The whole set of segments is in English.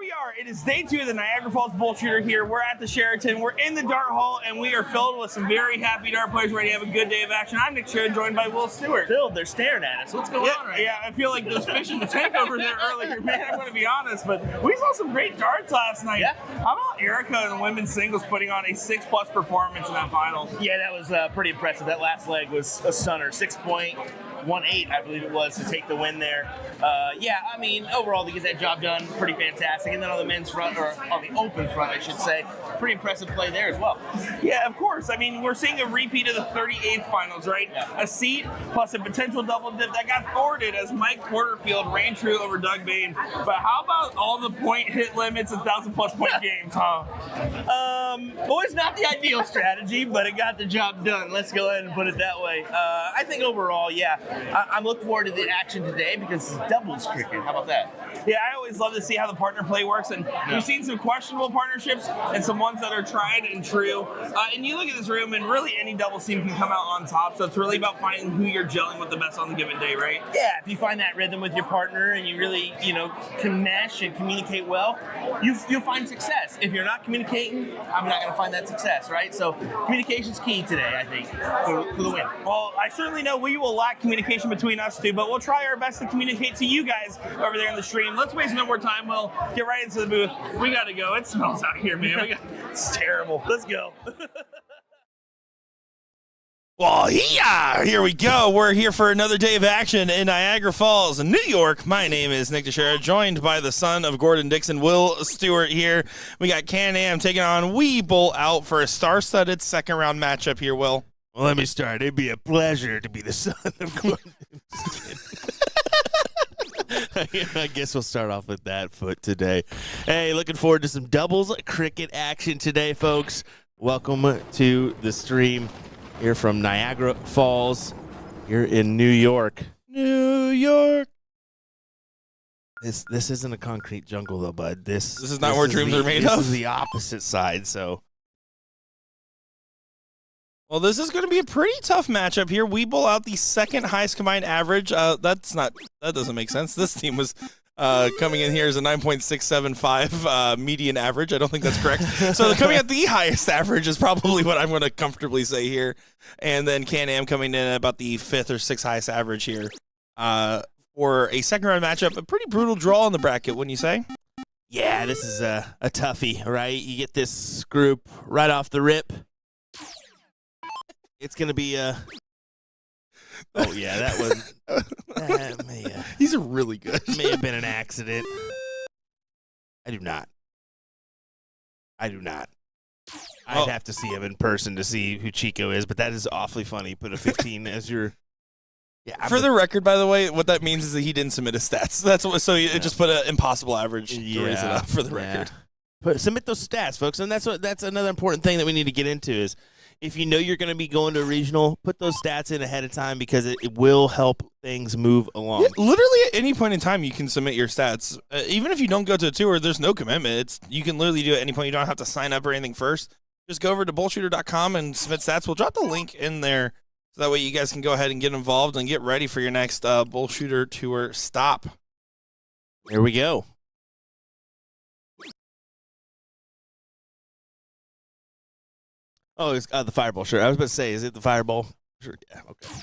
we are. It is day 2 of the Niagara Falls BullShooter here. We're at the Sheraton. We're in the dart hall, and we are filled with some very happy dart players ready to have a good day of action. I'm Nick Sheraton, joined by Will Stewart. Phil, they're staring at us. What's going on right now? I feel like those fish in the tank over there earlier, man. I'm going to be honest, but we saw some great darts last night. Yeah. How about Erica in the women's singles putting on a 6+ performance in that final? Yeah, that was pretty impressive. That last leg was a stunner. 6.18, I believe it was, to take the win there. Overall, to get that job done, pretty fantastic. And then on the men's front, or on the open front, I should say, pretty impressive play there as well. Yeah, of course. I mean, we're seeing a repeat of the 38th finals, right? Yeah. A seat plus a potential double dip that got forwarded as Mike Porterfield ran true over Doug Bain. But how about all the point hit limits and 1,000+ point games, huh? Always not the ideal strategy, but it got the job done. Let's go ahead and put it that way. I think overall, I'm looking forward to the action today because it's doubles cricket. How about that? Yeah, I always love to see how the partner play works, and we've seen some questionable partnerships and some ones that are tried and true. And you look at this room, and really any doubles team can come out on top, so it's really about finding who you're gelling with the best on the given day, right? Yeah, if you find that rhythm with your partner and you really, can mesh and communicate well, you'll find success. If you're not communicating, I'm not going to find that success, right? So communication's key today, I think, for the win. Well, I certainly know we will lack communication between us two, but we'll try our best to communicate to you guys over there in the stream. Let's waste no more time. We'll get right into the booth. We got to go. It smells out here, man. It's terrible. Let's go. Well, yeah, here we go. We're here for another day of action in Niagara Falls, New York. My name is Nick Teixeira, joined by the son of Gordon Dixon, Will Stewart here. We got Can-Am taking on Weeble out for a star-studded second-round matchup here, Will. Well, let me start. It'd be a pleasure to be the son of Gordon Dixon. I guess we'll start off with that foot today. Hey, looking forward to some doubles cricket action today, folks. Welcome to the stream here from Niagara Falls here in New York. New York. This isn't a concrete jungle, though, bud. This is not where dreams are made of? This is the opposite side, so. Well, this is going to be a pretty tough matchup here. Weeble out the second highest combined average. That doesn't make sense. This team was coming in here as a 9.675 median average. I don't think that's correct. So coming at the highest average is probably what I'm going to comfortably say here. And then Can-Am coming in at about the 5th or 6th highest average here for a second-round matchup. A pretty brutal draw in the bracket, wouldn't you say? Yeah, this is a toughie, right? You get this group right off the rip. It's going to be oh, yeah, that was These are really good. May have been an accident. I do not. I'd have to see him in person to see who Chico is, but that is awfully funny. Put a 15 as your... Yeah, for the record, by the way, what that means is that he didn't submit his stats. It just put an impossible average to raise it up for the record. Submit those stats, folks, and that's another important thing that we need to get into is if you know you're going to be going to a regional, put those stats in ahead of time because it will help things move along. Yeah, literally at any point in time, you can submit your stats. Even if you don't go to a tour, there's no commitment. You can literally do it at any point. You don't have to sign up or anything first. Just go over to BullShooter.com and submit stats. We'll drop the link in there so that way you guys can go ahead and get involved and get ready for your next BullShooter tour stop. Here we go. Oh, it's the fireball. Sure. I was about to say, is it the fireball? Sure. Yeah. Okay.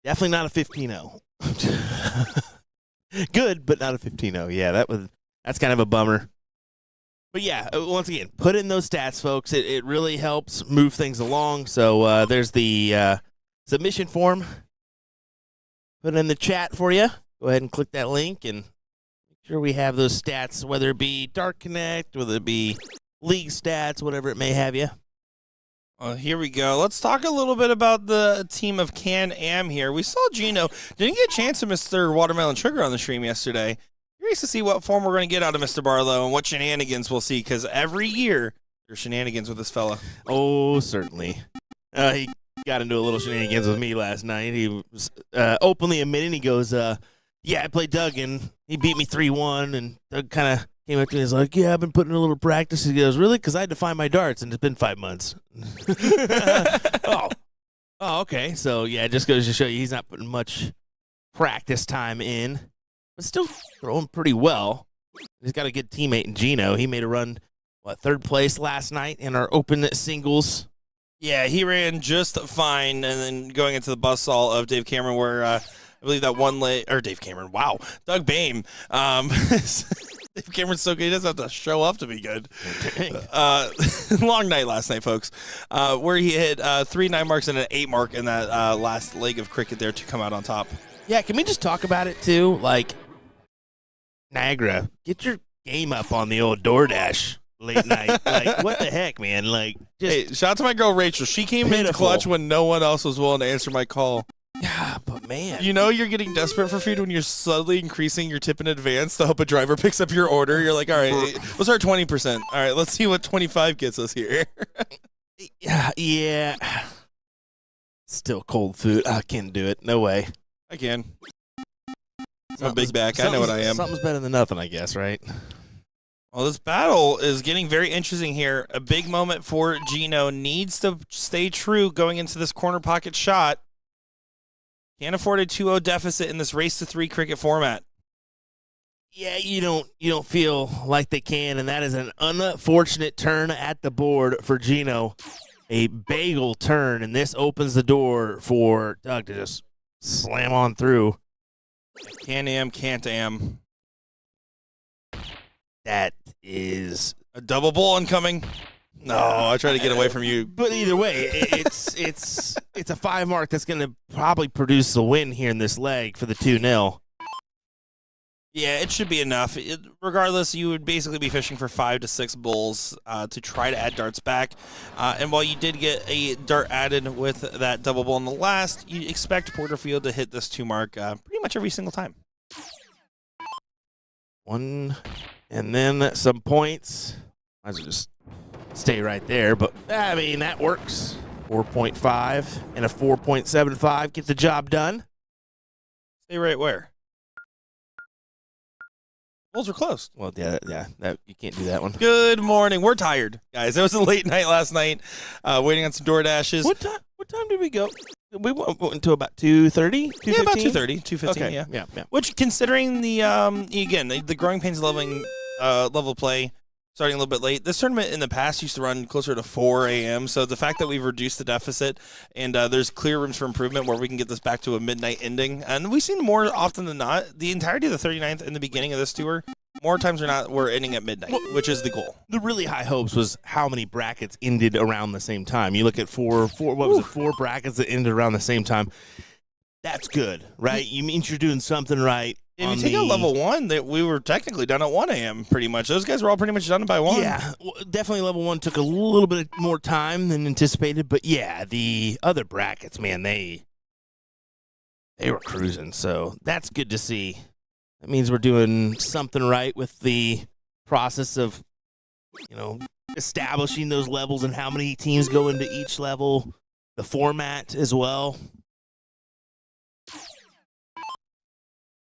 Definitely not a 15-0. Good, but not a 15-0. Yeah, that's kind of a bummer. But yeah, once again, put in those stats, folks. It really helps move things along. So there's the submission form. Put it in the chat for you. Go ahead and click that link and sure we have those stats, whether it be Dart Connect, whether it be league stats, whatever it may have you. Here we go. Let's talk a little bit about the team of Can-Am here. We saw Gino didn't get a chance to Mr. Watermelon Sugar on the stream yesterday. Curious to see what form we're going to get out of Mr. Barlow and what shenanigans we'll see, because every year there's shenanigans with this fella. Oh, certainly. He got into a little shenanigans with me last night. He was openly admitting, he goes, yeah, I played Doug, and he beat me 3-1, and Doug kind of came up to me and was like, yeah, I've been putting in a little practice. He goes, really? Because I had to find my darts, and it's been 5 months. Oh, okay. So, yeah, it just goes to show you he's not putting much practice time in. but still throwing pretty well. He's got a good teammate in Gino. He made a run, third place last night in our open singles. Yeah, he ran just fine, and then going into the buzzsaw of Dave Cameron, where I believe that Dave Cameron, wow, Doug Boehm. Dave Cameron's so good, he doesn't have to show up to be good. Long night last night, folks, where he hit 3 9 marks and an 8 mark in that last leg of cricket there to come out on top. Yeah, can we just talk about it, too? Like, Niagara, get your game up on the old DoorDash late night. Like, what the heck, man? Like, just Hey, shout out to my girl Rachel. She came in pitiful. clutch when no one else was willing to answer my call. yeah, but man, You know you're getting desperate for food when you're subtly increasing your tip in advance to hope a driver picks up your order. You're like, all right, we'll start 20%. All right, let's see what 25 gets us here. yeah, still cold food. I can't do it. No way. I can. I'm a big back. I know what I am. Something's better than nothing, I guess, right? Well, this battle is getting very interesting here. A big moment for Gino. Needs to stay true going into this corner pocket shot. Can't afford a 2-0 deficit in this race to 3 cricket format. Yeah, you don't feel like they can, and that is an unfortunate turn at the board for Gino. A bagel turn, and this opens the door for Doug to just slam on through. Can't am. That is A double bull incoming. No, I try to get away from you. But either way, it's a 5 mark that's going to probably produce the win here in this leg for the 2-0. Yeah, it should be enough. Regardless, you would basically be fishing for 5 to 6 bulls to try to add darts back. And while you did get a dart added with that double bull in the last, you expect Porterfield to hit this 2 mark pretty much every single time. 1, and then some points. Might as well just stay right there. But, I mean, that works. 4.5 and a 4.75 get the job done. Stay right where? Bulls are closed. Well, yeah, that you can't do that one. Good morning. We're tired, guys. It was a late night last night, waiting on some DoorDashes. What time did we go? We went until about 2:30? Yeah, about 2:30, 2:15, Okay. yeah. Yeah. Which, considering the, again, the growing pains level of play, starting a little bit late. This tournament in the past used to run closer to 4 a.m., so the fact that we've reduced the deficit and there's clear rooms for improvement where we can get this back to a midnight ending, and we've seen more often than not, the entirety of the 39th in the beginning of this tour, more times than not, we're ending at midnight, which is the goal. The really high hopes was how many brackets ended around the same time. You look at four brackets that ended around the same time. That's good, right? You mean you're doing something right. If you take out level 1, that we were technically done at 1 a.m. pretty much. Those guys were all pretty much done by 1. Yeah, definitely level 1 took a little bit more time than anticipated, but yeah, the other brackets, man, they were cruising, so that's good to see. That means we're doing something right with the process of, establishing those levels and how many teams go into each level, the format as well.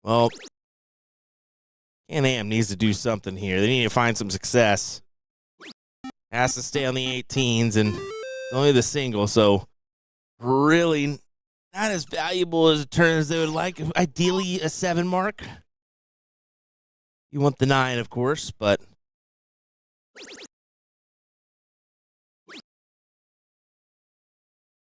Well, Can-Am needs to do something here. They need to find some success. Has to stay on the 18s and only the single, so really not as valuable as a turn as they would like. Ideally, a 7 mark. You want the 9, of course, but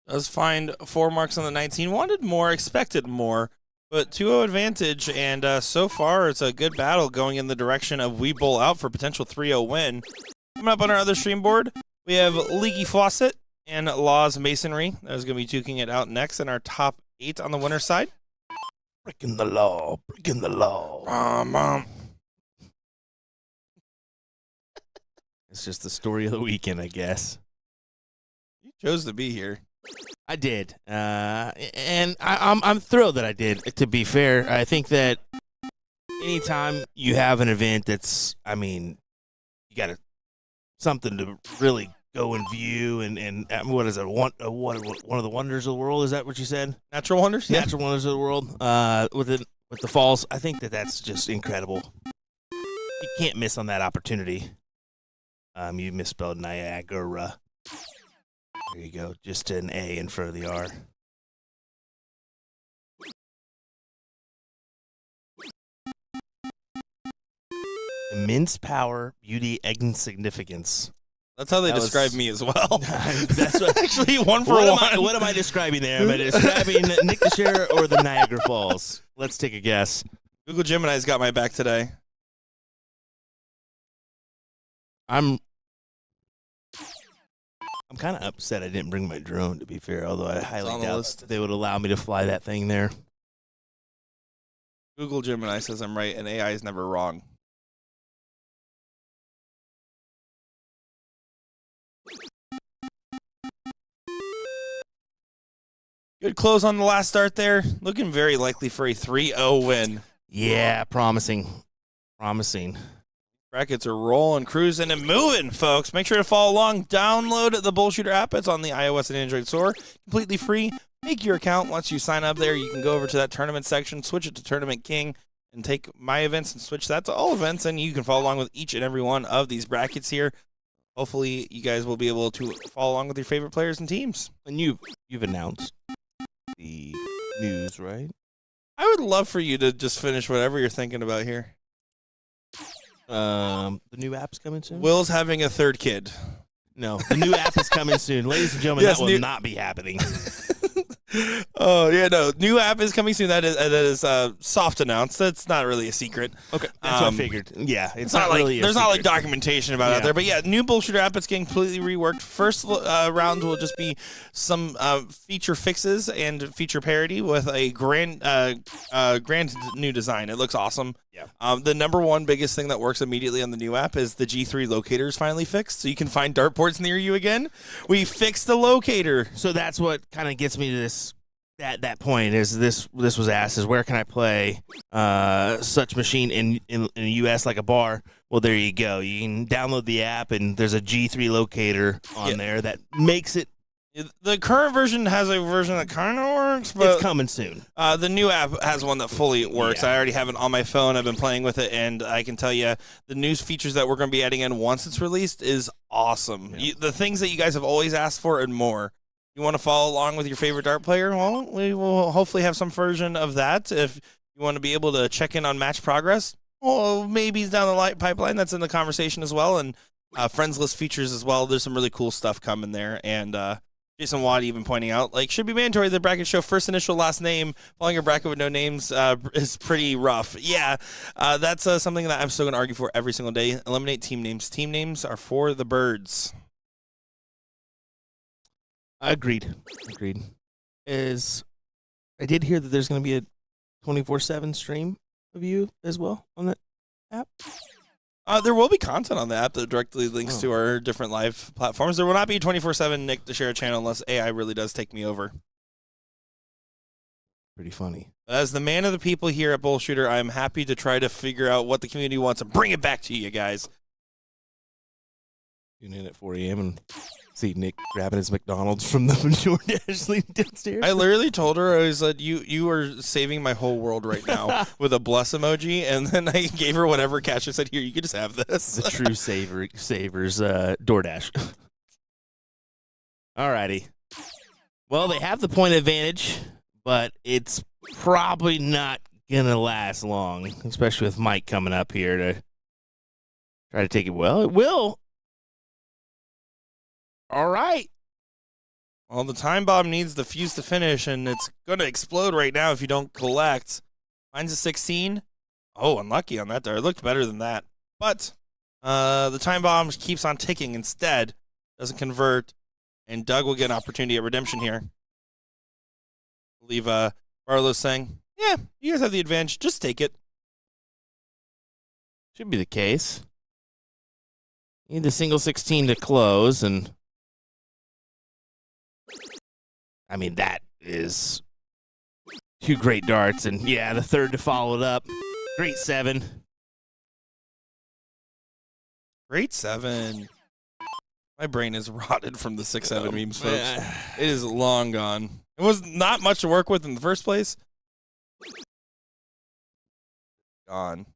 Does find 4 marks on the 19. Wanted more, expected more, but 2-0 advantage, and so far it's a good battle going in the direction of we bowl out for potential 3-0 win. Coming up on our other stream board, we have Leaky Faucet and Laws Masonry. That is going to be duking it out next in our top 8 on the winner's side. breaking the law. It's just the story of the weekend, I guess. You chose to be here. I did, and I'm thrilled that I did. To be fair, I think that anytime you have an event that's, you got something to really go and view, and what is it? One of the wonders of the world? Is that what you said? Natural wonders? Yeah. Natural wonders of the world. With the falls, I think that's just incredible. You can't miss on that opportunity. You misspelled Niagara. There you go. Just an A in front of the R. Immense power, beauty, and significance. That's how they That describe was- me as well. That's what, Actually, one for what am I describing there? Am I describing Nick Teixeira or the Niagara Falls? Let's take a guess. Google Gemini's got my back today. I'm kind of upset I didn't bring my drone, to be fair, although I highly on the doubt list. they would allow me to fly that thing there. Google Gemini says I'm right, and AI is never wrong. Good close on the last start there. Looking very likely for a 3-0 win. Yeah, promising. Promising. Brackets are rolling, cruising, and moving, folks. Make sure to follow along. Download the BullShooter app. It's on the iOS and Android store. Completely free. Make your account. Once you sign up there, you can go over to that tournament section, switch it to Tournament King, and take my events and switch that to all events, and you can follow along with each and every one of these brackets here. Hopefully, you guys will be able to follow along with your favorite players and teams. And you've announced the news, right? I would love for you to just finish whatever you're thinking about here. The new app's coming soon? Will's having a third kid. No, the new app is coming soon. Ladies and gentlemen, Yes, that will new- not be happening. Oh, yeah, no. New app is coming soon. That is soft announced. That's not really a secret. Okay, that's what I Um, figured. Yeah, It's not like really a there's not like secret. documentation about it out Yeah. there, but yeah, new BullShooter app. It's getting completely reworked. First round will just be some feature fixes and feature parity with a grand new design. It looks awesome. Yeah. The number one biggest thing that works immediately on the new app is the G3 locator is finally fixed, so you can find dartboards near you again. We fixed the locator. So that's what kind of gets me to this. That point is this was asked is where can I play such machine in the U.S. like a bar? Well, there you go. You can download the app and there's a G3 locator on there that makes it. The current version has a version that kind of works, but It's coming soon. the new app has one that fully works. Yeah. I already have it on my phone. I've been playing with it, and I can tell you the new features that we're going to be adding in once it's released is awesome. Yeah. The things that you guys have always asked for and more. You want to follow along with your favorite dart player? Well, we will hopefully have some version of that. If you want to be able to check in on match progress, well, maybe it's down the pipeline. That's in the conversation as well, and friends list features as well. There's some really cool stuff coming there, and Jason Watt even pointing out, like, should be mandatory. The bracket show first initial, last name. Following a bracket with no names is pretty rough. Yeah, that's something that I'm still going to argue for every single day. Eliminate team names. Team names are for the birds. Agreed. I did hear that there's going to be a 24/7 stream of you as well on that app. There will be content on the app that directly links Oh. to our different live platforms. There will not be a 24/7 Nick to share a channel unless AI really does take me over. Pretty funny. As the man of the people here at BullShooter, I am happy to try to figure out what the community wants and bring it back to you guys. Tune in at 4 a.m. and see Nick grabbing his McDonald's from the DoorDash leading downstairs. I literally told her, I was like, you are saving my whole world right now with a bless emoji, and then I gave her whatever cash. I said, here, you can just have this. The true savers DoorDash. Alrighty. Well, they have the point advantage, but it's probably not gonna last long, especially with Mike coming up here to try to take it. Well, it will. All right. Well, the time bomb needs the fuse to finish, and it's going to explode right now if you don't collect. Mine's a 16. Oh, unlucky on that there. It looked better than that. But the time bomb keeps on ticking instead. Doesn't convert. And Doug will get an opportunity at redemption here. I believe Barlow's saying, yeah, you guys have the advantage. Just take it. Should be the case. Need the single 16 to close, and I mean, that is two great darts, and yeah, the third to follow it up. Great 7. Great 7. My brain is rotted from the 6-7 memes, folks. It is long gone. It was not much to work with in the first place. Gone.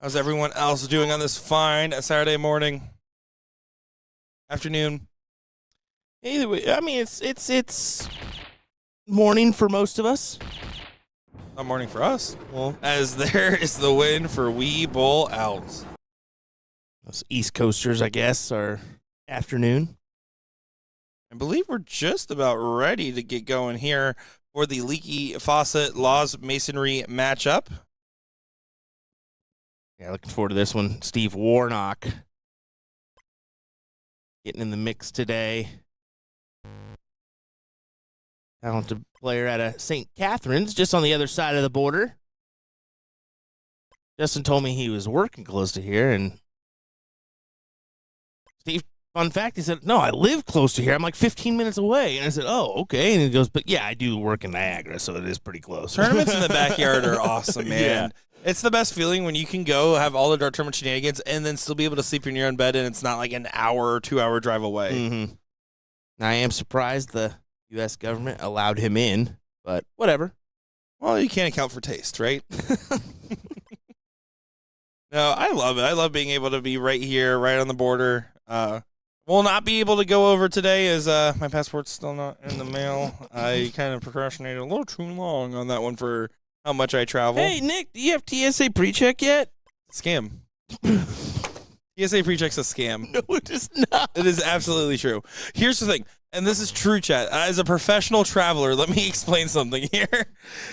How's everyone else doing on this fine Saturday morning? Afternoon? Either way, I mean, it's morning for most of us. Not morning for us. Well, As there is the win for We Bull Owls. those East Coasters, I guess, are afternoon. I believe we're just about ready to get going here for the Leaky Faucet Laws Masonry matchup. Yeah, looking forward to this one. Steve Warnock getting in the mix today. Talented player out of St. Catharines, just on the other side of the border. Justin told me he was working close to here, and Steve, fun fact, he said, no, I live close to here. I'm like 15 minutes away. And I said, oh, okay. And he goes, but yeah, I do work in Niagara, so it is pretty close. Tournaments in the backyard are awesome, man. Yeah. It's the best feeling when you can go have all the dart tournament shenanigans and then still be able to sleep in your own bed, and it's not like an hour or 2 hour drive away. Mm-hmm. I am surprised the U.S. government allowed him in, but whatever. Well, you can't account for taste, right? No, I love it. I love being able to be right here, right on the border. Will not be able to go over today as my passport's still not in the mail. I kind of procrastinated a little too long on that one for how much I travel. Hey, Nick, do you have TSA pre-check yet? Scam. TSA pre-check's a scam. No, it is not. It is absolutely true. Here's the thing, and this is true, chat. As a professional traveler, let me explain something here,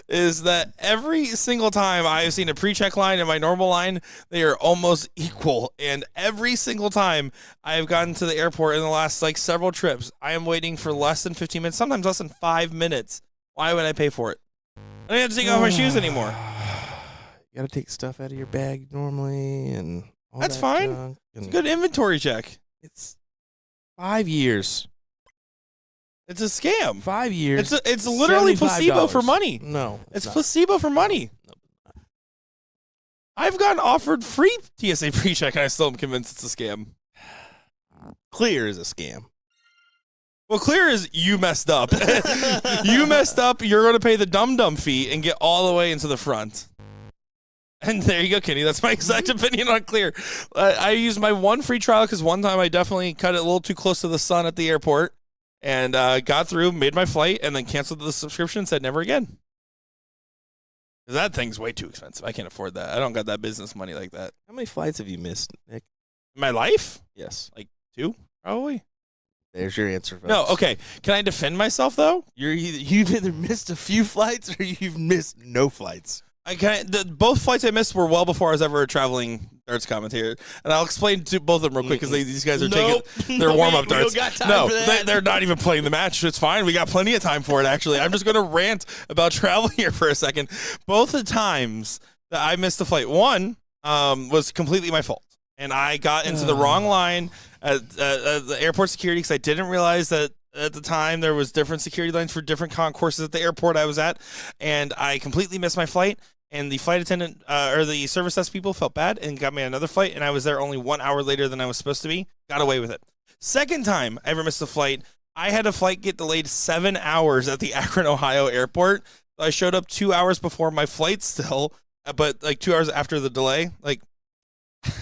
is that every single time I have seen a pre-check line and my normal line, they are almost equal. And every single time I have gotten to the airport in the last, like, several trips, I am waiting for less than 15 minutes, sometimes less than 5 minutes. Why would I pay for it? I don't have to take off my shoes anymore. You got to take stuff out of your bag normally, and all That's that fine. junk, It's a and good inventory check. It's 5 years. It's a scam. 5 years. It's literally placebo for $75. money. No, It's not. placebo for money. I've gotten offered free TSA pre-check, and I still am convinced it's a scam. Clear is a scam. Well, clear is you messed up. You messed up. You're going to pay the dum-dum fee and get all the way into the front. And there you go, Kenny. That's my exact opinion on clear. I used my one free trial because one time I definitely cut it a little too close to the sun at the airport and got through, made my flight, and then canceled the subscription and said never again. Because that thing's way too expensive. I can't afford that. I don't got that business money like that. How many flights have you missed, Nick? In my life? Yes. Like 2, probably. There's your answer, folks. No, okay. Can I defend myself, though? You've either missed a few flights or you've missed no flights. Both flights I missed were well before I was ever a traveling darts commentator, and I'll explain to both of them real quick because these guys are taking their warm-up darts. We don't got time for that. They're not even playing the match. It's fine. We got plenty of time for it, actually. I'm just going to rant about travel here for a second. Both the times that I missed the flight, one was completely my fault, and I got into the wrong line at the airport security because I didn't realize that at the time there was different security lines for different concourses at the airport I was at, and I completely missed my flight. And the flight attendant or the service desk people felt bad and got me another flight, and I was there only 1 hour later than I was supposed to be. Got away with it. Second time I ever missed a flight, I had a flight get delayed 7 hours at the Akron, Ohio airport. I showed up 2 hours before my flight still, but like 2 hours after the delay. Like,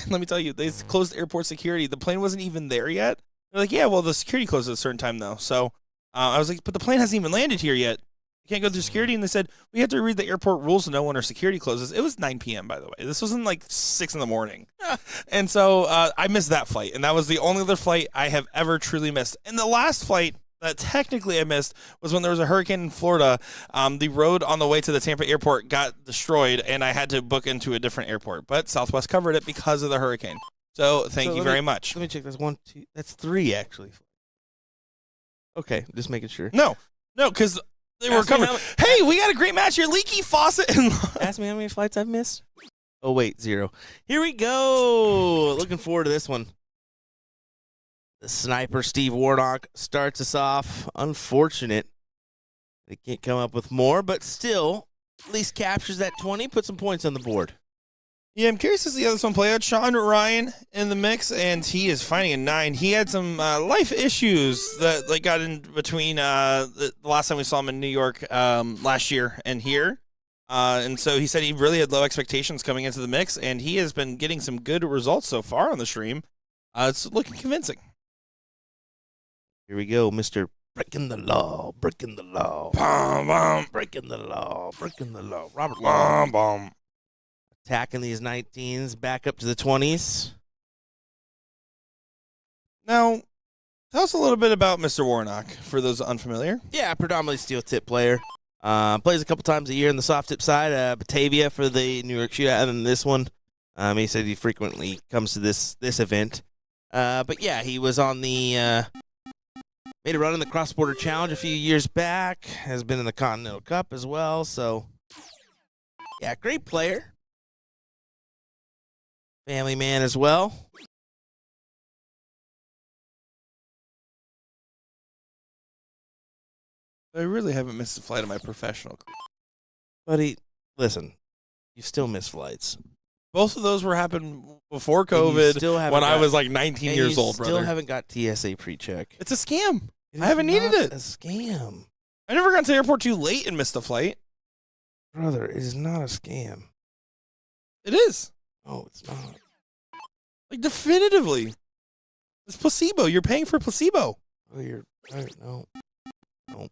let me tell you, they closed airport security. The plane wasn't even there yet. They're like, yeah, well, the security closes at a certain time, though. So I was like, but the plane hasn't even landed here yet. Can't go through security, and they said we have to read the airport rules to know when our security closes. It was 9 p.m. by the way. This wasn't like 6 in the morning, and so I missed that flight, and that was the only other flight I have ever truly missed. And the last flight that technically I missed was when there was a hurricane in Florida. The road on the way to the Tampa airport got destroyed, and I had to book into a different airport. But Southwest covered it because of the hurricane. So thank you very much. Let me check this. 1, 2. That's 3 actually. Okay, just making sure. No, because they were covered. Hey, we got a great match here. Leaky Faucet and Ask me how many flights I've missed. Oh, wait, 0. Here we go. Looking forward to this one. The sniper, Steve Warnock, starts us off. Unfortunate. They can't come up with more, but still, at least captures that 20, put some points on the board. Yeah, I'm curious to see how this one play out. Sean Ryan in the mix, and he is finding a 9. He had some life issues that got in between the last time we saw him in New York last year and here. And so he said he really had low expectations coming into the mix, and he has been getting some good results so far on the stream. It's looking convincing. Here we go, Mr. Breaking the law, breaking the law, Bum, bum, breaking the law, breaking the law. Robert Long bum, bum. attacking these 19s back up to the 20s. Now, tell us a little bit about Mr. Warnock, for those unfamiliar. Yeah, predominantly steel tip player. Plays a couple times a year in the soft tip side. Batavia for the New York Shootout, and then this one. He said he frequently comes to this event. But yeah, he was on the made a run in the Cross Border Challenge a few years back. Has been in the Continental Cup as well. So yeah, great player. Family man as well. I really haven't missed a flight of my professional career. Buddy, listen, you still miss flights. Both of those were happened before And you COVID still haven't when I got- was like 19 And years you old, still brother. haven't got TSA pre-check. It's a scam. It I is haven't needed not it. a scam. I never got to the airport too late and missed a flight. Brother, it is not a scam. It is. Oh, it's not. Like, definitively. It's placebo. You're paying for placebo. Oh, no.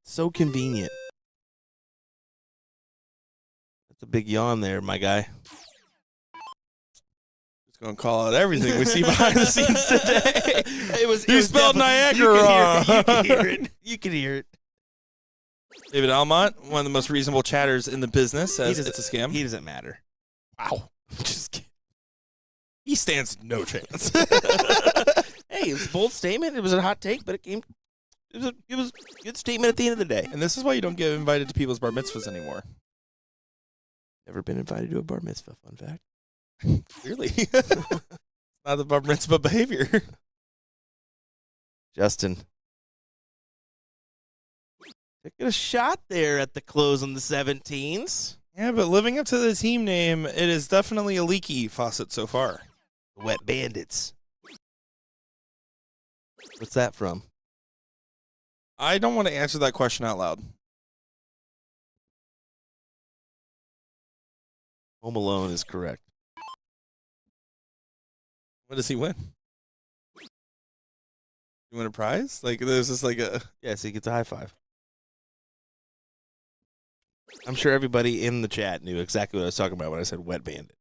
So convenient. That's a big yawn there, my guy. Just going to call out everything we see behind the scenes today. You spelled definitely- Niagara You can wrong. hear it. You can hear it. David Almont, one of the most reasonable chatters in the business, says it's a scam. He doesn't matter. Wow. Just kidding. He stands no chance. Hey, it was a bold statement. It was a hot take, but it was a good statement at the end of the day. And this is why you don't get invited to people's bar mitzvahs anymore. Never been invited to a bar mitzvah, fun fact. Clearly. Not the bar mitzvah behavior. Justin. Taking a shot there at the close on the 17s. Yeah, but living up to the team name, it is definitely a leaky faucet so far. The Wet Bandits. What's that from? I don't want to answer that question out loud. Home Alone is correct. What does he win? You win a prize? Like, there's just like a... Yes, he gets a high five. I'm sure everybody in the chat knew exactly what I was talking about when I said Wet Bandit.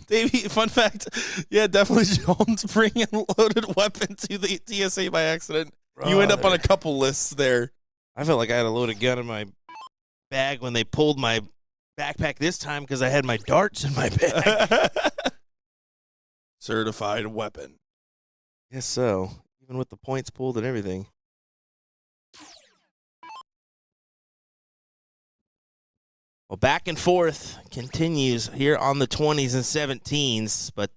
Davey, fun fact. Yeah, definitely Jones bringing a loaded weapon to the TSA by accident. You end up on a couple lists there. I felt like I had a loaded gun in my bag when they pulled my backpack this time because I had my darts in my bag. Certified weapon. Guess so. Even with the points pulled and everything. Well, back and forth continues here on the 20s and 17s, but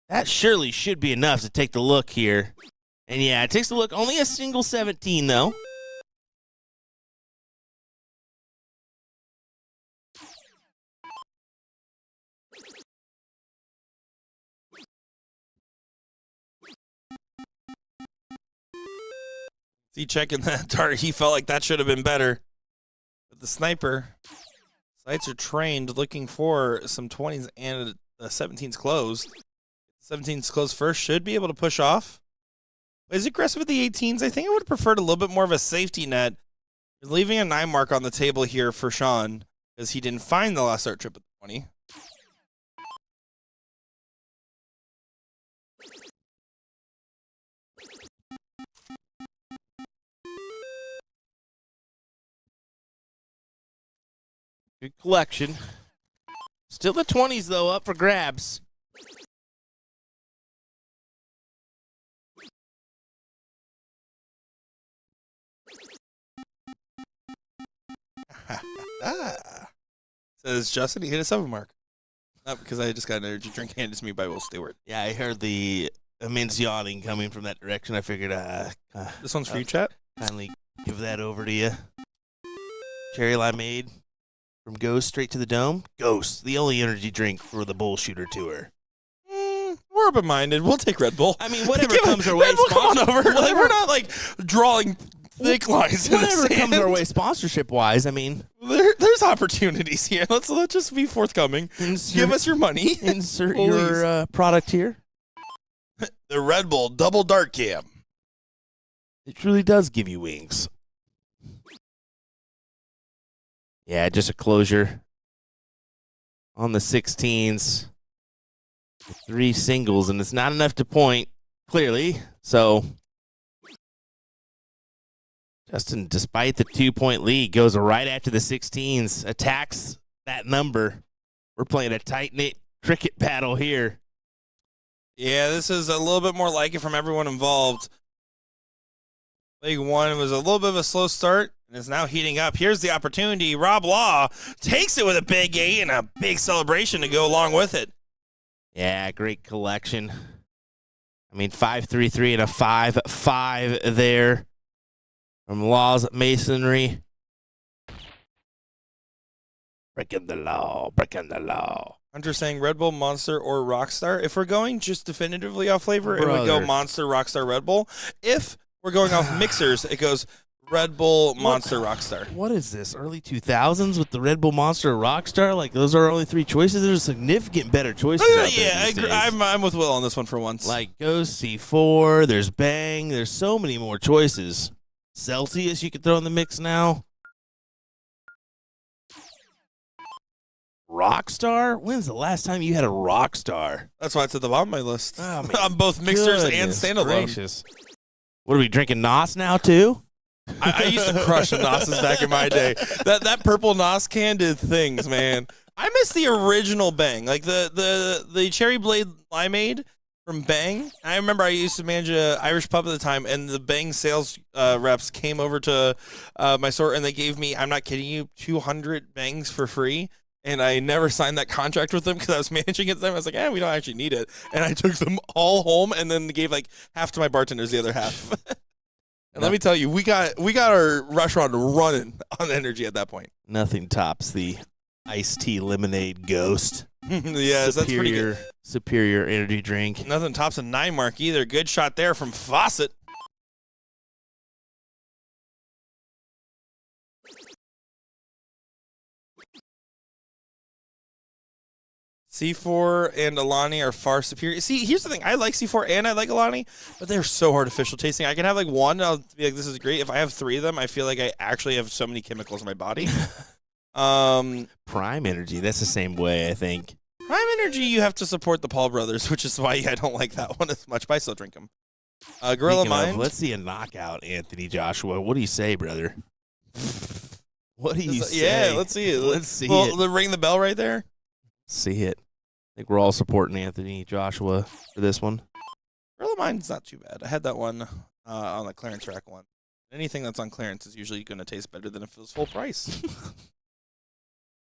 that surely should be enough to take the look here. And yeah, it takes a look. Only a single 17, though. See, checking that dart, he felt like that should have been better. But the sniper, sights are trained looking for some 20s and 17s closed. 17s closed first, should be able to push off. Is aggressive with the 18s. I think I would have preferred a little bit more of a safety net. Leaving a 9 mark on the table here for Sean because he didn't find the last dart trip at the 20. Good collection. Still the 20s, though, up for grabs. Says Justin, he hit a 7 mark. Not because I just got an energy drink handed to me by Will Stewart. Yeah, I heard the immense yawning coming from that direction. I figured This one's for you, chat. kindly give that over to you. Cherry limeade from Ghost straight to the dome. Ghost, the only energy drink for the BullShooter tour. We're open-minded. We'll take Red Bull. I mean, whatever Give it- comes our way. Red Bull, come on over. Like, Whatever- we're not, drawing thick lines in the Whatever sand. comes our way sponsorship-wise, I mean. There's there's opportunities here. Let's just be forthcoming. Give us your money. Insert your product here. The Red Bull Double Dark Cam. It truly does give you wings. Yeah, just a closure on the 16s. 3 singles, and it's not enough to point, clearly. So Justin, despite the 2-point lead, goes right after the 16s, attacks that number. We're playing a tight-knit cricket battle here. Yeah, this is a little bit more like it from everyone involved. Leg 1 was a little bit of a slow start, and is now heating up. Here's the opportunity. Rob Law takes it with a big 8 and a big celebration to go along with it. Yeah, great collection. I mean, 5-3-3 and a 5-5 there from Law's Masonry. Breaking the law, breaking the law. Hunter saying Red Bull, Monster, or Rockstar. If we're going just definitively off flavor, it would go Monster, Rockstar, Red Bull. If we're going off mixers, it goes Red Bull, Monster, Rockstar. What is this? Early 2000s with the Red Bull, Monster, Rockstar? Like, those are only 3 choices? There's significant better choices out there I agree. I'm with Will on this one for once. Like, Ghost, C4, there's Bang. There's so many more choices. Celsius you could throw in the mix now. Rockstar? When's the last time you had a Rockstar? That's why it's at the bottom of my list. Oh, on both mixers and standalone. Gracious. What are we drinking? NOS now too? I used to crush the NOSes back in my day. That purple NOS can did things, man. I miss the original Bang, like the Cherry Blade Limeade from Bang. I remember I used to manage a Irish pub at the time, and the Bang sales reps came over to my store, and they gave me, I'm not kidding you, 200 Bangs for free. And I never signed that contract with them because I was managing it at the time. I was like, we don't actually need it. And I took them all home and then gave like half to my bartenders, the other half. And let me tell you, we got our restaurant running on energy at that point. Nothing tops the iced tea lemonade Ghost. Yes, that's pretty good. Superior energy drink. Nothing tops a 9 mark either. Good shot there from Fawcett. C4 and Alani are far superior. See, here's the thing. I like C4 and I like Alani, but they're so artificial tasting. I can have like one, and I'll be like, this is great. If I have 3 of them, I feel like I actually have so many chemicals in my body. Prime Energy, that's the same way, I think. Prime Energy, you have to support the Paul brothers, which is why I don't like that one as much, but I still drink them. Gorilla Mind. Let's see a knockout, Anthony Joshua. What do you say, brother? What do you say? Yeah, let's see it. Let's see it. Ring the bell right there. See it. I think we're all supporting Anthony Joshua for this one. Gorilla Mind's not too bad. I had that one on the clearance rack one. Anything that's on clearance is usually going to taste better than if it was full price.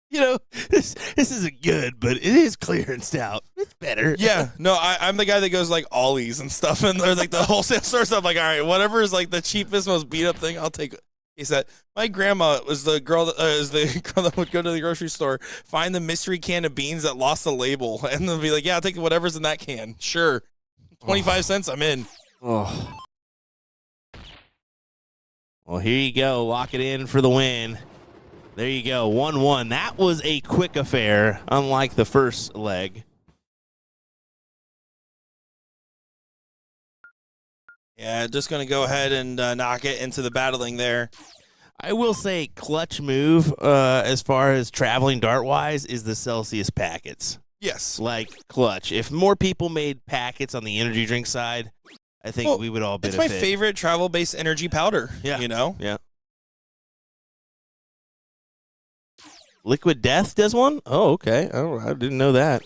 You know, this isn't good, but it is clearanced out. It's better. Yeah, no, I'm the guy that goes like Ollie's and stuff, and they're like the wholesale store stuff. Like, all right, whatever is like the cheapest, most beat up thing, I'll take. He said, my grandma was the girl that would go to the grocery store, find the mystery can of beans that lost the label, and they'll be like, yeah, I'll take whatever's in that can. Sure. 25 cents, I'm in. Oh. Well, here you go. Lock it in for the win. There you go. 1-1. That was a quick affair, unlike the first leg. Yeah, just going to go ahead and knock it into the battling there. I will say clutch move as far as traveling dart-wise is the Celsius packets. Yes. Like clutch. If more people made packets on the energy drink side, I think we would all benefit. It's my favorite travel-based energy powder, you know? Yeah. Liquid Death does one? Oh, okay. I didn't know that.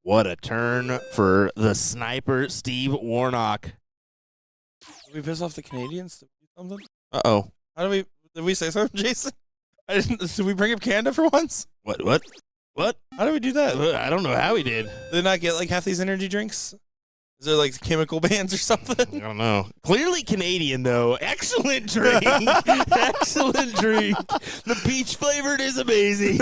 What a turn for the sniper, Steve Warnock. Did we piss off the Canadians? Did we do something? Uh-oh. Did we say something, Jason? Did we bring up Canada for once? What? How did we do that? I don't know how we did. Did they not get like half these energy drinks? Is there like chemical bans or something? I don't know. Clearly Canadian, though. Excellent drink. Excellent drink. The peach flavored is amazing.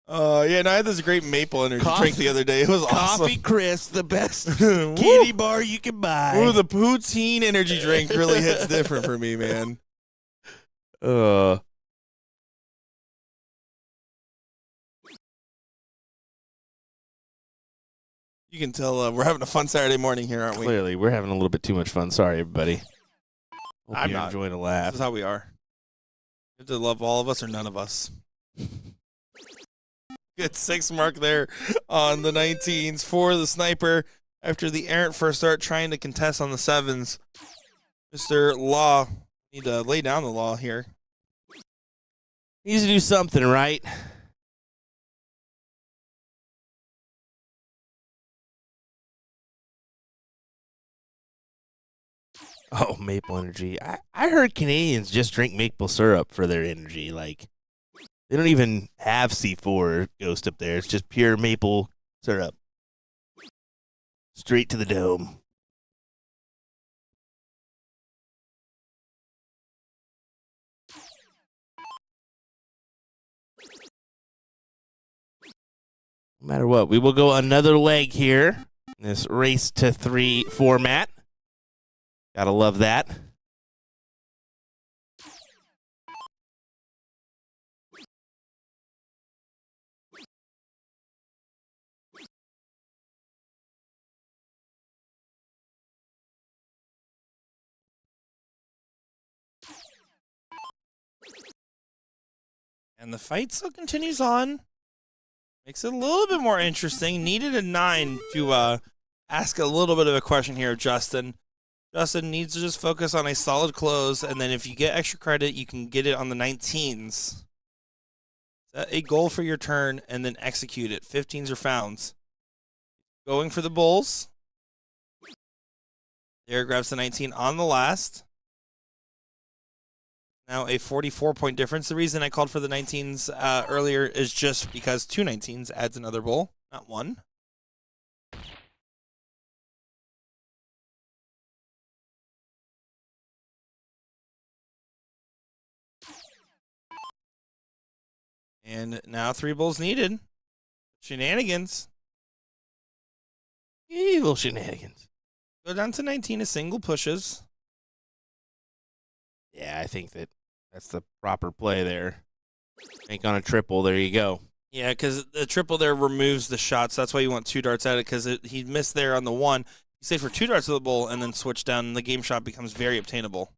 Yeah, and I had this great maple energy drink the other day. It was awesome. Coffee Crisp, the best candy bar you can buy. Ooh, the poutine energy drink really hits different for me, man. You can tell we're having a fun Saturday morning here, aren't we? Clearly, we're having a little bit too much fun. Sorry, everybody. Hope I'm you're not. enjoying a laugh. This is how we are. You have to love all of us or none of us. Good 6 mark there on the 19s for the sniper after the errant first start trying to contest on the 7s. Mr. Law, need to lay down the law here. Needs to do something, right? Oh, maple energy. I heard Canadians just drink maple syrup for their energy. Like, they don't even have C4 or Ghost up there. It's just pure maple syrup. Straight to the dome. No matter what, we will go another leg here in this race to 3 format. Gotta love that. And the fight still continues on. Makes it a little bit more interesting. Needed a 9 to ask a little bit of a question here, Justin. Justin needs to just focus on a solid close, and then if you get extra credit, you can get it on the 19s. Set a goal for your turn, and then execute it. 15s or founds. Going for the bulls. There grabs the 19 on the last. Now a 44-point difference. The reason I called for the 19s earlier is just because 2 19s adds another bull, not 1. And now 3 bulls needed. Shenanigans. Evil shenanigans. Go down to 19 as single pushes. Yeah, I think that's the proper play there. Bank on a triple. There you go. Yeah, because the triple there removes the shots. That's why you want 2 darts at it, because he missed there on the 1. You save for 2 darts of the bull and then switch down, and the game shot becomes very obtainable.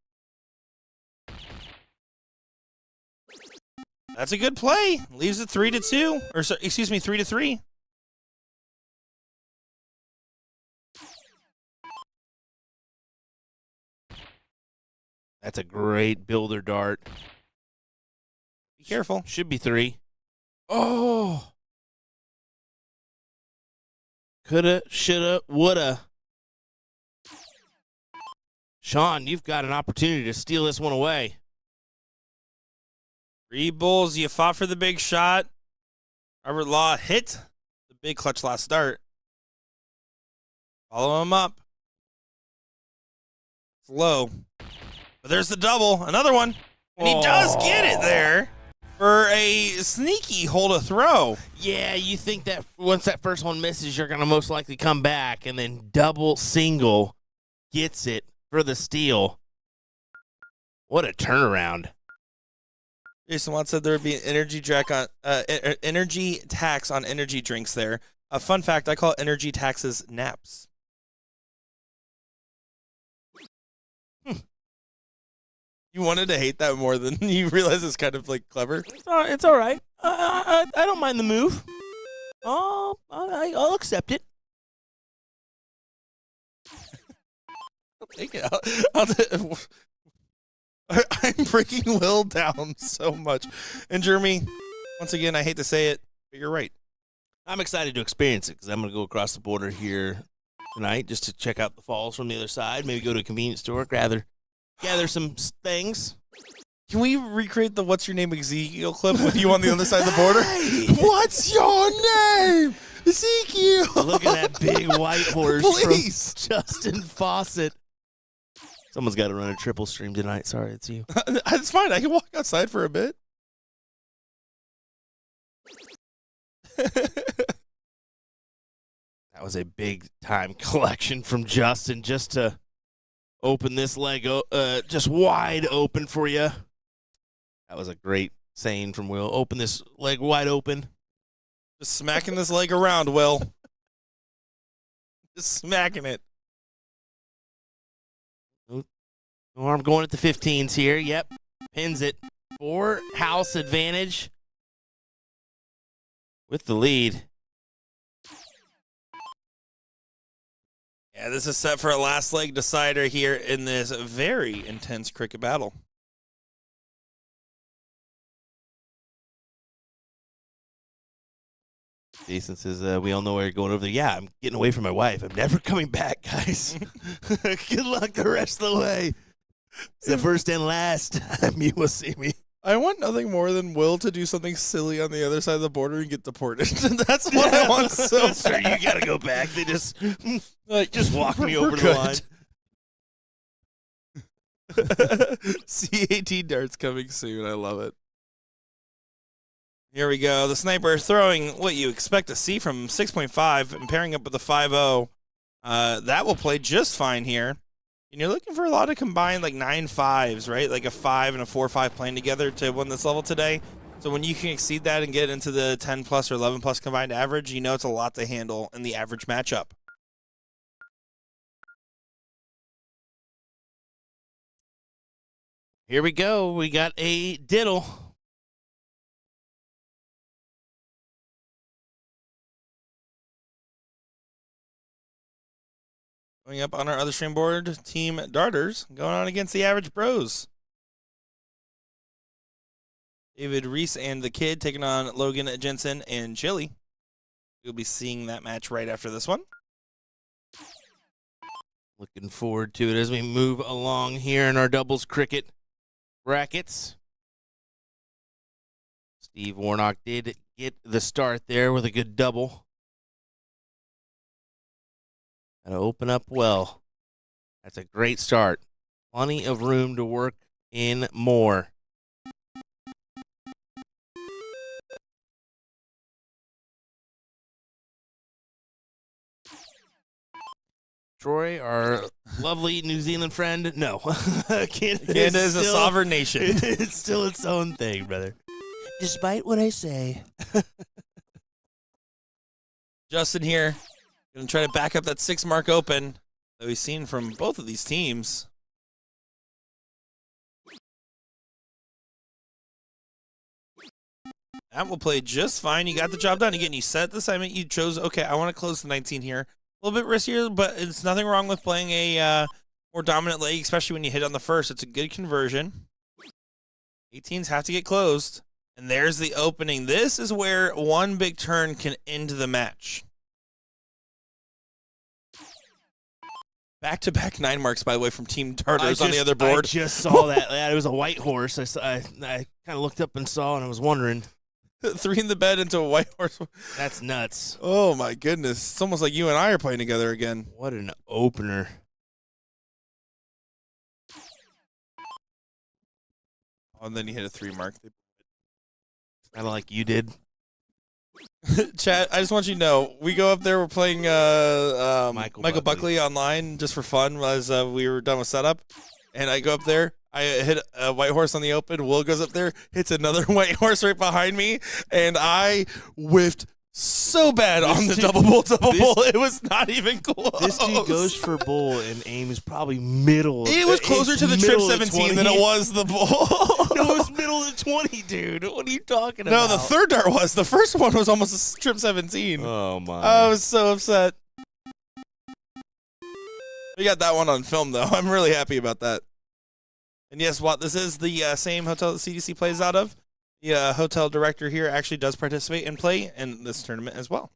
That's a good play. Leaves it 3-2, or excuse me, 3-3. That's a great builder dart. Be careful. Should be 3. Oh. Coulda, shoulda, woulda. Sean, you've got an opportunity to steal this one away. 3 bulls. You fought for the big shot. Robert Law hit the big clutch last start. Follow him up. It's low. But there's the double. Another one. And he does get it there for a sneaky hold a throw. Yeah, you think that once that first one misses, you're going to most likely come back, and then double single gets it for the steal. What a turnaround. Jason Watt said there would be an energy tax on energy drinks there. A fun fact, I call energy taxes naps. You wanted to hate that more than you realize it's kind of like clever. It's all right. I don't mind the move. I'll accept it. I'll take it. I'm breaking Will down so much. And Jeremy, once again, I hate to say it, but you're right. I'm excited to experience it because I'm going to go across the border here tonight just to check out the falls from the other side. Maybe go to a convenience store, gather some things. Can we recreate the "What's Your Name" Ezekiel clip with you on the other side of the border? Hey. What's your name, Ezekiel? Look at that big white horse Please. from Justin Fawcett. Someone's got to run a triple stream tonight. Sorry, it's you. It's fine. I can walk outside for a bit. That was a big time collection from Justin just to open this leg just wide open for you. That was a great saying from Will. Open this leg wide open. Just smacking this leg around, Will. Just smacking it. Arm going at the 15s here. Yep. Pins it. 4 house advantage with the lead. Yeah, this is set for a last leg decider here in this very intense cricket battle. Jason says, we all know where you're going over there. Yeah, I'm getting away from my wife. I'm never coming back, guys. Good luck the rest of the way. It's the first and last time you will see me. I want nothing more than Will to do something silly on the other side of the border and get deported. That's what I want so Sir, bad. you got to go back. They just walk me We're over the line. CAT darts coming soon. I love it. Here we go. The sniper throwing what you expect to see from 6.5 and pairing up with the 5.0. That will play just fine here. And you're looking for a lot of combined like 9.5s, right? Like a 5 and a 4.5 playing together to win this level today. So when you can exceed that and get into the 10 plus or 11 plus combined average, you know it's a lot to handle in the average matchup. Here we go. We got a diddle. Going up on our other stream board, Team Darters going on against the Average Bros. David Reese and the Kid taking on Logan Jensen and Chili. You'll be seeing that match right after this one. Looking forward to it as we move along here in our doubles cricket brackets. Steve Warnock did get the start there with a good double. Got to open up well. That's a great start. Plenty of room to work in more. Troy, our lovely New Zealand friend. No. Canada is a sovereign nation. It's still its own thing, brother. Despite what I say. Justin here. Going to try to back up that 6 mark open that we've seen from both of these teams. That will play just fine. You got the job done. Again, you set the assignment. You chose, okay, I want to close the 19 here. A little bit riskier, but it's nothing wrong with playing a more dominant leg, especially when you hit on the first. It's a good conversion. 18s have to get closed. And there's the opening. This is where one big turn can end the match. Back-to-back 9 marks, by the way, from Team Darters on the other board. I just saw that. It was a white horse. I kind of looked up and saw, and I was wondering. 3 in the bed into a white horse. That's nuts. Oh, my goodness. It's almost like you and I are playing together again. What an opener. Oh, and then you hit a 3 mark. Kind of like you did. Chat, I just want you to know, we go up there, we're playing Michael Buckley online just for fun as we were done with setup. And I go up there, I hit a white horse on the open. Will goes up there, hits another white horse right behind me, and I whiffed so bad on the double bull. It was not even close. This dude goes for bull and aims probably middle. It was closer to the trip 17 than it was the bull. No, it was middle of 20, dude. What are you talking about? No, the third dart was. The first one was almost a trip 17. Oh, my. I was so upset. We got that one on film, though. I'm really happy about that. And yes, what this is the same hotel that CDC plays out of. The hotel director here actually does participate and play in this tournament as well.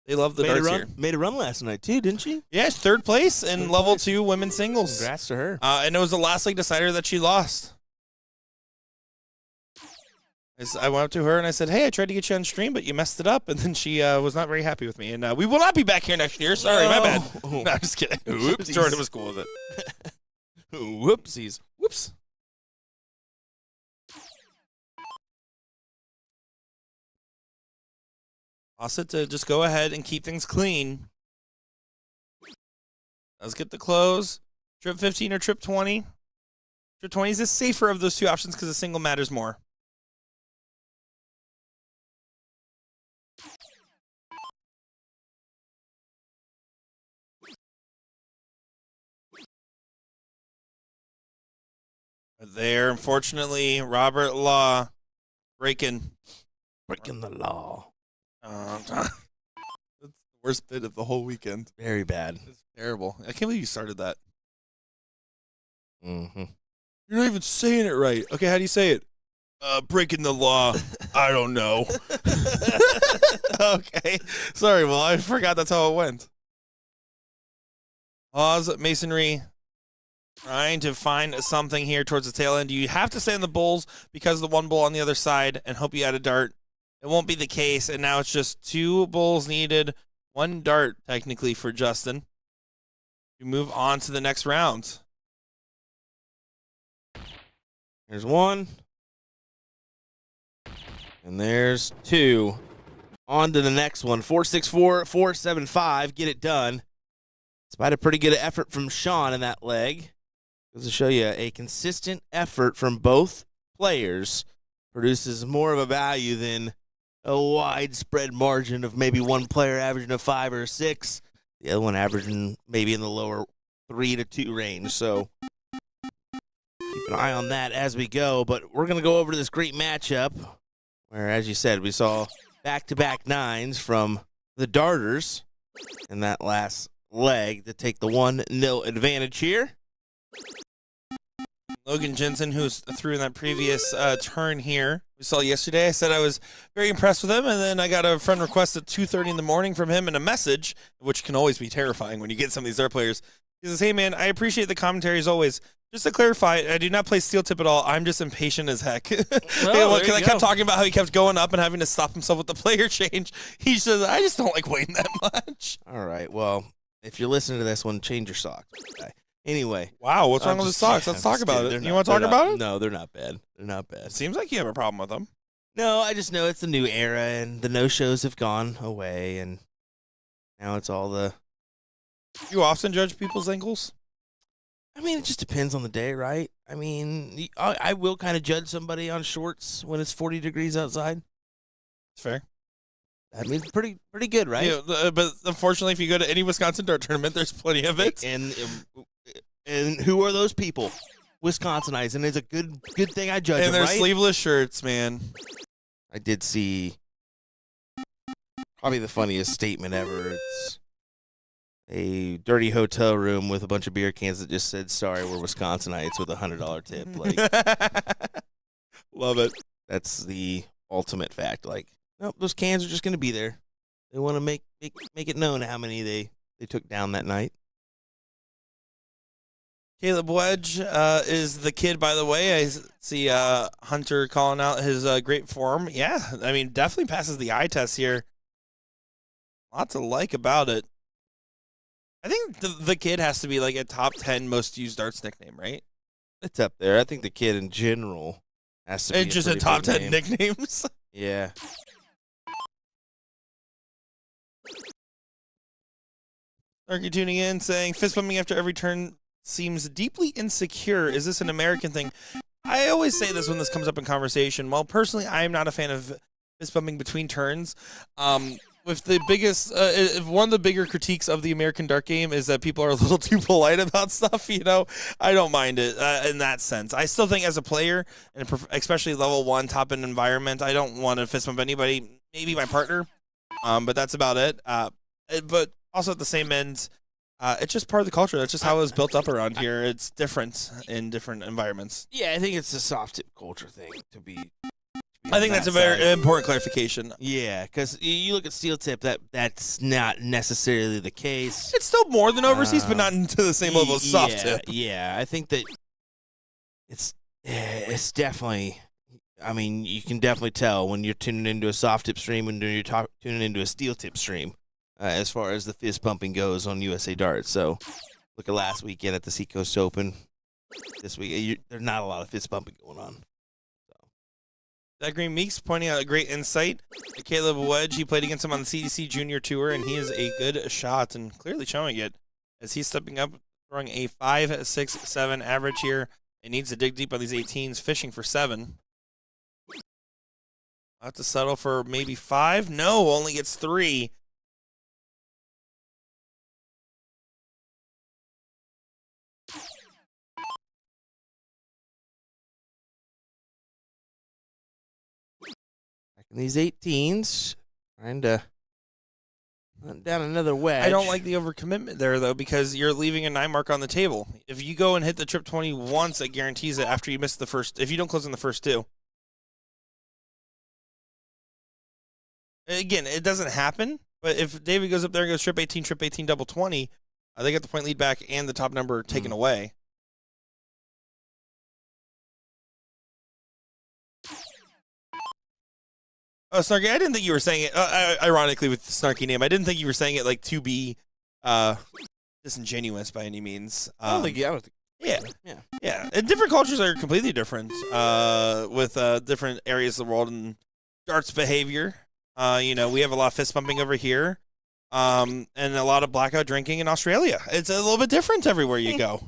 They love the darts here. Made a run last night, too, didn't she? Yes, third place in level 2 women's singles. Congrats to her. And it was the last league decider that she lost. I went up to her and I said, hey, I tried to get you on stream, but you messed it up. And then she was not very happy with me. And we will not be back here next year. Sorry, my bad. No, I'm just kidding. Whoops. Jordan was cool with it. Whoopsies. Whoops. Toss it to just go ahead and keep things clean. Let's get the close. Trip 15 or trip 20. Trip 20 is the safer of those two options because a single matters more. There, unfortunately, Robert Law breaking Breaking the law. That's the worst bit of the whole weekend. Very bad. It's terrible. I can't believe you started that. Mm-hmm. You're not even saying it right. Okay, how do you say it? Breaking the law. I don't know. Okay. Sorry, well, I forgot that's how it went. Pause, masonry. Trying to find something here towards the tail end. You have to stay on the bulls because of the one bull on the other side and hope you add a dart. It won't be the case, and now it's just 2 bulls needed, 1 dart technically for Justin. We move on to the next round. There's 1. And there's 2. On to the next one. 464, 475. Get it done. Despite a pretty good effort from Sean in that leg. Goes to show you a consistent effort from both players produces more of a value than a widespread margin of maybe one player averaging a 5 or a 6, the other one averaging maybe in the lower 3 to 2 range. So keep an eye on that as we go. But we're going to go over to this great matchup where, as you said, we saw back-to-back 9s from the Darters in that last leg to take the 1-0 advantage here. Logan Jensen, who was through in that previous turn here, we saw yesterday. I said I was very impressed with him, and then I got a friend request at 2:30 in the morning from him and a message, which can always be terrifying when you get some of these dart players. He says, "Hey, man, I appreciate the commentary as always. Just to clarify, I do not play steel tip at all. I'm just impatient as heck." Because I kept talking about how he kept going up and having to stop himself with the player change. He says, "I just don't like waiting that much." All right, well, if you're listening to this one, change your socks. Okay. Anyway. Wow, what's wrong with the socks? Let's talk about it. You want to talk about it? No, they're not bad. They're not bad. It seems like you have a problem with them. No, I just know it's the new era, and the no-shows have gone away, and now it's all the... You often judge people's ankles? I mean, it just depends on the day, right? I mean, I will kind of judge somebody on shorts when it's 40 degrees outside. It's fair. I mean, pretty good, right? Yeah, but unfortunately, if you go to any Wisconsin dart tournament, there's plenty of it. And who are those people? Wisconsinites, and it's a good thing I judge and them, they're right? sleeveless shirts, man. I did see probably the funniest statement ever. It's a dirty hotel room with a bunch of beer cans that just said, "Sorry, we're Wisconsinites," with a $100 tip. Like, love it. That's the ultimate fact. Like, nope, those cans are just going to be there. They want to make it known how many they took down that night. Caleb Wedge is the kid, by the way. I see Hunter calling out his great form. Yeah, I mean, definitely passes the eye test here. Lots to like about it. I think the kid has to be like a top 10 most used darts nickname, right? It's up there. I think the kid in general has to be just a top 10 name. nicknames. Yeah. Turkey tuning in saying, fist bumping after every turn seems deeply insecure. Is this an American thing? I always say this when this comes up in conversation. While personally, I am not a fan of fist bumping between turns. With the biggest, one of the bigger critiques of the American dart game is that people are a little too polite about stuff. You know, I don't mind it in that sense. I still think as a player, and especially level 1 top end environment, I don't want to fist bump anybody. Maybe my partner, but that's about it. But also at the same end, it's just part of the culture. That's just how it was built up around here. It's different in different environments. Yeah, I think it's a soft tip culture thing to be I think that's a very important clarification. Yeah, because you look at steel tip, that's not necessarily the case. It's still more than overseas, but not to the same level as soft tip. Yeah, I think that it's definitely. I mean, you can definitely tell when you're tuning into a soft tip stream and when you're tuning into a steel tip stream, as far as the fist pumping goes on USA Darts. So, look at last weekend at the Seacoast Open. This week, there's not a lot of fist pumping going on. That Green Meeks pointing out a great insight. Caleb Wedge, he played against him on the CDC Junior Tour, and he is a good shot and clearly showing it as he's stepping up, throwing a 5.67 average here. It needs to dig deep on these 18s, fishing for 7. I'll have to settle for maybe 5. No, only gets 3. Back in these 18s, trying to hunt down another wedge. I don't like the overcommitment there, though, because you're leaving a 9 mark on the table. If you go and hit the trip 20 once, it guarantees it after you miss the first, if you don't close in the first 2. Again, it doesn't happen, but if David goes up there and goes trip 18, double 20, they get the point lead back and the top number taken away. Oh, Snarky, I didn't think you were saying it, ironically with the Snarky name, I didn't think you were saying it like to be disingenuous by any means. I don't think. Yeah. And different cultures are completely different with different areas of the world and darts behavior. We have a lot of fist bumping over here, and a lot of blackout drinking in Australia. It's a little bit different everywhere you go.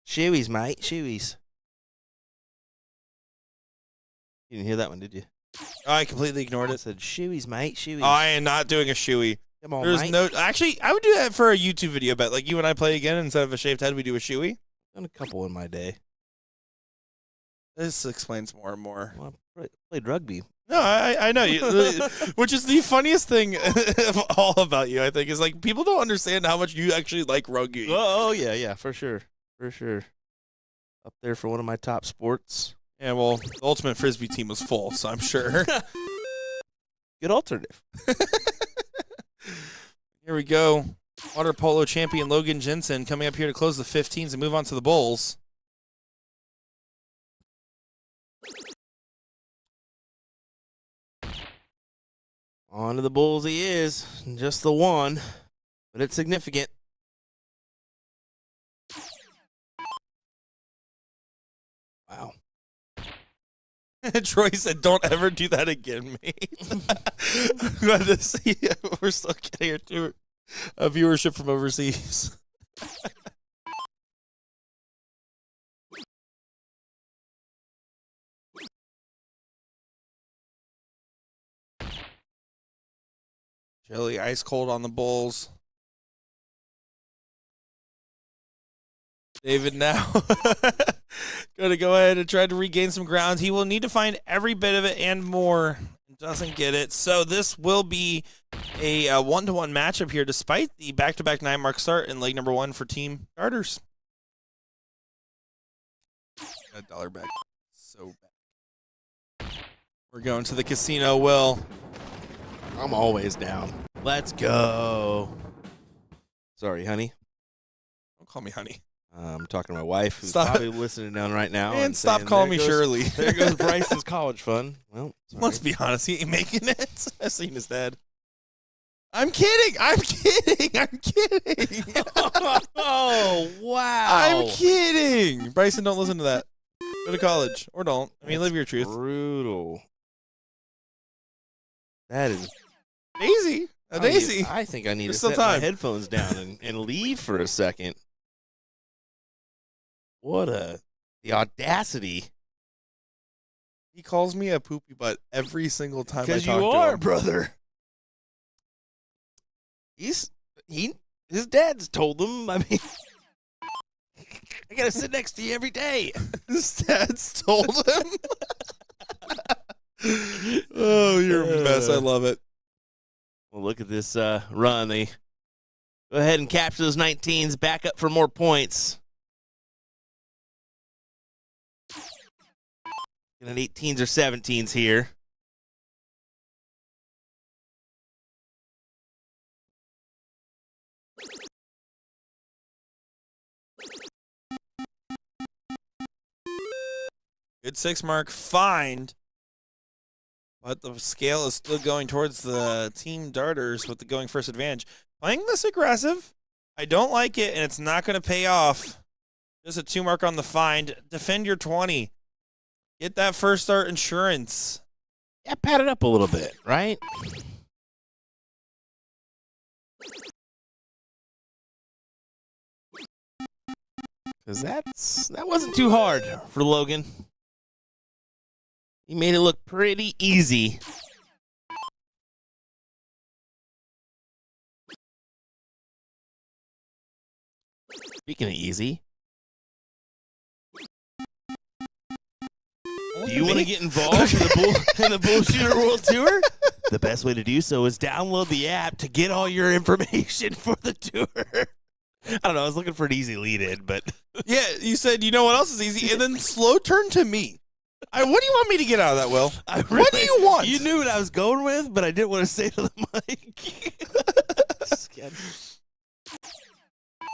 Shoeies, mate. Shoeies. You didn't hear that one, did you? I completely ignored I it. said shoeies, mate. Shoeies. I am not doing a shoey. Come on, There's mate. Actually, I would do that for a YouTube video, but like you and I play again, instead of a shaved head, we do a shoey. Done a couple in my day. This explains more and more. Well, I played rugby. No, I know you, which is the funniest thing of all about you. I think is like people don't understand how much you actually like rugby. Oh yeah, for sure. Up there for one of my top sports. Yeah, well, the ultimate frisbee team was full, so I'm sure. Good alternative. Here we go. Water polo champion Logan Jensen coming up here to close the 15s and move on to the bowls. On to the Bulls he is. Just the one, but it's significant. Wow. Troy said, "Don't ever do that again, mate." I'm glad to see we're still getting a viewership from overseas. Jelly ice cold on the Bulls. David now going to go ahead and try to regain some ground. He will need to find every bit of it and more. Doesn't get it. So this will be a 1-to-1 matchup here, despite the back-to-back 9-mark start in leg number 1 for Team Darters. $1 back. So bad. We're going to the casino, Will. I'm always down. Let's go. Sorry, honey. Don't call me honey. I'm talking to my wife, who's Stop. probably listening down right now. And stop saying, calling me "There goes- Shirley." There goes Bryce's college fund. Well, sorry. Let's be honest, he ain't making it. I've seen his dad. I'm kidding. I'm kidding. Oh, wow. I'm kidding. Bryson, don't listen to that. Go to college. Or don't. I mean, live your truth. Brutal. That is Daisy. A Daisy. I think I need There's to still set my time. headphones down and leave for a second. The audacity. He calls me a poopy butt every single time I talk Because to you are, him. brother. His dad's told him. I mean, I gotta sit next to you every day. His dad's told him. Oh, you're a mess. I love it. Well, look at this run. They go ahead and capture those 19s, back up for more points. At 18s or 17s here. Good 6 mark. Find. But the scale is still going towards the Team Darters with the going first advantage. Playing this aggressive. I don't like it, and it's not going to pay off. Just a 2 mark on the find. Defend your 20. Get that first start insurance. Yeah, pat it up a little bit, right? Because that wasn't too hard for Logan. He made it look pretty easy. Speaking of easy, do you want to get involved in the BullShooter World Tour? The best way to do so is download the app to get all your information for the tour. I don't know. I was looking for an easy lead-in, but Yeah, you said, you know what else is easy? And then slow turn to me. What do you want me to get out of that, Will? What do you want? You knew what I was going with, but I didn't want to say to the mic. Just kidding.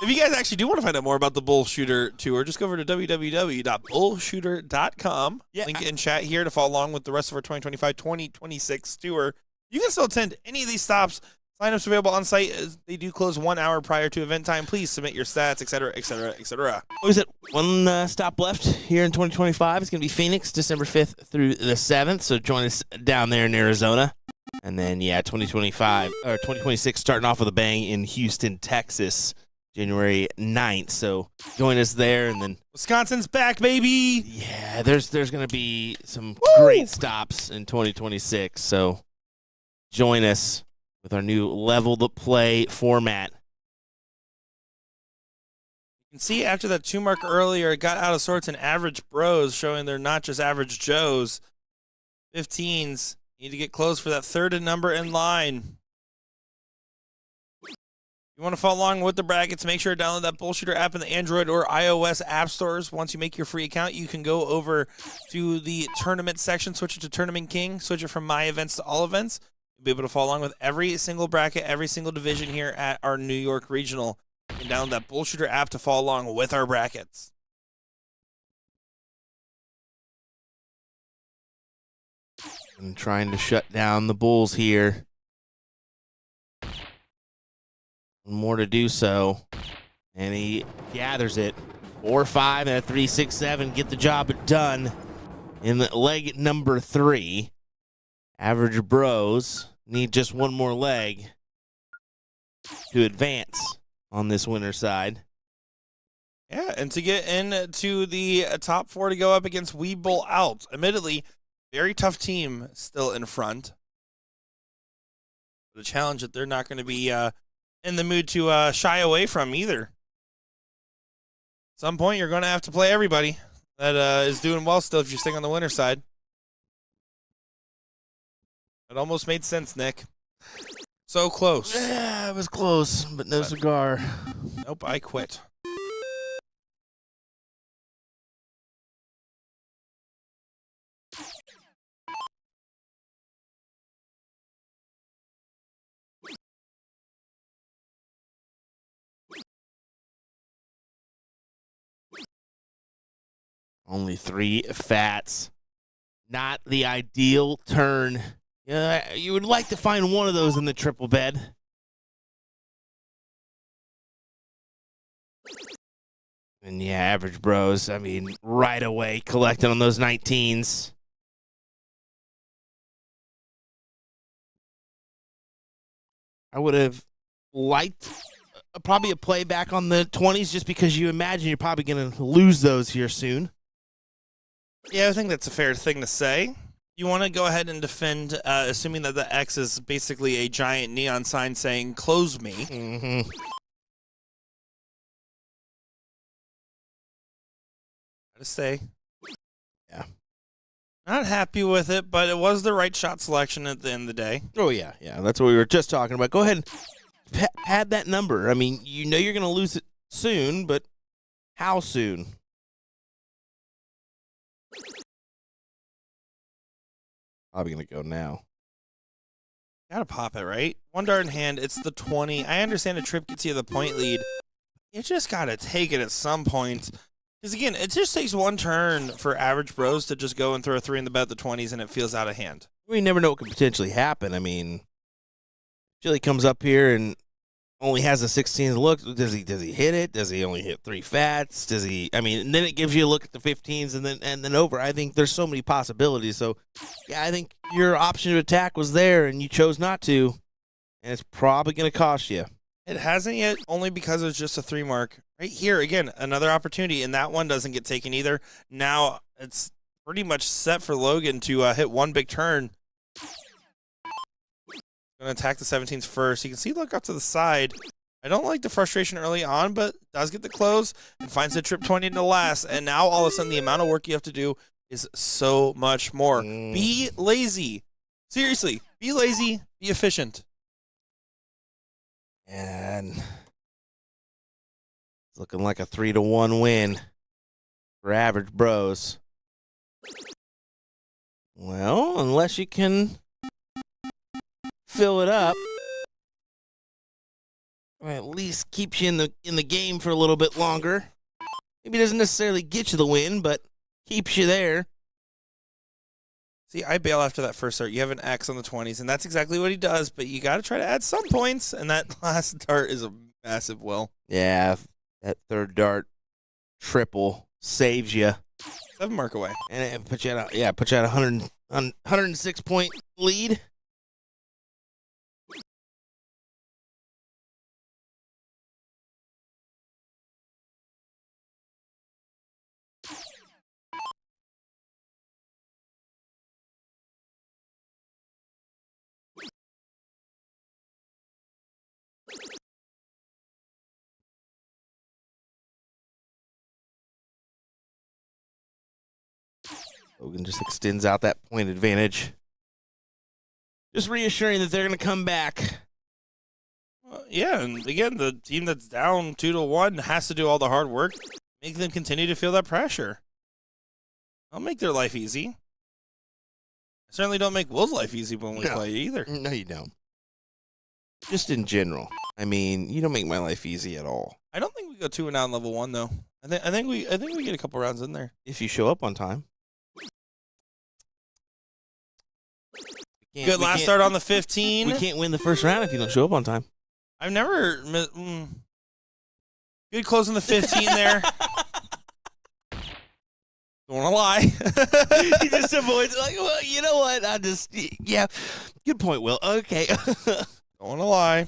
If you guys actually do want to find out more about the BullShooter Tour, just go over to www.bullshooter.com. Yeah, Link in chat here to follow along with the rest of our 2025-2026 tour. You can still attend any of these stops. Sign-ups available on site as they do close 1 hour prior to event time. Please submit your stats, etc., etc., etc. What is it? One stop left here in 2025. It's going to be Phoenix, December 5th through the 7th. So join us down there in Arizona. And then, 2026 starting off with a bang in Houston, Texas, January 9th. So join us there. And then Wisconsin's back, baby. yeah, there's going to be some great stops in 2026. So join us with our new level to play format. You can see after that 2 mark earlier, it got out of sorts in average bros, showing they're not just average Joes. 15s need to get close for that third number in line. You want to follow along with the brackets, make sure to download that BullShooter app in the Android or iOS app stores. Once you make your free account, you can go over to the tournament section, switch it to Tournament King, switch it from My Events to All Events. You'll be able to follow along with every single bracket, every single division here at our New York Regional. You can download that BullShooter app to follow along with our brackets. And trying to shut down the Bulls here. More to do so. And he gathers it. 4-5 and a 3-6-7. Get the job done in leg number 3. Average bros need just one more leg to advance on this winner's side. Yeah, and to get into the top 4 to go up against We Bull Out. Admittedly, very tough team still in front. The challenge that they're not going to be in the mood to shy away from either. At some point, you're going to have to play everybody that is doing well still if you're staying on the winner's side. It almost made sense, Nick. So close. Yeah, it was close, but no cigar. Nope, I quit. Only 3 fats. Not the ideal turn. You would like to find one of those in the triple bed. And yeah, average bros, I mean, right away collecting on those 19s. I would have liked probably a playback on the 20s just because you imagine you're probably going to lose those here soon. Yeah, I think that's a fair thing to say. You want to go ahead and defend, assuming that the X is basically a giant neon sign saying, close me. Mm-hmm. Gotta say. Yeah. Not happy with it, but it was the right shot selection at the end of the day. Oh, yeah. That's what we were just talking about. Go ahead and pad that number. I mean, you know you're going to lose it soon, but how soon? Probably going to go now. Gotta pop it, right? 1 dart in hand, it's the 20. I understand a trip gets you the point lead. You just gotta take it at some point. Because again, it just takes 1 turn for average bros to just go and throw a 3 in the bet at the 20s and it feels out of hand. We never know what could potentially happen. I mean, Chili comes up here and only has a 16th look. Does he hit it? Does he only hit 3 fats? Does he? I mean, and then it gives you a look at the 15s and then over. I think there's so many possibilities. So, yeah, I think your option to attack was there, and you chose not to, and it's probably going to cost you. It hasn't yet, only because it's just a 3 mark. Right here, again, another opportunity, and that one doesn't get taken either. Now it's pretty much set for Logan to hit one big turn. Going to attack the 17s first. You can see look up to the side. I don't like the frustration early on, but does get the close and finds the trip 20 into last. And now all of a sudden the amount of work you have to do is so much more. Be lazy. Seriously, be lazy, be efficient. And it's looking like a 3-1 win for Average Bros. Well, unless you can fill it up, or at least keeps you in the game for a little bit longer. Maybe doesn't necessarily get you the win, but keeps you there. See, I bail after that first start. You have an X on the 20s, and that's exactly what he does, but you got to try to add some points, and that last dart is a massive will. Yeah, that third dart triple saves you. 7 mark away. And it puts you at a 106 point lead. Logan just extends out that point advantage. Just reassuring that they're going to come back. Yeah, and again, the team that's down 2-1 has to do all the hard work, make them continue to feel that pressure. I'll make their life easy. I certainly don't make Will's life easy when we play either. No, you don't. Just in general. I mean, you don't make my life easy at all. I don't think we go 2-0 in level 1 though. I think we get a couple rounds in there if you show up on time. Good last start on the 15. We can't win the first round if you don't show up on time. I've never good close on the 15 there. Don't want to lie. He just avoids like, well, you know what? Yeah. Good point, Will. Okay. Don't want to lie.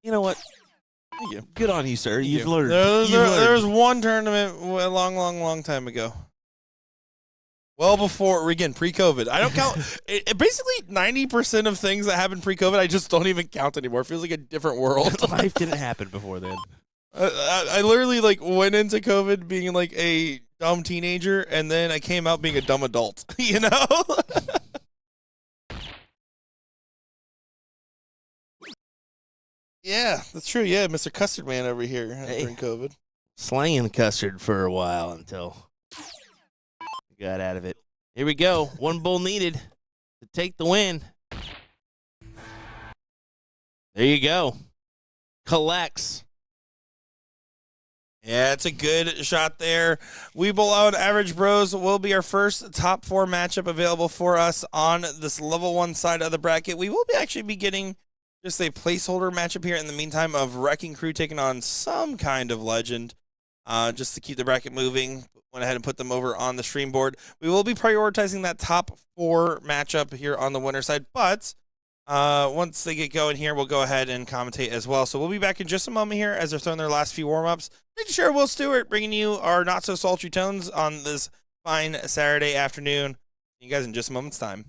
You know what? Thank you. Good on you, sir. You've learned. There was one tournament a long time ago. Well before, again, pre-COVID. I don't count. Basically, 90% of things that happen pre-COVID, I just don't even count anymore. It feels like a different world. Life didn't happen before then. I literally went into COVID being like a dumb teenager, and then I came out being a dumb adult. You know? Yeah, that's true. Yeah, Mr. Custard Man over here during COVID. Slanging custard for a while until got out of it. Here we go. One bull needed to take the win. There you go. Collects. Yeah, it's a good shot there. We Bull Out Average Bros will be our first top 4 matchup available for us on this level 1 side of the bracket. We will actually be getting just a placeholder matchup here in the meantime of Wrecking Crew taking on some kind of legend just to keep the bracket moving. Went ahead and put them over on the stream board. We will be prioritizing that top 4 matchup here on the winner side, but once they get going here, we'll go ahead and commentate as well. So we'll be back in just a moment here as they're throwing their last few warm-ups. Thank you, Share Will Stewart, bringing you our not-so-sultry tones on this fine Saturday afternoon. See you guys in just a moment's time.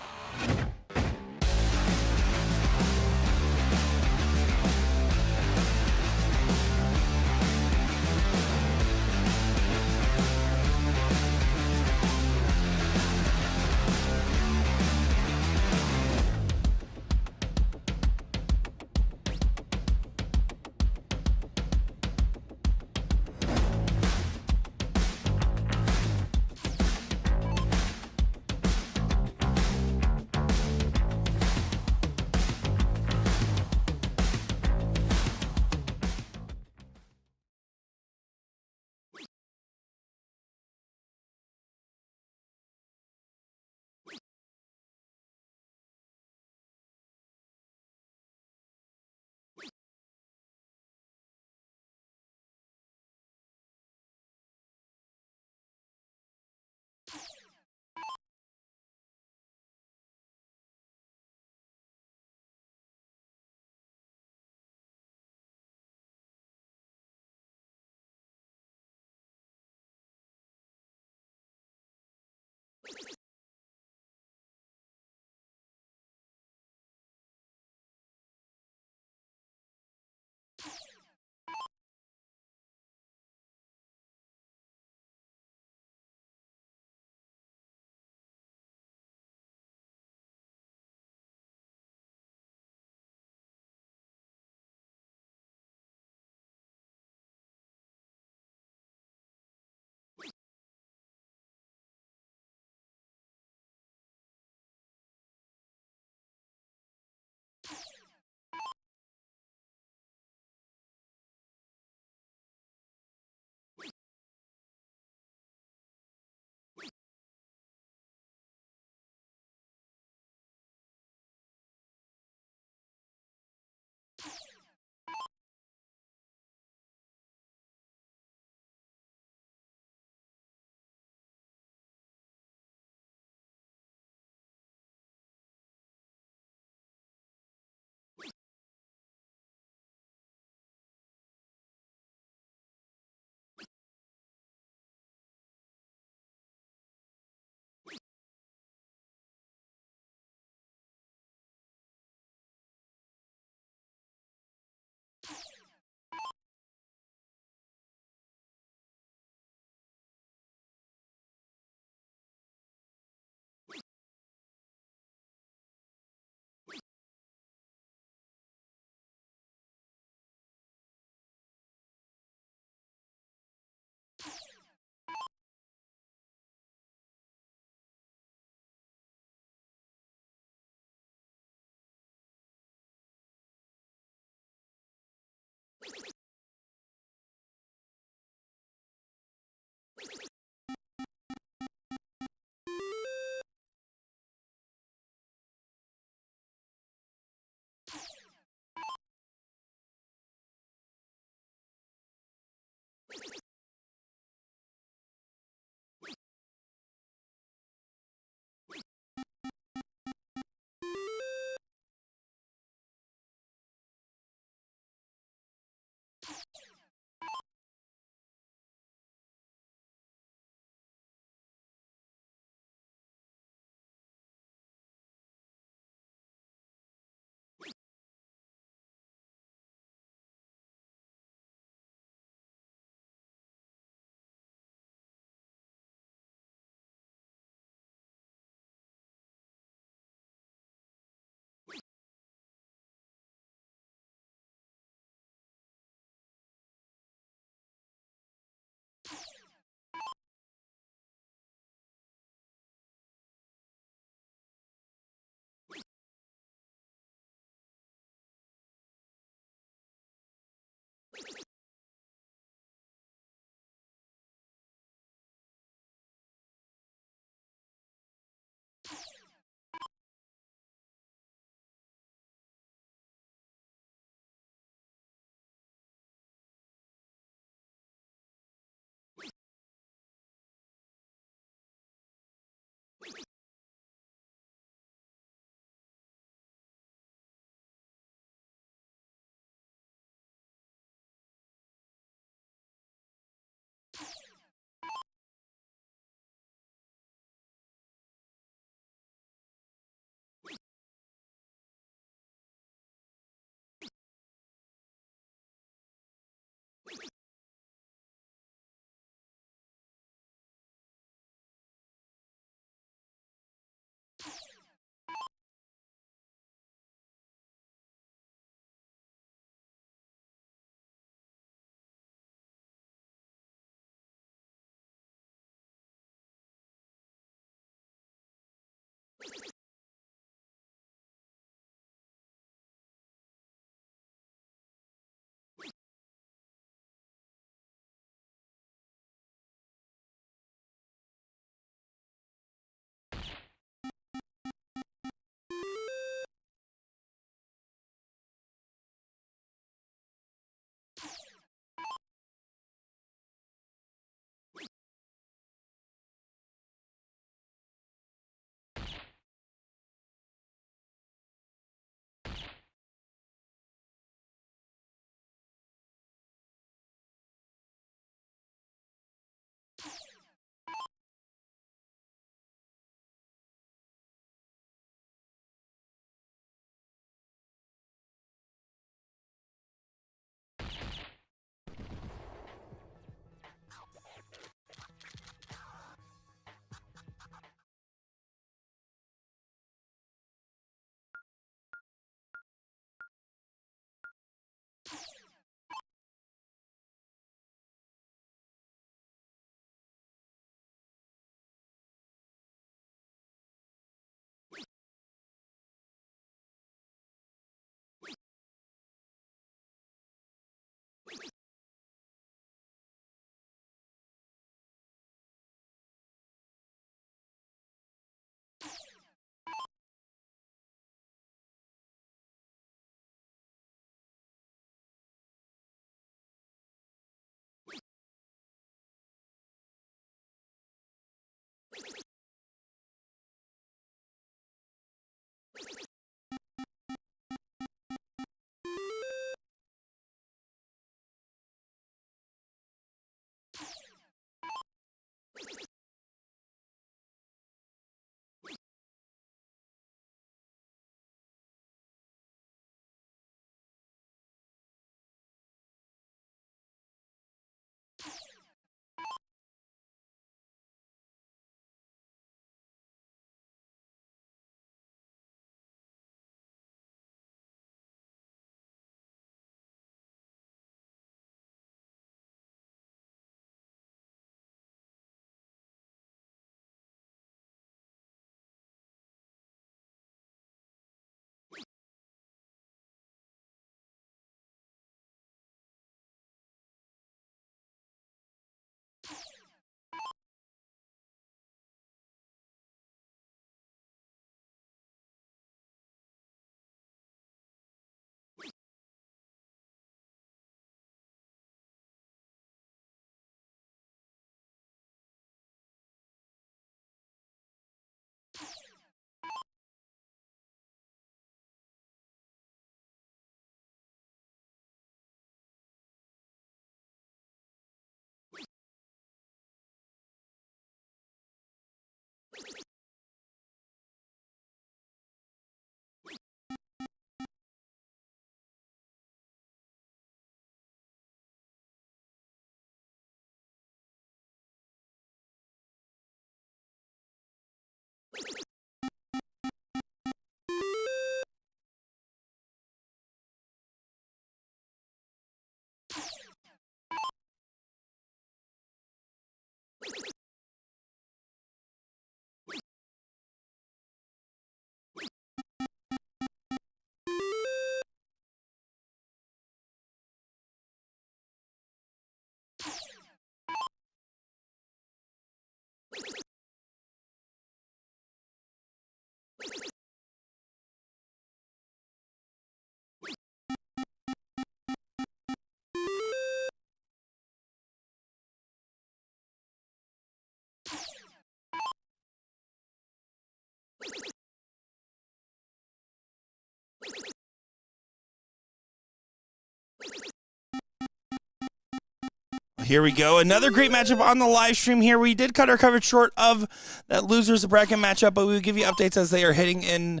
here we go. Another great matchup on the live stream here. We did cut our coverage short of that losers bracket matchup, but we will give you updates as they are hitting in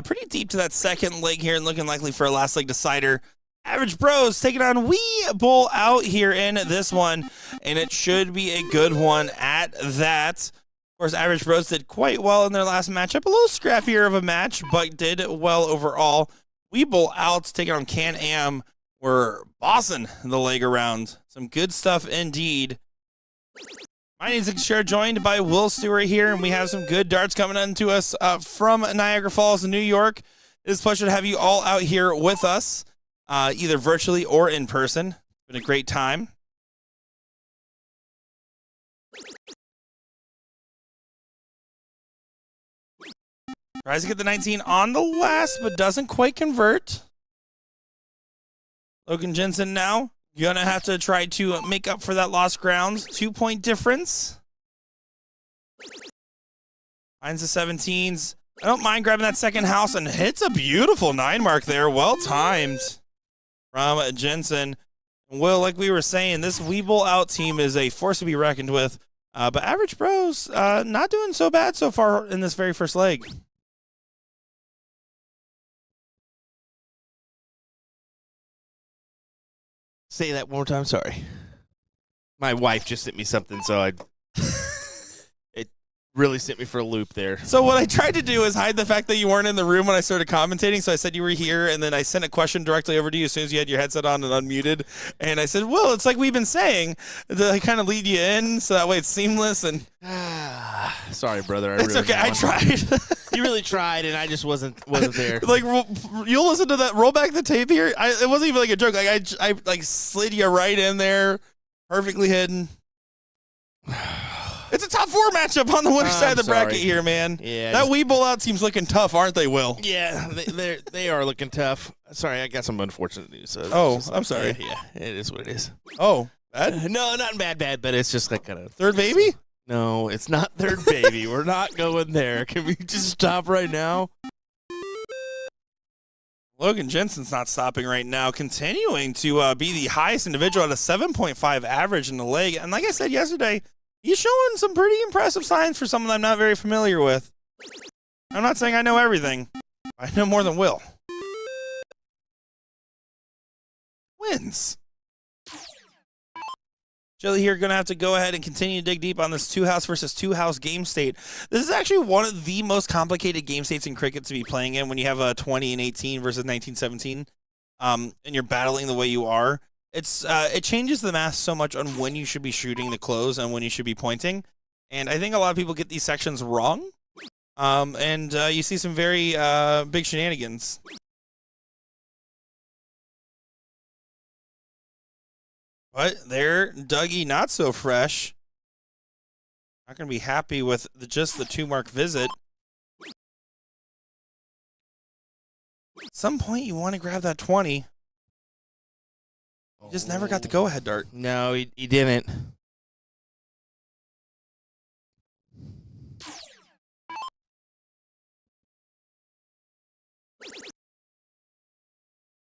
pretty deep to that second leg here and looking likely for a last leg decider. Average Bros taking on We Bull Out here in this one, and it should be a good one at that. Of course, Average Bros did quite well in their last matchup. A little scrappier of a match, but did well overall. We Bull Out taking on Can-Am. We're bossing the leg around. Some good stuff indeed. My name is Share, joined by Will Stewart here, and we have some good darts coming into us from Niagara Falls, New York. It is a pleasure to have you all out here with us, either virtually or in person. It's been a great time. Tries to get the 19 on the last, but doesn't quite convert. Logan Jensen now gonna have to try to make up for that lost ground. 2-point difference. Finds the 17s. I don't mind grabbing that second house and hits a beautiful 9 mark there. Well timed from Jensen. Will, like we were saying, this Weeble Out team is a force to be reckoned with. But Average Bros not doing so bad so far in this very first leg. Say that one more time. Sorry. My wife just sent me something, so it really sent me for a loop there. So what I tried to do is hide the fact that you weren't in the room when I started commentating. So I said you were here, and then I sent a question directly over to you as soon as you had your headset on and unmuted. And I said, well, it's like we've been saying, to kind of lead you in so that way it's seamless. And sorry, brother. It's really okay. I tried. You really tried, and I just wasn't there. Like, you'll listen to that. Roll back the tape here. It wasn't even like a joke. Like I like slid you right in there, perfectly hidden. It's a top 4 matchup on the winner side of the bracket here, man. Yeah, that Wee Bull Out team's looking tough, aren't they, Will? Yeah, they are looking tough. Sorry, I got some unfortunate news. So I'm sorry. Yeah, it is what it is. Oh, bad? No, not bad, but it's just like kind of third baby. No, it's not third baby. We're not going there. Can we just stop right now? Logan Jensen's not stopping right now, continuing to be the highest individual at a 7.5 average in the leg. And like I said yesterday, he's showing some pretty impressive signs for someone I'm not very familiar with. I'm not saying I know everything. I know more than Will. Wins. Chili here going to have to go ahead and continue to dig deep on this 2-house versus 2-house game state. This is actually one of the most complicated game states in cricket to be playing in when you have a 20 and 18 versus 19, 17, and you're battling the way you are. It changes the math so much on when you should be shooting the close and when you should be pointing. And I think a lot of people get these sections wrong. And you see some very big shenanigans. But there, Dougie, not so fresh. Not going to be happy with just the 2-mark visit. At some point, you want to grab that 20. You just never got the go-ahead dart. No, he didn't.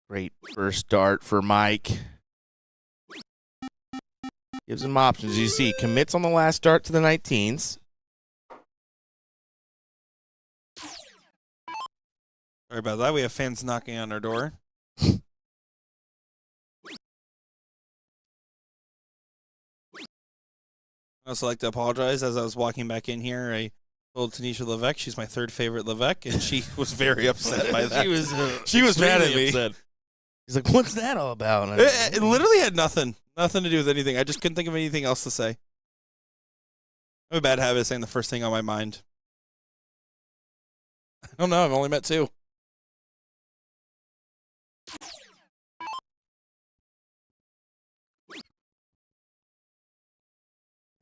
Great first dart for Mike. Gives him options. You see, commits on the last dart to the 19s. Sorry about that. We have fans knocking on our door. I also like to apologize. As I was walking back in here, I told Tanisha Levesque she's my 3rd favorite Levesque, and she was very upset by that. She was mad at me. Upset. He's like, what's that all about? It literally had nothing to do with anything. I just couldn't think of anything else to say. I have a bad habit of saying the first thing on my mind. I don't know. I've only met 2.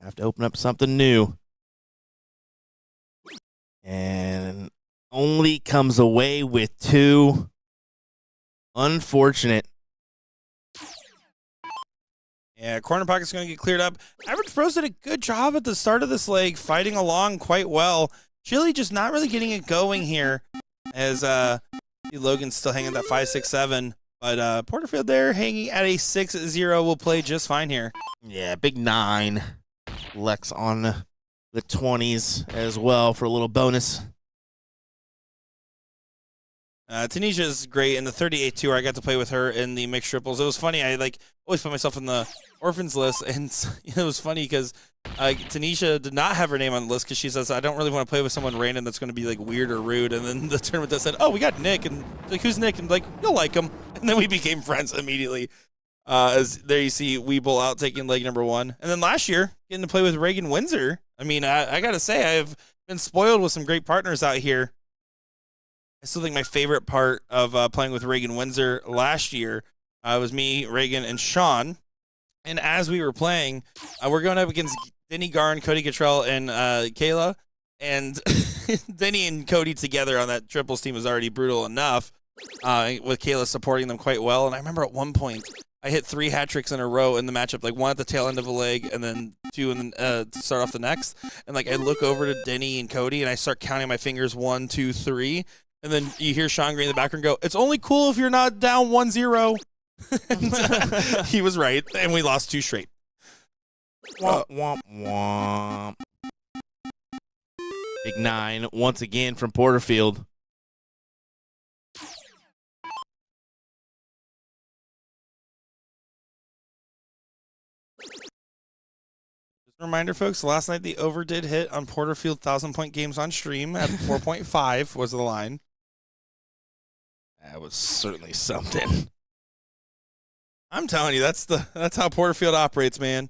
Have to open up something new. And only comes away with 2. Unfortunate. Yeah, corner pocket's going to get cleared up. Average Bros did a good job at the start of this leg, fighting along quite well. Chili just not really getting it going here, as Logan's still hanging that 5, 6, 7. But Porterfield there hanging at a 6-0 will play just fine here. Yeah, big 9. Lex on the 20s as well for a little bonus. Tanisha is great in the 38 tour. I got to play with her in the mixed triples. It was funny. I always put myself in the orphans list, and it was funny because Tanisha did not have her name on the list because she says, I don't really want to play with someone random that's going to be like weird or rude. And then the tournament that said, oh, we got Nick, and like, who's Nick? And like, you'll like him. And then we became friends immediately. As there you see Weeble out taking leg number 1. And then last year, getting to play with Reagan Windsor. I mean, I got to say, I've been spoiled with some great partners out here. I still think my favorite part of playing with Reagan Windsor last year was me, Reagan, and Sean. And as we were playing, we're going up against Denny Garn, Cody Cottrell, and Kayla. And Denny and Cody together on that triples team was already brutal enough, with Kayla supporting them quite well. And I remember at one point, I hit 3 hat tricks in a row in the matchup, like 1 at the tail end of a leg and then 2 and then to start off the next. And like I look over to Denny and Cody and I start counting my fingers 1, 2, 3. And then you hear Sean Green in the background go, it's only cool if you're not down 1-0. And, he was right, and we lost 2 straight. Womp, womp, womp. Big 9 once again from Porterfield. Just a reminder, folks, last night the over did hit on Porterfield 1,000-point games on stream at 4.5 was the line. That was certainly something. I'm telling you, that's how Porterfield operates, man.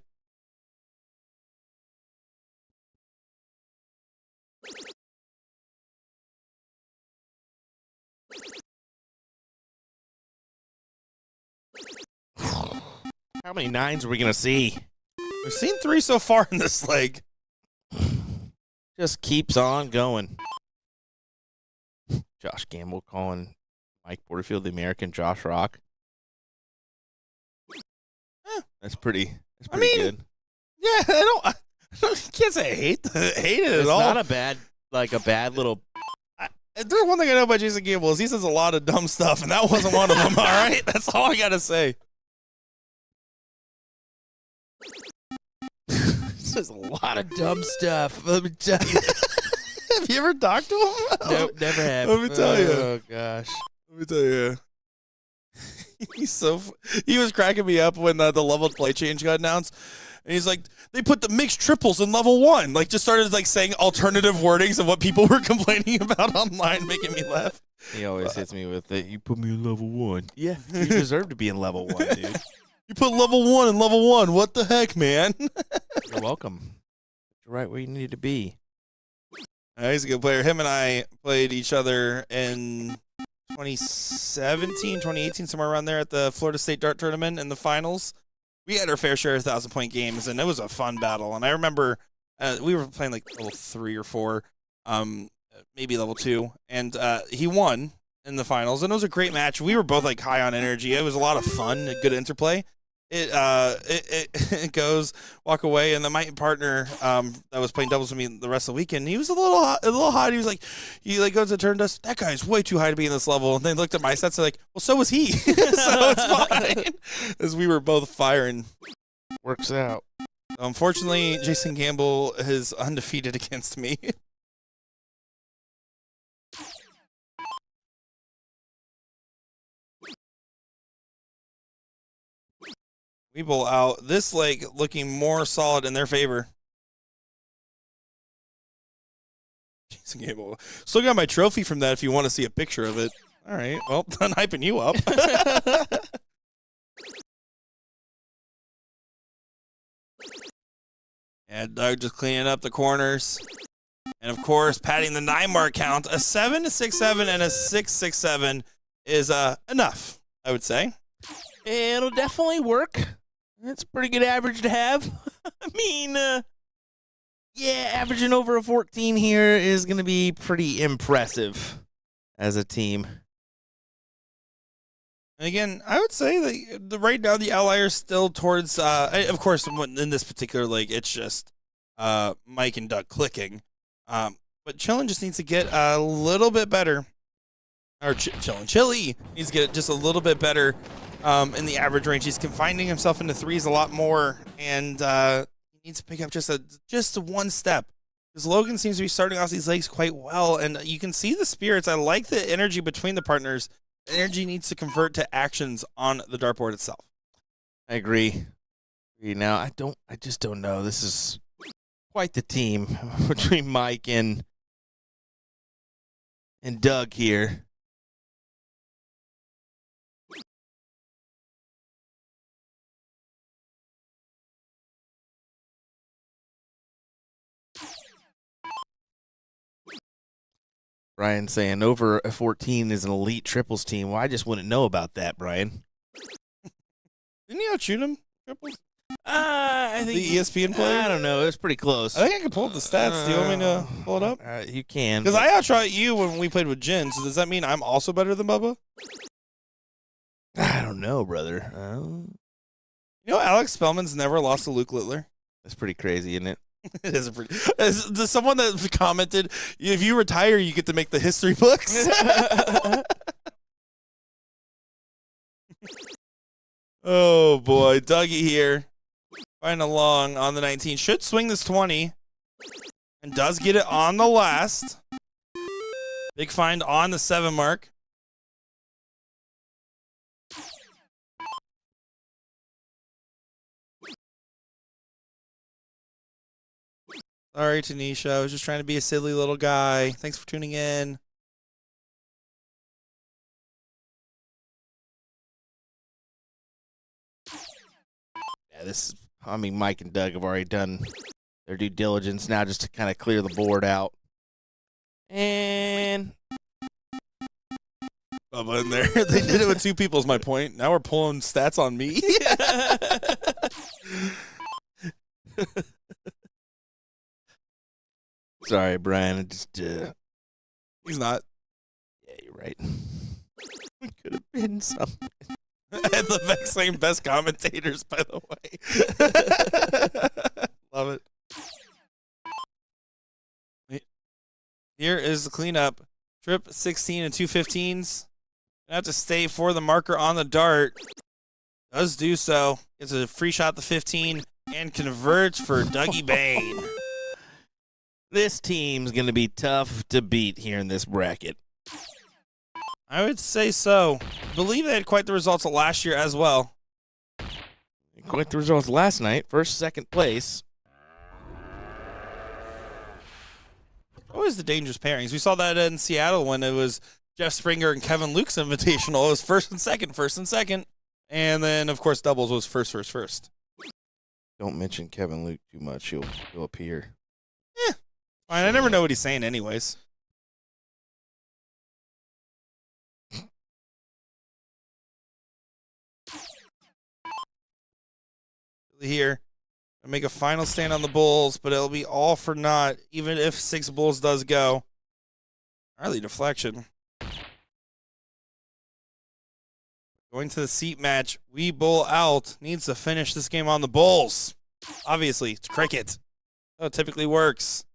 How many 9s are we going to see? We've seen 3 so far in this leg. Just keeps on going. Josh Gamble calling Mike Porterfield the American Josh Rock. That's pretty good. Yeah, I can't say I hate it It's at all. not a bad little. There's one thing I know about Jason Gamble is he says a lot of dumb stuff, and that wasn't one of them, all right? That's all I got to say. There's a lot of dumb stuff. Let me tell you. Have you ever talked to him? Nope, never have. Let me tell you. Oh, gosh. Let me tell you. He was cracking me up when the leveled play change got announced. And he's like, they put the mixed triples in level 1. Like, just started like saying alternative wordings of what people were complaining about online, making me laugh. He always hits me with it. You put me in level 1. Yeah, you deserve to be in level 1, dude. You put level 1 in level 1. What the heck, man? You're welcome. You're right where you need to be. He's a good player. Him and I played each other in 2017, 2018, somewhere around there at the Florida State Dart Tournament in the finals. We had our fair share of 1,000-point games, and it was a fun battle. And I remember we were playing like level 3 or 4, maybe level 2, and he won in the finals. And it was a great match. We were both like high on energy. It was a lot of fun, a good interplay. It goes, walk away, and then my partner that was playing doubles with me the rest of the weekend, he was a little hot. He was like, goes to turn to us, that guy's way too high to be in this level. And they looked at my sets and like, well, so was he. So it's fine. As we were both firing. Works out. Unfortunately, Jason Gamble is undefeated against me. We bowl out. This leg looking more solid in their favor. Jason Gamble. Still got my trophy from that if you want to see a picture of it. All right. Well, done hyping you up. And Doug just cleaning up the corners. And, of course, patting the 9-mark count. A 7-6-7 and a 6-6-7 is enough, I would say. It'll definitely work. It's a pretty good average to have. I mean, yeah, averaging over a 14 here is going to be pretty impressive as a team. And again, I would say that right now the outlier is still towards, of course, in this particular league, it's just Mike and Doug clicking. But Chillin just needs to get a little bit better or Chili needs to get just a little bit better in the average range. He's confining himself into threes a lot more, and he needs to pick up just one step. Because Logan seems to be starting off these legs quite well, and you can see the spirits. I like the energy between the partners. The energy needs to convert to actions on the dartboard itself. I agree. Now, I just don't know. This is quite the team between Mike and Doug here. Brian saying over a 14 is an elite triples team. Well, I just wouldn't know about that, Brian. Didn't you outshoot him? Triples? I think The ESPN player? I don't know. It was pretty close. I think I can pull up the stats. Do you want me to pull it up? You can. Because I outshot you when we played with Jin, so does that mean I'm also better than Bubba? I don't know, brother. You know, Alex Spellman's never lost to Luke Littler. That's pretty crazy, isn't it? It is pretty. As someone that commented, if you retire, you get to make the history books. Oh boy, Dougie here, flying along on the 19. Should swing this 20, and does get it on the last. Big find on the 7 mark. Sorry, Tanisha. I was just trying to be a silly little guy. Thanks for tuning in. Yeah, Mike and Doug have already done their due diligence now just to kind of clear the board out. And Bubba in there. They did it with 2 people is my point. Now we're pulling stats on me. Sorry, Brian. I just He's not. yeah, you're right. It could have been something. And the same best commentators, by the way. Love it. Here is the cleanup. Trip 16 and 2 15s. Gonna have to stay for the marker on the dart. Does do so. Gets a free shot at the 15 and converts for Dougie Bain. This team's going to be tough to beat here in this bracket. I would say so. I believe they had quite the results of last year as well. Quite the results last night. First, second place. Always the dangerous pairings. We saw that in Seattle when it was Jeff Springer and Kevin Luke's invitational. It was first and second. And then, of course, doubles was first. Don't mention Kevin Luke too much. He'll appear. Fine, I never know what he's saying anyways. Here, I make a final stand on the Bulls, but it'll be all for naught, even if 6 Bulls does go. Early deflection. Going to the seat match, we Bull out. Needs to finish this game on the Bulls. Obviously, it's cricket. How it typically works.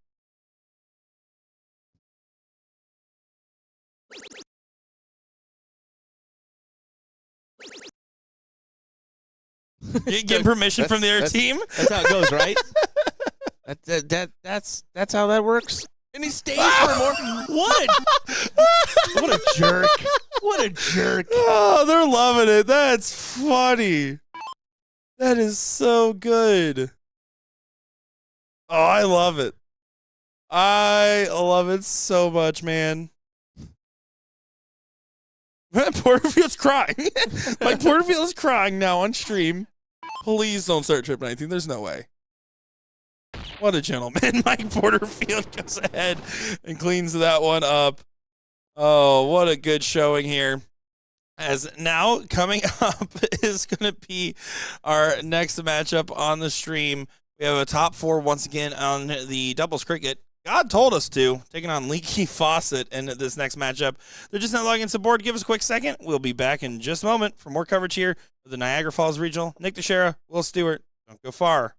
Getting permission from their team. That's how it goes, right? That's how that works. And he stays for more. What a jerk! What a jerk! Oh, they're loving it. That's funny. That is so good. Oh, I love it. I love it so much, man. Porterfield's crying. Mike Porterfield is crying now on stream. Please don't start Trip 19. There's no way. What a gentleman. Mike Porterfield goes ahead and cleans that one up. Oh, what a good showing here. As now coming up is going to be our next matchup on the stream. We have a top 4 once again on the doubles cricket. God told us to, taking on Leaky Faucet in this next matchup. They're just not logging into the board. Give us a quick second. We'll be back in just a moment for more coverage here with the Niagara Falls Regional. Nick Teixeira, Will Stewart. Don't go far.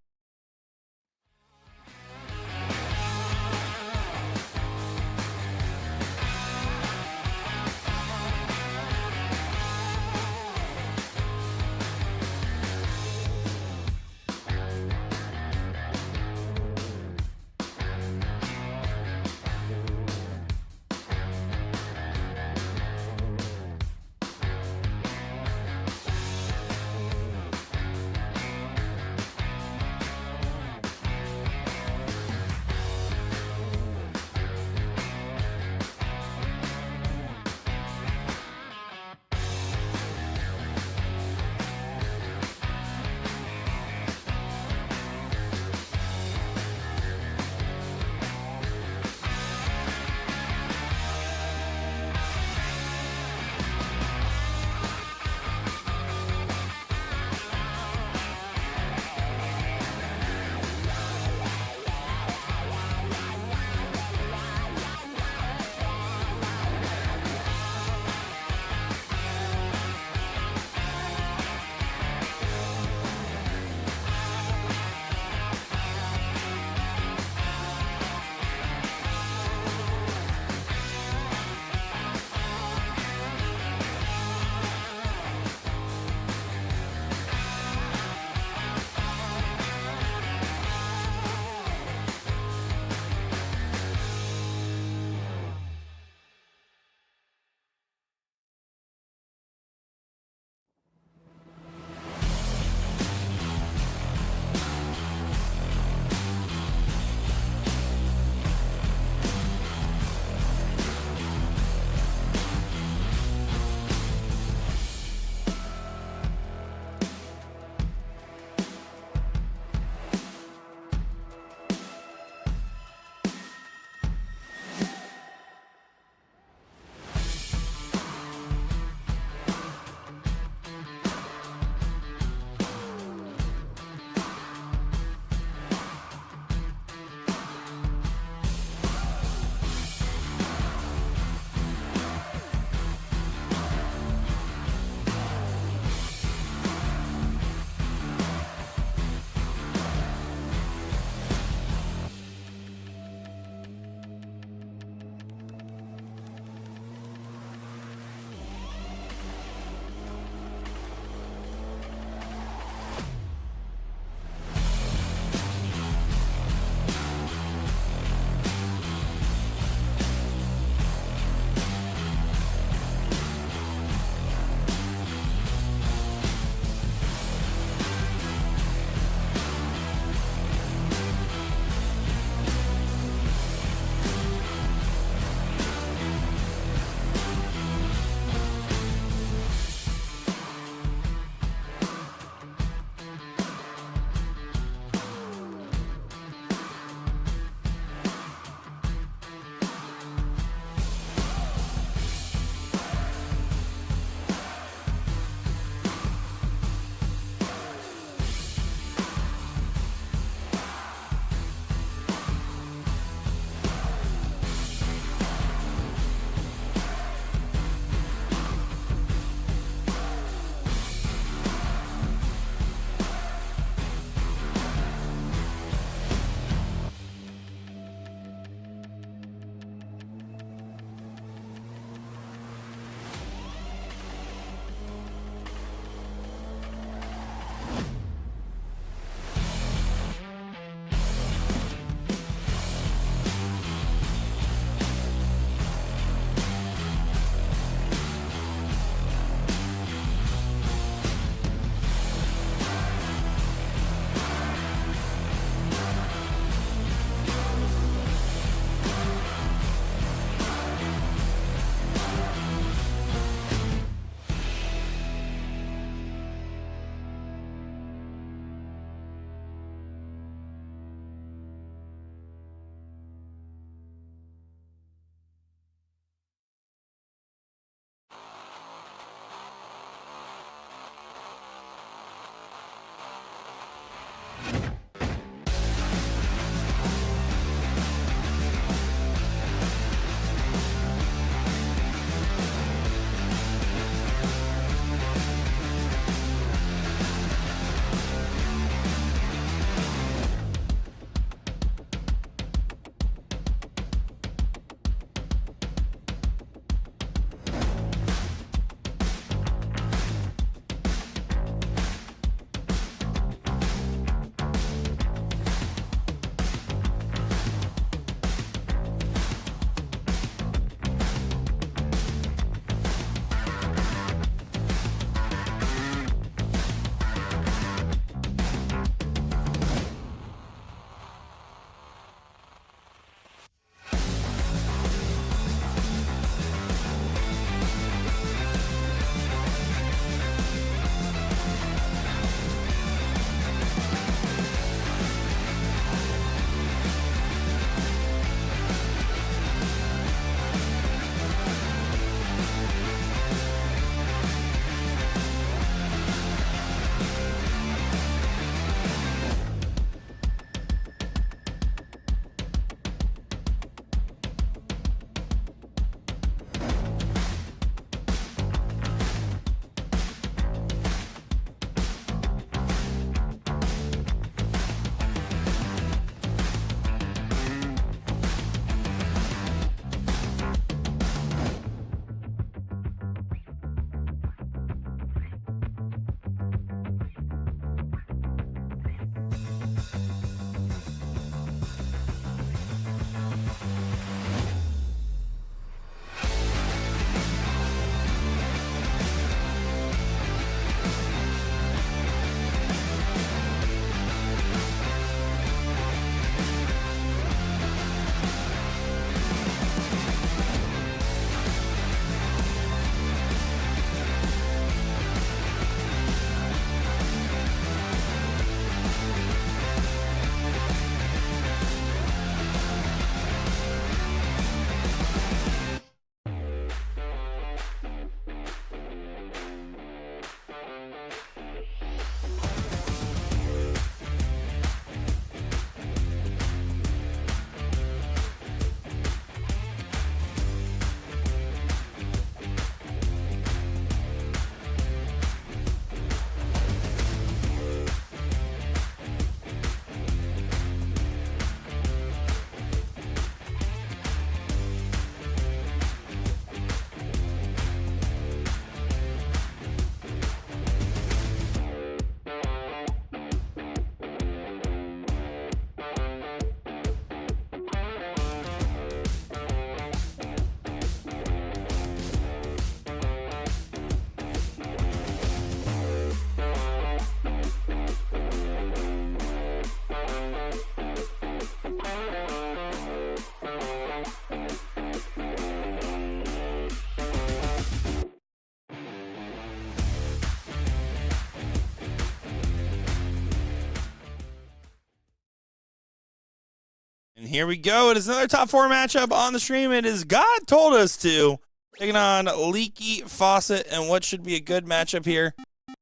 And here we go. It is another top 4 matchup on the stream. It is God Told Us To, taking on Leaky Faucet, and what should be a good matchup here.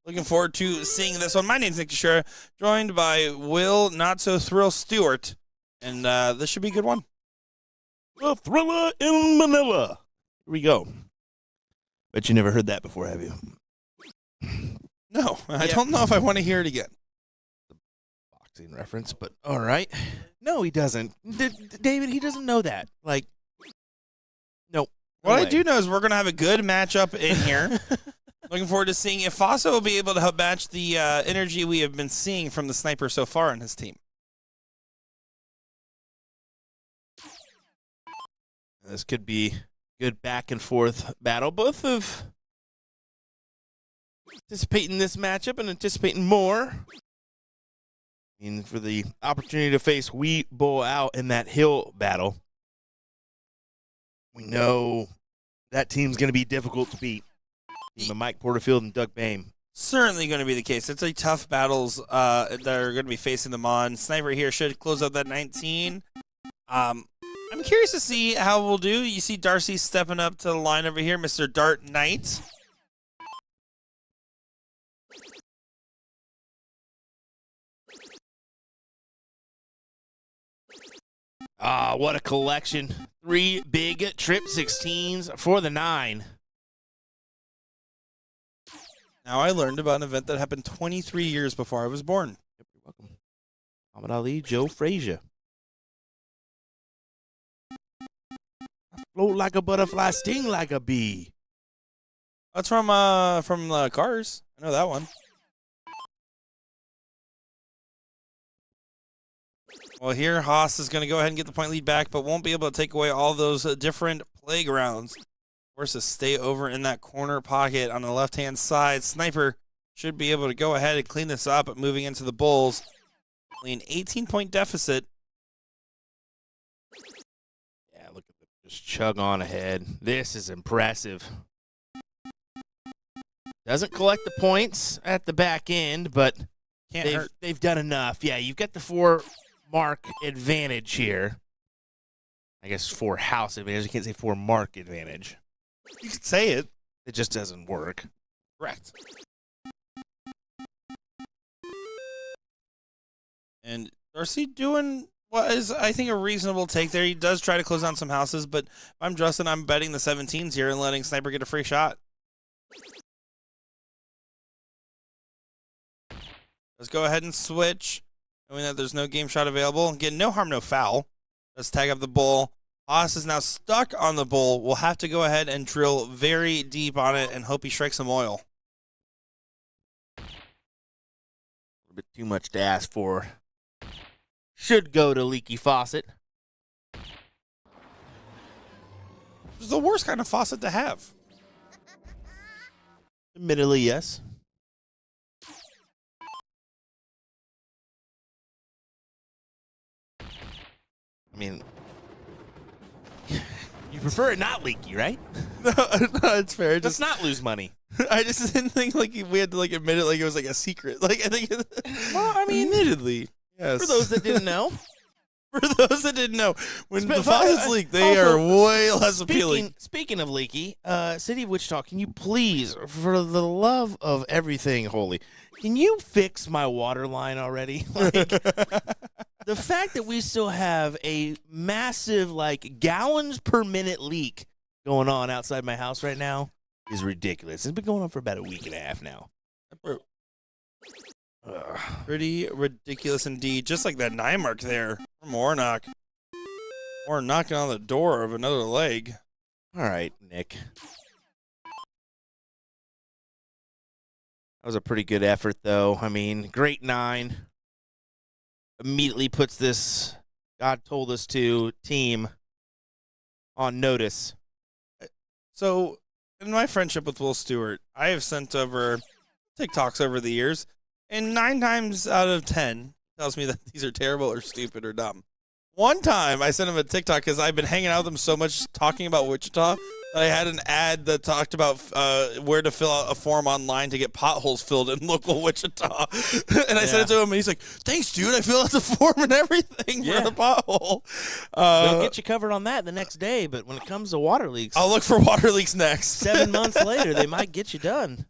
Looking forward to seeing this one. My name's Nick Teixeira, joined by Will Not So Thrill Stewart, and this should be a good one. The Thriller in Manila. Here we go. Bet you never heard that before, have you? No, I don't know if I want to hear it again. Boxing reference, but all right. No, he doesn't. David, he doesn't know that. Like, nope. What I do know is we're going to have a good matchup in here. Looking forward to seeing if Faucet will be able to help match the energy we have been seeing from the sniper so far in his team. This could be good back and forth battle. Both of anticipating this matchup and anticipating more. And for the opportunity to face We Bull out in that hill battle. We know that team's going to be difficult to beat. Team of Mike Porterfield and Doug Boehm. Certainly going to be the case. It's a tough battles that are going to be facing them on. Sniper here should close out that 19. I'm curious to see how we'll do. You see Darcy stepping up to the line over here, Mr. Dart Knight. Ah, what a collection. 3 big Trip 16s for the 9. Now I learned about an event that happened 23 years before I was born. Yep, you're welcome. Muhammad Ali, Joe Frazier. I float like a butterfly, sting like a bee. That's from Cars. I know that one. Well, here Haas is going to go ahead and get the point lead back, but won't be able to take away all those different playgrounds. Forced to stay over in that corner pocket on the left-hand side. Sniper should be able to go ahead and clean this up, moving into the Bulls. Only an 18-point deficit. Yeah, look at them just chug on ahead. This is impressive. Doesn't collect the points at the back end, but they've done enough. Yeah, you've got the 4-mark advantage here. I guess 4 house advantage. You can't say 4-mark advantage. You could say it. It just doesn't work. Correct. And Darcy doing what is, I think, a reasonable take there. He does try to close down some houses, but if I'm Justin, I'm betting the 17s here and letting Sniper get a free shot. Let's go ahead and switch, knowing that there's no game shot available. Again, no harm, no foul. Let's tag up the Bull. Haas is now stuck on the Bull. We'll have to go ahead and drill very deep on it and hope he strikes some oil. A little bit too much to ask for. Should go to Leaky Faucet. It's the worst kind of faucet to have. Admittedly, yes. I mean, you prefer it not leaky, right? No, it's fair. Let's not lose money. I just didn't think like we had to like admit it like it was like a secret. Like I think. Well, I mean, admittedly, yes. For those that didn't know. For those that didn't know, when the faucets leak, they are way less appealing. Speaking of leaky, City of Wichita, can you please, for the love of everything holy, can you fix my water line already? Like, the fact that we still have a massive, like, gallons per minute leak going on outside my house right now is ridiculous. It's been going on for about a week and a half now. Pretty ridiculous indeed. Just like that 9 mark there from Warnock. Or knocking on the door of another leg. All right, Nick. That was a pretty good effort, though. I mean, great 9. Immediately puts this God Told Us To team on notice. So, in my friendship with Will Stewart, I have sent over TikToks over the years, and 9 times out of 10 tells me that these are terrible or stupid or dumb. One time I sent him a TikTok because I've been hanging out with him so much talking about Wichita I had an ad that talked about where to fill out a form online to get potholes filled in local Wichita. And I sent it to him, and he's like, thanks, dude. I filled out the form and everything for the pothole. They'll get you covered on that the next day, but when it comes to water leaks, I'll look for water leaks next. 7 months later, they might get you done.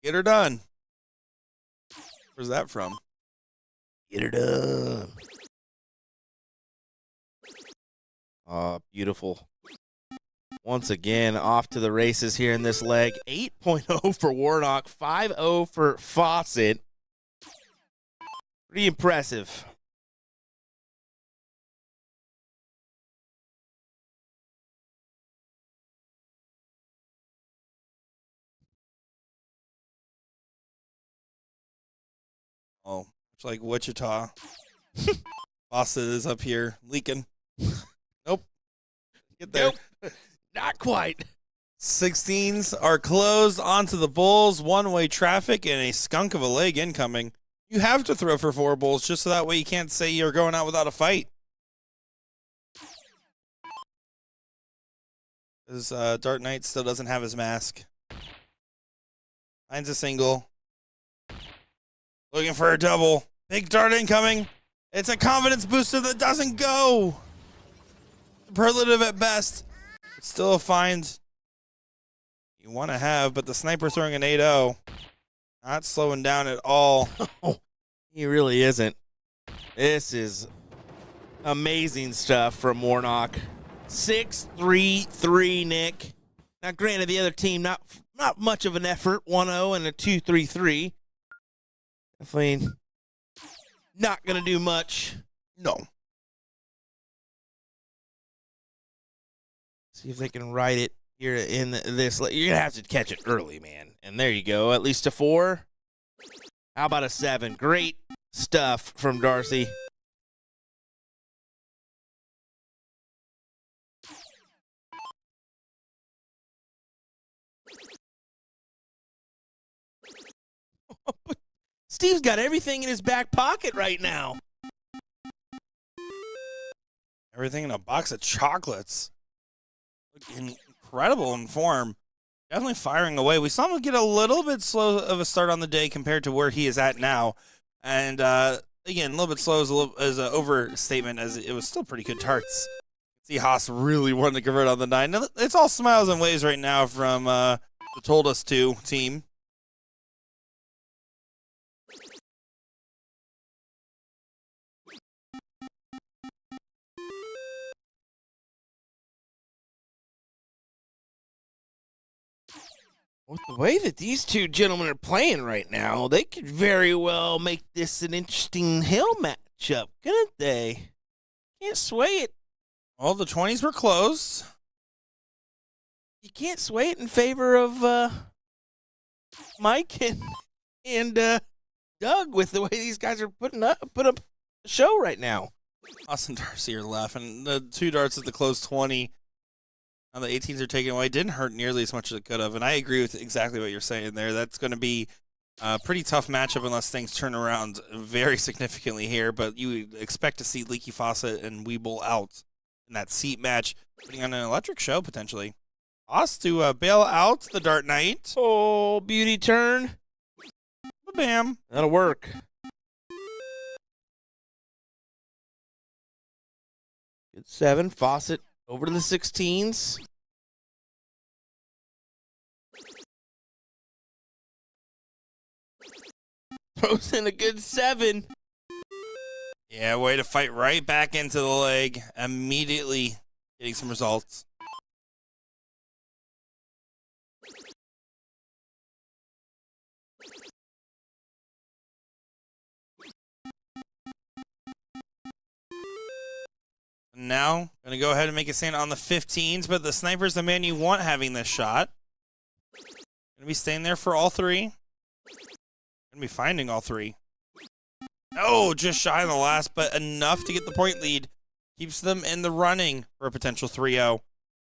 Get her done. Where's that from? Get her done. Oh, beautiful. Once again, off to the races here in this leg. 8.0 for Warnock, 5.0 for Fawcett. Pretty impressive. Oh, it's like Wichita. Fawcett is up here leaking. Nope. Get there. Nope. Not quite. 16s are closed onto the Bulls. One-way traffic and a skunk of a leg incoming. You have to throw for 4 Bulls just so that way you can't say you're going out without a fight. This Dark Knight still doesn't have his mask. Finds a single. Looking for a double. Big dart incoming. It's a confidence booster that doesn't go. Superlative at best. It's still a find you want to have, but the sniper throwing an 8-0. Not slowing down at all. He really isn't. This is amazing stuff from Warnock. 6-3-3, Nick. Now, granted, the other team, not much of an effort. 1-0 and a 2-3-3. Definitely not going to do much. No. See if they can write it here in this. You're going to have to catch it early, man. And there you go. At least a 4. How about a 7? Great stuff from Darcy. Steve's got everything in his back pocket right now. Everything in a box of chocolates. Looking incredible in form. Definitely firing away. We saw him get a little bit slow of a start on the day compared to where he is at now. And, again, a little bit slow is an overstatement, as it was still pretty good darts. See, Haas really wanted to convert on the 9. It's all smiles and waves right now from the Told Us To team. With the way that these two gentlemen are playing right now, they could very well make this an interesting hill matchup, couldn't they? Can't sway it. All the 20s were closed. You can't sway it in favor of Mike and Doug with the way these guys are put up a show right now. Austin Darcy are laughing. The 2 darts at the close 20. Now the 18s are taken away. Didn't hurt nearly as much as it could have. And I agree with exactly what you're saying there. That's going to be a pretty tough matchup unless things turn around very significantly here. But you expect to see Leaky Fawcett and Weeble out in that seat match, putting on an electric show potentially. Us to bail out the Dart Knight. Oh, beauty turn. Bam. That'll work. Good 7. Fawcett over to the 16s. Throws in a good 7. Yeah, way to fight right back into the leg. Immediately getting some results. Now, going to go ahead and make a stand on the 15s, but the sniper's the man you want having this shot. Going to be staying there for all 3. Going to be finding all 3. Oh, just shy on the last, but enough to get the point lead. Keeps them in the running for a potential 3-0,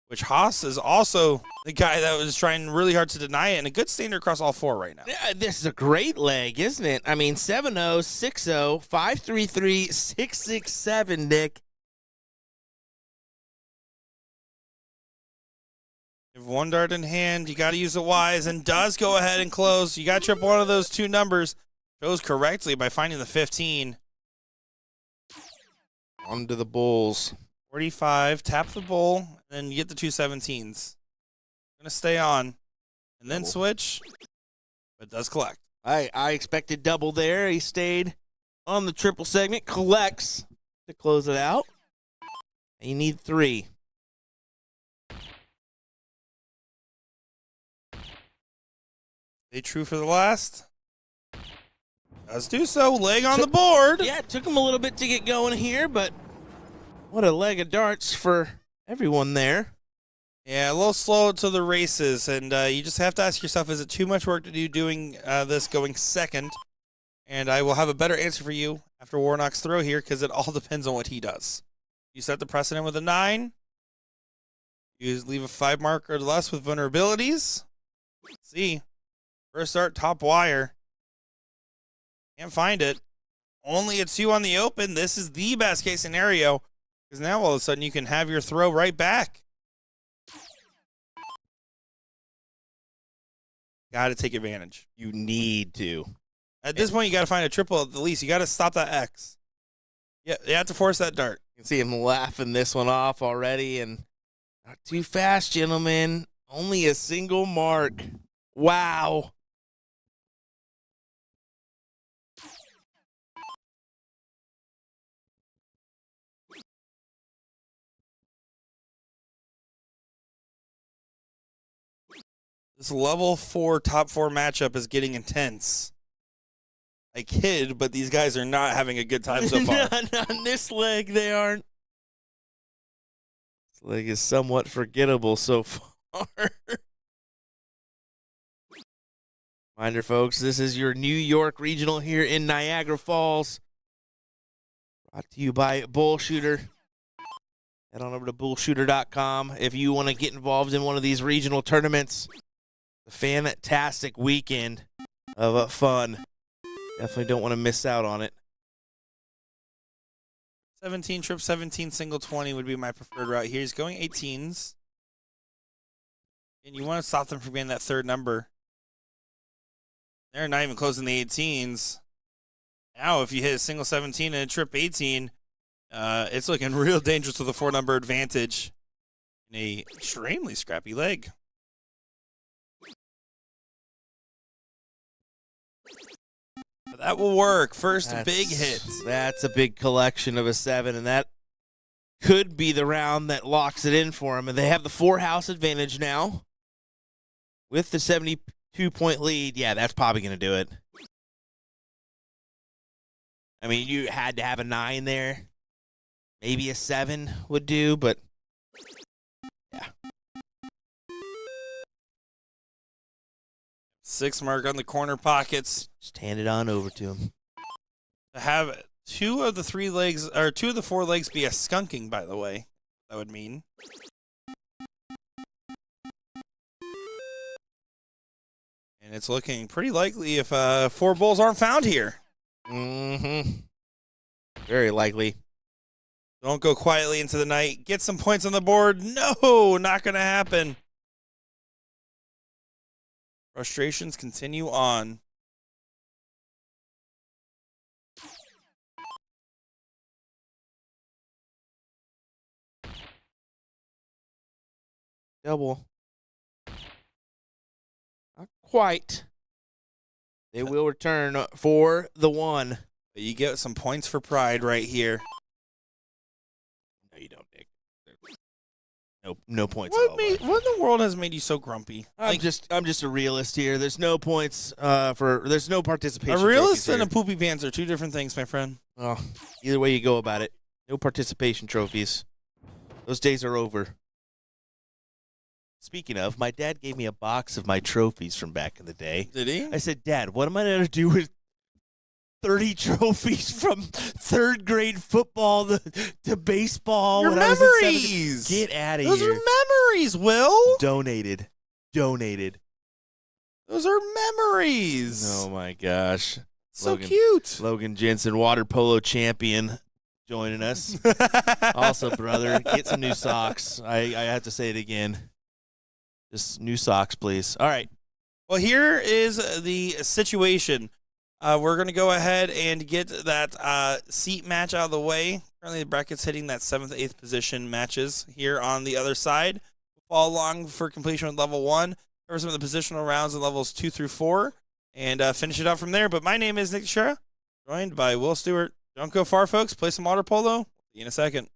which Haas is also the guy that was trying really hard to deny it, and a good stander across all 4 right now. Yeah, this is a great leg, isn't it? I mean, 7-0, 6-0, 5-3-3, 6-6-7, Nick. You have one dart in hand. You got to use it wise, and does go ahead and close. You got to trip one of those two numbers. Chose correctly by finding the 15. On to the Bulls. 45. Tap the bull, and then you get the two 17s. Gonna stay on, and then switch. But does collect. I expected double there. He stayed on the triple segment. Collects to close it out. And you need 3. Stay true for the last. Does do so. Leg on the board. Yeah, it took him a little bit to get going here, but what a leg of darts for everyone there. Yeah, a little slow to the races, and you just have to ask yourself, is it too much work to do doing this going second? And I will have a better answer for you after Warnock's throw here, because it all depends on what he does. You set the precedent with a 9. You leave a 5 mark or less with vulnerabilities. Let's see. First start, top wire. Can't find it. Only a 2 on the open. This is the best case scenario, because now all of a sudden you can have your throw right back. Got to take advantage. You need to. At this point, you got to find a triple at the least. You got to stop that X. Yeah, you have to force that dart. You can see him laughing this one off already, and not too fast, gentlemen. Only a single mark. Wow. This level 4, top 4 matchup is getting intense. I kid, but these guys are not having a good time so far. Not on this leg, they aren't. This leg is somewhat forgettable so far. Reminder, folks, this is your New York Regional here in Niagara Falls. Brought to you by BullShooter. Head on over to BullShooter.com if you want to get involved in one of these regional tournaments. A fantastic weekend of fun. Definitely don't want to miss out on it. 17 trip, 17 single 20 would be my preferred route here. He's going 18s. And you want to stop them from getting that third number. They're not even closing the 18s. Now, if you hit a single 17 and a trip 18, it's looking real dangerous with a 4-number advantage in a extremely scrappy leg. But that will work. First big hit. That's a big collection of a 7, and that could be the round that locks it in for them. And they have the 4-house advantage now with the 72-point lead. Yeah, that's probably going to do it. I mean, you had to have a 9 there. Maybe a 7 would do, but yeah. 6 mark on the corner pockets. Just hand it on over to him. To have 2 of the 3 legs, or 2 of the 4 legs be a skunking, by the way. That would mean. And it's looking pretty likely if 4 bulls aren't found here. Mm-hmm. Very likely. Don't go quietly into the night. Get some points on the board. No, not going to happen. Frustrations continue on. Double. Not quite. They will return for the 1. But you get some points for pride right here. No, you don't, Nick. No points. What in the world has made you so grumpy? I'm just a realist here. There's no points there's no participation. A realist and a poopy pants are 2 different things, my friend. Well, either way you go about it, no participation trophies. Those days are over. Speaking of, my dad gave me a box of my trophies from back in the day. Did he? I said, Dad, what am I going to do with 30 trophies from 3rd grade football to baseball? Your when I was in memories. Get out of Those here. are memories, Will. Donated. Those are memories. Oh, my gosh. So cute. Logan Jensen, water polo champion, joining us. Also, brother, get some new socks. I have to say it again. Just new socks, please. All right. Well, here is the situation. We're going to go ahead and get that seat match out of the way. Currently, the bracket's hitting that 7th, 8th position matches here on the other side. We'll follow along for completion with level 1, cover some of the positional rounds in levels 2 through 4, and finish it out from there. But my name is Nick Teixeira, joined by Will Stewart. Don't go far, folks. Play some water polo. See you in a second.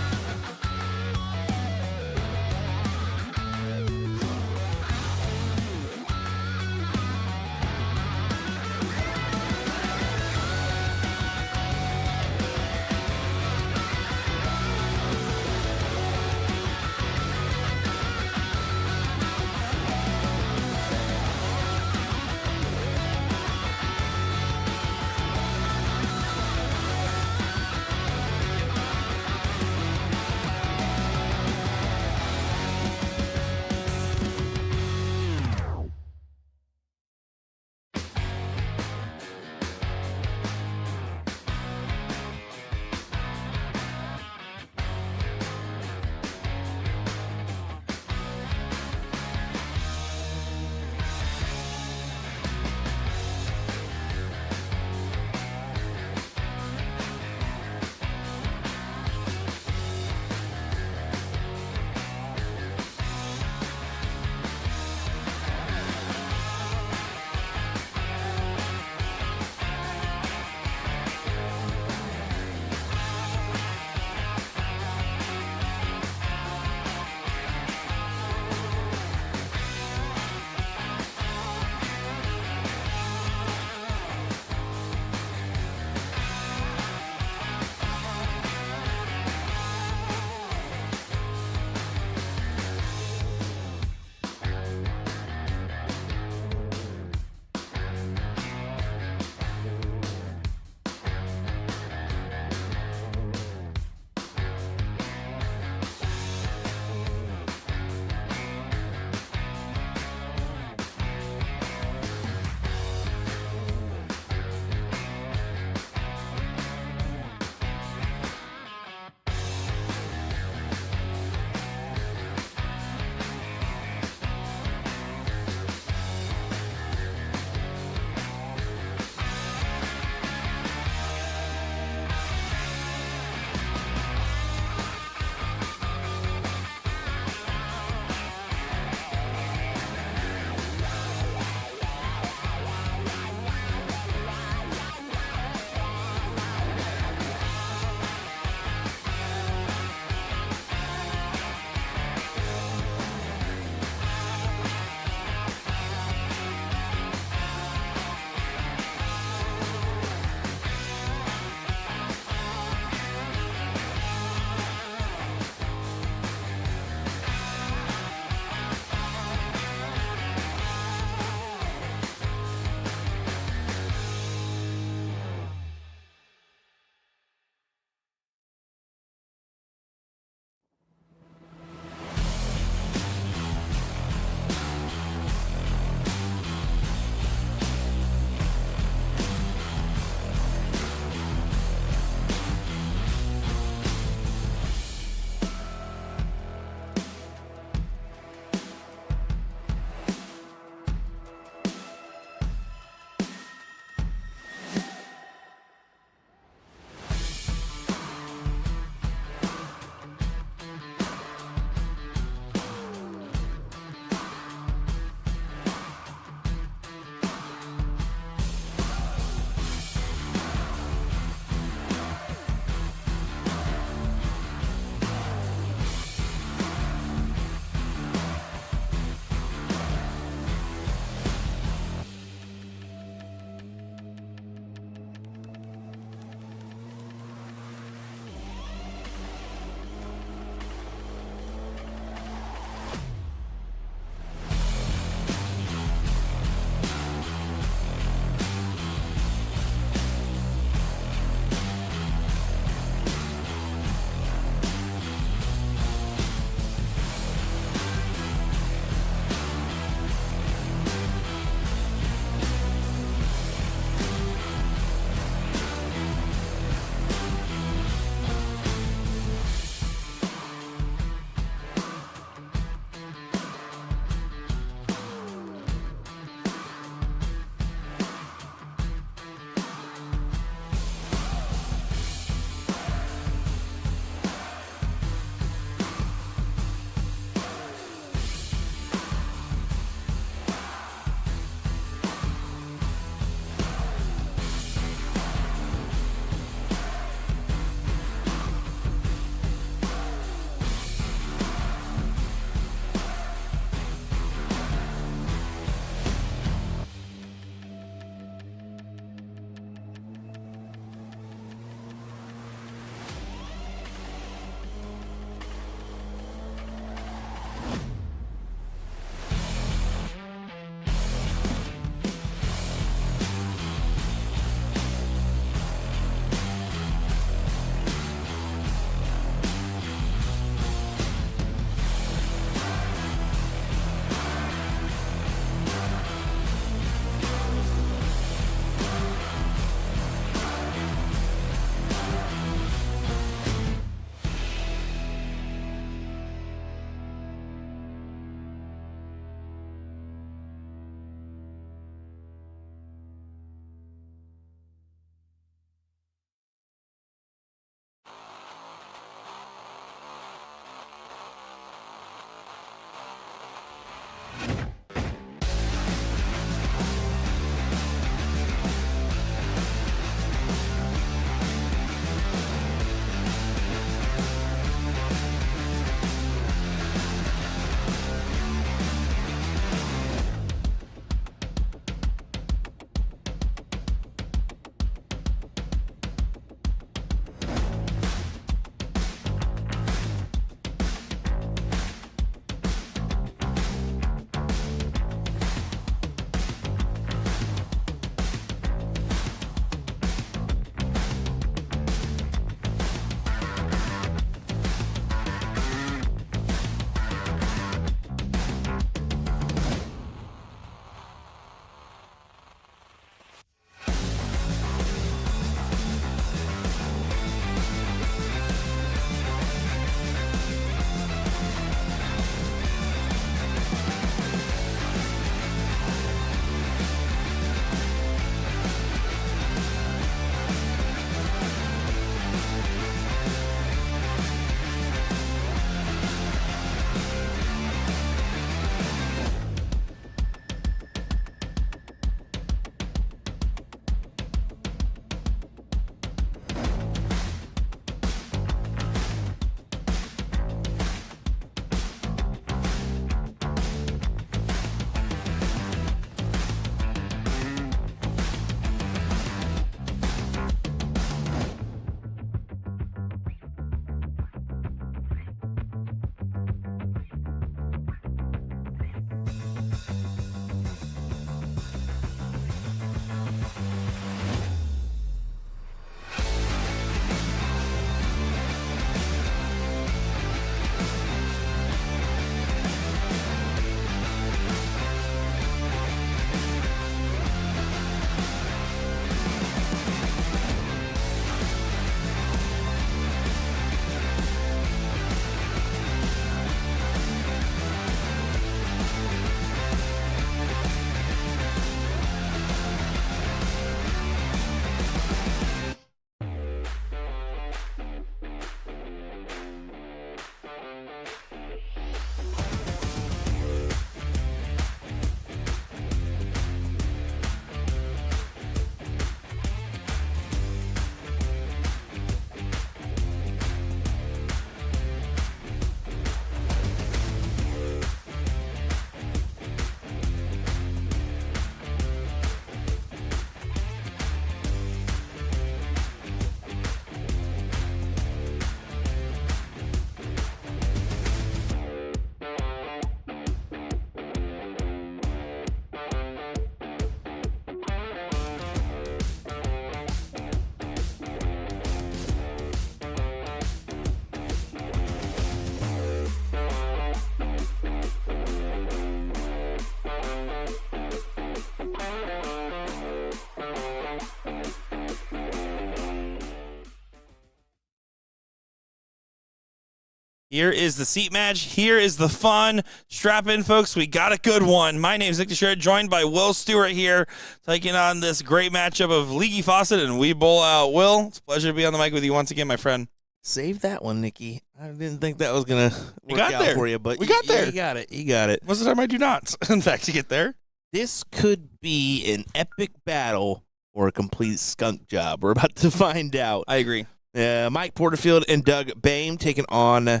Here is the seat match. Here is the fun. Strap in, folks. We got a good one. My name is Nick Teixeira, joined by Will Stewart here, taking on this great matchup of Leaky Fawcett and We Bowl Out. Will, it's a pleasure to be on the mic with you once again, my friend. Save that one, Nikki. I didn't think that was going to work out there. for you, but we got there. You got it. You got it. Most of the time I do not, in fact, to get there. This could be an epic battle or a complete skunk job. We're about to find out. I agree. Mike Porterfield and Doug Boehm taking on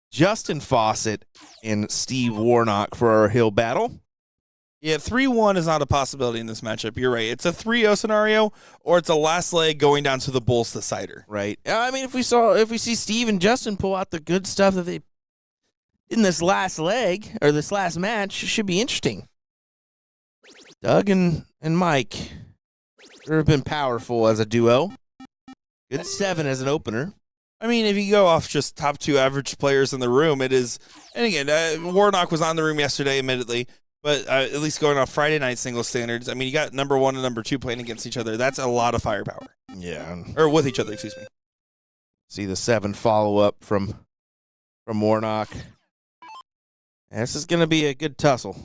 Justin Fawcett and Steve Warnock for our hill battle. Yeah, 3-1 is not a possibility in this matchup. You're right. It's a 3-0 scenario, or it's a last leg going down to the Bulls decider. Right. I mean, if we see Steve and Justin pull out the good stuff that they in this last leg or this last match, it should be interesting. Doug and Mike have been powerful as a duo. Good 7 as an opener. I mean, if you go off just top 2 average players in the room, it is. And again, Warnock was on the room yesterday, admittedly, but at least going off Friday night single standards, I mean, you got number 1 and number 2 playing against each other. That's a lot of firepower. Yeah. Or with each other, excuse me. See the 7 follow up from Warnock. And this is going to be a good tussle.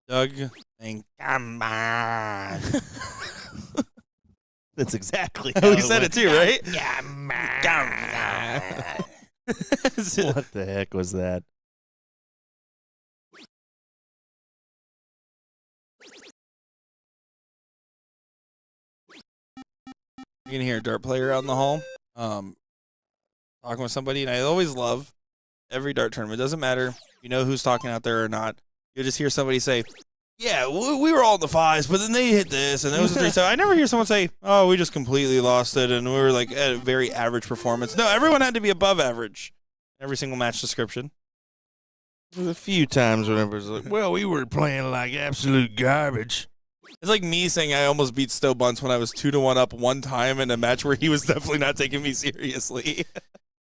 Doug, and come on. That's exactly how we said it too, right? Come on. What What the heck was that? You can hear a dart player out in the hall talking with somebody, and I always love every dart tournament. It doesn't matter if you know who's talking out there or not. You'll just hear somebody say, yeah, we were all in the 5s, but then they hit this, and it was a 3. So I never hear someone say, oh, we just completely lost it, and we were like at a very average performance. No, everyone had to be above average. Every single match description. There's a few times whenever it's like, well, we were playing like absolute garbage. It's like me saying I almost beat Stowe Bunce when I was 2-1 up one time in a match where he was definitely not taking me seriously.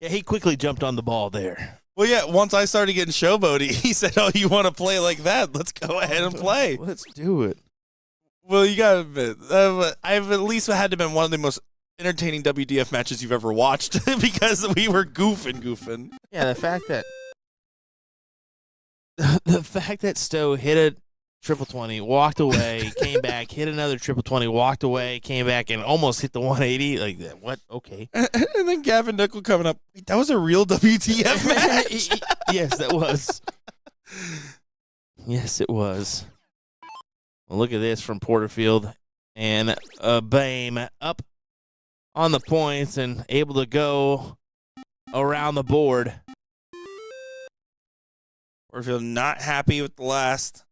Yeah, he quickly jumped on the ball there. Well, yeah, once I started getting showboaty, he said, oh, you want to play like that? Let's go ahead and play. Let's do it. Well, you got to admit, I've at least had to have been one of the most entertaining WDF matches you've ever watched because we were goofing. Yeah, the fact that Stowe hit a triple 20, walked away, came back, hit another triple 20, walked away, came back, and almost hit the 180. Like that. What? Okay. And then Gavin Nickel coming up. Wait, that was a real WTF match? Yes, that was. Yes, it was. Well, look at this from Porterfield and Boehm up on the points and able to go around the board. Porterfield not happy with the last.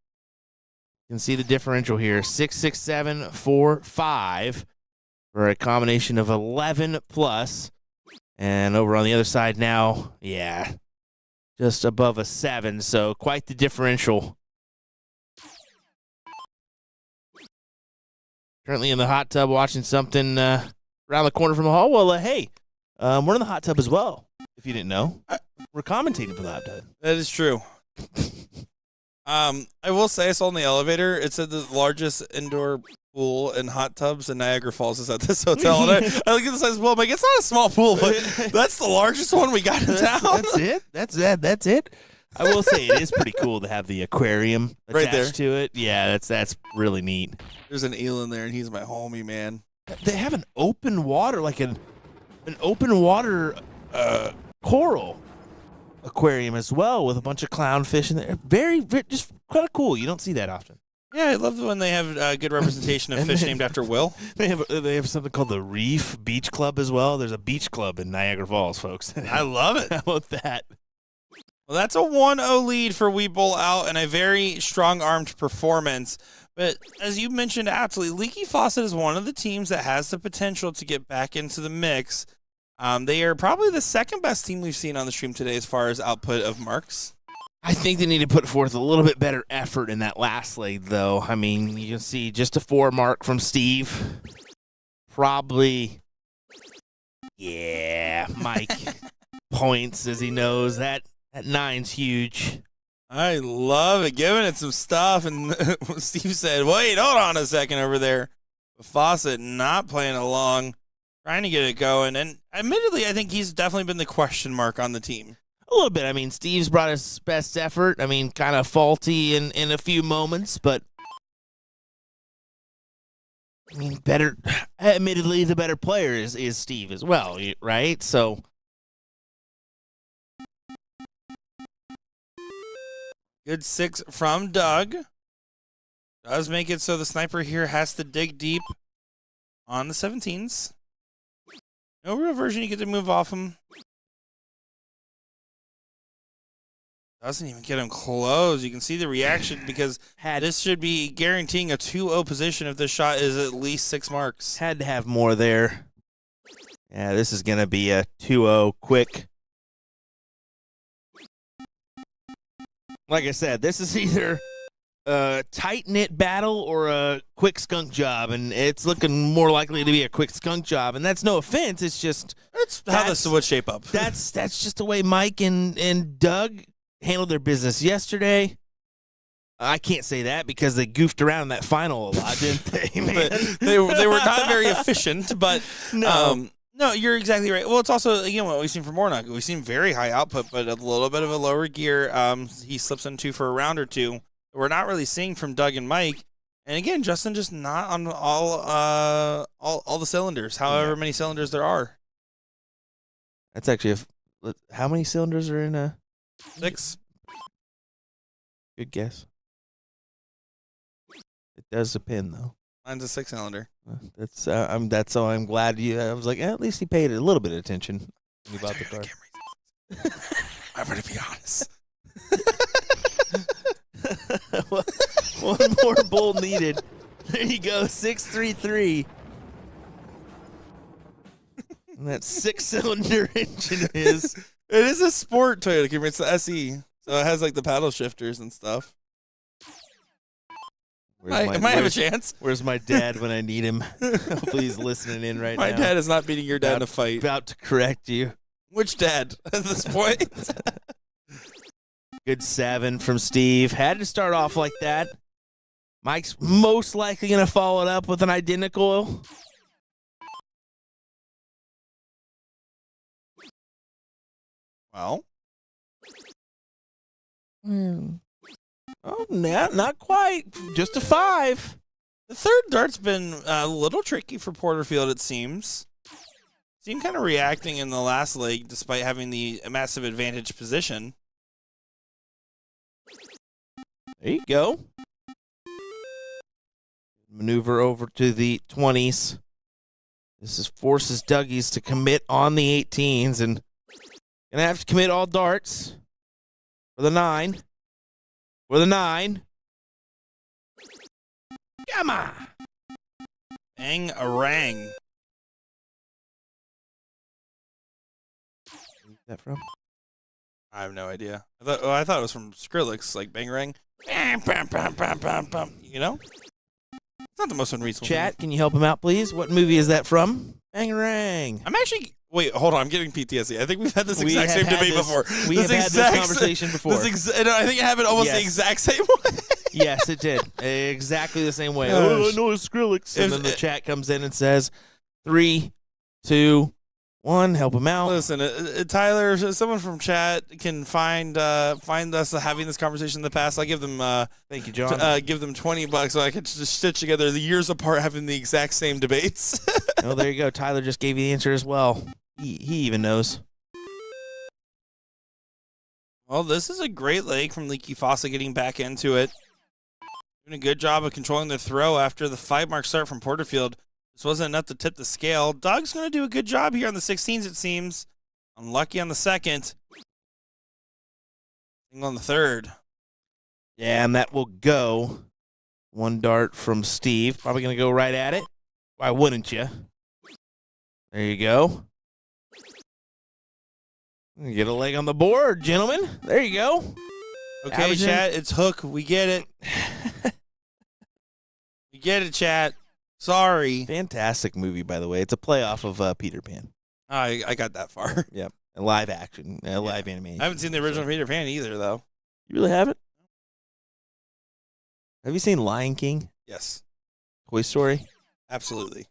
You can see the differential here, 6, 6, 7, 4, 5 for a combination of 11 plus. And over on the other side now, yeah, just above a 7. So quite the differential. Currently in the hot tub watching something around the corner from the hall. Well, hey, we're in the hot tub as well, if you didn't know. We're commentating for the hot tub. That is true. I will say I saw in the elevator, it said the largest indoor pool and hot tubs in Niagara Falls is at this hotel. And I look at the size of the pool, I'm like, it's not a small pool, but that's the largest one we got in town. That's it. That's it. I will say it is pretty cool to have the aquarium Right attached to it. Yeah, that's really neat. There's an eel in there, and he's my homie, man. They have an open water, like an open water coral aquarium as well, with a bunch of clownfish in there. Very just kind of cool. You don't see that often. Yeah, I love when they have good representation of fish named after Will. They have something called the Reef Beach Club as well. There's a beach club in Niagara Falls, folks. I love it. How about that? Well, that's a 1-0 lead for We Bowl Out and a very strong-armed performance. But as you mentioned aptly, Leaky Fawcett is one of the teams that has the potential to get back into the mix. They are probably the second best team we've seen on the stream today as far as output of marks. I think they need to put forth a little bit better effort in that last leg, though. I mean, you can see just a 4 mark from Steve. Probably, yeah, Mike points as he knows that 9's huge. I love it, giving it some stuff. And Steve said, wait, hold on a second over there. Fawcett not playing along, trying to get it going. And admittedly, I think he's definitely been the question mark on the team. A little bit. I mean, Steve's brought his best effort. I mean, kind of faulty in a few moments, but I mean, better. Admittedly, the better player is Steve as well, right? So, good 6 from Doug. Does make it so the sniper here has to dig deep on the 17s. No real version you get to move off him. Doesn't even get him close. You can see the reaction because this should be guaranteeing a 2-0 position if the shot is at least 6 marks. Had to have more there. Yeah, this is going to be a 2-0 quick. Like I said, this is either a tight-knit battle or a quick skunk job, and it's looking more likely to be a quick skunk job. And that's no offense. It's just that's how this would shape up. That's just the way Mike and Doug handled their business yesterday. I can't say that because they goofed around in that final a lot, didn't they? Man? they were not very efficient, but no, you're exactly right. Well, it's also, again, what we've seen from Warnock. We've seen very high output, but a little bit of a lower gear. He slips into for a round or two. We're not really seeing from Doug and Mike. And again, Justin just not on all the cylinders, however many cylinders there are. That's actually how many cylinders are in a 6? Good guess. It does depend, though. Mine's a 6-cylinder. That's so I'm glad you. I was like, at least he paid a little bit of attention when he bought the car. I'm gonna be honest. One more bull needed. There you go, 633. And that 6-cylinder engine is. It is a sport Toyota Camry. It's the SE, so it has like the paddle shifters and stuff. Might have a chance. Where's my dad when I need him? Hopefully he's listening in right now. My dad is not beating your dad in a fight. About to correct you. Which dad at this point? Good 7 from Steve. Had to start off like that. Mike's most likely going to follow it up with an identical. Well. Oh, not quite. Just a 5. The third dart's been a little tricky for Porterfield, it seems. Seemed kind of reacting in the last leg despite having the massive advantage position. There you go. Maneuver over to the 20s. This forces Dougie's to commit on the 18s and gonna have to commit all darts for the 9. For the 9. Come on. Bang-a-rang. Where's that from? I have no idea. I thought it was from Skrillex, like Bang-a-rang. You know? It's not the most unreasonable Chat, thing. can you help him out, please? What movie is that from? Bang-a-rang. I'm actually... Wait, hold on. I'm getting PTSD. I think we've had this exact same debate before. We have had this conversation before. No, I think it happened almost the exact same way. Yes, it did. Exactly the same way. Oh, I know it's Skrillex. And then the chat comes in and says, 3, 2, 1, help him out. Listen, Tyler, someone from chat can find us having this conversation in the past. I'll give them thank you, John. Give them $20 so I can just stitch together the years apart having the exact same debates. Oh, there you go. Tyler just gave you the answer as well. He even knows. Well, this is a great leg from Leaky Fawcett getting back into it. Doing a good job of controlling the throw after the 5-mark start from Porterfield. This wasn't enough to tip the scale. Doug's going to do a good job here on the 16s, it seems. Unlucky on the 2nd. Single on the 3rd. Yeah, and that will go. 1 dart from Steve. Probably going to go right at it. Why wouldn't you? There you go. Get a leg on the board, gentlemen. There you go. Okay, Averaging. chat, it's Hook. We get it. We get it, chat. Sorry. Fantastic movie, by the way. It's a playoff of Peter Pan. I got that far. Yep. A live action, live animation. I haven't seen the original Peter Pan either, though. You really haven't? Have you seen Lion King? Yes. Toy Story? Absolutely.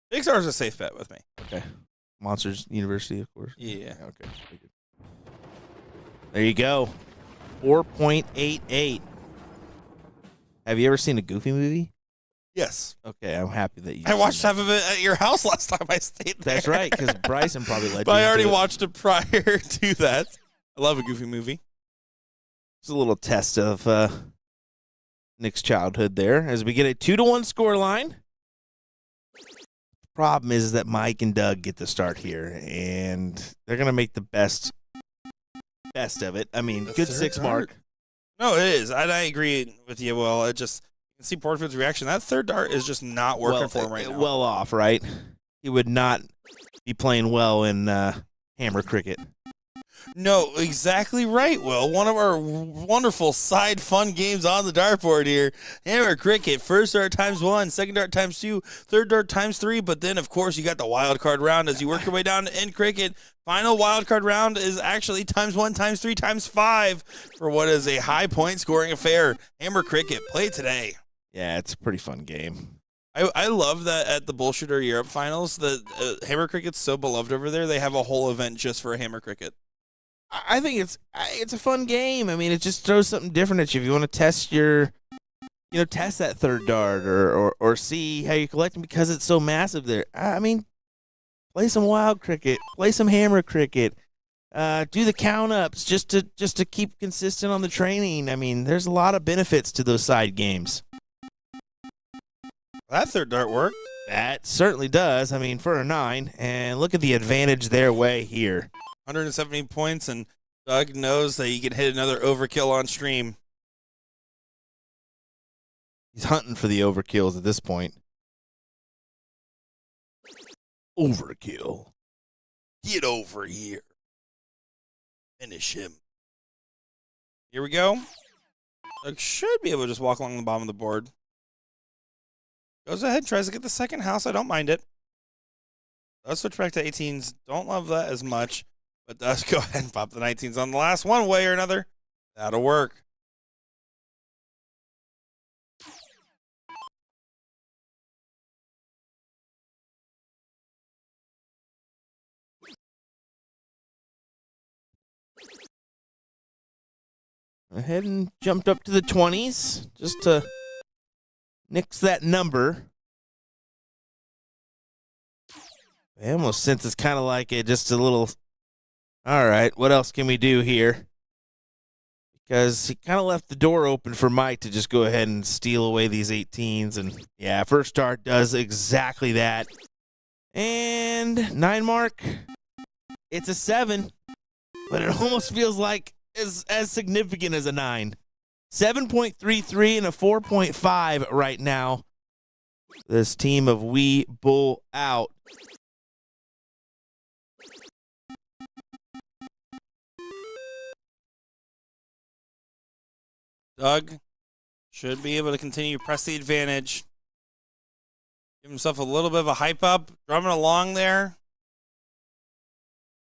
Big Star is a safe bet with me. Okay. Monsters University, of course. Yeah. Okay. There you go. 4.88. Have you ever seen a Goofy movie? Yes. Okay, I'm happy that you. I watched half of it at your house last time I stayed there. That's right, because Bryson probably led you. But I already into it. watched it prior to that. I love a Goofy movie. It's a little test of Nick's childhood there as we get a 2-1 score line. Problem is that Mike and Doug get the start here, and they're gonna make the best of it. I mean, The good third 6 dart. mark. No, it is. And I agree with you. Well, it just you can see Porterfield's reaction. That third dart is just not working for him right now. Well off, right? He would not be playing well in hammer cricket. No, exactly right, Will. One of our wonderful side fun games on the dartboard here. Hammer cricket, first dart times 1, second dart times 2, third dart times 3, but then, of course, you got the wild card round as you work your way down to end cricket. Final wild card round is actually times 1, times 3, times 5 for what is a high point scoring affair. Hammer cricket, play today. Yeah, it's a pretty fun game. I love that at the BullShooter Europe finals, the hammer cricket's so beloved over there, they have a whole event just for hammer cricket. I think it's a fun game. I mean, it just throws something different at you. If you want to test test that third dart or see how you collect them because it's so massive there. I mean, play some wild cricket, play some hammer cricket, do the count ups just to keep consistent on the training. I mean, there's a lot of benefits to those side games. That third dart worked. That certainly does. I mean, for a 9, and look at the advantage their way here. 170 points, and Doug knows that he can hit another overkill on stream. He's hunting for the overkills at this point. Overkill. Get over here. Finish him. Here we go. Doug should be able to just walk along the bottom of the board. Goes ahead, tries to get the second house. I don't mind it. Does switch back to 18s. Don't love that as much, but does go ahead and pop the 19s on the last one way or another. That'll work. Ahead and jumped up to the 20s just to nix that number. I almost sense it's kind of like just a little, all right, what else can we do here? Because he kind of left the door open for Mike to just go ahead and steal away these 18s. And, yeah, first start does exactly that. And 9 mark, it's a 7, but it almost feels like as significant as a 9. 7.33 and a 4.5 right now. This team of We Bull Out. Doug should be able to continue to press the advantage. Give himself a little bit of a hype up. Drumming along there.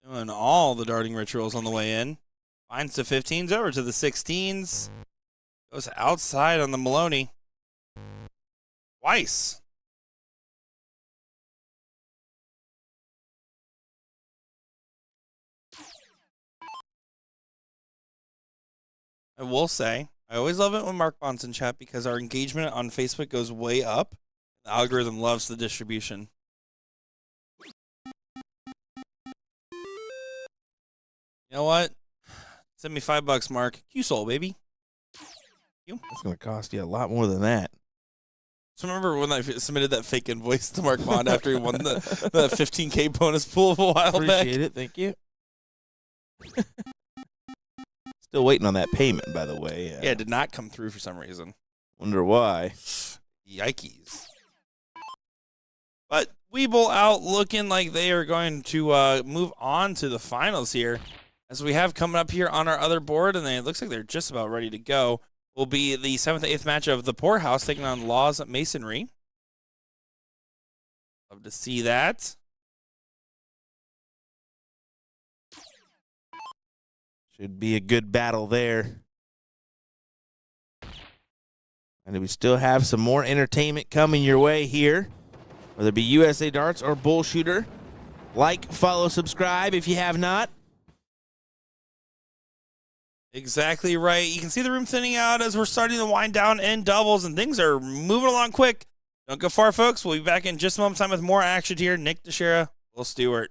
Doing all the darting rituals on the way in. Finds the 15s over to the 16s. Goes outside on the Maloney. Twice. I will say, I always love it when Mark Bond's in chat because our engagement on Facebook goes way up. The algorithm loves the distribution. You know what? Send me $5, Mark. Q-Soul, baby. You. That's going to cost you a lot more than that. So remember when I submitted that fake invoice to Mark Bond after he won the 15K bonus pool a while back? Appreciate it. Thank you. Still waiting on that payment, by the way. Yeah, it did not come through for some reason. Wonder why. Yikes. But Weeble out looking like they are going to move on to the finals here. As we have coming up here on our other board, and it looks like they're just about ready to go, will be the 7th and 8th match of the Poorhouse taking on Laws Masonry. Love to see that. Should be a good battle there. And we still have some more entertainment coming your way here, whether it be USA Darts or BullShooter. Like, follow, subscribe if you have not. Exactly right. You can see the room thinning out as we're starting to wind down in doubles, and things are moving along quick. Don't go far, folks. We'll be back in just a moment time with more action here. Nick Teixeira, Will Stewart.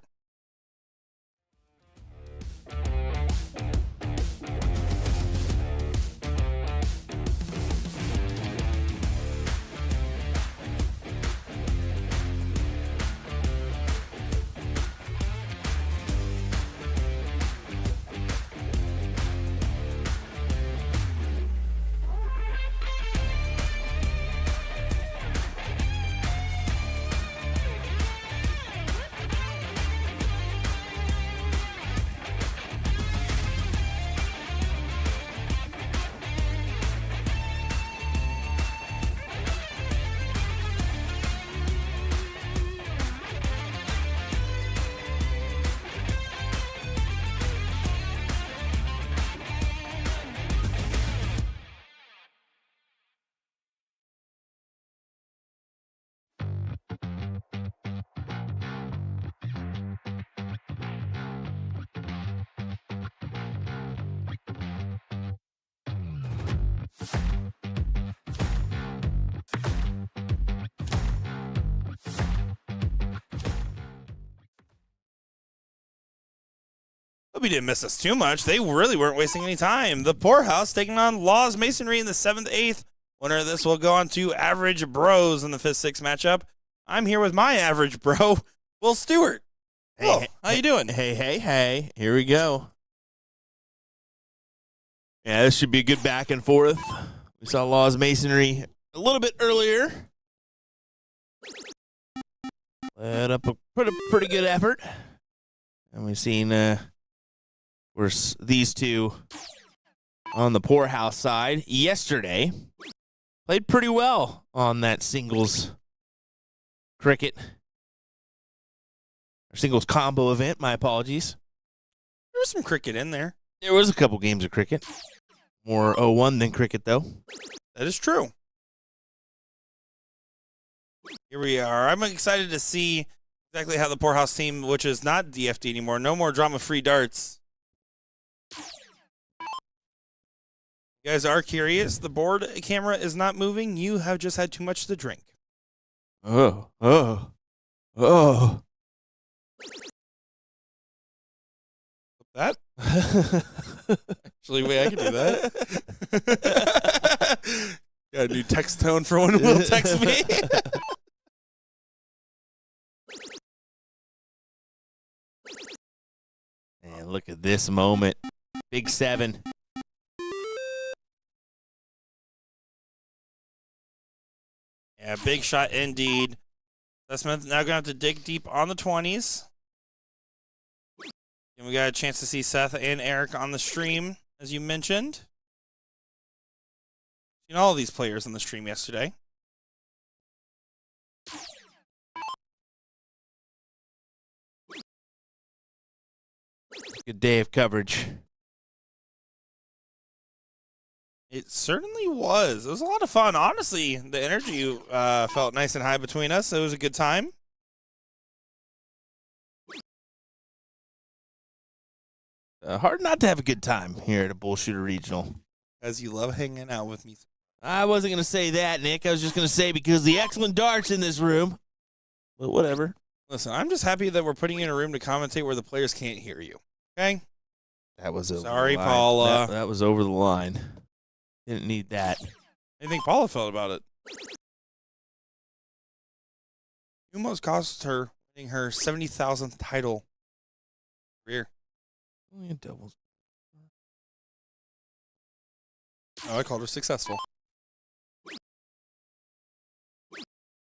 Hope you didn't miss us too much. They really weren't wasting any time. The Poorhouse taking on Laws Masonry in the 7th, 8th. Winner of this will go on to Average Bros in the 5th, 6th matchup. I'm here with my average bro, Will Stewart. Hey, how you doing? Hey. Here we go. Yeah, this should be a good back and forth. We saw Laws Masonry a little bit earlier. Let up a pretty good effort. And we've seen these two on the Poorhouse side yesterday. Played pretty well on that singles cricket. Or singles combo event, my apologies. There was some cricket in there. There was a couple games of cricket. More 0-1 than cricket, though. That is true. Here we are. I'm excited to see exactly how the Poorhouse team, which is not DFD anymore, no more drama-free darts. You guys are curious. The board camera is not moving. You have just had too much to drink. Oh. That? Actually, wait, I can do that. Got a new text tone for when Will text me. Man, look at this moment. Big 7. Yeah, big shot indeed. Smith now going to have to dig deep on the 20s. And we got a chance to see Seth and Eric on the stream, as you mentioned. Seen all of these players on the stream yesterday. Good day of coverage. It certainly was. It was a lot of fun. Honestly, the energy felt nice and high between us. It was a good time. Hard not to have a good time here at a BullShooter Regional. As you love hanging out with me. I wasn't going to say that, Nick. I was just going to say because the excellent darts in this room. But whatever. Listen, I'm just happy that we're putting you in a room to commentate where the players can't hear you. Okay? That was over Sorry, the line. Paula. That was over the line. Didn't need that. How do you think Paula felt about it? You almost cost her winning her 70,000th title career. Only doubles. Oh, I called her successful.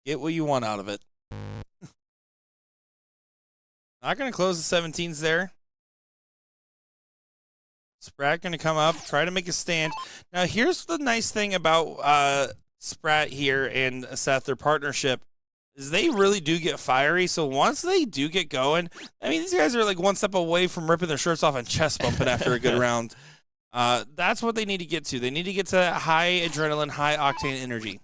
Get what you want out of it. Not going to close the 17s there. Spratt going to come up, try to make a stand. Now, here's the nice thing about Spratt here and Seth, their partnership, is they really do get fiery. So once they do get going, I mean, these guys are like one step away from ripping their shirts off and chest bumping after a good round. That's what they need to get to. They need to get to that high adrenaline, high octane energy.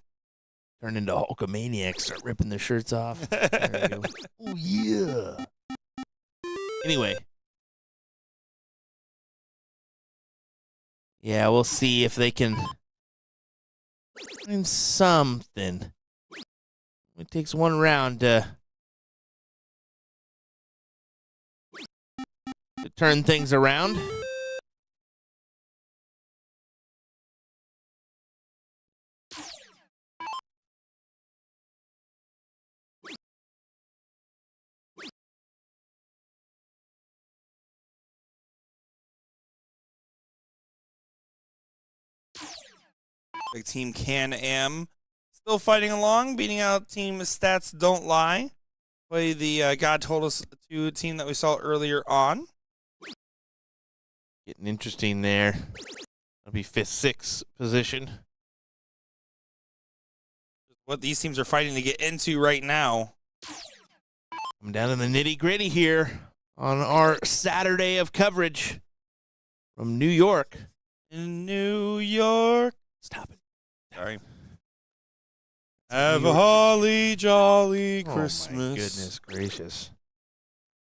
Turn into Hulkamaniacs, start ripping their shirts off. There we go. Oh, yeah. Anyway. Yeah, we'll see if they can find something. It takes one round to turn things around. Like Team Can-Am still fighting along, beating out Team Stats Don't Lie. Play the God Told Us to team that we saw earlier on. Getting interesting there. That'll be 5th, 6th position. What these teams are fighting to get into right now. I'm down in the nitty-gritty here on our Saturday of coverage from New York. In New York. Stop it. Sorry. Have a holly jolly Oh, Christmas. my goodness gracious.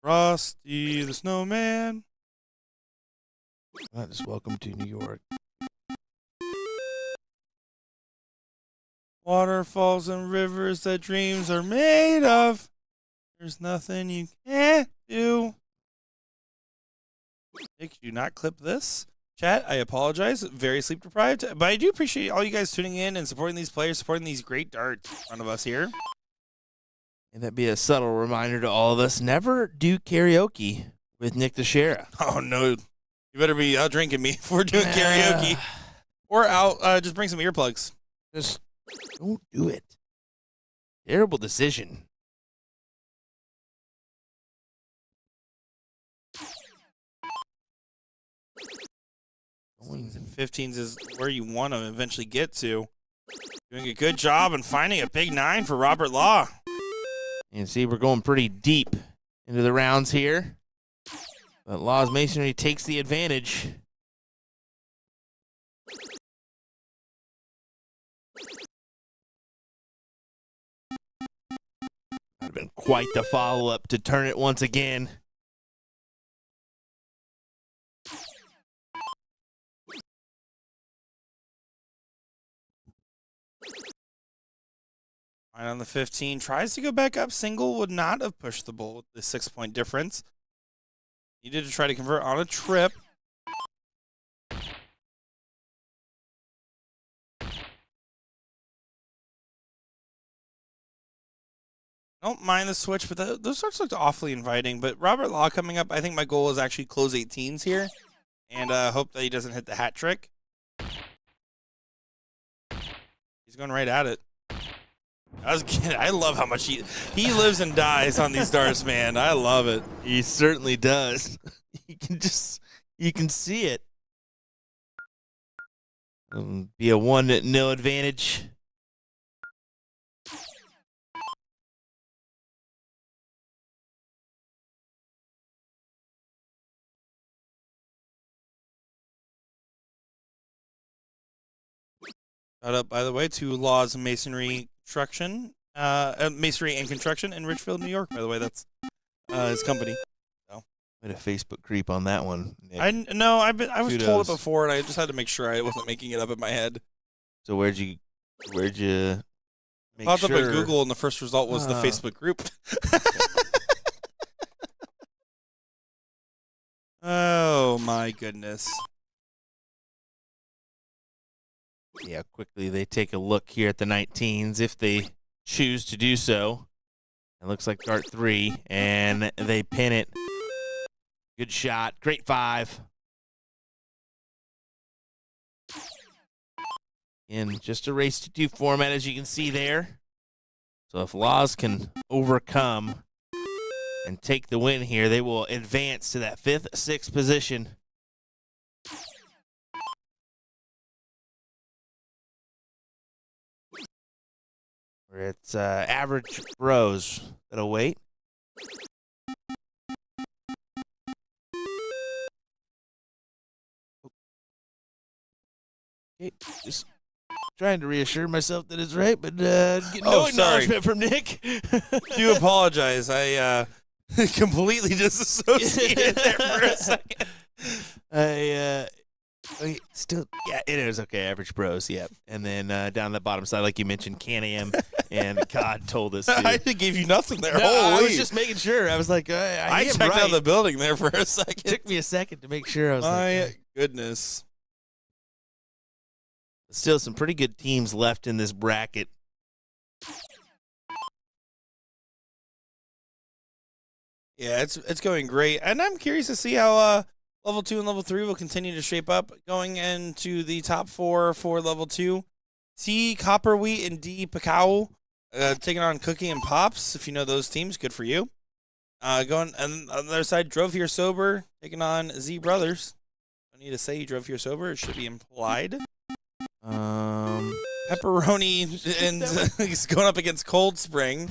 Frosty the Snowman. Just welcome to New York. Waterfalls and rivers that dreams are made of. There's nothing you can't do. Nick, do not clip this. Chat, I apologize. Very sleep deprived. But I do appreciate all you guys tuning in and supporting these players, supporting these great darts in front of us here. And that'd be a subtle reminder to all of us, never do karaoke with Nick Teixeira. Oh, no. You better be out drinking me if we're doing karaoke. Or out, just bring some earplugs. Just don't do it. Terrible decision. 14s and 15s is where you want to eventually get to. Doing a good job and finding a big 9 for Robert Law. And see, we're going pretty deep into the rounds here. But Law's Masonry takes the advantage. Would have been quite the follow-up to turn it once again. Right on the 15, tries to go back up. Single would not have pushed the bull with the 6-point difference. Needed to try to convert on a trip. Don't mind the switch, but those starts looked awfully inviting. But Robert Law coming up, I think my goal is actually close 18s here. And hope that he doesn't hit the hat trick. He's going right at it. I was kidding. I love how much he lives and dies on these darts, man. I love it. He certainly does. You can see it. Be a 1-0 advantage. Shout out, by the way, to Law's Masonry Construction, Masonry and Construction in Richfield, New York. By the way, that's his company. So. Bit of Facebook creep on that one, Nick. I was Kudos. told it before, and I just had to make sure I wasn't making it up in my head. So where'd you make Popped sure? up at Google, and the first result was the Facebook group. Oh my goodness. Yeah, quickly they take a look here at the 19s if they choose to do so. It looks like dart 3, and they pin it. Good shot. Great 5. In just a race to 2 format, as you can see there. So if Laws can overcome and take the win here, they will advance to that 5th, 6th position. Where it's average bros that'll wait. Okay, just trying to reassure myself that it's right, but get Oh, no acknowledgement from Nick. Do apologize. I completely disassociated there for a second. Still, yeah, it is okay. Average Bros, yeah. And then down the bottom side, like you mentioned, Can-Am, and God told us to. I gave you nothing there. No, I Holy. was just making sure. I was like, I am checked right. out the building there for a second. It took me a second to make sure. I was My like, goodness. still some pretty good teams left in this bracket. Yeah, it's going great, and I'm curious to see how level 2 and level 3 will continue to shape up going into the top 4 for level 2. C Copper Wheat and D Pacao taking on Cookie and Pops. If you know those teams, good for you. Going on the other side, Drove Here Sober taking on Z Brothers. I need to say you drove here sober. It should be implied. Pepperoni and he's going up against Cold Spring.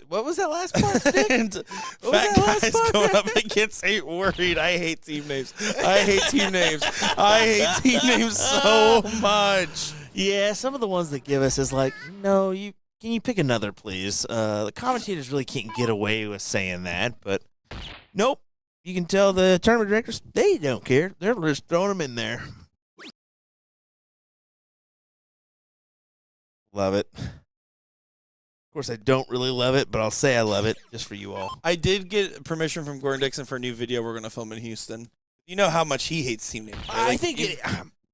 What was that last part, Nick? And Fat Guy's going up against Ain't Worried. I hate team names. I hate team names. I hate team names so much. Yeah, some of the ones that give us is like, no, can you pick another, please? The commentators really can't get away with saying that, but nope. You can tell the tournament directors, they don't care. They're just throwing them in there. Love it. Of course, I don't really love it, but I'll say I love it just for you all. I did get permission from Gordon Dixon for a new video we're going to film in Houston. You know how much he hates team names. Right? I think you've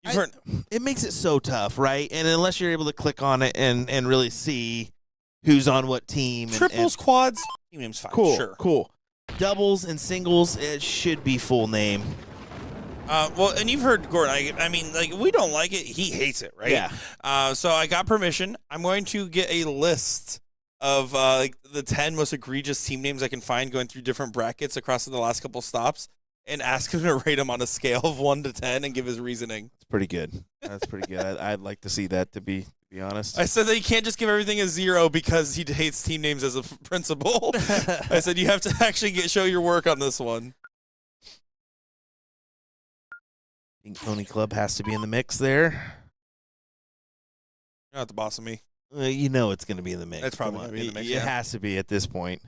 heard. It makes it so tough, right? And unless you're able to click on it and really see who's on what team. Triples, quads, team name's fine. Cool, Sure. cool. Doubles and singles, it should be full name. Well, and you've heard Gordon. I mean, like, we don't like it. He hates it, right? Yeah. So I got permission. I'm going to get a list of like the 10 most egregious team names I can find going through different brackets across the last couple stops and ask him to rate them on a scale of 1 to 10 and give his reasoning. It's pretty good. That's pretty good. I'd like to see that, to be honest. I said that you can't just give everything a 0 because he hates team names as a principal. I said you have to actually show your work on this one. Pink Pony Club has to be in the mix there. You're not the boss of me. You know it's going to be in the mix. It's probably going to be in the mix. It has to be at this point.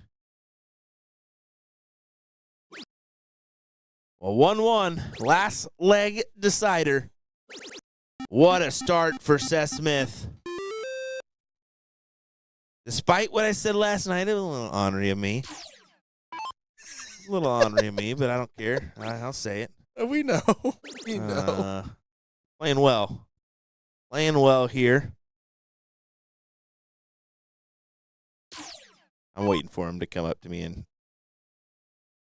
Well, 1-1. Last leg decider. What a start for Seth Smith. Despite what I said last night, it was a little ornery of me. A little ornery of me, but I don't care. I'll say it. We know. We know. Playing well. Playing well here. I'm waiting for him to come up to me and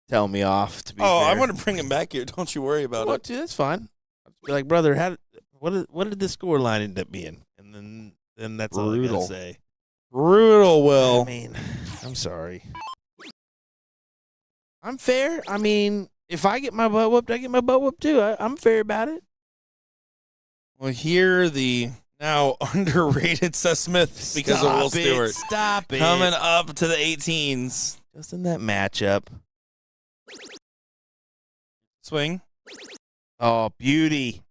tell me off. To be fair. I want to bring him back here. Don't you worry about it. That's fine. I'll be like, brother, what did the score line end up being? And then that's all I gotta say. Brutal, Will. I mean, I'm sorry. I'm fair. I mean, if I get my butt whooped, I get my butt whooped too. I'm fair about it. Well, here the now underrated Seth Smith because of Will Stewart. Stop it. Coming up to the 18s. Just in that matchup. Swing. Oh, beauty.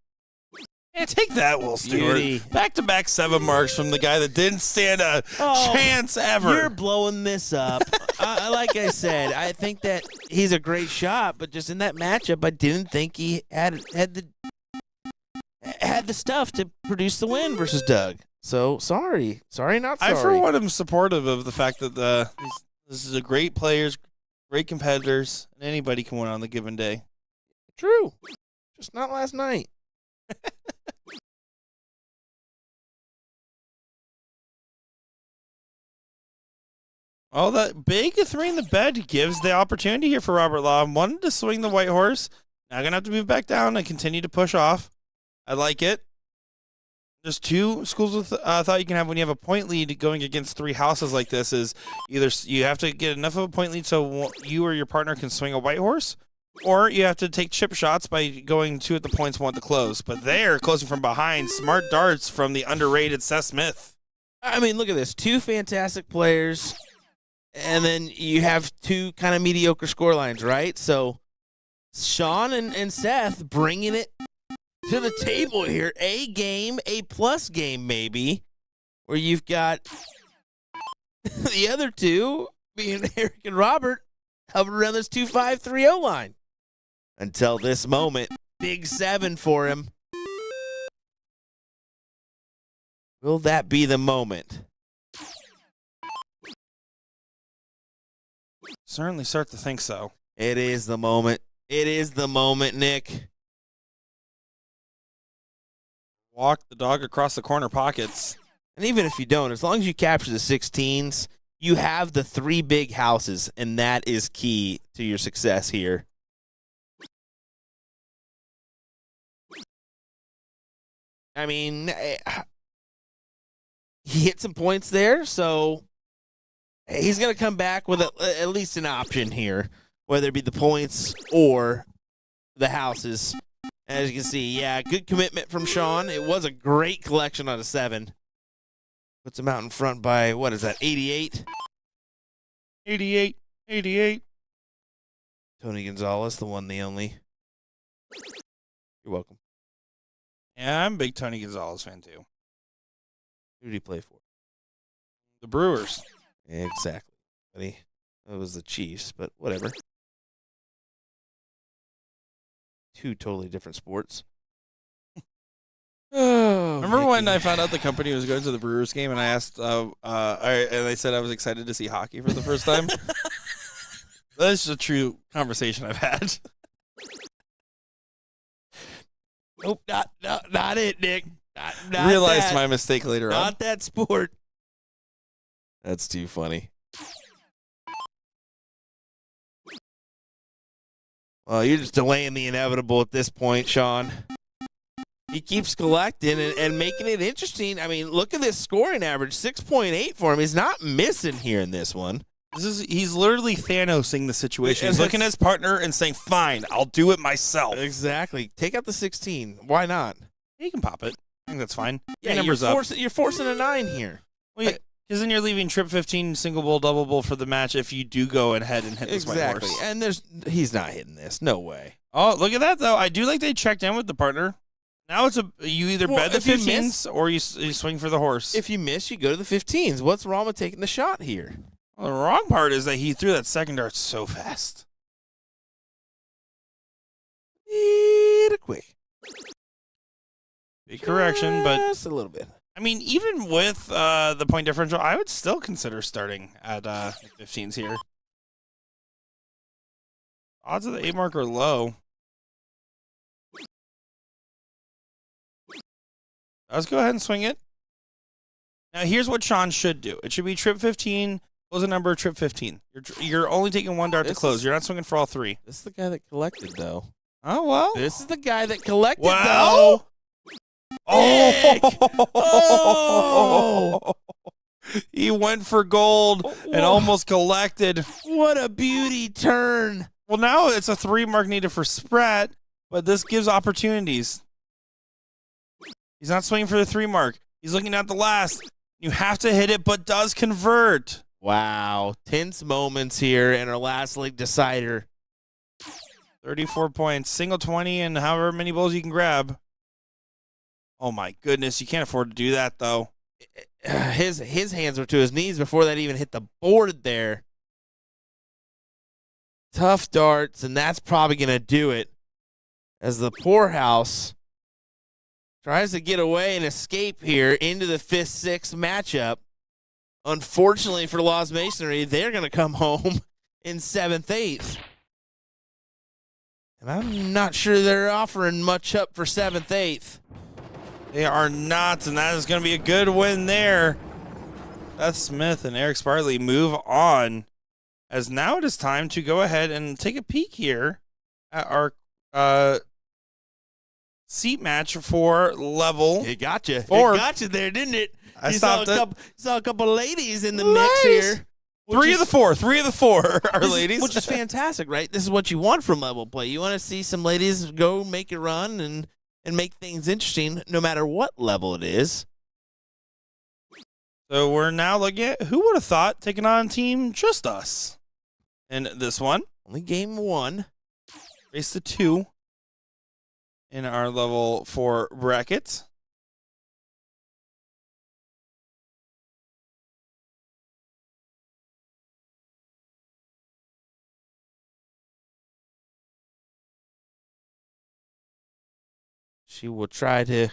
Yeah, take that, Will Stewart. Beauty. Back-to-back 7 marks from the guy that didn't stand a chance ever. You're blowing this up. Like I said, I think that he's a great shot, but just in that matchup, I didn't think he had the stuff to produce the win versus Doug. So sorry, not sorry. I for one am supportive of the fact that this is a great players, great competitors, and anybody can win on the given day. True, just not last night. Oh, that big 3 in the bed gives the opportunity here for Robert Law. Wanted to swing the white horse. Now going to have to move back down and continue to push off. I like it. There's 2 schools of thought you can have when you have a point lead going against 3 houses like this is either you have to get enough of a point lead so you or your partner can swing a white horse, or you have to take chip shots by going 2 at the points, 1 at the close. But they're closing from behind. Smart darts from the underrated Seth Smith. I mean, look at this. 2 fantastic players. And then you have 2 kind of mediocre score lines, right? So Sean and Seth bringing it to the table here. A game, A plus game maybe, where you've got the other two being Eric and Robert hovering around this 2-5-3-0 line. Until this moment, big 7 for him. Will that be the moment? Certainly start to think so. It is the moment. It is the moment, Nick. Walk the dog across the corner pockets. And even if you don't, as long as you capture the 16s, you have the 3 big houses, and that is key to your success here. I mean, he hit some points there, so he's going to come back with at least an option here, whether it be the points or the houses. As you can see, yeah, good commitment from Sean. It was a great collection on a 7. Puts him out in front by, what is that, 88? 88. Tony Gonzalez, the one, the only. You're welcome. Yeah, I'm a big Tony Gonzalez fan, too. Who did he play for? The Brewers. Exactly. Buddy. It was the Chiefs, but whatever. 2 totally different sports. Remember when I found out the company was going to the Brewers game, and I asked, and I said I was excited to see hockey for the first time? That's a true conversation I've had. Nope, not it, Nick. Not Realized that. my mistake later on. Not that sport. That's too funny. Well, you're just delaying the inevitable at this point, Sean. He keeps collecting and making it interesting. I mean, look at this scoring average, 6.8 for him. He's not missing here in this one. He's literally Thanosing the situation. He's looking at his partner and saying, fine, I'll do it myself. Exactly. Take out the 16. Why not? You can pop it. I think that's fine. Yeah, numbers you're forcing a 9 here. Well, because then you're leaving trip 15, single bull, double bull for the match if you do go ahead and hit this white horse. And he's not hitting this. No way. Oh, look at that, though. I do like they checked in with the partner. Now you either bet the 15s or you swing for the horse. If you miss, you go to the 15s. What's wrong with taking the shot here? Well, the wrong part is that he threw that second dart so fast. Quick. Big correction, but just a little bit. I mean, even with the point differential, I would still consider starting at 15s here. Odds of the 8 mark are low. Let's go ahead and swing it. Now, here's what Sean should do. It should be trip 15, close a number, trip 15. You're only taking 1 dart to close. You're not swinging for all 3. This is the guy that collected, though. Oh, well. This is the guy that collected, well. Oh! He went for gold and almost collected. What a beauty turn. Well, now it's a 3 mark needed for Spratt, but this gives opportunities. He's not swinging for the 3 mark. He's looking at the last. You have to hit it, but does convert. Wow. Tense moments here in our last league decider. 34 points. Single 20 and however many bowls you can grab. Oh, my goodness. You can't afford to do that, though. His hands were to his knees before that even hit the board there. Tough darts, and that's probably going to do it as the poorhouse tries to get away and escape here into the 5th-6th matchup. Unfortunately for Lost Masonry, they're going to come home in 7th-8th. And I'm not sure they're offering much up for 7th-8th. They are not, and that is going to be a good win there. Beth Smith and Eric Spartley move on, as now it is time to go ahead and take a peek here at our seat match for level. It got you. 4. It got you there, didn't it? I You stopped saw a couple ladies in the mix here. 3 of the 4 are ladies. Which is fantastic, right? This is what you want from level play. You want to see some ladies go make a run and make things interesting no matter what level it is. So we're now looking at who would have thought taking on team just us in this one. Only game 1. Race to 2. in our level 4 bracket. She will try to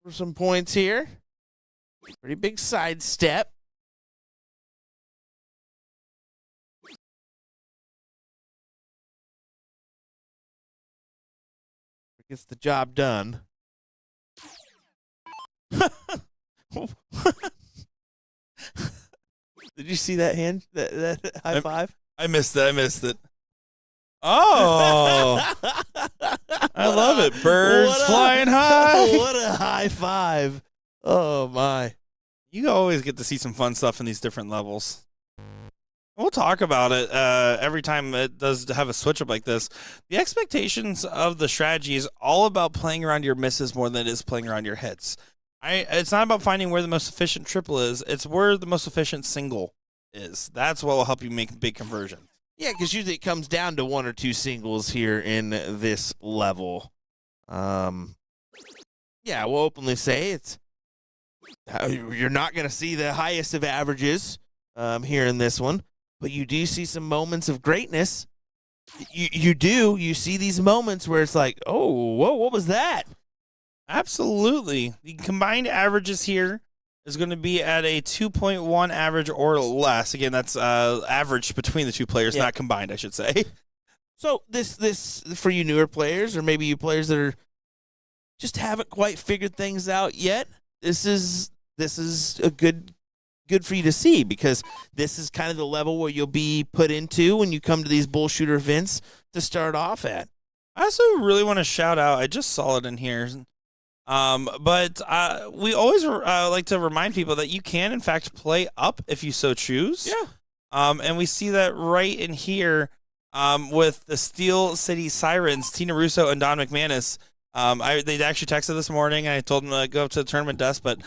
for some points here. Pretty big sidestep. Gets the job done. Did you see that hand? That high five? I missed it. Oh, I love it. Birds flying high. What a high five. Oh, my. You always get to see some fun stuff in these different levels. We'll talk about it every time it does have a switch up like this. The expectations of the strategy is all about playing around your misses more than it is playing around your hits. It's not about finding where the most efficient triple is. It's where the most efficient single is. That's what will help you make big conversions. Yeah, because usually it comes down to 1 or 2 singles here in this level. Yeah, we'll openly say it's you're not going to see the highest of averages here in this one, but you do see some moments of greatness. You see these moments where it's like, oh, whoa, what was that? Absolutely. The combined averages here is going to be at a 2.1 average or less. Again, that's average between the two players, not combined, I should say. So this for you newer players, or maybe you players that are just haven't quite figured things out yet, this is a good for you to see, because this is kind of the level where you'll be put into when you come to these BullShooter events to start off at. I also really want to shout out, I just saw it in here, but we always like to remind people that you can, in fact, play up if you so choose. Yeah. And we see that right in here with the Steel City Sirens, Tina Russo and Don McManus. They actually texted this morning, and I told them to go up to the tournament desk, but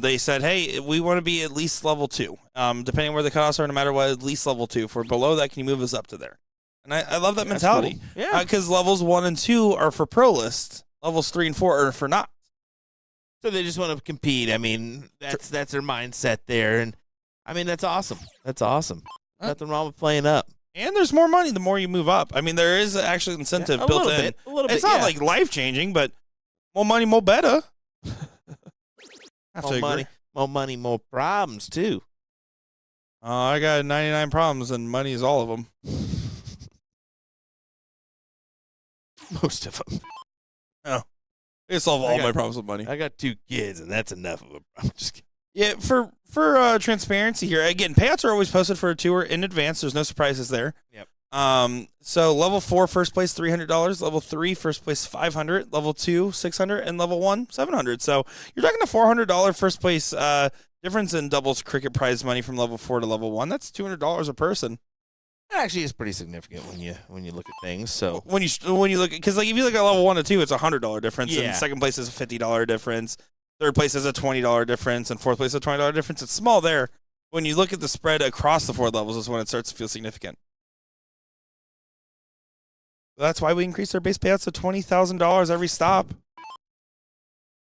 they said, hey, we want to be at least level 2. Depending on where the cutoffs are, no matter what, at least level 2. If we're below that, can you move us up to there? And I love that mentality. Cool. Yeah. Because levels 1 and 2 are for pro list. Levels 3 and 4 are for not. So they just want to compete. I mean, that's their mindset there. And, I mean, that's awesome. That's awesome. Nothing wrong with playing up. And there's more money the more you move up. I mean, there is actually incentive built in. A little bit. It's not like life-changing, but more money, more better. More money, more problems, too. I got 99 problems, and money is all of them. Most of them. Oh. I solve all my problems with money. I got 2 kids, and that's enough of them. I'm just kidding. Yeah, for transparency here, again, payouts are always posted for a tour in advance. There's no surprises there. Yep. So level 4, first place, $300. Level 3, first place, $500. Level 2, $600. And level 1, $700. So you're talking a $400 first place difference in doubles cricket prize money from level 4 to level 1. That's $200 a person. That actually is pretty significant when you look at things. So when you look at, because like if you look at level 1 to 2, it's a $100 difference. Yeah. And second place is a $50 difference. Third place is a $20 difference, and fourth place is a $20 difference. It's small there. When you look at the spread across the 4 levels is when it starts to feel significant. That's why we increased our base payouts to $20,000 every stop.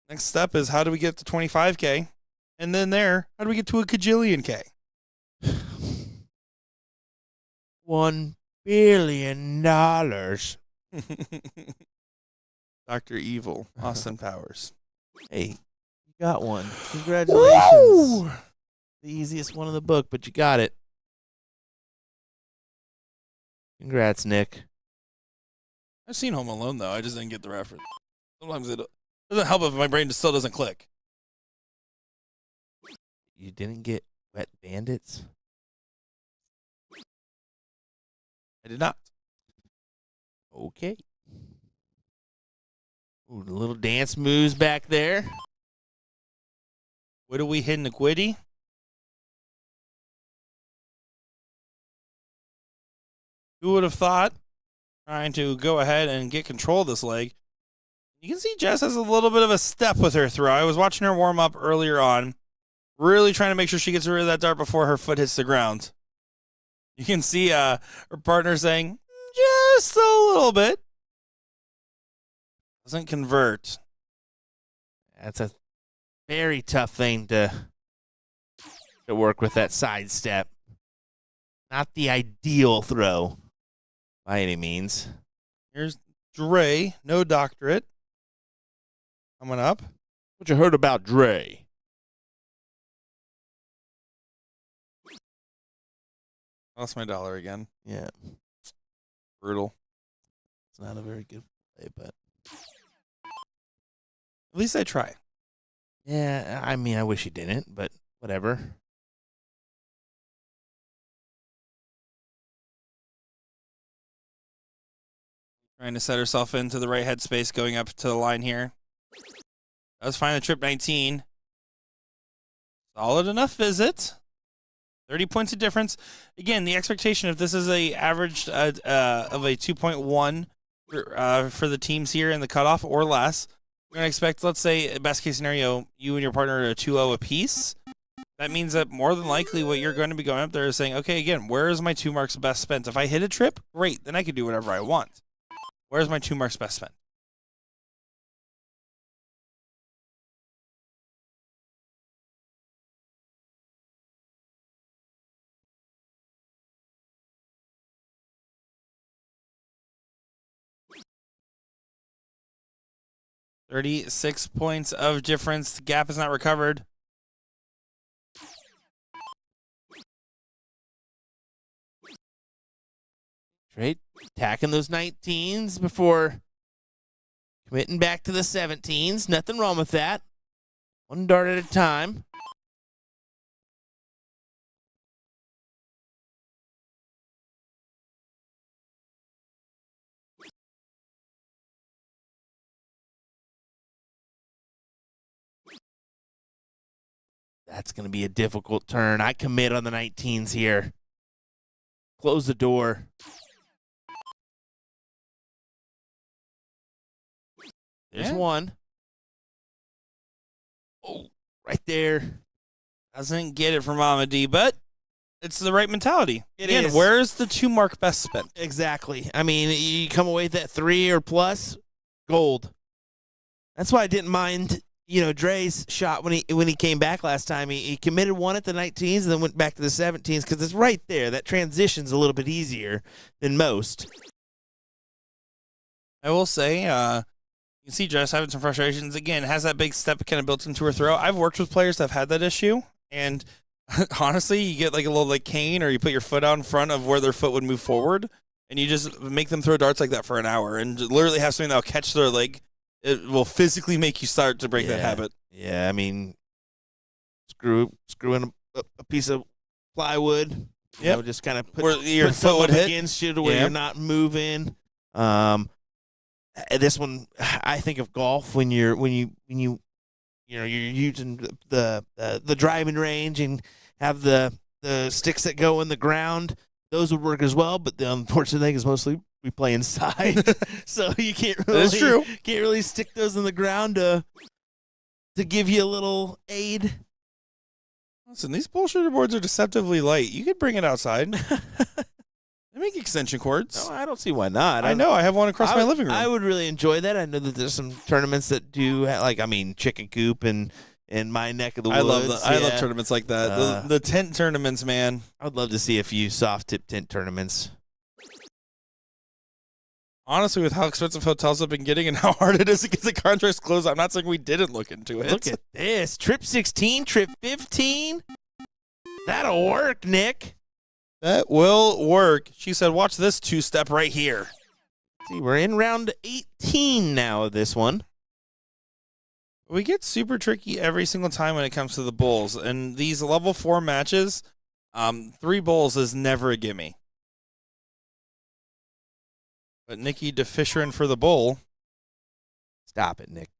Next step is, how do we get to 25K? And then how do we get to a kajillion K? $1 billion. Dr. Evil, Austin Powers. Hey, you got one. Congratulations. Woo! The easiest one in the book, but you got it. Congrats, Nick. I've seen Home Alone, though. I just didn't get the reference. Sometimes it doesn't help if my brain just still doesn't click. You didn't get Wet Bandits? I did not. Okay. Ooh, the little dance moves back there. What are we hitting the quiddy? Who would have thought trying to go ahead and get control of this leg? You can see Jess has a little bit of a step with her throw. I was watching her warm up earlier on, really trying to make sure she gets rid of that dart before her foot hits the ground. You can see her partner saying, just a little bit. Doesn't convert. That's a very tough thing to work with, that sidestep. Not the ideal throw by any means. Here's Dre, no doctorate. Coming up. What you heard about Dre? Lost my dollar again. Yeah. Brutal. It's not a very good play, but At least I try. yeah, I mean, I wish he didn't, but whatever. Trying to set herself into the right headspace going up to the line here. That was fine. The trip 19. Solid enough visit. 30 points of difference. Again, the expectation, if this is a average of a 2.1 for the teams here in the cutoff or less, you're going to expect, let's say, best case scenario, you and your partner are a 2-0 apiece. That means that more than likely what you're going to be going up there is saying, okay, again, where is my 2 marks best spent? If I hit a trip, great. Then I can do whatever I want. Where's my 2 marks best spent? $36 points of difference. The gap is not recovered. Straight attacking those 19s before committing back to the 17s. Nothing wrong with that. One dart at a time. That's going to be a difficult turn. I commit on the 19s here. Close the door. There's one. Oh, right there. Doesn't get it from Mama D, but it's the right mentality. It Again, is. where's the 2 mark best spent? Exactly. I mean, you come away with that 3 or plus, gold. That's why I didn't mind, Dre's shot when he came back last time. He committed one at the 19s and then went back to the 17s because it's right there. That transition's a little bit easier than most. I will say, you can see Jess having some frustrations. Again, has that big step kind of built into her throw. I've worked with players that have had that issue, and honestly, you get like a little cane, or you put your foot out in front of where their foot would move forward, and you just make them throw darts like that for an hour, and literally have something that'll catch their leg. It will physically make you start to break that habit. Yeah, I mean, screw in a piece of plywood. Yep. Just kind of Where your put foot would hit against you to where you're not moving. This one, I think of golf when you're using the driving range and have the sticks that go in the ground. Those would work as well, but the unfortunate thing is mostly we play inside, so you can't really stick those in the ground to give you a little aid. Listen, these BullShooter boards are deceptively light. You could bring it outside. They make extension cords. No, I don't see why not. I know. I have one across my living room. I would really enjoy that. I know that there's some tournaments that do, chicken coop and in my neck of the woods. I love tournaments like that. The tent tournaments, man. I'd love to see a few soft tip tent tournaments. Honestly, with how expensive hotels have been getting and how hard it is to get the contracts closed, I'm not saying we didn't look into it. Look at this. Trip 16, trip 15. That'll work, Nick. That will work. She said, watch this 2-step right here. See, we're in round 18 now of this one. We get super tricky every single time when it comes to the bowls. And these level 4 matches, 3 bowls is never a gimme. But Nikki DeFisherin for the bowl. Stop it, Nick.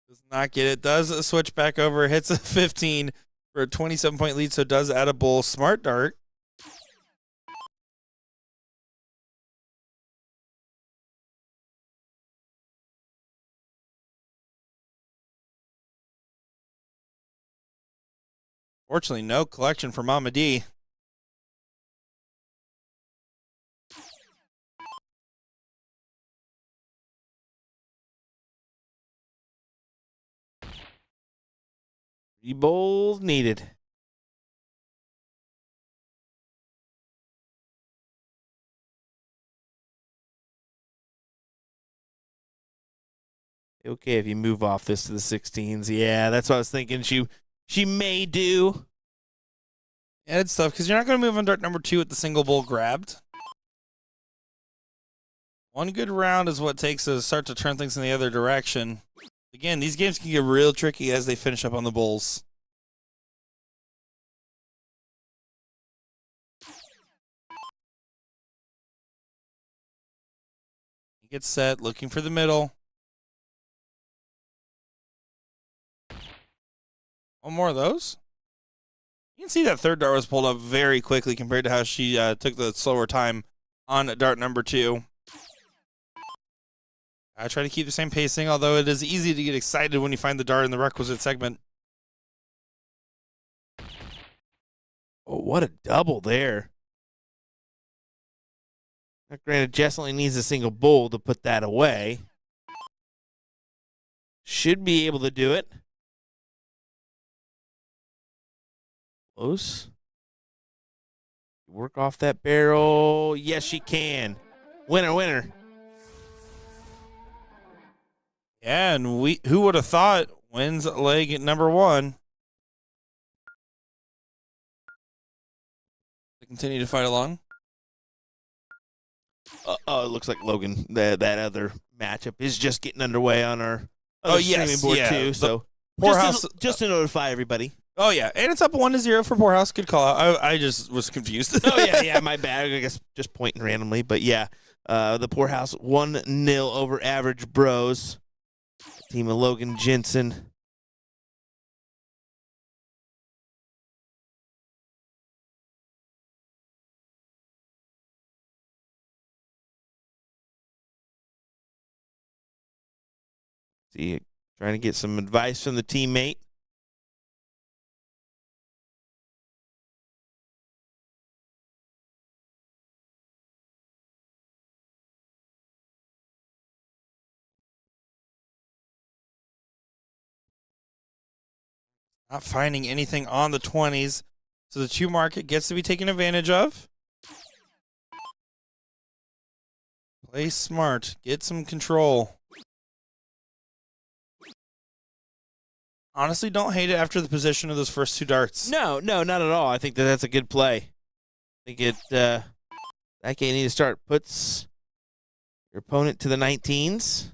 Does not get it. Does switch back over. Hits a 15 for a 27-point lead. So does add a bowl. Smart dart. Fortunately, no collection for Mama D. Three bowls needed. Okay, if you move off this to the 16s. Yeah, that's what I was thinking. She may do. Yeah, it's tough because you're not going to move on dart number 2 with the single bowl grabbed. One good round is what takes to start to turn things in the other direction. Again, these games can get real tricky as they finish up on the bowls. He gets set, looking for the middle. One more of those. You can see that third dart was pulled up very quickly compared to how she took the slower time on dart number 2. I try to keep the same pacing, although it is easy to get excited when you find the dart in the requisite segment. Oh, what a double there. Now, granted, Jess only needs a single bowl to put that away. Should be able to do it. Close. Work off that barrel. Yes, she can. Winner, winner. Yeah, and who would have thought wins leg number 1. They continue to fight along. It looks like Logan, that other matchup is just getting underway on our other streaming board too. So just to notify everybody. Oh yeah, and it's up 1-0 for Poorhouse. Good call out. I just was confused. Oh yeah, my bad. I guess just pointing randomly, but yeah, the Poorhouse 1-0 over Average Bros. Team of Logan Jensen. See, trying to get some advice from the teammate. Not finding anything on the 20s, so the 2 market gets to be taken advantage of. Play smart. Get some control. Honestly, don't hate it after the position of those first 2 darts. No, not at all. I think that's a good play. I think that you need to start puts your opponent to the 19s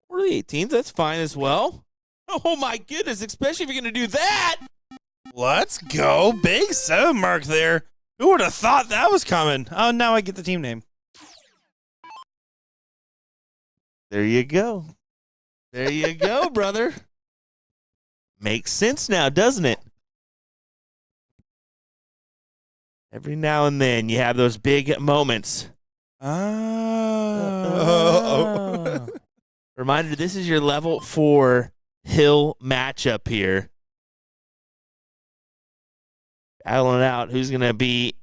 or the 18s. That's fine as well. Oh my goodness, especially if you're going to do that. Let's go. Big 7 mark there. Who would have thought that was coming? Oh, now I get the team name. There you go. There you go, brother. Makes sense now, doesn't it? Every now and then you have those big moments. Reminder, this is your level 4 hill matchup here. Battling it out. Who's going to be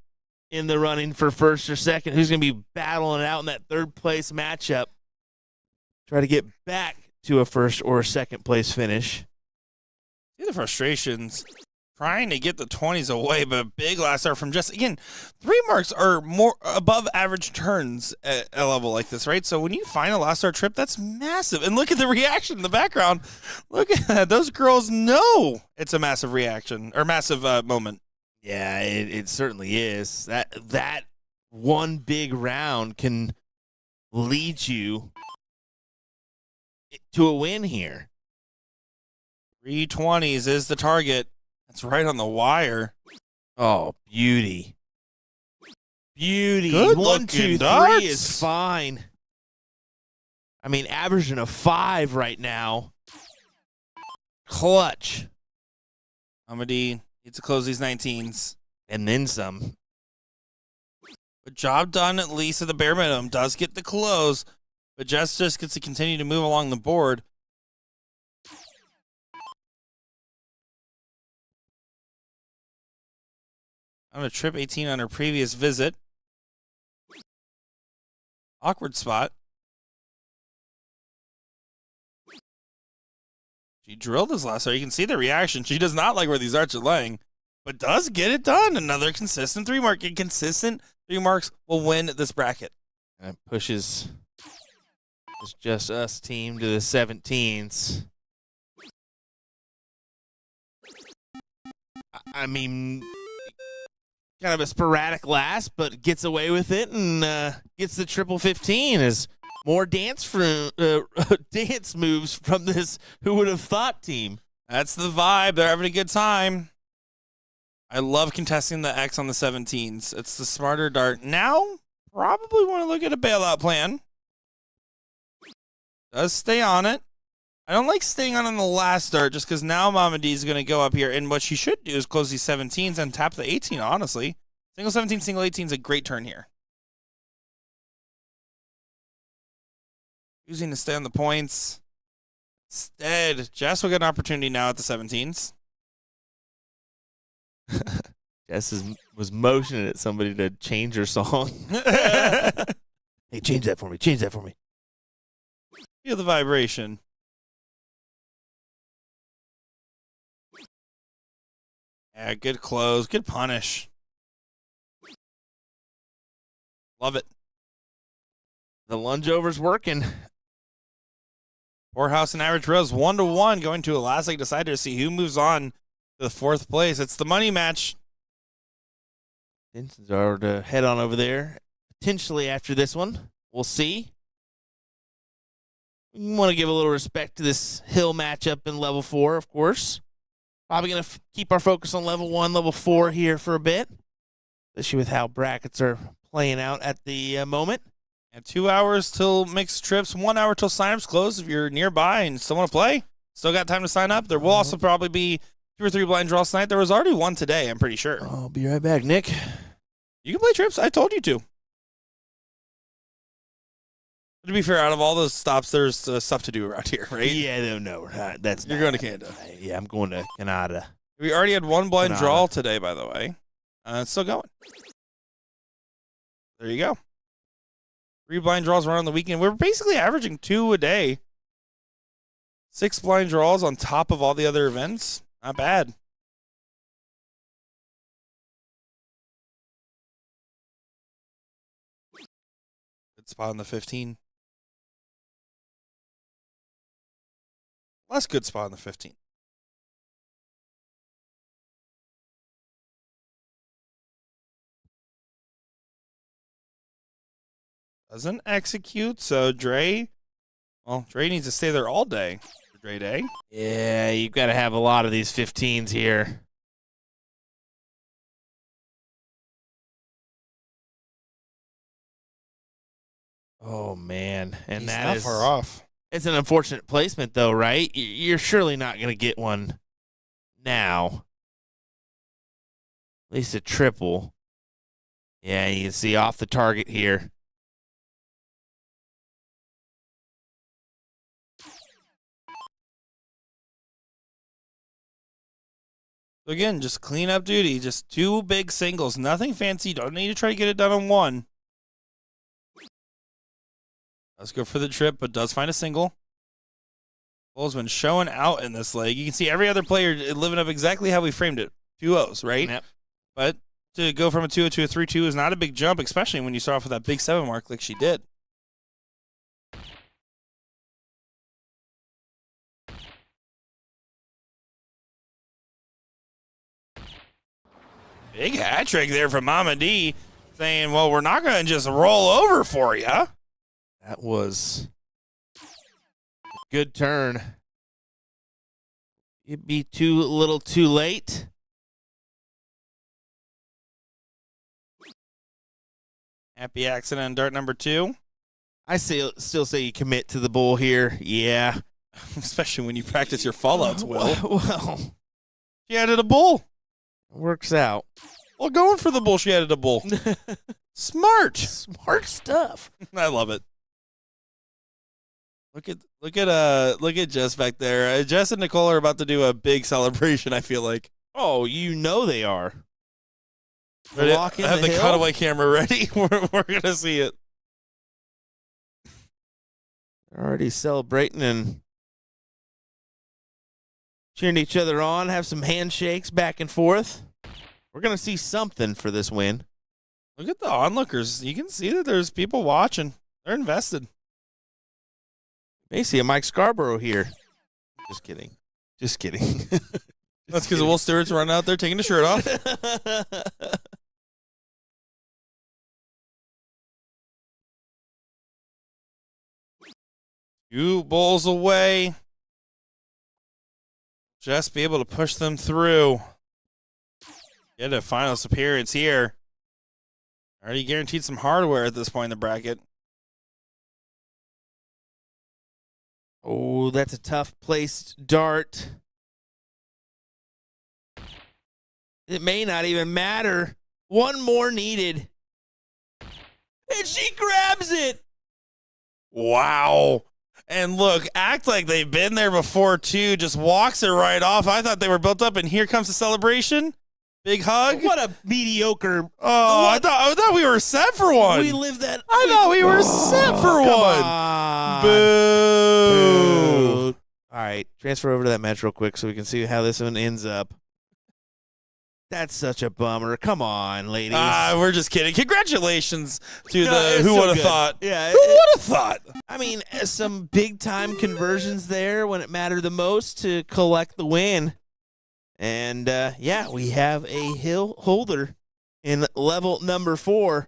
in the running for first or second? Who's going to be battling it out in that third place matchup? Try to get back to a first or second place finish. See the frustrations trying to get the 20s away, but big last start from just, again, 3 marks are more above average turns at a level like this, right? So when you find a last start trip, that's massive. And look at the reaction in the background. Look at that. Those girls know it's a massive reaction or massive moment. Yeah, it certainly is. That one big round can lead you to a win here. 320s is the target. That's right on the wire. Oh, beauty. Beauty. Good 1, 2, 3 darts. is fine. I mean, averaging a 5 right now. Clutch. Amadi needs to close these 19s. And then some. But job done at least at the bare minimum. Does get the close, but Jess just gets to continue to move along the board. On a trip 18 on her previous visit. Awkward spot. She drilled this last time. You can see the reaction. She does not like where these arts are laying, but does get it done. Another consistent 3 mark. And consistent 3 marks will win this bracket. And pushes this Just Us team to the 17s. I mean, kind of a sporadic last, but gets away with it and gets the triple 15 as more dance moves from this who would have thought team. That's the vibe. They're having a good time. I love contesting the X on the 17s. It's the smarter dart. Now, probably want to look at a bailout plan. Does stay on it. I don't like staying on the last dart just because now Mama D is going to go up here. And what she should do is close these 17s and tap the 18, honestly. Single 17, single 18 is a great turn here. Using to stay on the points. Instead, Jess will get an opportunity now at the 17s. Jess was motioning at somebody to change her song. Hey, change that for me. Change that for me. Feel the vibration. Yeah, good close. Good punish. Love it. The lunge over's working. Poorhouse and Average Rose 1-1 going to a last leg decider to see who moves on to the 4th place. It's the money match. Vincent's are to head on over there. Potentially after this one. We'll see. We want to give a little respect to this hill matchup in level 4, of course. Probably going to keep our focus on level 1, level 4 here for a bit. Especially with how brackets are playing out at the moment. And 2 hours till mixed trips, 1 hour till signups close. If you're nearby and still want to play, still got time to sign up. There will also probably be 2 or 3 blind draws tonight. There was already one today, I'm pretty sure. I'll be right back, Nick. You can play trips. I told you to. To be fair, out of all those stops, there's stuff to do around here, right? Yeah, no, that's You're going to Canada. Yeah, I'm going to Canada. We already had 1 blind draw today, by the way. It's still going. There you go. 3 blind draws run on the weekend. We're basically averaging 2 a day. 6 blind draws on top of all the other events. Not bad. Good spot on the 15. Less good spot on the 15. Doesn't execute, so Dre needs to stay there all day for Dre Day. Yeah, you've got to have a lot of these 15s here. Oh, man. And He's that not is far off. It's an unfortunate placement, though, right? You're surely not going to get one now. At least a triple. Yeah, you can see off the target here. Again, just clean up duty. Just 2 big singles. Nothing fancy. Don't need to try to get it done on 1. Let's go for the trip, but does find a single. Bull's been showing out in this leg. You can see every other player living up exactly how we framed it. 2 O's, right? Yep. But to go from a 2-0 to a 3-2 is not a big jump, especially when you start off with that big 7 mark like she did. Big hat trick there from Mama D, saying, well, we're not going to just roll over for you. That was a good turn. It'd be a little too late. Happy accident on dart number 2. I still say you commit to the bull here. Yeah. Especially when you practice your fallouts well. Well, She added a bull. works out. Well, going for the bull, she added a bull. Smart. Smart stuff. I love it. Look at Jess back there. Jess and Nicole are about to do a big celebration, I feel like. Oh, you know they are. lock in have the the hill. cutaway camera ready. We're gonna see it. They're already celebrating and cheering each other on, have some handshakes back and forth. We're going to see something for this win. Look at the onlookers. You can see that there's people watching. They're invested. May see a Mike Scarborough here. Just kidding. Just kidding. That's because Will Stewart's running out there taking the shirt off. Two bowls away. Just be able to push them through. Get a finals appearance here. Already guaranteed some hardware at this point in the bracket. Oh, that's a tough placed dart. It may not even matter. One more needed. And she grabs it. Wow. And look, act like they've been there before, too. Just walks it right off. I thought they were built up, and here comes the celebration. Big hug. What a mediocre. Oh, I thought we were set for one. We lived that. I thought we were set for Come one. on. Boo. All right, transfer over to that match real quick so we can see how this one ends up. That's such a bummer. Come on, ladies. We're just kidding. Congratulations to No, the it's who so would have good. thought. Yeah, Who would have thought? I mean, some big time conversions there when it mattered the most to collect the win. And yeah, we have a hill holder in level number 4.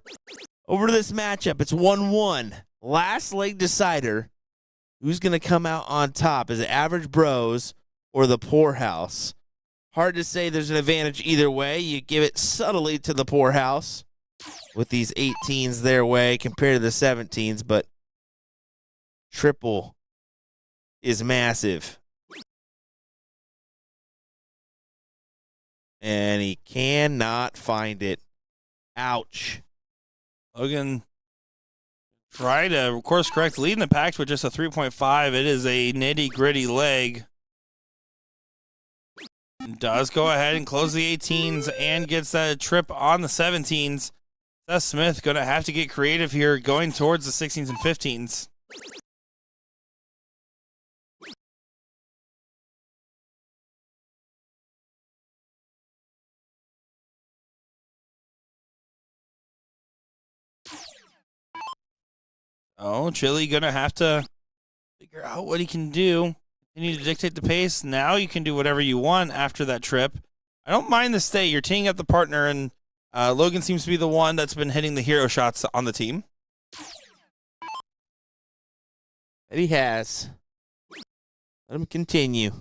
Over to this matchup, it's 1-1. Last leg decider. Who's going to come out on top? Is it Average Bros or the Poorhouse? Hard to say there's an advantage either way. You give it subtly to the Poorhouse with these 18s their way compared to the 17s, but triple is massive. And he cannot find it. Ouch. Logan tried to course correct, leading the pack with just a 3.5. It is a nitty-gritty leg. Does go ahead and close the 18s and gets that trip on the 17s. Seth Smith going to have to get creative here going towards the 16s and 15s. Oh, Chili going to have to figure out what he can do. You need to dictate the pace. Now you can do whatever you want after that trip. I don't mind the stay. You're teeing up the partner, and Logan seems to be the one that's been hitting the hero shots on the team. And he has. Let him continue.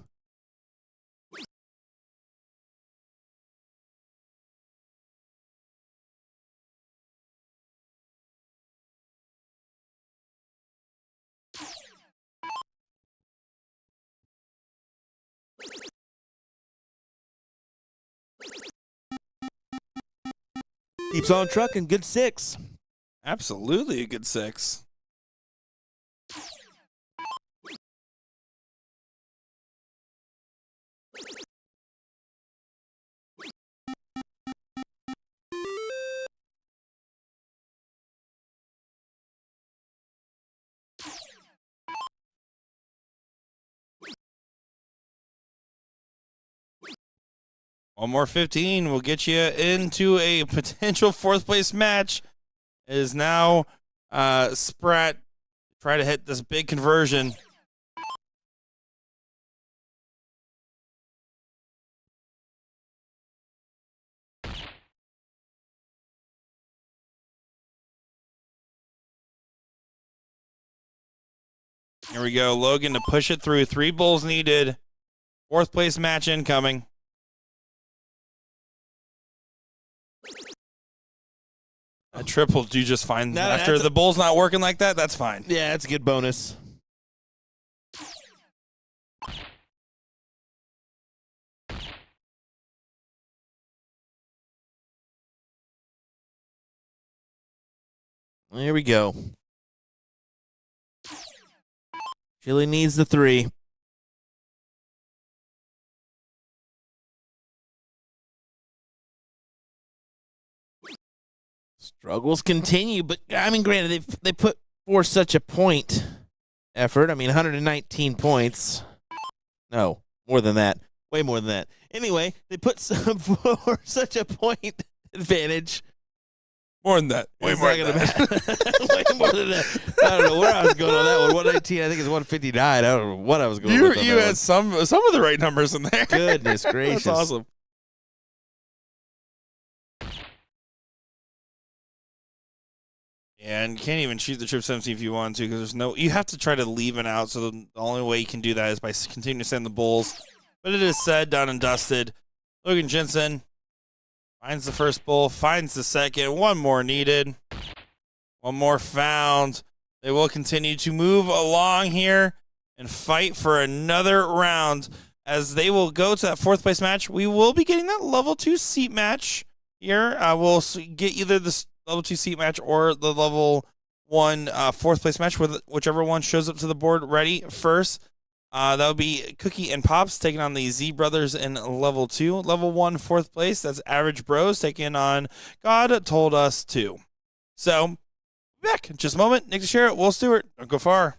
Keeps on trucking. Good 6. Absolutely a good 6. One more 15 will get you into a potential 4th place match. It is now Spratt try to hit this big conversion. Here we go. Logan to push it through. 3 bulls needed. 4th place match incoming. A triple do just fine. No, After the bull's not working like that, that's fine. Yeah, that's a good bonus. Here we go. Chili needs the 3. struggles continue, but I mean, granted, they put forth such a point effort. I mean, 119 points. No, more than that. Way more than that. Anyway, they put for such a point advantage. More than that. Way It's more not than gonna that. matter. Way more than that. I don't know where I was going on that one. 119, I think it's 159. I don't know what I was going with on You that had one. some of the right numbers in there. Goodness gracious. That's awesome. And you can't even shoot the trip 17 if you want to, because there's no. You have to try to leave it out. So the only way you can do that is by continuing to send the bulls. But it is said, done, and dusted. Logan Jensen finds the first bull, finds the second. One more needed. One more found. They will continue to move along here and fight for another round as they will go to that fourth place match. We will be getting that level 2 seat match here. We'll get either the level 2 seat match or the level 1 fourth place match, with whichever one shows up to the board ready first. That would be Cookie and Pops taking on the Z Brothers in level 2. Level 1 fourth place, that's Average Bros taking on God Told Us To. So, back in just a moment. Nick DeShera, Will Stewart, don't go far.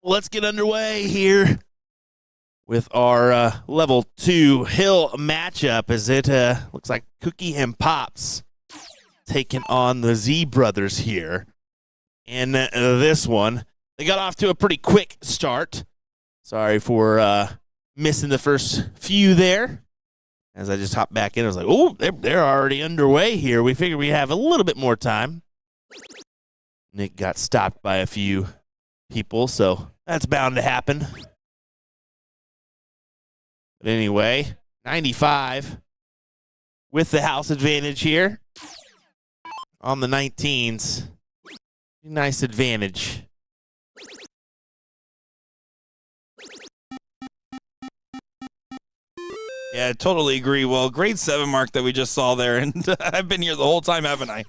let's get underway here with our level 2 hill matchup, as it looks like Cookie and Pops taking on the Z Brothers here. And this one, they got off to a pretty quick start. Sorry for missing the first few there. As I just hopped back in, I was like, oh, they're already underway here. We figured we'd have a little bit more time. Nick got stopped by a few people, so that's bound to happen. But anyway, 95 with the house advantage here on the 19s. Nice advantage. Yeah, I totally agree. Well, grade 7 mark that we just saw there, and I've been here the whole time, haven't I?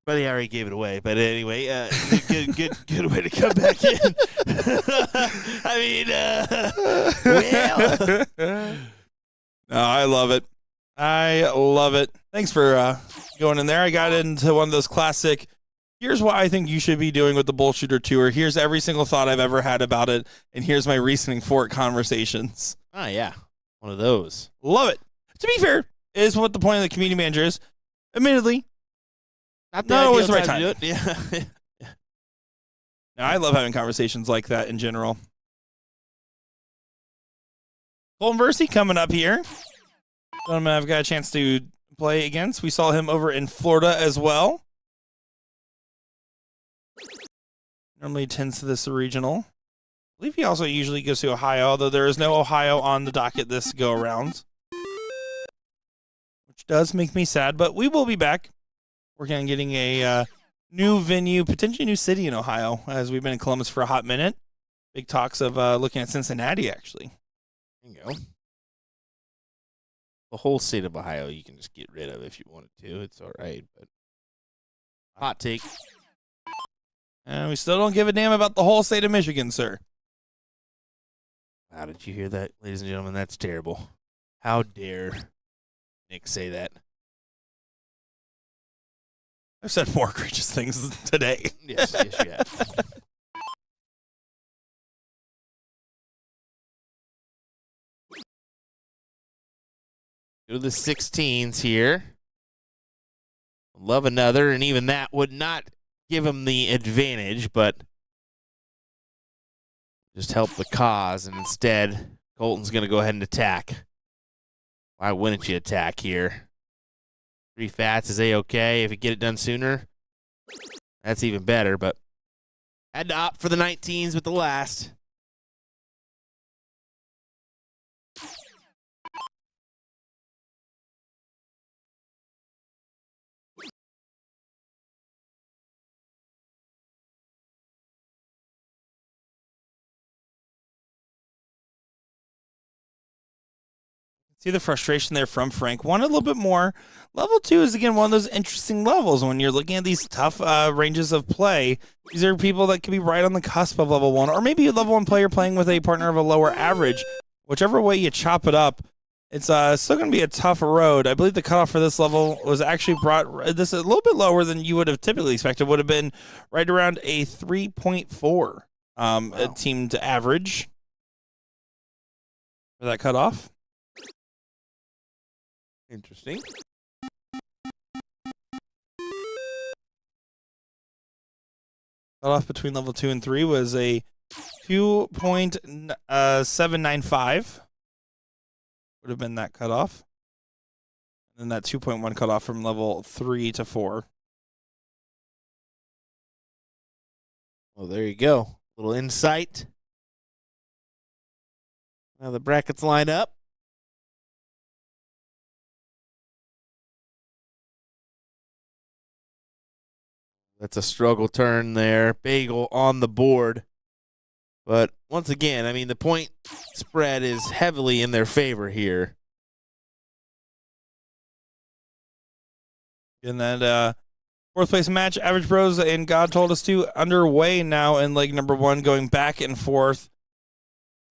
But he already gave it away. But anyway, good way to come back in. I mean, well. No, I love it. I love it. Thanks for going in there. I got into one of those classic, here's what I think you should be doing with the BullShooter tour. Here's every single thought I've ever had about it, and here's my reasoning for it conversations. Oh, yeah. One of those. Love it. To be fair, is what the point of the community manager is. Admittedly, not always the right time. To do it. Yeah. No, I love having conversations like that in general. Colton Versity coming up here. Gentleman I've got a chance to play against. We saw him over in Florida as well. Normally attends to this regional. I believe he also usually goes to Ohio, although there is no Ohio on the docket this go-around. Which does make me sad, but we will be back. Working on getting a new venue, potentially new city in Ohio, as we've been in Columbus for a hot minute. Big talks of looking at Cincinnati, actually. There you go. The whole state of Ohio you can just get rid of if you wanted to. It's all right, but hot take. And we still don't give a damn about the whole state of Michigan, sir. Wow, did you hear that, ladies and gentlemen? That's terrible. How dare Nick say that? I've said more egregious things today. Yes, you have. Go to the 16s here. Love another, and even that would not give him the advantage, but just help the cause, and instead, Colton's going to go ahead and attack. Why wouldn't you attack here? 3 fats is A-okay. If you get it done sooner, that's even better, but had to opt for the 19s with the last. See the frustration there from Frank. Wanted a little bit more. Level 2 is, again, one of those interesting levels when you're looking at these tough ranges of play. These are people that could be right on the cusp of level 1, or maybe a level 1 player playing with a partner of a lower average. Whichever way you chop it up, it's still going to be a tough road. I believe the cutoff for this level was actually brought this a little bit lower than you would have typically expected. Would have been right around a 3.4 wow. Team to average for that cutoff. Interesting. Cutoff between level 2 and 3 was a 2.795. Would have been that cutoff. And then that 2.1 cutoff from level 3 to 4. Well, there you go. A little insight. Now the brackets line up. That's a struggle turn there. Bagel on the board. But once again, I mean, the point spread is heavily in their favor here. In that fourth place match, Average Bros and God Told Us To underway now in leg number 1, going back and forth.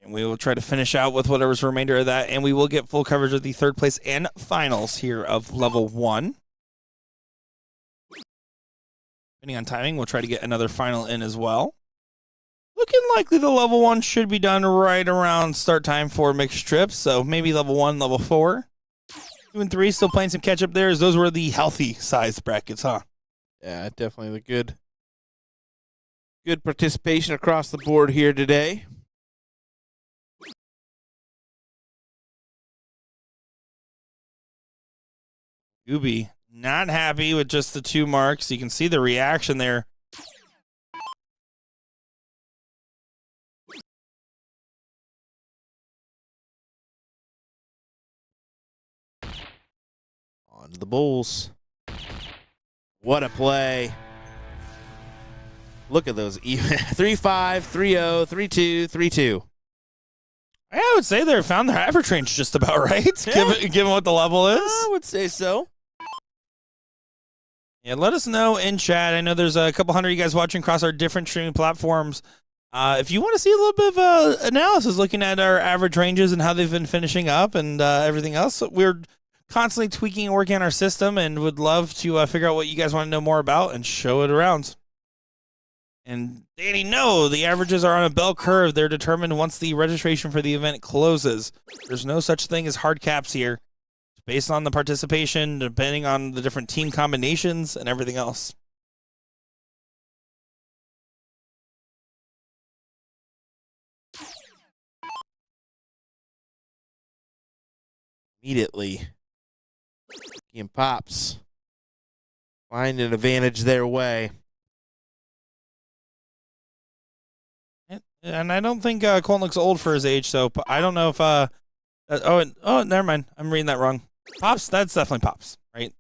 And we will try to finish out with whatever's remainder of that. And we will get full coverage of the third place and finals here of level 1. Depending on timing, we'll try to get another final in as well. looking likely the level 1 should be done right around start time for mixed trips. So maybe level 1, level 4. 2 and 3 still playing some catch up there, as those were the healthy sized brackets, huh? Yeah, definitely the good participation across the board here today. Gooby not happy with just the 2 marks. You can see the reaction there. On to the Bulls. What a play. Look at those. 3-5, 3-0, 3-2, 3-2. I would say they found their average range just about right, Yeah. given what the level is. I would say so. Yeah, let us know in chat. I know there's a couple hundred of you guys watching across our different streaming platforms. If you want to see a little bit of analysis looking at our average ranges and how they've been finishing up and everything else, we're constantly tweaking and working on our system and would love to figure out what you guys want to know more about and show it around. And Danny, no, the averages are on a bell curve. They're determined once the registration for the event closes. There's no such thing as hard caps here. It's based on the participation, depending on the different team combinations and everything else. Immediately. And Pops find an advantage their way. And I don't think Colton looks old for his age, so I don't know if never mind. I'm reading that wrong. Pops, that's definitely Pops, right?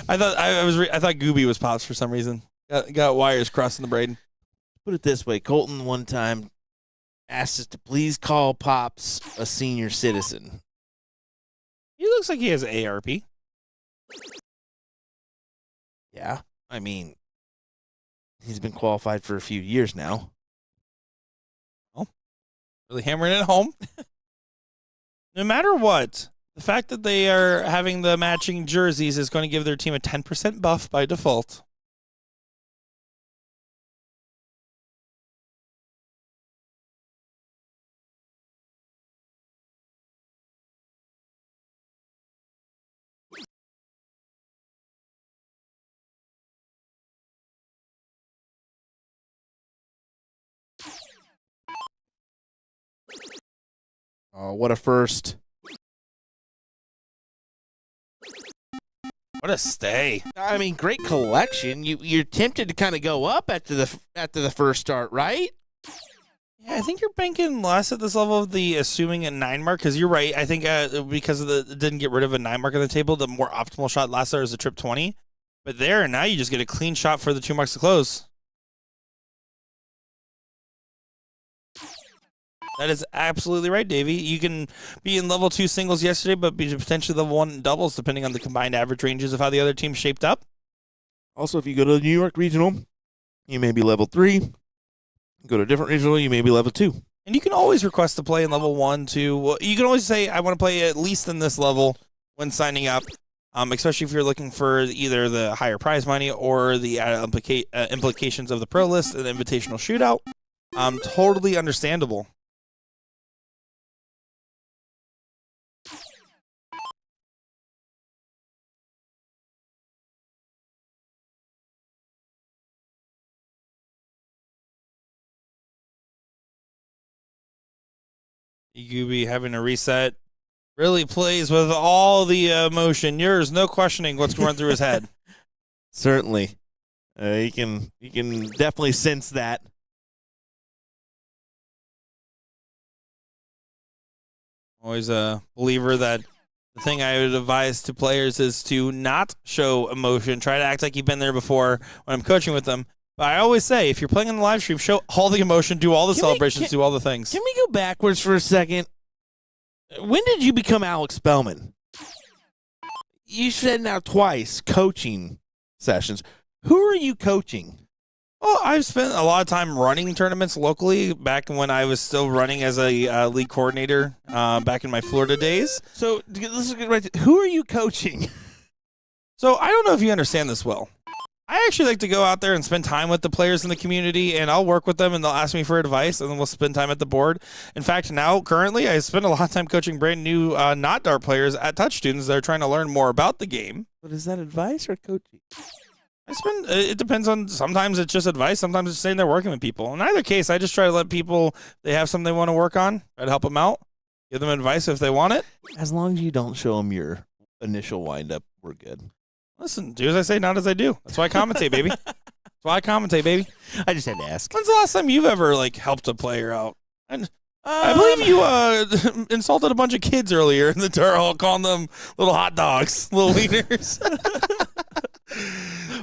I thought Gooby was Pops for some reason. Got wires crossing the brain. Put it this way, Colton one time asked us to please call Pops a senior citizen. He looks like he has ARP. Yeah, I mean, he's been qualified for a few years now. Really hammering it home. No matter what, the fact that they are having the matching jerseys is going to give their team a 10% buff by default. Oh, what a first. What a stay. I mean, great collection. You're tempted to kind of go up after the first start, right? Yeah, I think you're banking less at this level of the assuming a 9 mark, because you're right. I think because of it didn't get rid of a 9 mark on the table, the more optimal shot last there is a trip 20. But now you just get a clean shot for the 2 marks to close. That is absolutely right, Davey. You can be in level 2 singles yesterday, but be potentially level 1 doubles, depending on the combined average ranges of how the other team shaped up. Also, if you go to the New York Regional, you may be level 3. Go to a different regional, you may be level 2. And you can always request to play in level 1, 2. Well, you can always say, I want to play at least in this level when signing up, especially if you're looking for either the higher prize money or the implications of the pro list and the invitational shootout. Totally understandable. Gooby having a reset really plays with all the emotion. There's no questioning what's going through his head. Certainly. You can definitely sense that. Always a believer that the thing I would advise to players is to not show emotion. Try to act like you've been there before when I'm coaching with them. But I always say, if you're playing on the live stream, show all the emotion, do all the celebrations, do all the things. Can we go backwards for a second? When did you become Alex Spellman? You said now twice, coaching sessions. Who are you coaching? Well, I've spent a lot of time running tournaments locally back when I was still running as a league coordinator back in my Florida days. So let's get right to, who are you coaching? So I don't know if you understand this well. I actually like to go out there and spend time with the players in the community, and I'll work with them, and they'll ask me for advice, and then we'll spend time at the board. In fact, now, currently, I spend a lot of time coaching brand new not dart players at Touch students that are trying to learn more about the game. But is that advice or coaching? It depends on, sometimes it's just advice, sometimes it's saying they're working with people. In either case, I just try to let people, they have something they want to work on, try to help them out, give them advice if they want it. As long as you don't show them your initial windup, we're good. Listen, do as I say, not as I do. That's why I commentate, baby. That's why I commentate, baby. I just had to ask. When's the last time you've ever helped a player out? And I believe you insulted a bunch of kids earlier in the tour hall, calling them little hot dogs, little wieners.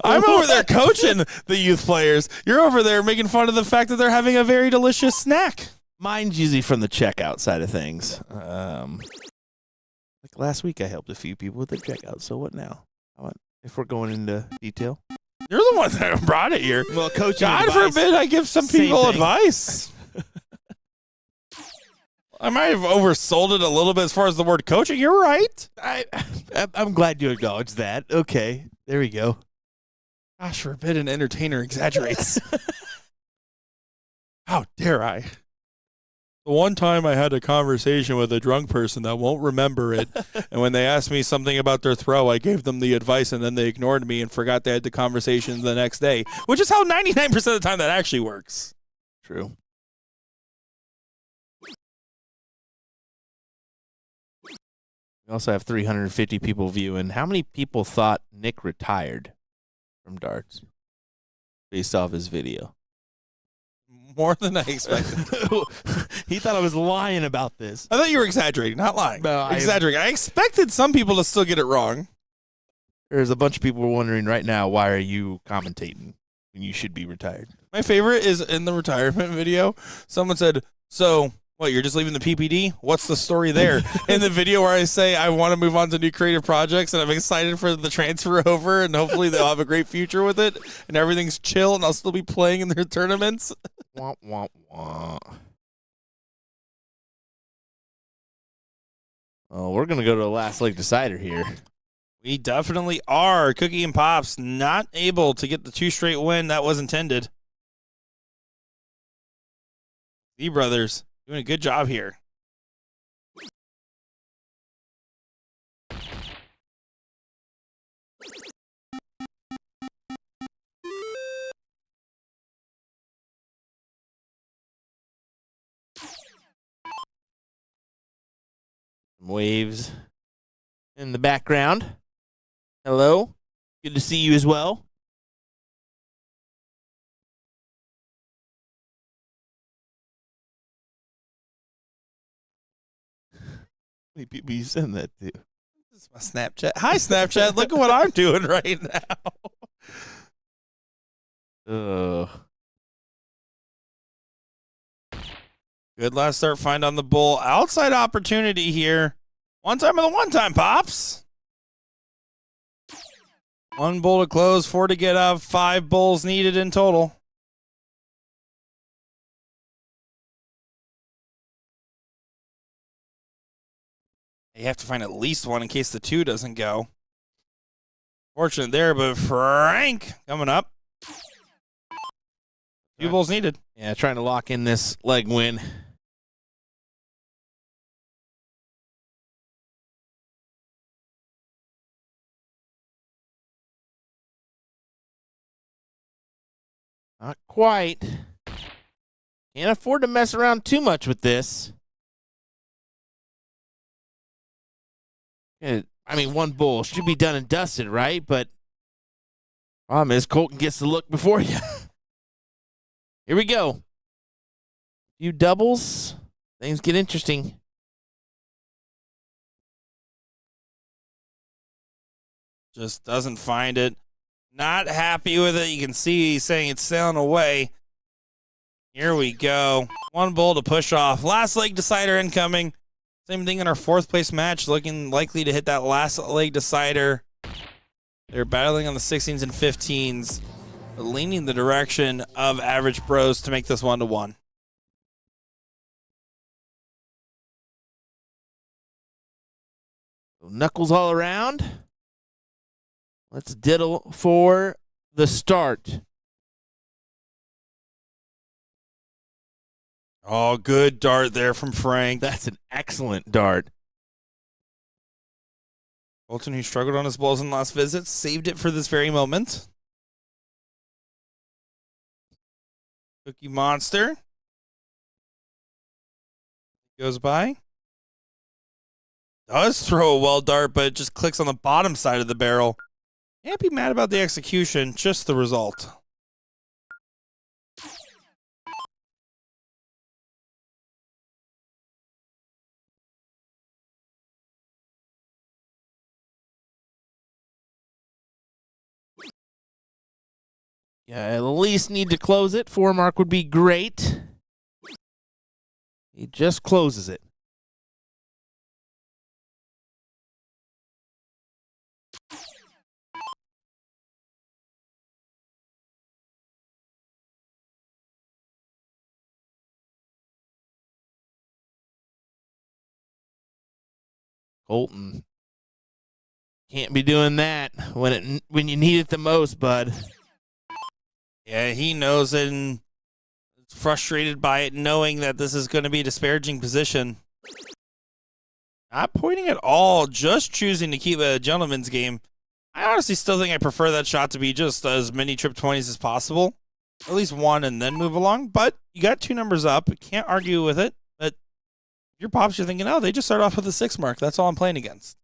I'm over there coaching the youth players. You're over there making fun of the fact that they're having a very delicious snack. Mine's usually from the checkout side of things. Like last week, I helped a few people with the checkout. So what now? If we're going into detail, you're the one that brought it here. Well, coach, God forbid I give some people advice. I might have oversold it a little bit as far as the word coaching. You're right. I'm glad you acknowledged that. Okay, there we go. Gosh forbid an entertainer exaggerates. How dare I? The one time I had a conversation with a drunk person that won't remember it, and when they asked me something about their throw, I gave them the advice, and then they ignored me and forgot they had the conversation the next day, which is how 99% of the time that actually works. True. We also have 350 people viewing. How many people thought Nick retired from darts based off his video? More than I expected. He thought I was lying about this. I thought you were exaggerating, not lying. No, exaggerating. I expected some people to still get it wrong. There's a bunch of people wondering right now, why are you commentating when you should be retired? My favorite is in the retirement video. Someone said, so, what, you're just leaving the PPD? What's the story there? In the video where I say I want to move on to new creative projects and I'm excited for the transfer over and hopefully they'll have a great future with it and everything's chill and I'll still be playing in their tournaments. Wah, wah, wah. Oh, we're going to go to the last leg decider here. We definitely are. Cookie and Pops not able to get the 2 straight win that was intended. The brothers doing a good job here. Waves in the background. Hello. Good to see you as well. How many people you send that to? This is my Snapchat. Hi, Snapchat. Look at what I'm doing right now. Good last start find on the bull. Outside opportunity here. One time on the one time, Pops. 1 bull to close, 4 to get up, 5 bulls needed in total. You have to find at least 1 in case the 2 doesn't go. Fortunate there, but Frank coming up. 2 bulls needed. Yeah, trying to lock in this leg win. Not quite. Can't afford to mess around too much with this. I mean, 1 bull should be done and dusted, right? But problem is Colton gets the look before you. Here we go. Few doubles. Things get interesting. Just doesn't find it. Not happy with it. You can see he's saying it's sailing away. Here we go. 1 bull to push off. Last leg decider incoming. Same thing in our 4th place match. Looking likely to hit that last leg decider. They're battling on the 16s and 15s. Leaning the direction of average bros to make this 1-1. Knuckles all around. Let's diddle for the start. Oh, good dart there from Frank. That's an excellent dart. Colton, who struggled on his balls in last visit, saved it for this very moment. Cookie Monster goes by. Does throw a well dart, but it just clicks on the bottom side of the barrel. Can't be mad about the execution, just the result. Yeah, at least need to close it. 4 mark would be great. He just closes it. Colton can't be doing that when you need it the most, bud. Yeah, he knows it and is frustrated by it, knowing that this is going to be a disparaging position. Not pointing at all, just choosing to keep a gentleman's game. I honestly still think I prefer that shot to be just as many trip 20s as possible. At least one and then move along. But you got 2 numbers up. Can't argue with it. But your pops, you're thinking, oh, they just start off with a 6 mark. That's all I'm playing against.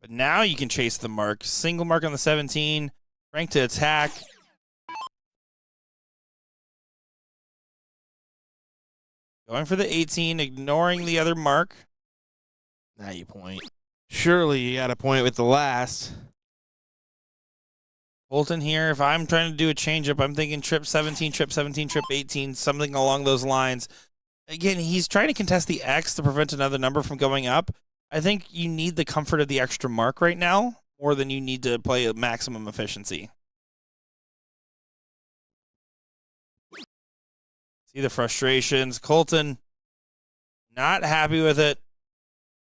But now you can chase the mark. Single mark on the 17. Frank to attack. Going for the 18, ignoring the other mark. Now you point. Surely you got to point with the last. Bolton here, if I'm trying to do a changeup, I'm thinking trip 17, trip 17, trip 18, something along those lines. Again, he's trying to contest the X to prevent another number from going up. I think you need the comfort of the extra mark right now more than you need to play at maximum efficiency. See the frustrations. Colton not happy with it.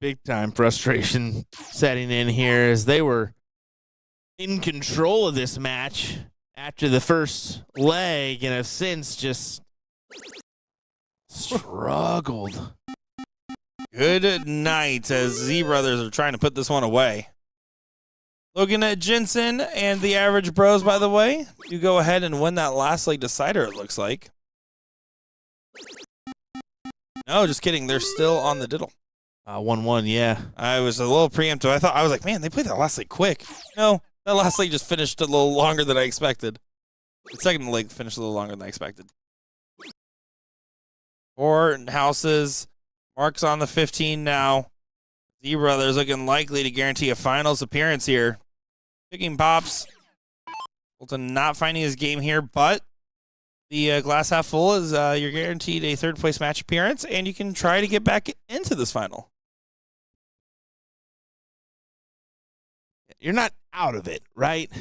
Big time frustration setting in here as they were in control of this match after the first leg and have since just struggled. Good night as Z Brothers are trying to put this one away. Looking at Jensen and the Average Bros, by the way. You go ahead and win that last leg decider, it looks like. No, just kidding. They're still on the diddle. 1-1, yeah. I was a little preemptive. I was like, man, they played that last leg quick. No, that last leg just finished a little longer than I expected. The second leg finished a little longer than I expected. 4 houses. Mark's on the 15 now. Z Brothers looking likely to guarantee a finals appearance here. Picking pops. Bolton not finding his game here, but the glass half full is you're guaranteed a 3rd place match appearance, and you can try to get back into this final. You're not out of it, right?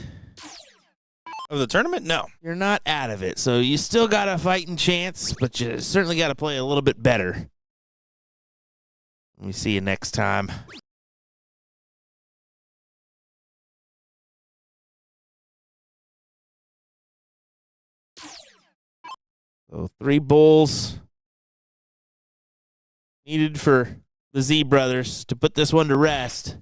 Of the tournament? No. You're not out of it. So you still got a fighting chance, but you certainly got to play a little bit better. We see you next time. So 3 bulls needed for the Z Brothers to put this one to rest.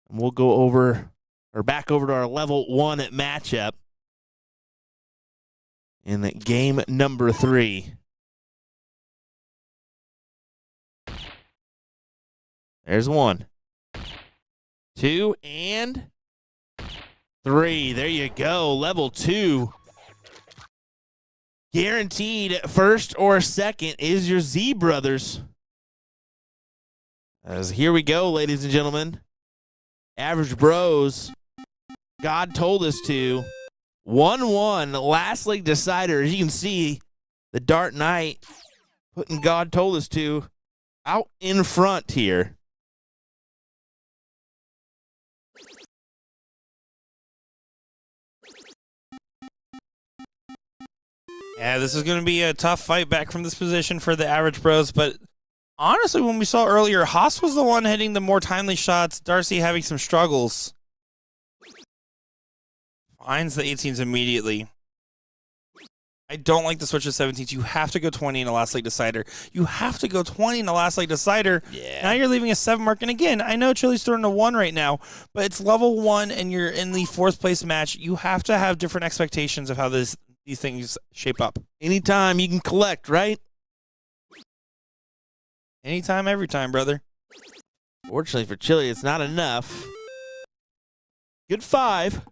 And we'll go over or back over to our level 1 matchup in the game number 3. There's 1, 2, and 3. There you go. Level 2. Guaranteed first or second is your Z Brothers. As here we go, ladies and gentlemen. Average Bros. God told us to. 1-1. Last leg decider. As you can see, the Dart Knight putting God told us to out in front here. Yeah, this is going to be a tough fight back from this position for the Average Bros, but honestly, when we saw earlier, Haas was the one hitting the more timely shots, Darcy having some struggles. finds the 18s immediately. I don't like the switch to 17s. You have to go 20 in a last leg decider. You have to go 20 in a last leg decider. Yeah. Now you're leaving a 7 mark. And again, I know Chili's throwing a 1 right now, but it's level 1 and you're in the 4th place match. You have to have different expectations of how these things shape up. Anytime you can collect, right? Anytime, every time, brother. Fortunately for Chili, it's not enough. Good 5.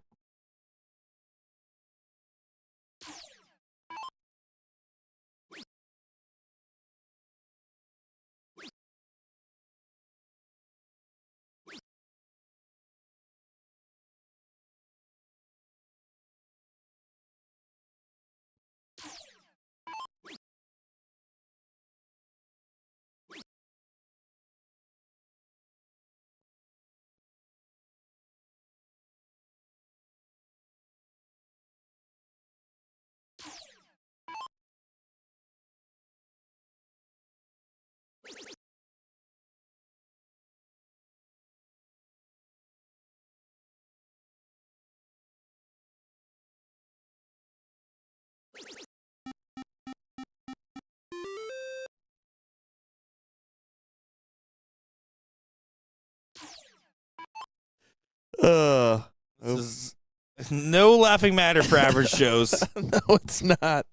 This is no laughing matter for average Joes. No, it's not.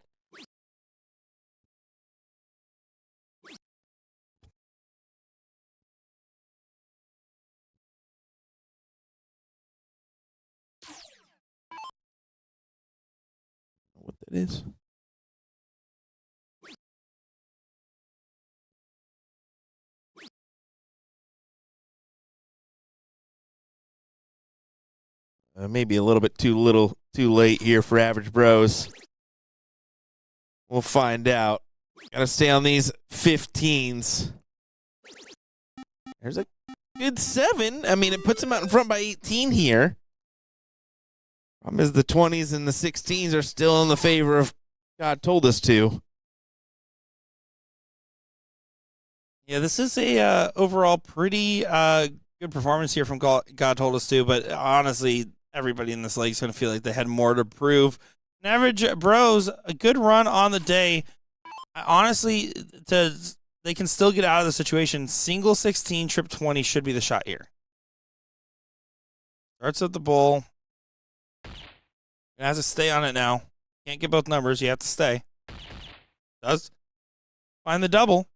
What that is? Maybe a little bit too late here for average bros. We'll find out. Gotta stay on these 15s. There's a good 7. I mean, it puts him out in front by 18 here. Problem is the 20s and the 16s are still in the favor of God told us to. Yeah, this is a overall pretty good performance here from God told us to, but honestly, everybody in this league is going to feel like they had more to prove. An average bros, a good run on the day. Honestly, they can still get out of the situation. Single 16, trip 20 should be the shot here. Starts at the bull. Has to stay on it now. Can't get both numbers. You have to stay. Does find the double.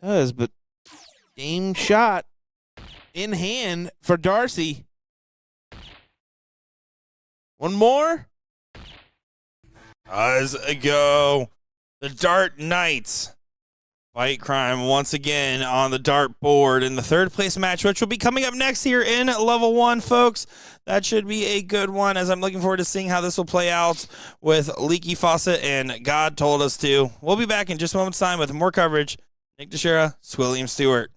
Does, but game shot in hand for Darcy. One more. Does go. The Dart Knights. Fight crime once again on the dart board in the 3rd place match, which will be coming up next here in level 1, folks. That should be a good one, as I'm looking forward to seeing how this will play out with Leaky Faucet and God Told Us To. We'll be back in just a moment's time with more coverage. Nick Teixeira, William Stewart.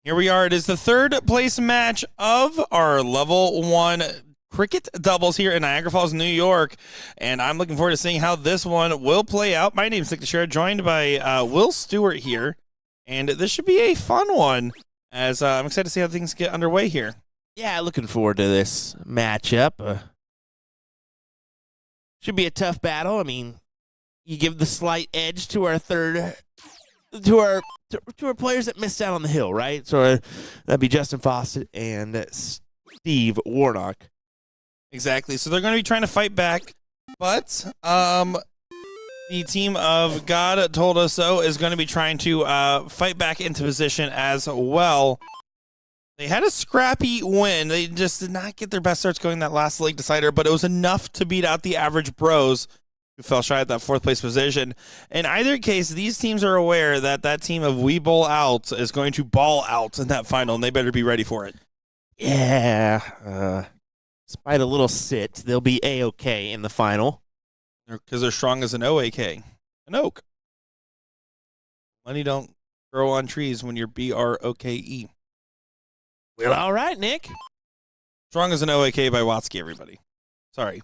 Here we are. It is the third place match of our level 1 cricket doubles here in Niagara Falls, New York. And I'm looking forward to seeing how this one will play out. My name's Nick DeShera, joined by Will Stewart here. And this should be a fun one, as I'm excited to see how things get underway here. Yeah, looking forward to this matchup. Should be a tough battle. I mean, you give the slight edge to our to our players that missed out on the hill, right? So that'd be Justin Fawcett and Steve Warnock. Exactly. So they're going to be trying to fight back, but the team of God Told Us So is going to be trying to fight back into position as well. They had a scrappy win. They just did not get their best starts going that last league decider, but it was enough to beat out the average bros, who fell shy at that 4th place position. In either case, these teams are aware that that team of We Bowl Out is going to ball out in that final, and they better be ready for it. Yeah. Despite a little sit, they'll be A-okay in the final. Because they're strong as an OAK, an oak. Money don't grow on trees when you're BROKE. Well, all right, Nick. Strong as an OAK by Watsky, everybody. Sorry.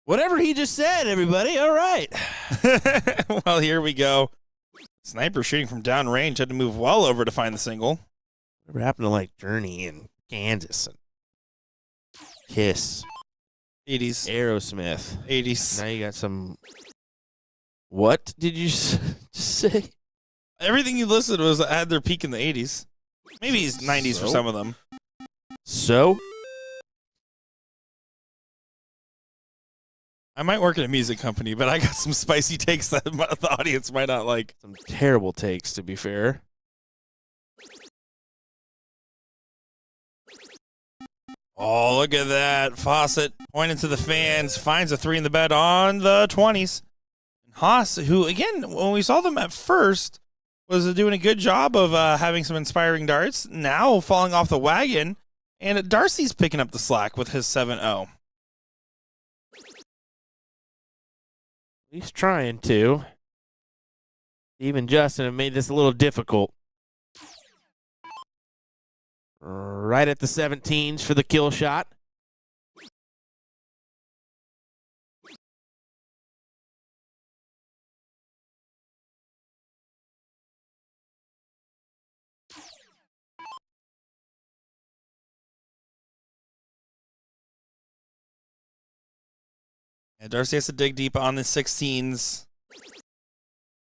Whatever he just said, everybody. All right. Well, here we go. Sniper shooting from downrange had to move well over to find the single. Whatever happened to, like, Journey and Kansas and Kiss. 80s. Aerosmith. 80s. Now you got some... What did you just say? Everything you listed had their peak in the 80s. Maybe 90s for some of them. So? I might work at a music company, but I got some spicy takes that the audience might not like. Some terrible takes, to be fair. Oh, look at that. Fawcett pointing to the fans, finds a 3 in the bed on the 20s. Haas, who, again, when we saw them at first, was doing a good job of having some inspiring darts, now falling off the wagon, and Darcy's picking up the slack with his 7-0. He's trying to. Even Justin have made this a little difficult. Right at the 17s for the kill shot. Yeah, Darcy has to dig deep on the 16s.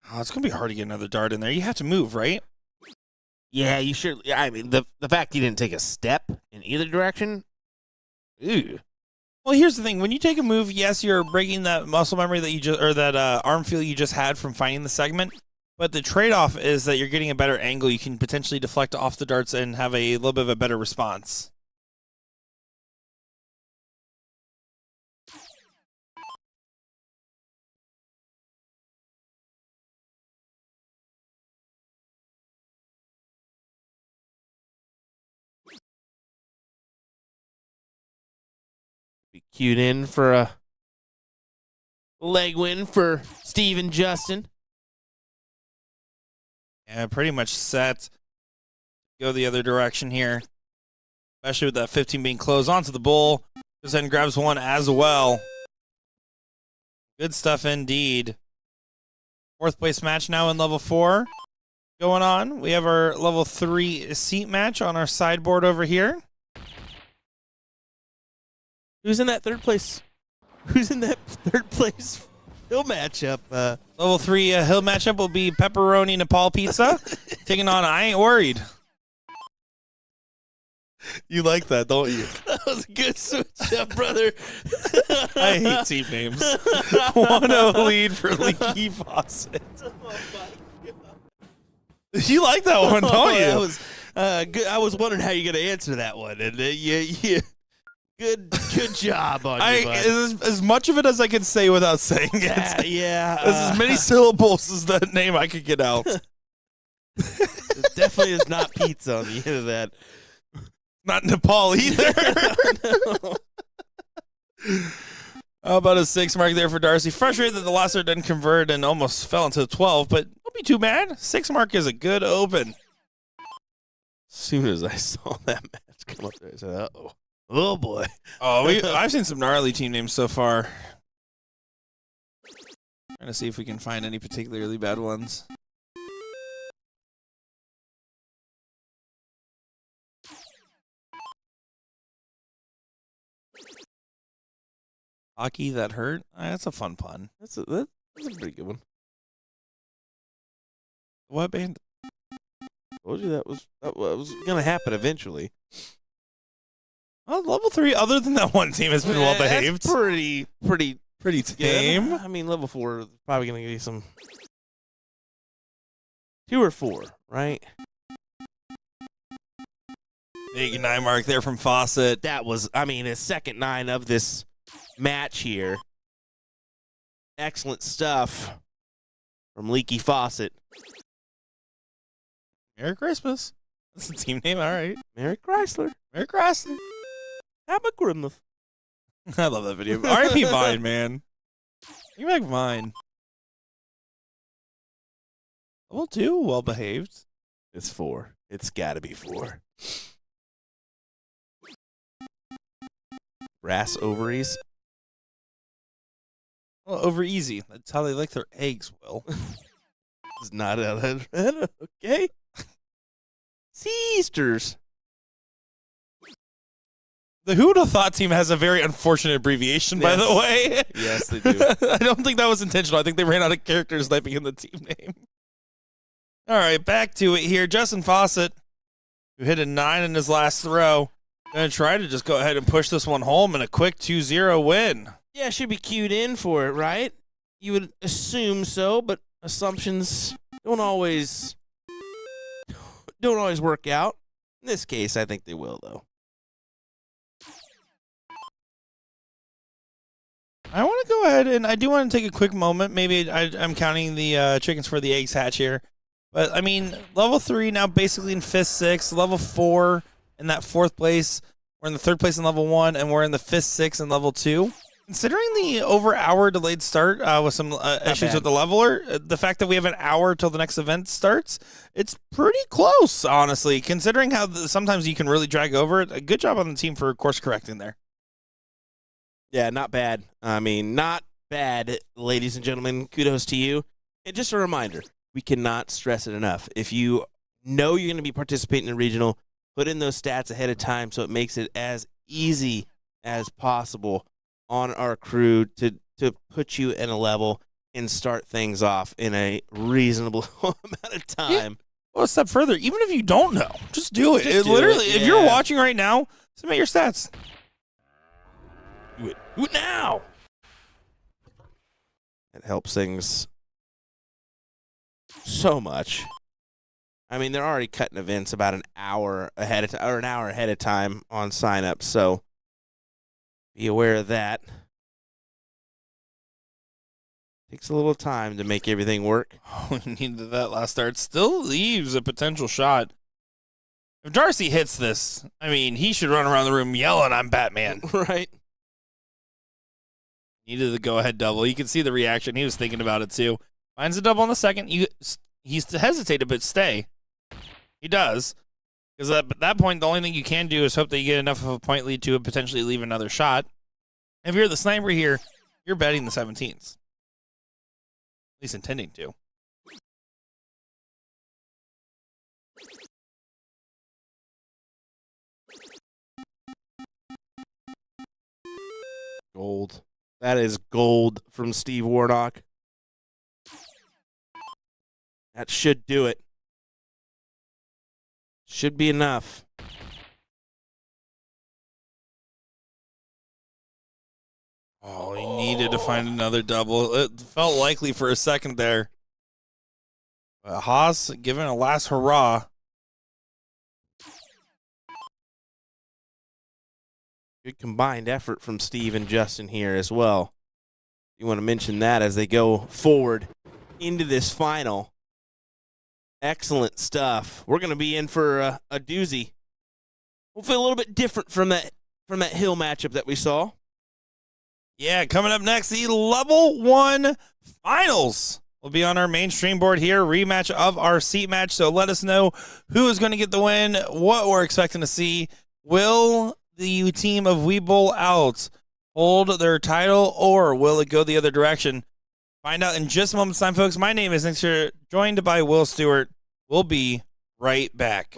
Oh, it's going to be hard to get another dart in there. You have to move, right? Yeah, you sure. I mean, the fact he didn't take a step in either direction. Ew. Well, here's the thing. When you take a move, yes, you're breaking that muscle memory that you just, or that arm feel you just had from finding the segment. But the trade-off is that you're getting a better angle. You can potentially deflect off the darts and have a little bit of a better response. Be cued in for a leg win for Steve and Justin. Yeah, pretty much set. Go the other direction here. Especially with that 15 being closed onto the bull. Goes ahead and grabs one as well. Good stuff indeed. 4th place match now in level 4 going on. We have our level 3 seat match on our sideboard over here. Who's in that 3rd place? Who's in that 3rd place hill matchup? Level 3 hill matchup will be Pepperoni Nepal Pizza taking on I Ain't Worried. You like that, don't you? That was a good switch up, brother. I hate team names. 1-0 lead for Leaky Fawcett. You like that one, don't you? That was good. I was wondering how you're going to answer that one, and good job on you, bud. As much of it as I can say without saying it. Yeah. As many syllables as that name I could get out. It definitely is not pizza on the end of that. Not Nepal either. No. How about a 6 mark there for Darcy? Frustrated that the last start didn't convert and almost fell into 12, but don't be too mad. 6 mark is a good open. As soon as I saw that match come up there, I said, uh-oh. Oh, boy. Oh, I've seen some gnarly team names so far. Trying to see if we can find any particularly bad ones. Hockey that hurt? That's a fun pun. That's a pretty good one. What band? Told you that was going to happen eventually. Well, level 3, other than that one team, has been well behaved. That's pretty tame. Good. I mean, level 4 is probably going to give you some 2 or 4, right? Big 9 mark there from Fawcett. That was, I mean, his second 9 of this match here. Excellent stuff from Leaky Fawcett. Merry Christmas. That's the team name. All right. Merry Chrysler. Merry Chrysler. Have a Grimmuth. I love that video. R.I.P. Vine, man. You back Vine. Level 2, well behaved. It's 4. It's got to be 4. Brass ovaries. Well, over easy. That's how they like their eggs, Will. It's not okay. Sisters. The Who Would Have Thought team has a very unfortunate abbreviation, by the way. Yes, they do. I don't think that was intentional. I think they ran out of characters typing in the team name. All right, back to it here. Justin Fawcett, who hit a 9 in his last throw, going to try to just go ahead and push this one home in a quick 2-0 win. Yeah, should be queued in for it, right? You would assume so, but assumptions don't always work out. In this case, I think they will, though. I want to go ahead and I do want to take a quick moment. Maybe I'm counting the chickens for the eggs hatch here. But, I mean, level 3 now basically in 5th, 6th. Level 4 in that 4th place. We're in the 3rd place in level 1, and we're in the 5th, 6th, and level 2. Considering the over-hour delayed start with some issues with the leveler, the fact that we have an hour till the next event starts, it's pretty close, honestly. Considering how sometimes you can really drag over it, a good job on the team for course correcting there. Yeah, not bad. I mean, not bad, ladies and gentlemen. Kudos to you. And just a reminder, we cannot stress it enough. If you know you're going to be participating in regional, put in those stats ahead of time so it makes it as easy as possible on our crew to put you in a level and start things off in a reasonable amount of time. Yeah. Well, a step further, even if you don't know, just do it. Just do literally, it, if you're yeah. watching right now, submit your stats. Do it. Do it now. It helps things so much. I mean, they're already cutting events about an hour ahead of time, or an hour ahead of time on signups, so be aware of that. Takes a little time to make everything work. Oh, we needed that last start. Still leaves a potential shot. If Darcy hits this, I mean, he should run around the room yelling, "I'm Batman." Right. Needed the go-ahead double. You can see the reaction. He was thinking about it, too. Finds a double on the second. He's hesitated, but stay. He does. Because at that point, the only thing you can do is hope that you get enough of a point lead to potentially leave another shot. If you're the sniper here, you're betting the 17s. At least intending to. Gold. That is gold from Steve Warnock. That should do it. Should be enough. Oh, he needed to find another double. It felt likely for a second there. But Haas giving a last hurrah. Good combined effort from Steve and Justin here as well. You want to mention that as they go forward into this final. Excellent stuff. We're going to be in for a doozy. Hopefully a little bit different from that hill matchup that we saw. Yeah, coming up next, the Level 1 Finals will be on our main stream board here, rematch of our seat match. So let us know who is going to get the win, what we're expecting to see. Will the team of We Bowl Out hold their title, or will it go the other direction? Find out in just a moment's time, folks. My name is Nick, joined by Will Stewart. We'll be right back.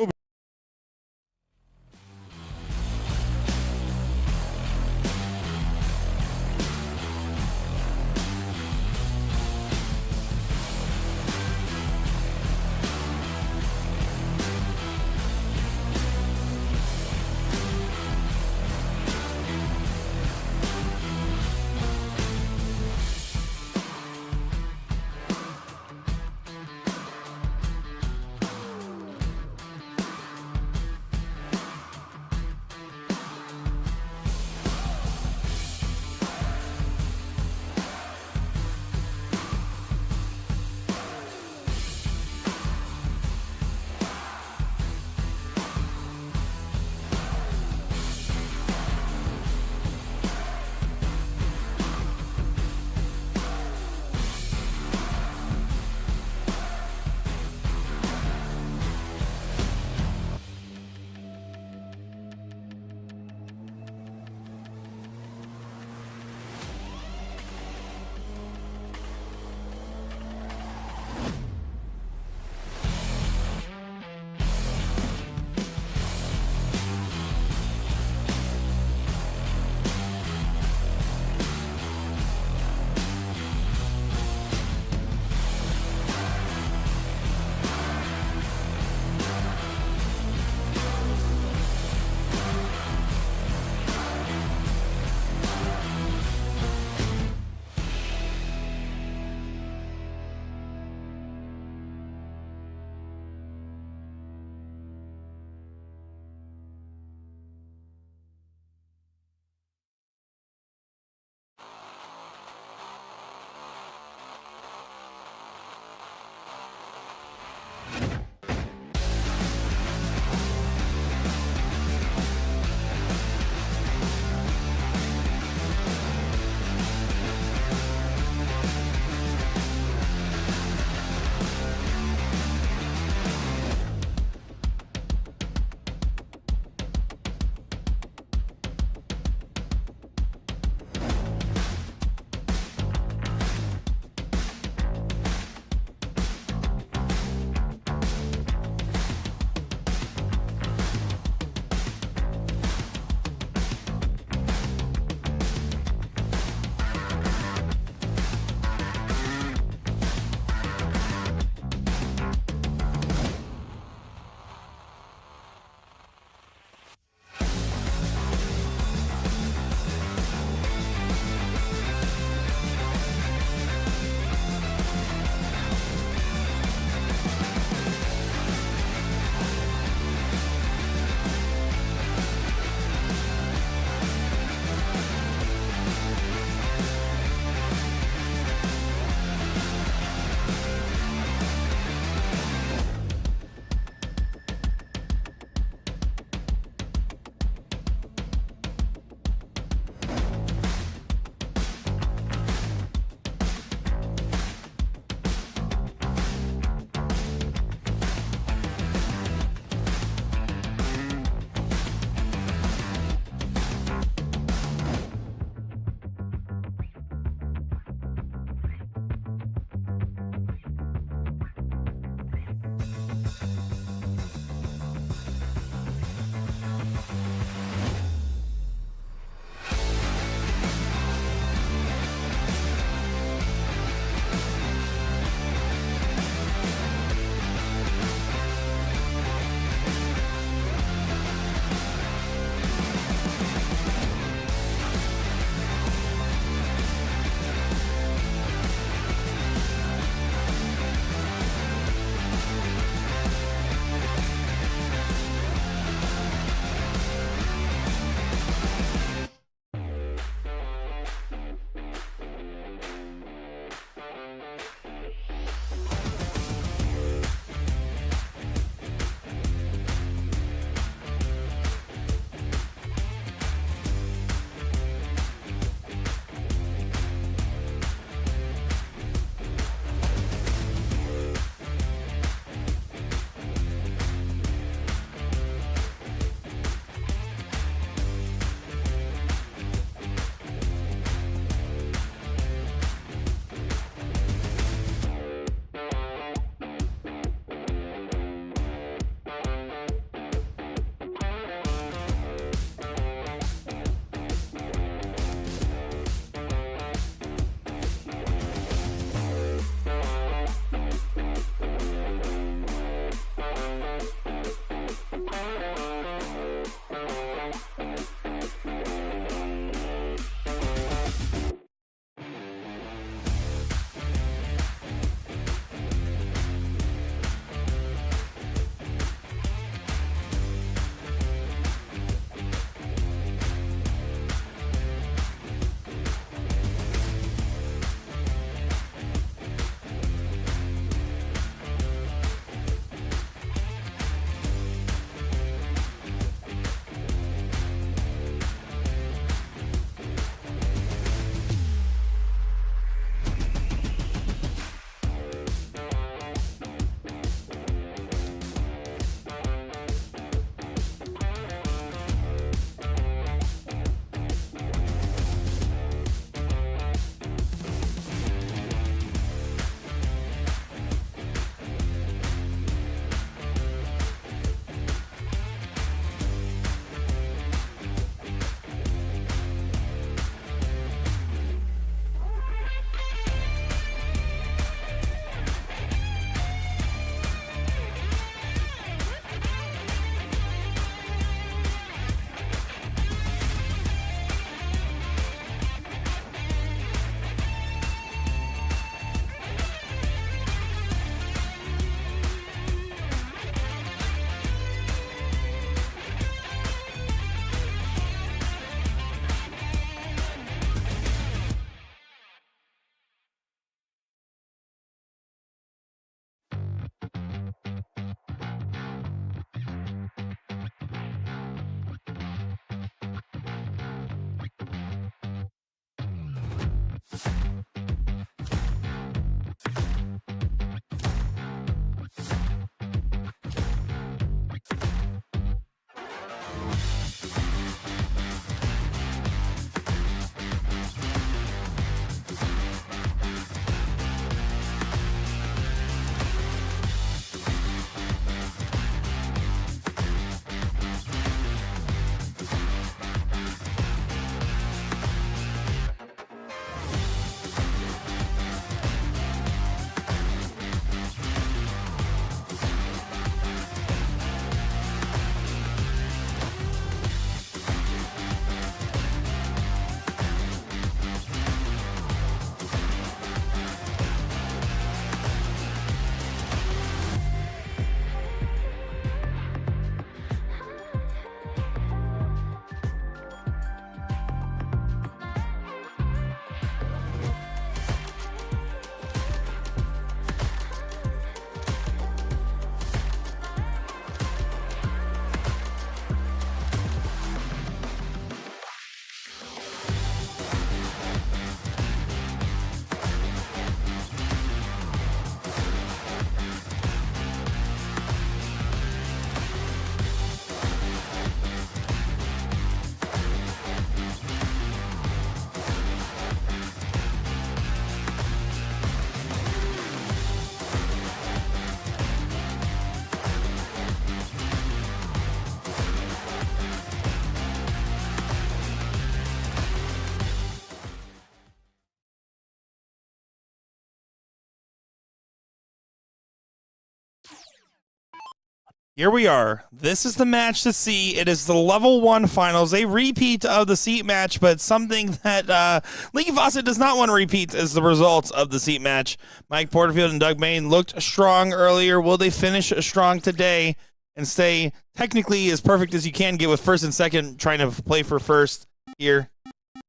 Here we are. This is the match to see. It is the level 1 finals, a repeat of the seat match, but something that Leaky Faucet does not want to repeat is the results of the seat match. Mike Porterfield and Doug Main looked strong earlier. Will they finish strong today and stay technically as perfect as you can get with first and second, trying to play for first here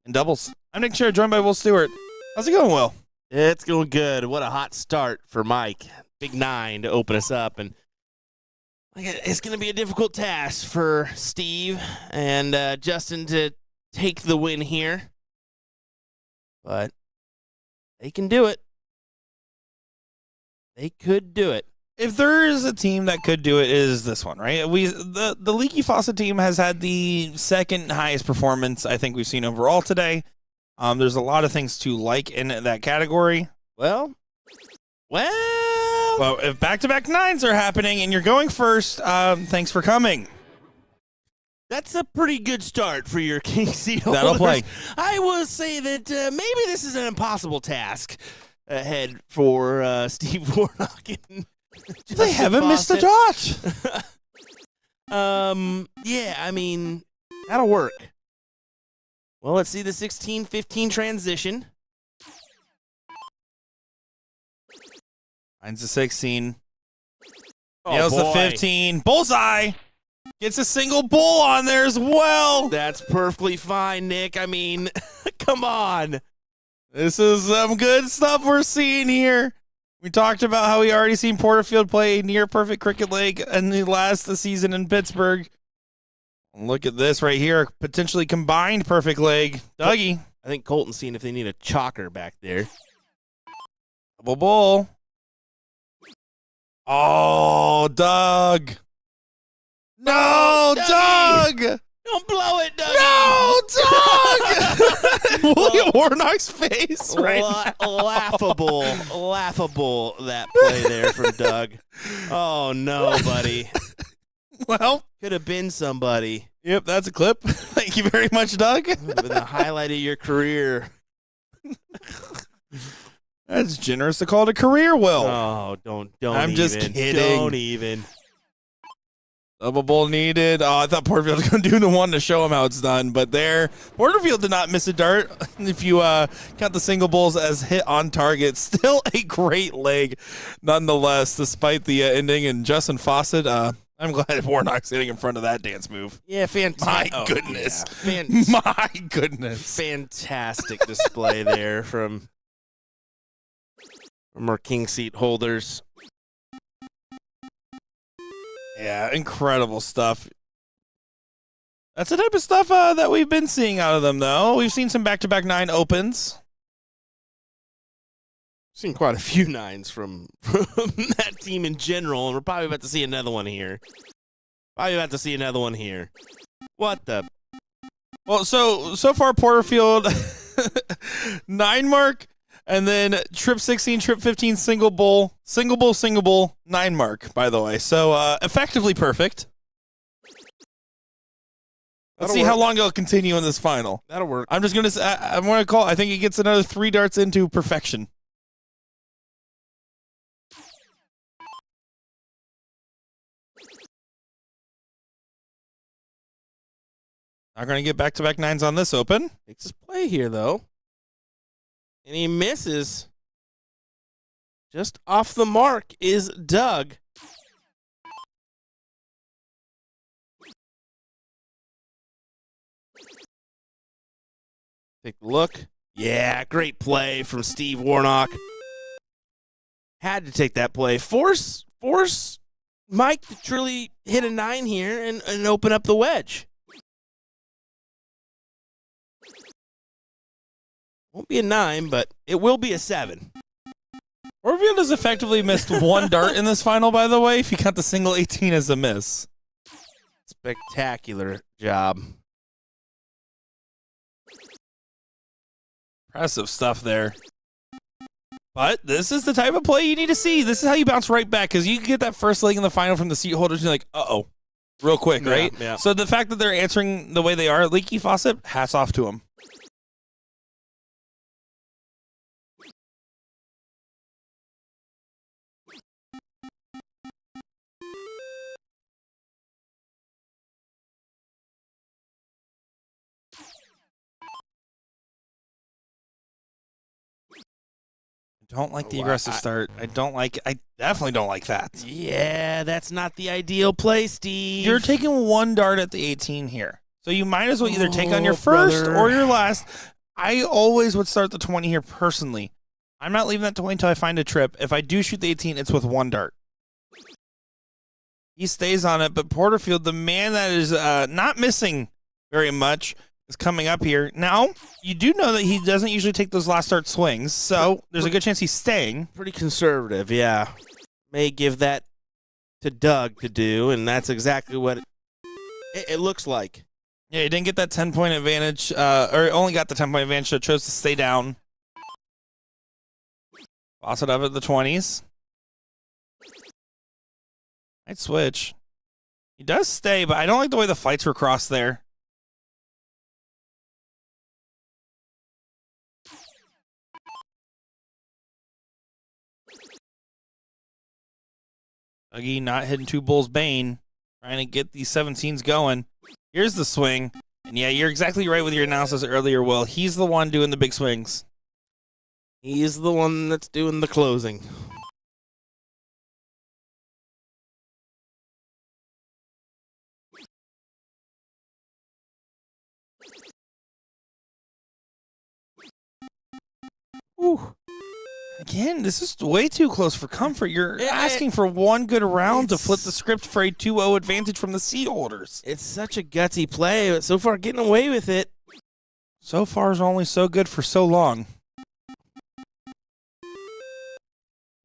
in doubles? I'm Nick Sherritt, joined by Will Stewart. How's it going, Will? It's going good. What a hot start for Mike. Big 9 to open us up, and it's going to be a difficult task for Steve and Justin to take the win here, but they can do it. They could do it. If there is a team that could do it, it is this one, right? The Leaky Faucet team has had the second highest performance I think we've seen overall today. There's a lot of things to like in that category. Well. Well, if back-to-back 9s are happening and you're going first, thanks for coming. That's a pretty good start for your King Seat holders. That'll play. I will say that maybe this is an impossible task ahead for Steve Warnock. And They haven't missed a dot. Yeah, I mean, that'll work. Well, let's see the 16-15 transition. Mine's a 16. Oh, Nails the boy. 15. Bullseye. Gets a single bull on there as well. That's perfectly fine, Nick. I mean, come on. This is some good stuff we're seeing here. We talked about how we already seen Porterfield play a near-perfect cricket leg in the last season in Pittsburgh. Look at this right here. Potentially combined perfect leg. Dougie. I think Colton's seeing if they need a chalker back there. Double bull. Oh, Doug. No, Dougie. Doug. Don't blow it, Dougie. No, Doug. Look at Warnock's face right now. Laughable that play there from Doug. Oh, no, buddy. Well, Could have been somebody. yep, that's a clip. Thank you very much, Doug. Would have been the highlight of your career. That's generous to call it a career, Will. Oh, don't I'm even. just kidding. Don't even. Double bull needed. Oh, I thought Porterfield was going to do the one to show him how it's done, but there, Porterfield did not miss a dart. If you count the single bulls as hit on target, still a great leg, nonetheless, despite the ending. And Justin Fawcett, I'm glad Warnock's hitting in front of that dance move. Yeah, fantastic. My goodness. Yeah. My goodness. Fantastic display there from our King Seat holders. Yeah, incredible stuff. That's the type of stuff that we've been seeing out of them, though. We've seen some back-to-back 9 opens. Seen quite a few 9s from that team in general, and we're probably about to see another one here. What the? Well, so far Porterfield 9 mark, and then trip 16, trip 15, single bull, 9 mark, by the way. So effectively perfect. Let's see how long it'll continue in this final. That'll work. I'm just going to say, I'm going to call, I think he gets another 3 darts into perfection. Not going to get back-to-back 9s on this open. Takes his play here, though. And he misses. Just off the mark is Doug. Take a look. Yeah, great play from Steve Warnock. Had to take that play. Force Mike to truly hit a 9 here and open up the wedge. Won't be a 9, but it will be a 7. Porterfield has effectively missed 1 dart in this final, by the way, if you count the single 18 as a miss. Spectacular job. Impressive stuff there. But this is the type of play you need to see. This is how you bounce right back, because you can get that first leg in the final from the seat holders, and you're like, uh-oh, real quick, right? Yeah. So the fact that they're answering the way they are, Leaky Faucet, hats off to them. Don't like the aggressive start. I definitely don't like that. Yeah, that's not the ideal play, Steve. You're taking one dart at the 18 here. So you might as well either take on your first brother. or your last. I always would start the 20 here personally. I'm not leaving that 20 until I find a trip. If I do shoot the 18, it's with one dart. He stays on it, but Porterfield, the man that is not missing very much, is coming up here. Now, you do know that he doesn't usually take those last start swings, so there's a good chance he's staying. Pretty conservative, yeah. May give that to Doug to do, and that's exactly what it looks like. Yeah, he didn't get that 10-point advantage, or only got the 10-point advantage, so chose to stay down. Boss it up at the 20s. Might switch. He does stay, but I don't like the way the flights were crossed there. Dougie not hitting two bulls Bane, trying to get these 17s going. Here's the swing. And yeah, you're exactly right with your analysis earlier, Will. He's the one doing the big swings. He's the one that's doing the closing. Ooh. Again, this is way too close for comfort. You're asking for one good round to flip the script for a 2-0 advantage from the seat holders. It's such a gutsy play, but so far getting away with it. So far is only so good for so long.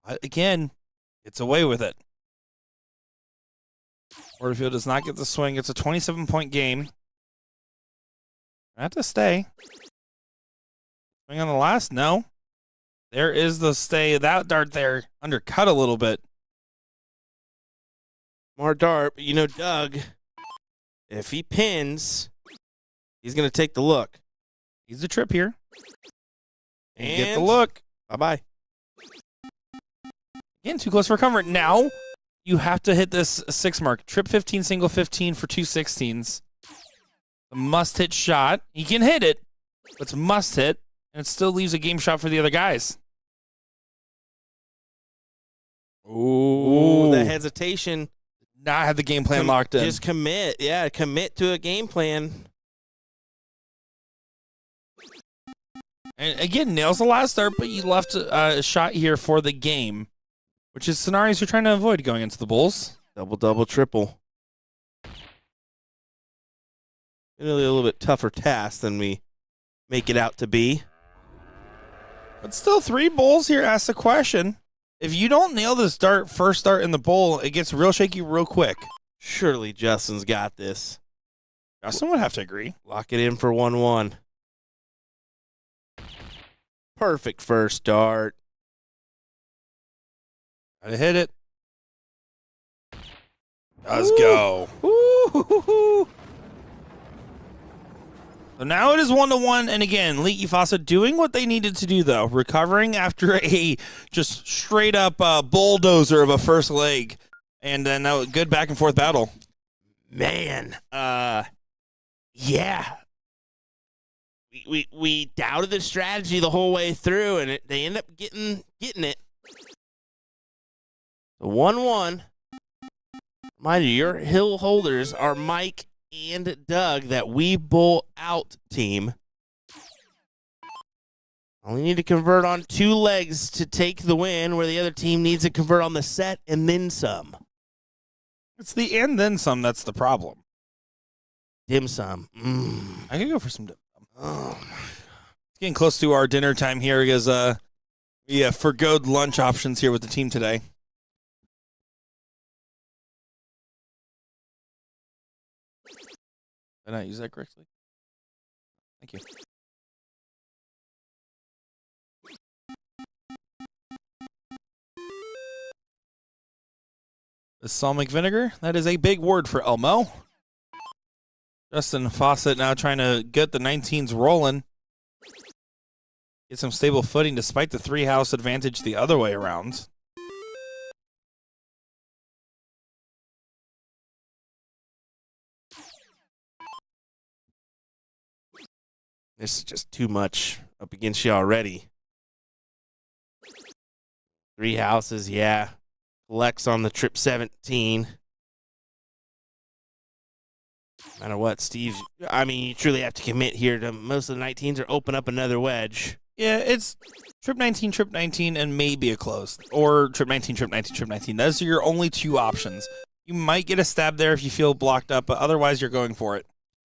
But again, it's away with it. Porterfield does not get the swing. It's a 27-point game. I have to stay. Swing on the last? No. There is the stay. That dart there undercut a little bit. More dart, but you know Doug, if he pins, he's going to take the look. He's a trip here. And get the look. Bye-bye. Again, too close for comfort. Now you have to hit this 6 mark. Trip 15, single 15 for 2 16s. A must-hit shot. He can hit it, but it's must-hit, and it still leaves a game shot for the other guys. Ooh, the hesitation. Not have the game plan locked in. Just commit. Yeah, commit to a game plan. And again, nails the last start, but you left a shot here for the game, which is scenarios you're trying to avoid going into the Bulls. Double, double, triple. Really a little bit tougher task than we make it out to be. But still, 3 Bulls here ask the question. If you don't nail this first start in the bowl, it gets real shaky real quick. Surely Justin's got this. Justin would have to agree. Lock it in for 1-1. Perfect first start. Gotta hit it. Let's go. Ooh. So now it is 1-1, and again, Leaky Fawcett doing what they needed to do, though. Recovering after a just straight-up bulldozer of a first leg. And then a good back-and-forth battle. Man, yeah. We doubted the strategy the whole way through, and they end up getting it. The 1-1. Mind you, your hill holders are Mike and Doug, that we bull out team. Only need to convert on 2 legs to take the win, where the other team needs to convert on the set and then some. It's the and then some that's the problem. Dim sum. I could go for some dim sum. Oh. It's getting close to our dinner time here because we have forgoed lunch options here with the team today. Did I not use that correctly? Thank you. Balsamic vinegar, that is a big word for Elmo. Justin Fawcett now trying to get the 19s rolling. Get some stable footing despite the 3-house advantage the other way around. This is just too much up against you already. 3 houses, yeah. Lex on the trip 17. No matter what, Steve, I mean, you truly have to commit here to most of the 19s or open up another wedge. Yeah, it's trip 19, and maybe a close. Or trip 19, trip 19, trip 19. Those are your only 2 options. You might get a stab there if you feel blocked up, but otherwise you're going for it.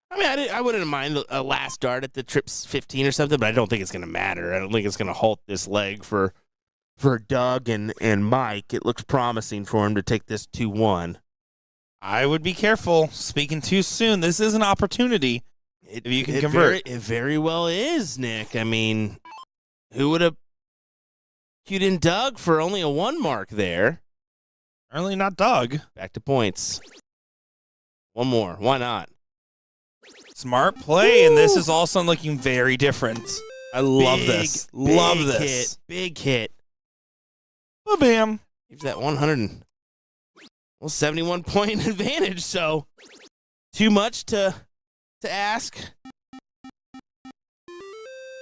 I mean, I wouldn't mind a last dart at the trips 15 or something, but I don't think it's going to matter. I don't think it's going to halt this leg for Doug and Mike. It looks promising for him to take this 2-1. I would be careful speaking too soon. This is an opportunity if you can convert. It very well is, Nick. I mean, who would have queued in Doug for only a 1 mark there? Certainly not Doug. Back to points. 1 more. Why not? Smart play, and this is also looking very different. I love this. Love big this. Hit, big hit. Bam. Gives that 71 point advantage, so too much to ask.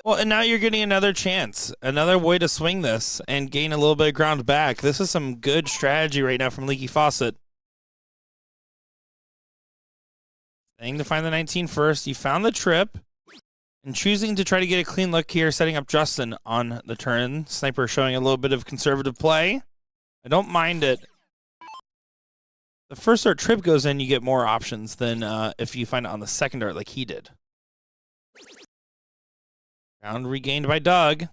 Well, and now you're getting another chance, another way to swing this and gain a little bit of ground back. This is some good strategy right now from Leaky Faucet. Staying to find the 19 first. You found the trip and choosing to try to get a clean look here, setting up Justin on the turn. Sniper showing a little bit of conservative play. I don't mind it. The first dart trip goes in, you get more options than if you find it on the second dart like he did. Round regained by Doug.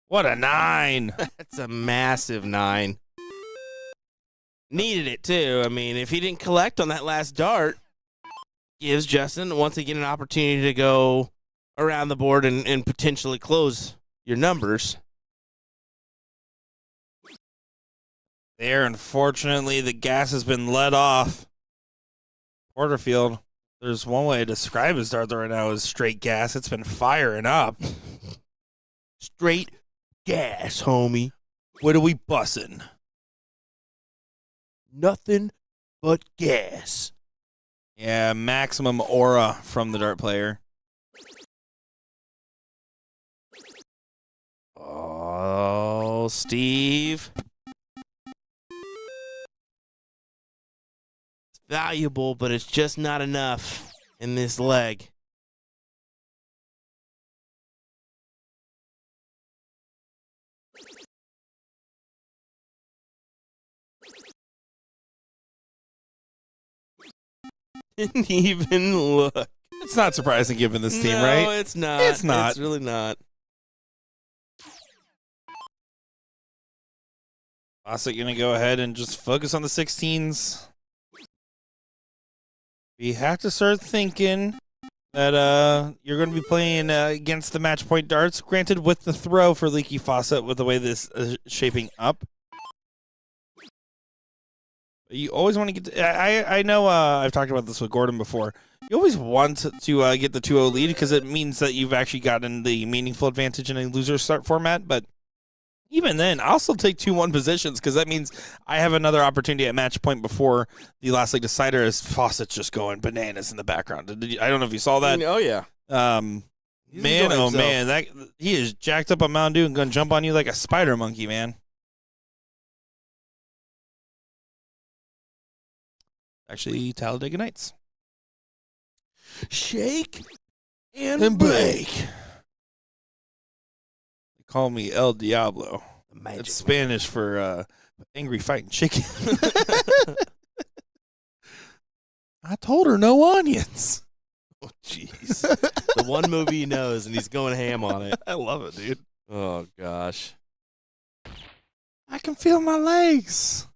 What a 9. That's a massive 9. Needed it, too. I mean, if he didn't collect on that last dart, gives Justin, once again, an opportunity to go around the board and potentially close your numbers. There, unfortunately, the gas has been let off. Porterfield, there's one way to describe his dart right now is straight gas. It's been firing up. Straight gas, homie. What are we bussin'? Nothing but gas. Yeah, maximum aura from the dart player. Oh, Steve. It's valuable, but it's just not enough in this leg. Didn't even look. It's not surprising given this team, No, right? it's not. It's not. It's really not. Faucet going to go ahead and just focus on the 16s. We have to start thinking that you're going to be playing against the match point darts. Granted, with the throw for Leaky Faucet, with the way this is shaping up. You always want to get to, I know I've talked about this with Gordon before. You always want to get the 2-0 lead because it means that you've actually gotten the meaningful advantage in a loser start format. But even then, I'll still take 2-1 positions because that means I have another opportunity at match point before the last leg decider as Faucet's just going bananas in the background. I don't know if you saw that. Oh, yeah. Man, oh, man. That he is jacked up on Mountain Dew and going to jump on you like a spider monkey, man. Actually, Talladega Nights. Shake and bake. They call me El Diablo. It's Spanish for angry fighting chicken. I told her no onions. Oh, jeez. The one movie he knows, and he's going ham on it. I love it, dude. Oh, gosh. I can feel my legs.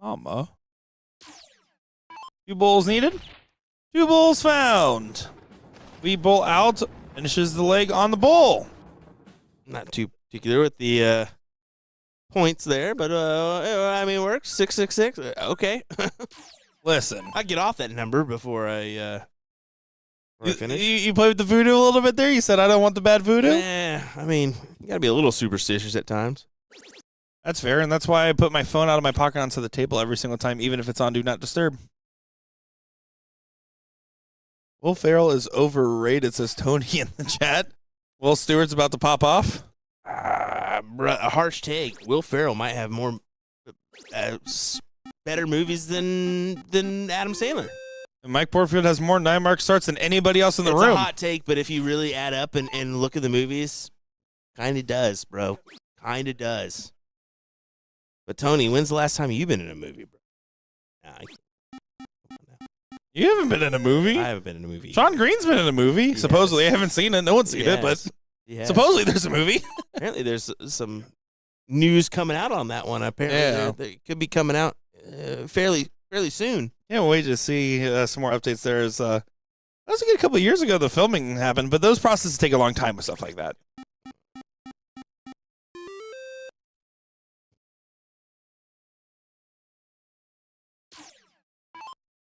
Mama. 2 bowls needed. 2 bowls found. We bowl out. Finishes the leg on the bowl. Not too particular with the points there, but I mean, works. 666. Okay. Listen. I get off that number before I finish. You played with the voodoo a little bit there? You said I don't want the bad voodoo? Yeah, I mean, you got to be a little superstitious at times. That's fair, and that's why I put my phone out of my pocket onto the table every single time, even if it's on Do Not Disturb. Will Ferrell is overrated, says Tony in the chat. Will Stewart's about to pop off. A harsh take. Will Ferrell might have more better movies than Adam Sandler. And Mike Porterfield has more 9-mark starts than anybody else in the It's room. a hot take, but if you really add up and look at the movies, kind of does, bro. Kind of does. But Tony, when's the last time you've been in a movie, bro? You haven't been in a movie? I haven't been in a movie. Sean Green's been in a movie. Yes. Supposedly. I haven't seen it. No one's seen it, but supposedly there's a movie. Apparently there's some news coming out on that one. Apparently they could be coming out fairly soon. Can't wait to see some more updates there. That was a good couple of years ago the filming happened, but those processes take a long time with stuff like that.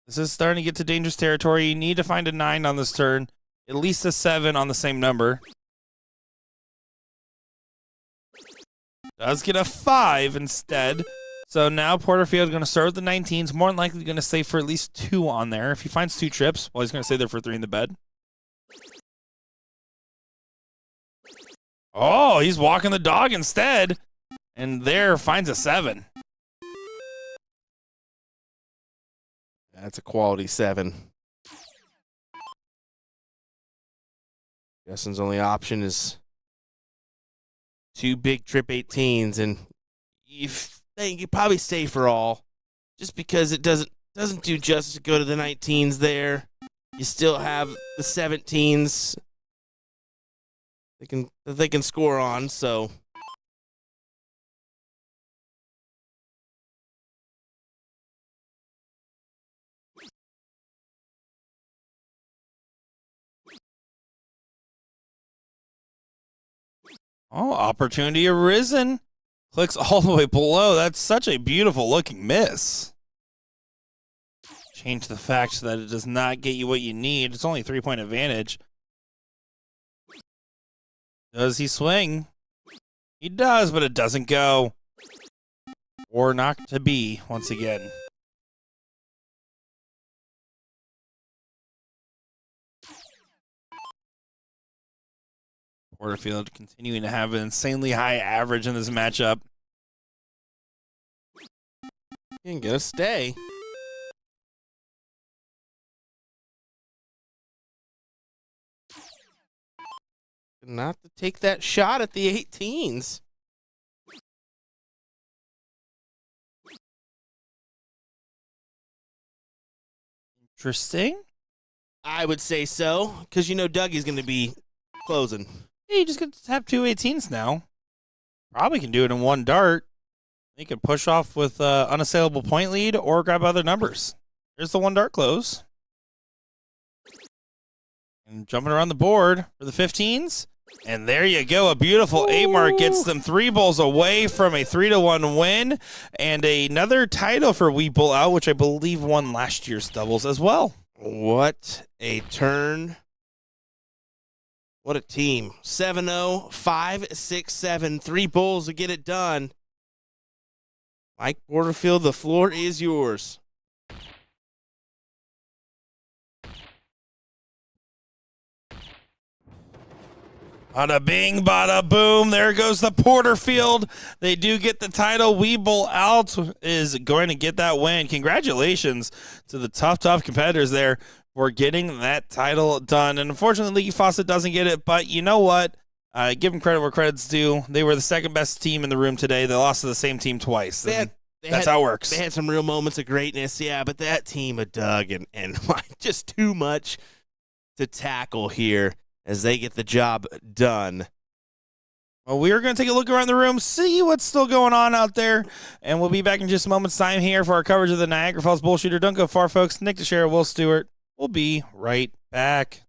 This is starting to get to dangerous territory. You need to find a 9 on this turn, at least a 7 on the same number. Does get a 5 instead. So now Porterfield going to start with the 19s. More than likely going to stay for at least 2 on there. If he finds 2 trips, well, he's going to stay there for 3 in the bed. Oh, he's walking the dog instead. And there finds a 7. That's a quality 7. Justin's only option is 2 big trip 18s, and you think you probably stay for all, just because it doesn't do justice to go to the 19s there. You still have the 17s they can score on, so. Oh, opportunity arisen. Clicks all the way below. That's such a beautiful looking miss. Change the fact that it does not get you what you need. It's only a 3-point advantage. Does he swing? He does, but it doesn't go. Or not to be once again. Porterfield continuing to have an insanely high average in this matchup. You ain't gonna stay. Not to take that shot at the 18s. Interesting. I would say so, because you know Dougie's going to be closing. Hey, you just get to tap 2 18s now. Probably can do it in one dart. He could push off with unassailable point lead or grab other numbers. There's the 1 dart close. And jumping around the board for the 15s. And there you go. A beautiful 8-mark gets them 3 bowls away from a 3-1 win. And another title for We Bull Out, which I believe won last year's doubles as well. What a turn. What a team. 7-0, 5-6-7, 3 bowls to get it done. Mike Porterfield, the floor is yours. Bada bing, bada boom. There goes the Porterfield. They do get the title. Weeble Out is going to get that win. Congratulations to the tough competitors there for getting that title done. And unfortunately, Leaky Fawcett doesn't get it, but you know what? Give them credit where credit's due. They were the second best team in the room today. They lost to the same team twice. That's how it works. They had some real moments of greatness, yeah, but that team of Doug and like just too much to tackle here as they get the job done. Well, we are going to take a look around the room, see what's still going on out there, and we'll be back in just a moment's time here for our coverage of the Niagara Falls BullShooter. Don't go far, folks. Nick DeShera, Will Stewart. We'll be right back.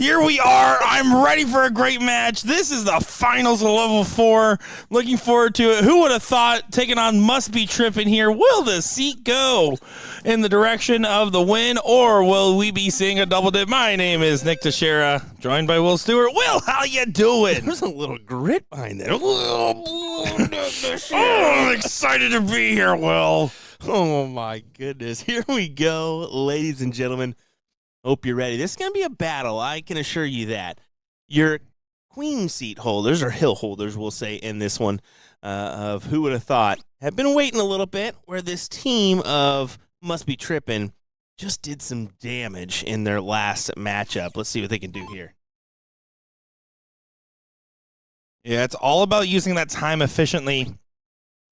Here we are. I'm ready for a great match. This is the finals of level 4. Looking forward to it. Who would have thought taking on Must Be Trippin' here? Will the seat go in the direction of the win, or will we be seeing a double dip? My name is Nick Teixeira, joined by Will Stewart. Will, how you doing? There's a little grit behind that. Oh, I'm excited to be here, Will. Oh, my goodness. Here we go, ladies and gentlemen. Hope you're ready. This is going to be a battle, I can assure you that. Your queen seat holders, or hill holders, we'll say, in this one, of who would have thought, have been waiting a little bit, where this team of Must Be Trippin' just did some damage in their last matchup. Let's see what they can do here. Yeah, it's all about using that time efficiently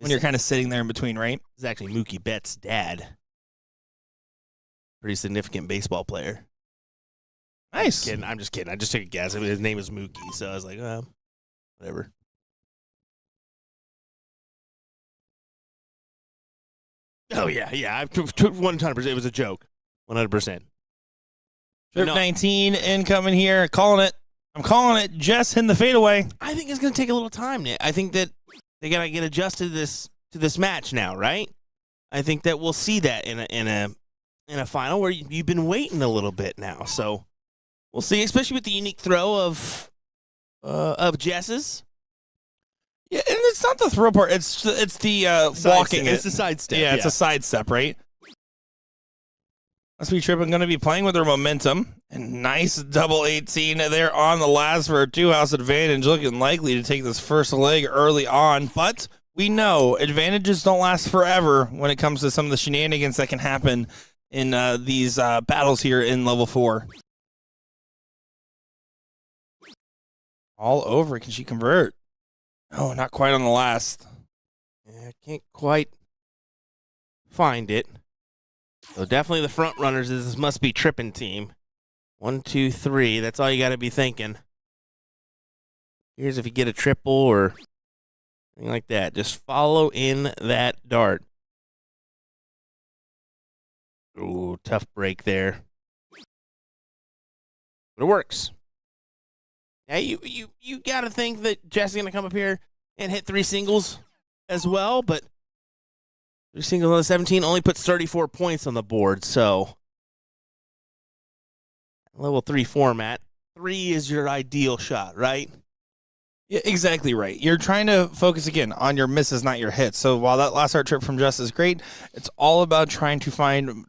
when you're kind of sitting there in between, right? This is actually Mookie Betts' dad. Pretty significant baseball player. Nice. I'm just kidding. I just took a guess. His name is Mookie, so I was like, whatever. Oh, yeah. I took 100%. It was a joke. 100%. Trip 19 incoming here. I'm calling it. Jess hitting the fadeaway. I think it's going to take a little time, Nick. I think that they got to get adjusted to this match now, right? I think that we'll see that in a final where you've been waiting a little bit now. So we'll see, especially with the unique throw of Jess's. Yeah, and it's not the throw part. It's the walking. It's the sidestep. Yeah, it's a sidestep, right? Must Be Trippin' going to be playing with their momentum. And nice double 18 there on the last for a 2-house advantage. Looking likely to take this first leg early on. But we know advantages don't last forever when it comes to some of the shenanigans that can happen in these battles here in level 4. All over. Can she convert? Oh, not quite on the last. Yeah, I can't quite find it. So definitely the front runners is this Must Be Trippin' team. 1, 2, 3. That's all you got to be thinking. Here's if you get a triple or anything like that. Just follow in that dart. Ooh, tough break there. But it works. Now you got to think that Jess is going to come up here and hit 3 singles as well, but 3 singles on the 17 only puts 34 points on the board, so level 3 format, 3 is your ideal shot, right? Yeah, exactly right. You're trying to focus, again, on your misses, not your hits. So while that last art trip from Jess is great, it's all about trying to find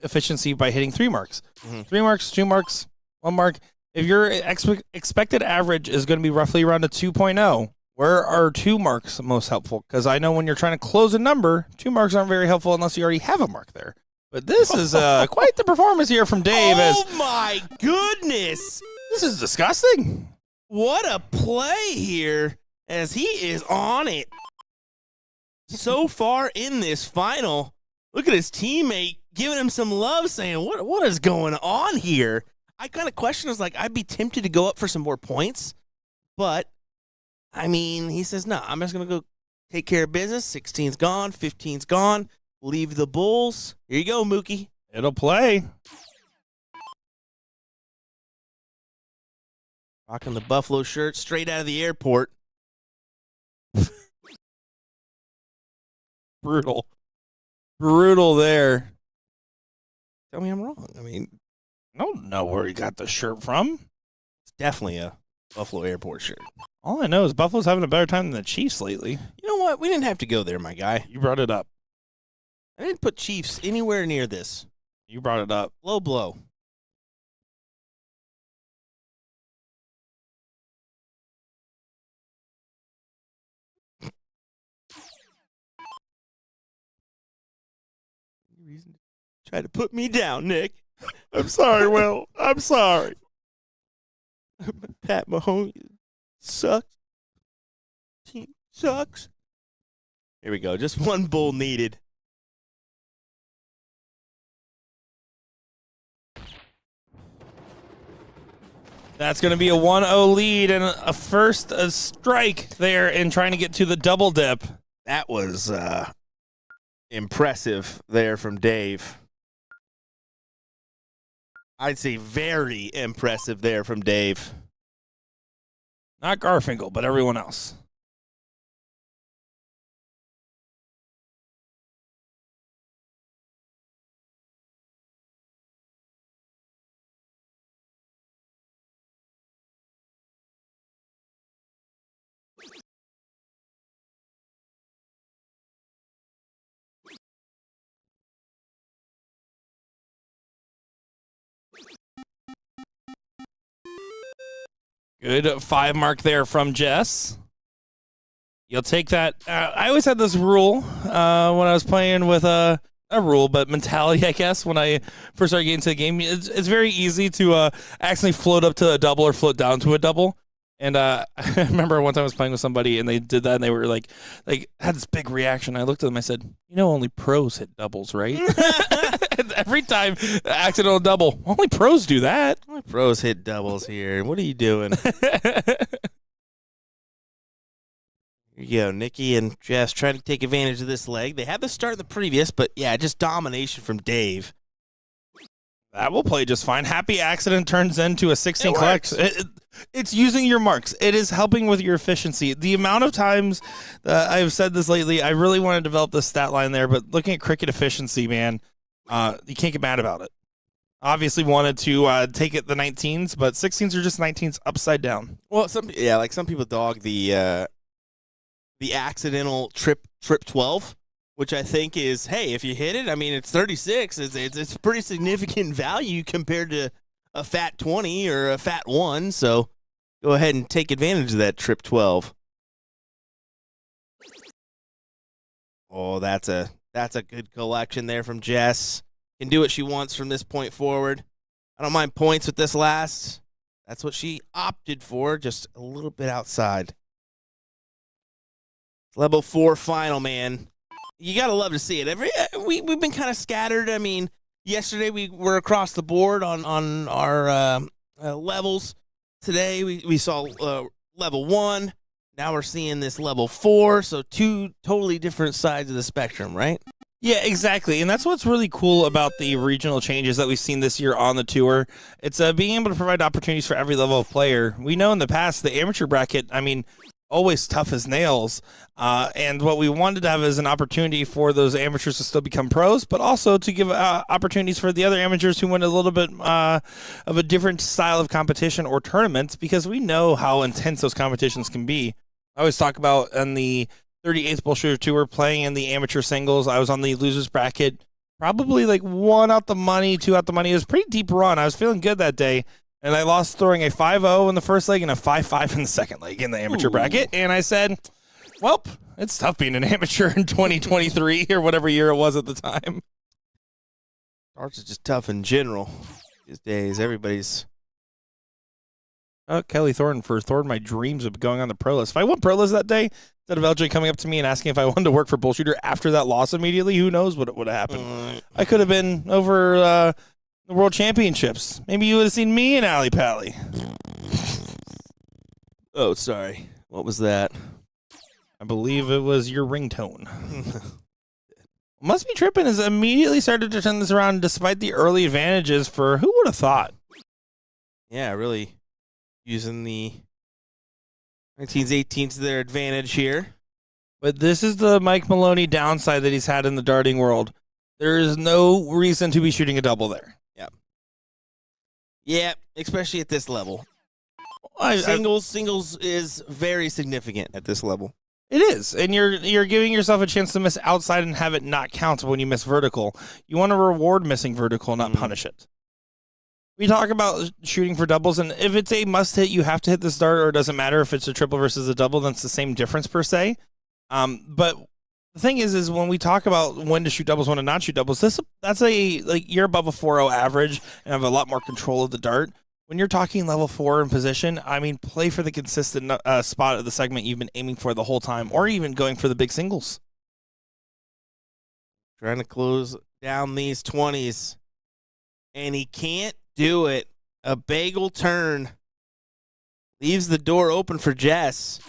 efficiency by hitting 3 marks. 3 marks, 2 marks, 1 mark. If your expected average is going to be roughly around a 2.0, where are 2 marks most helpful? Because I know when you're trying to close a number, 2 marks aren't very helpful unless you already have a mark there. But this is quite the performance here from Dave. Oh, my goodness. This is disgusting. What a play here as he is on it. So far in this final, look at his teammate giving him some love, saying, what is going on here? I kind of question, I was like, I'd be tempted to go up for some more points, but I mean, he says, no, I'm just going to go take care of business. 16's gone, 15's gone. Leave the Bulls. Here you go, Mookie. It'll play. Rocking the Buffalo shirt straight out of the airport. Brutal. Brutal there. Tell me I'm wrong. I mean, I don't know where he got the shirt from. it's definitely a Buffalo airport shirt. All I know is Buffalo's having a better time than the Chiefs lately. You know what? We didn't have to go there, my guy. You brought it up. I didn't put Chiefs anywhere near this. You brought it up. Low blow. Reason to try to put me down, Nick. I'm sorry, Will. I'm sorry. Pat Mahomes sucks. Team sucks. Here we go. Just one bull needed. That's going to be a 1-0 lead and a first strike there in trying to get to the double dip. That was impressive there from Dave. I'd say very impressive there from Dave. Not Garfinkel, but everyone else. Good 5 mark there from Jess. You'll take that. I always had this rule when I was playing with a rule, but mentality, I guess, when I first started getting into the game. It's very easy to accidentally float up to a double or float down to a double. And I remember one time I was playing with somebody and they did that and they were like had this big reaction. I looked at them, I said, only pros hit doubles, right? And every time, accidental double. Only pros do that. Only pros hit doubles here. What are you doing? Here you go, Nikki and Jess trying to take advantage of this leg. They had the start in the previous, but yeah, just domination from Dave. That will play just fine. Happy accident turns into a 16 collect. It's using your marks. It is helping with your efficiency. The amount of times I've said this lately, I really want to develop this stat line there, but looking at cricket efficiency, man, you can't get mad about it. Obviously wanted to take it the 19s, but 16s are just 19s upside down. Well, some people dog the accidental trip 12. Which I think is, hey, if you hit it, I mean, it's 36. It's pretty significant value compared to a fat 20 or a fat 1. So go ahead and take advantage of that trip 12. Oh, that's a good collection there from Jess. Can do what she wants from this point forward. I don't mind points with this last. That's what she opted for, just a little bit outside. Level 4 final, man. You got to love to see it. We've been kind of scattered. I mean, yesterday we were across the board on our levels. Today we saw level 1. Now we're seeing this level 4. So 2 totally different sides of the spectrum, right? Yeah, exactly. And that's what's really cool about the regional changes that we've seen this year on the tour. It's being able to provide opportunities for every level of player. We know in the past, the amateur bracket, I mean, always tough as nails. And what we wanted to have is an opportunity for those amateurs to still become pros, but also to give opportunities for the other amateurs who want a little bit of a different style of competition or tournaments, because we know how intense those competitions can be. I always talk about on the 38th BullShooter Tour playing in the amateur singles. I was on the losers bracket, probably like 1 out the money, 2 out the money. It was a pretty deep run. I was feeling good that day. And I lost throwing a 5-0 in the first leg and a 5-5 in the second leg in the amateur bracket. And I said, well, it's tough being an amateur in 2023 or whatever year it was at the time. Darts is just tough in general these days. Everybody's... Kelly Thornton for thwarting my dreams of going on the pro list. If I won pro list that day, instead of LJ coming up to me and asking if I wanted to work for BullShooter after that loss immediately, who knows what would have happened. I could have been over... the World Championships. Maybe you would have seen me in Alley Pally. Oh, sorry. What was that? I believe it was your ringtone. Must Be Trippin' has immediately started to turn this around despite the early advantages for who would have thought? Yeah, really using the 19s, 18s to their advantage here. But this is the Mike Maloney downside that he's had in the darting world. There is no reason to be shooting a double there. Yeah, especially at this level. Singles is very significant at this level. It is, and you're giving yourself a chance to miss outside and have it not count when you miss vertical. You want to reward missing vertical, not punish it. We talk about shooting for doubles, and if it's a must hit, you have to hit the dart, or it doesn't matter if it's a triple versus a double. That's the same difference per se. But the thing is when we talk about when to shoot doubles, when to not shoot doubles, that's you're above a 4.0 average and have a lot more control of the dart. When you're talking level 4 in position, I mean, play for the consistent spot of the segment you've been aiming for the whole time, or even going for the big singles. Trying to close down these 20s, and he can't do it. A bagel turn leaves the door open for Jess.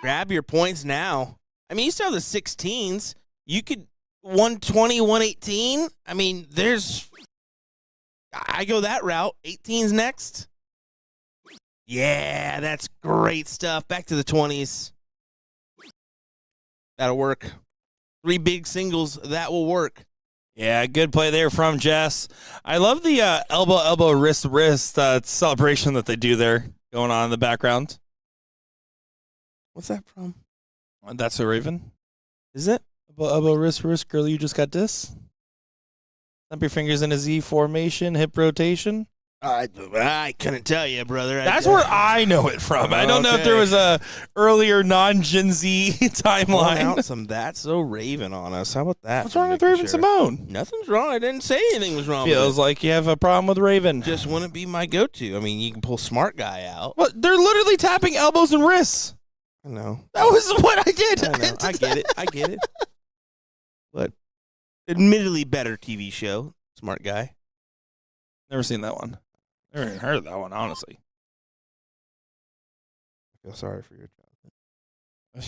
Grab your points now. I mean, you still have the 16s. You could 120, 118. I mean, there's I go that route. 18's next. Yeah, that's great stuff. Back to the 20s. That'll work. 3 big singles. That will work. Yeah, good play there from Jess. I love the elbow, wrist celebration that they do there going on in the background. What's that from? That's a Raven. Is it? Elbow, wrist, girl, you just got this. Thump your fingers in a Z formation, hip rotation. I couldn't tell you, brother. That's where I know it from. I don't know if there was a earlier non-Gen Z timeline. Out some That's So Raven on us. How about that? What's wrong with Raven Simone? Nothing's wrong. I didn't say anything was wrong. Feels like you have a problem with Raven. Just wouldn't be my go-to. I mean, you can pull Smart Guy out. Well, they're literally tapping elbows and wrists. I know. That was what I did. I know. I get it. But admittedly better TV show, Smart Guy. Never seen that one. Never even heard of that one, honestly. I feel sorry for your job.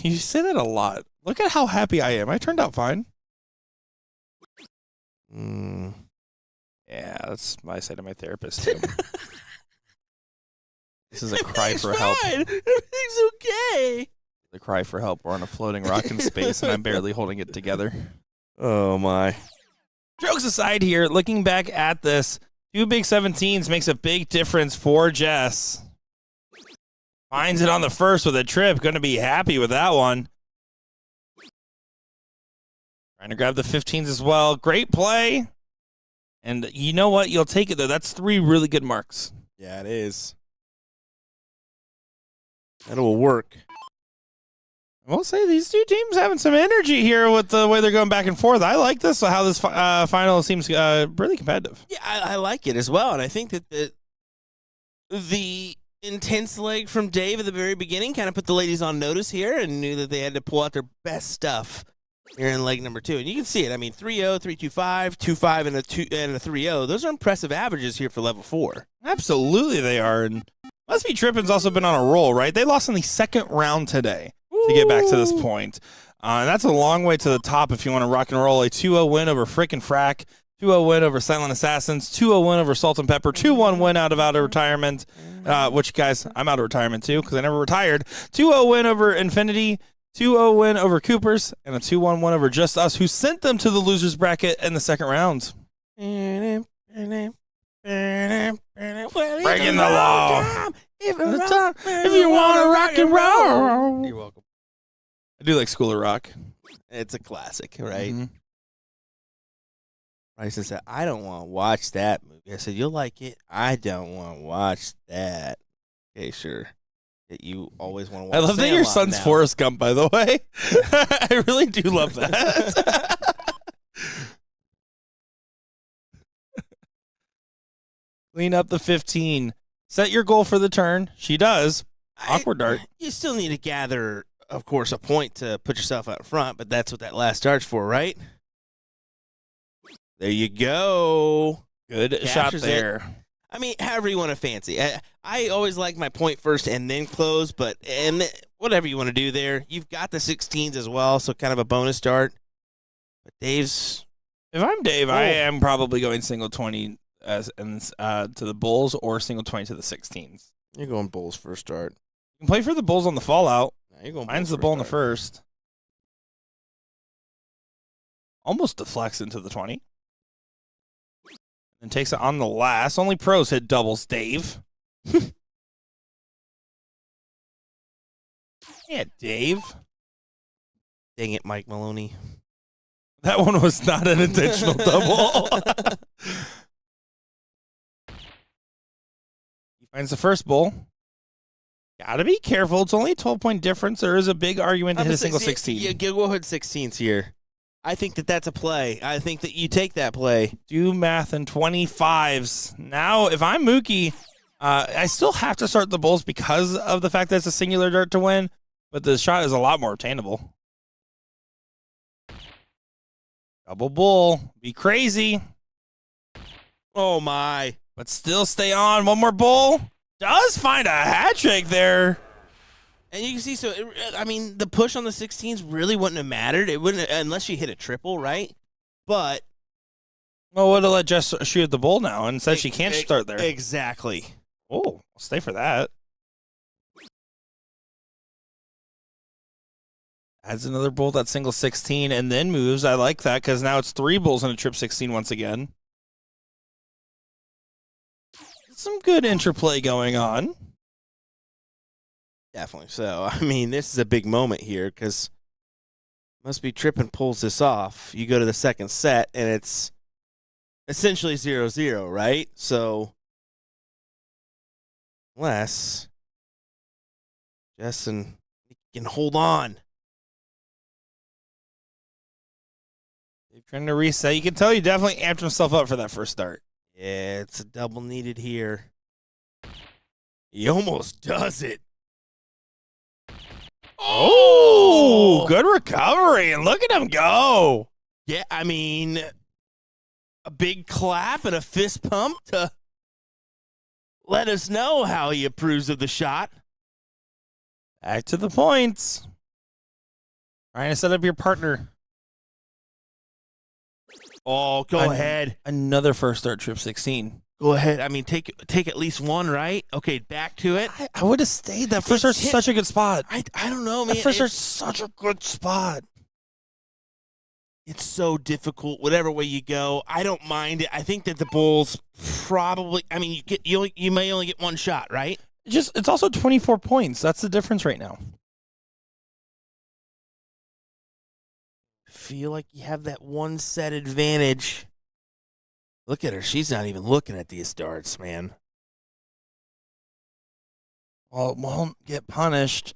You say that a lot. Look at how happy I am. I turned out fine. Yeah, that's what I say to my therapist, too. This is a cry for help. Everything's okay. The cry for help. We're on a floating rock in space, and I'm barely holding it together. Oh, my. Jokes aside here, looking back at this, 2 big 17s makes a big difference for Jess. Finds it on the first with a trip. Going to be happy with that one. Trying to grab the 15s as well. Great play. And you know what? You'll take it, though. That's 3 really good marks. Yeah, it is. That'll work. I will say these 2 teams having some energy here with the way they're going back and forth. I like this, how this final seems really competitive. Yeah, I like it as well. And I think that the intense leg from Dave at the very beginning kind of put the ladies on notice here and knew that they had to pull out their best stuff here in leg number 2. And you can see it. I mean, 3-0, 3-2-5, 2-5, and a 3-0. Those are impressive averages here for level 4. Absolutely they are. And Must Be Trippin's also been on a roll, right? They lost in the second round today to get back to this point. And that's a long way to the top if you want to rock and roll. A 2-0 win over Frickin' Frack, 2-0 win over Silent Assassins, 2-0 win over Salt and Pepper, 2-1 win out of retirement, which, guys, I'm out of retirement too because I never retired. 2-0 win over Infinity, 2-0 win over Coopers, and a 2-1 win over Just Us, who sent them to the losers bracket in the second round. Breaking the law. If you want to rock and roll. You're welcome. I do like School of Rock. It's a classic, right? Mm-hmm. Bryson said, I don't want to watch that movie. I said, you'll like it. I don't want to watch that. Okay, sure. That you always want to watch. I love that your son's now. Forrest Gump, by the way. I really do love that. Clean up the 15. Set your goal for the turn. She does. Awkward dart. You still need to gather, of course, a point to put yourself out front, but that's what that last dart's for, right? There you go. Good Captures shot it. there. I mean, however you want to fancy. I always like my point first and then close, but whatever you want to do there. You've got the 16s as well, so kind of a bonus dart. But Dave's... If I'm Dave, I am probably going single 20 to the Bulls or single 20 to the 16s. You're going Bulls first dart. You can play for the Bulls on the fallout. No, you're going Mine's Bulls the Bull in the dart. first. Almost deflects into the 20. And takes it on the last. Only pros hit doubles, Dave. Yeah, Dave. Dang it, Mike Maloney. That one was not an intentional double. He finds the first bull. Gotta be careful. It's only a 12-point difference. There is a big argument to hit a single 16. Yeah, go ahead 16s here. I think that's a play. I think that you take that play. Do math in 25s. Now, if I'm Mookie, I still have to start the Bulls because of the fact that it's a singular dart to win, but the shot is a lot more attainable. Double bull. Be crazy. Oh, my. But still stay on. One more bull. Does find a hat trick there. And you can see, the push on the 16s really wouldn't have mattered. It wouldn't, unless you hit a triple, right? But Well, would have let Jess shoot at the bull now, and said she can't start there. Exactly. Oh, I'll stay for that. Adds another bull, that single 16, and then moves. I like that because now it's 3 bulls and a trip 16 once again. Some good interplay going on. Definitely so. I mean, this is a big moment here because must be tripping pulls this off. You go to the second set, and it's essentially 0-0, right? So, unless Jess and can hold on. They're trying to reset. You can tell he definitely amped himself up for that first start. Yeah, it's a double needed here. He almost does it. Oh, good recovery. And look at him go. Yeah, I mean, a big clap and a fist pump to let us know how he approves of the shot. Back to the points. Trying to set up your partner. Oh, go ahead. Another first start trip 16. Go ahead. I mean, take at least one, right? Okay, back to it. I would have stayed. That first start's such a good spot. I don't know, man. That first start's such a good spot. It's so difficult, whatever way you go. I don't mind it. I think that the Bulls probably. I mean, you may only get one shot, right? It's also 24 points. That's the difference right now. Feel like you have that one set advantage. Look at her. She's not even looking at these darts, man. Well, it won't get punished.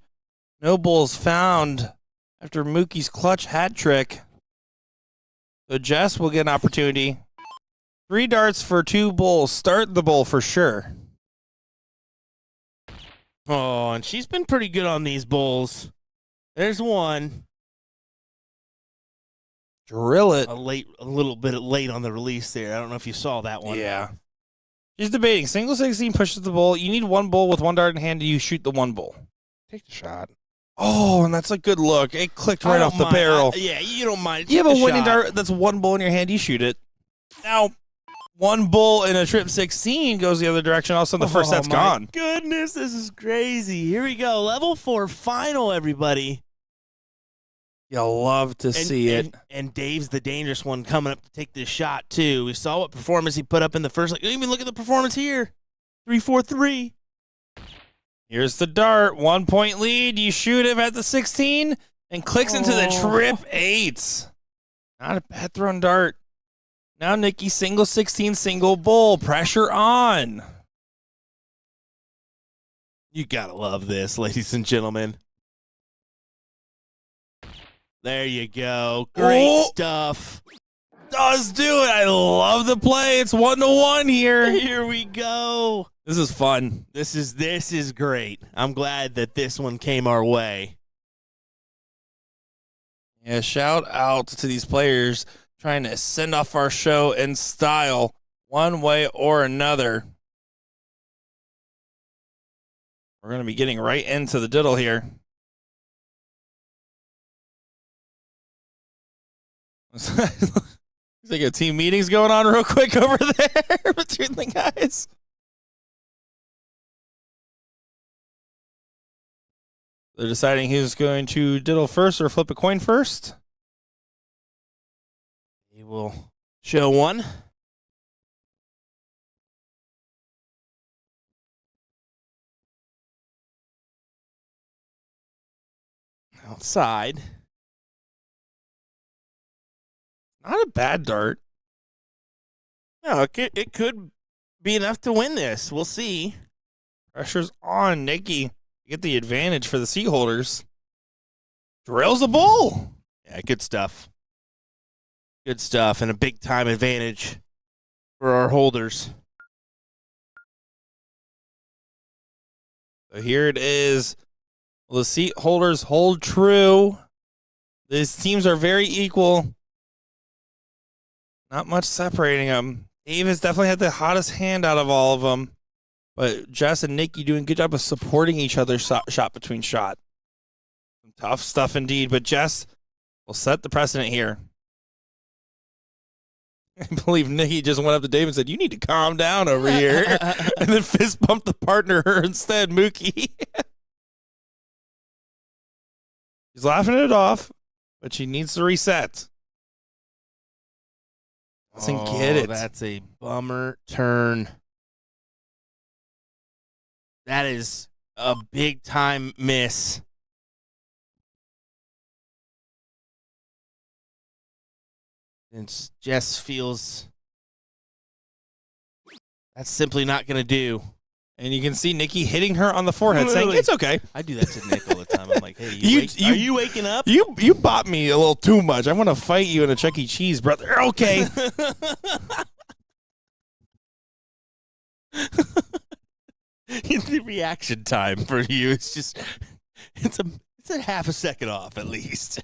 No bulls found after Mookie's clutch hat trick. So Jess will get an opportunity. 3 darts for 2 bulls. Start the bull for sure. Oh, and she's been pretty good on these bulls. There's one. Drill it. A little bit late on the release there. I don't know if you saw that one. Yeah. She's debating. Single 16 pushes the bull. You need 1 bull with 1 dart in hand. You shoot the 1 bull. Take the shot. Oh, and that's a good look. It clicked right off the barrel. Yeah, you don't mind. You have a winning dart that's 1 bull in your hand. You shoot it. Now, 1 bull in a trip 16 goes the other direction. All of a sudden, the first set's gone. Goodness, this is crazy. Here we go. Level 4 final, everybody. You'll love to see it. And Dave's the dangerous one coming up to take this shot, too. We saw what performance he put up in the first. Even look at the performance here. 3-4-3. Here's the dart. 1 point lead. You shoot him at the 16 and clicks into the trip 8. Not a bad thrown dart. Now Nikki single 16, single bull. Pressure on. You gotta love this, ladies and gentlemen. There you go. Great stuff. Does do it. I love the play. It's 1-1 here. Here we go. This is fun. This is great. I'm glad that this one came our way. Yeah, shout out to these players trying to send off our show in style one way or another. We're going to be getting right into the diddle here. Looks like a team meeting's going on real quick over there between the guys. They're deciding who's going to diddle first or flip a coin first. He will show one. Outside. Not a bad dart. No, it could be enough to win this. We'll see. Pressure's on Nikki. Get the advantage for the seat holders. Drills a bull. Yeah, good stuff. Good stuff, and a big time advantage for our holders. So here it is. Will the seat holders hold true? These teams are very equal. Not much separating them. Dave has definitely had the hottest hand out of all of them. But Jess and Nikki doing a good job of supporting each other shot between shot. Some tough stuff indeed, but Jess will set the precedent here. I believe Nikki just went up to Dave and said, "You need to calm down over here," and then fist bumped the partner instead, Mookie. She's laughing it off, but she needs to reset. Doesn't get it. That's a bummer turn. That is a big time miss. And Jess feels that's simply not going to do. And you can see Nikki hitting her on the forehead, saying, "It's okay." I do that to Nick all the time. I'm like, "Hey, are you waking up? You bought me a little too much. I want to fight you in a Chuck E. Cheese, brother." Okay. The reaction time for you is just it's a half a second off at least.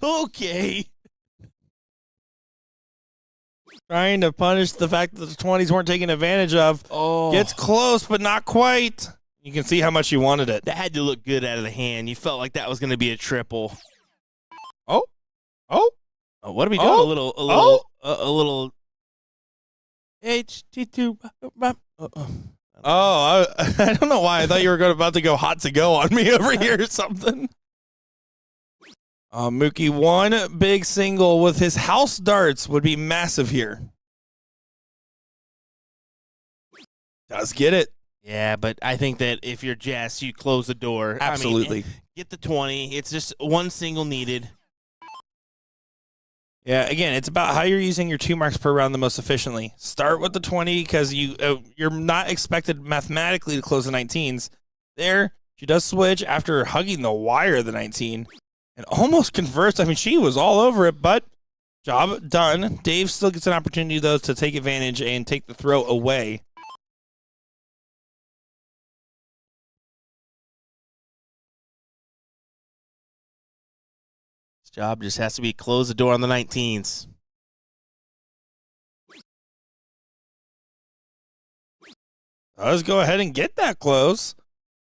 Okay. Trying to punish the fact that the 20s weren't taken advantage of. Oh. Gets close, but not quite. You can see how much you wanted it. That had to look good out of the hand. You felt like that was going to be a triple. Oh. What are we doing? Oh. A little HT2. I don't know why. I thought you were about to go hot to go on me over here or something. Mookie, one big single with his house darts would be massive here. Does get it. Yeah, but I think that if you're Jess, you close the door. Absolutely. I mean, get the 20. It's just one single needed. Yeah, again, it's about how you're using your 2 marks per round the most efficiently. Start with the 20 because you're not expected mathematically to close the 19s. There, she does switch after hugging the wire of the 19 and almost converts. I mean, she was all over it, but job done. Dave still gets an opportunity, though, to take advantage and take the throw away. This job just has to be close the door on the 19s. Let's go ahead and get that close.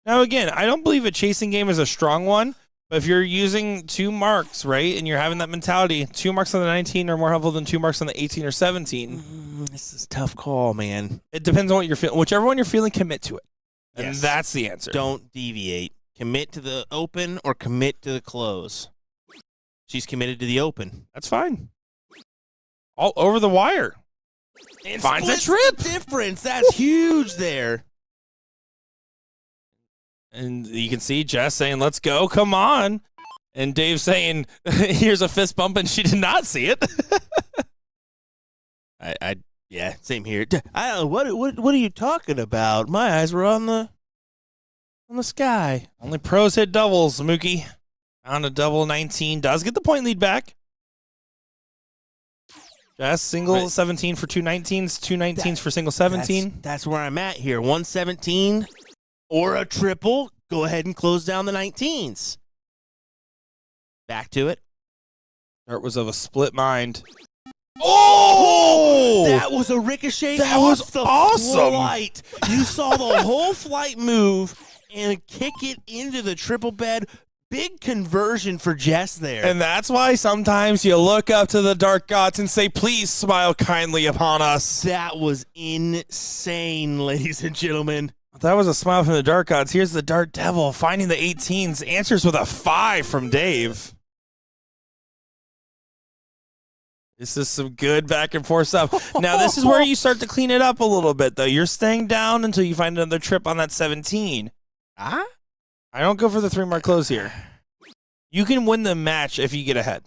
Now, again, I don't believe a chasing game is a strong one, but if you're using 2 marks, right, and you're having that mentality, 2 marks on the 19 are more helpful than 2 marks on the 18 or 17. This is a tough call, man. It depends on what you're feeling. Whichever one you're feeling, commit to it. And Yes. that's the answer. Don't deviate. Commit to the open or commit to the close. She's committed to the open. That's fine. All over the wire. And Finds a splits trip. the difference. That's huge there. And you can see Jess saying, "Let's go, come on." And Dave saying, "Here's a fist bump," and she did not see it. Yeah, same here. I don't know, what are you talking about? My eyes were on the sky. Only pros hit doubles, Mookie. On a double 19, does get the point lead back. Jess, single Right. 17 for 2 19s, 2 19s for single 17. That's where I'm at here. 117 or a triple. Go ahead and close down the 19s. Back to it. Dart was of a split mind. Oh! That was a ricochet. That off was the awesome. Flight. You saw the whole flight move and kick it into the triple bed. Big conversion for Jess there. And that's why sometimes you look up to the dark gods and say, "Please smile kindly upon us." That was insane, ladies and gentlemen. That was a smile from the dark gods. Here's the Dart Devil finding the 18s. Answers with a 5 from Dave. This is some good back and forth stuff. Now, this is where you start to clean it up a little bit, though. You're staying down until you find another trip on that 17. Ah? I don't go for the 3 mark close here. You can win the match if you get ahead.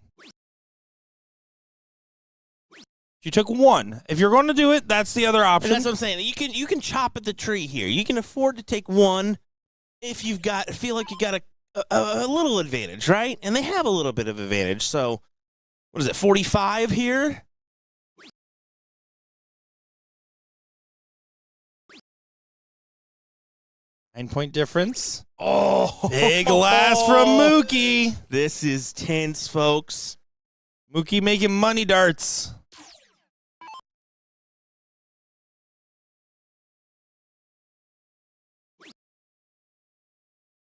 You took 1. If you're going to do it, that's the other option. And that's what I'm saying. You can chop at the tree here. You can afford to take 1 if you've got feel like you got a little advantage, right? And they have a little bit of advantage. So, what is it? 45 here. Nine-point difference. Oh, Big last from Mookie. This is tense, folks. Mookie making money darts.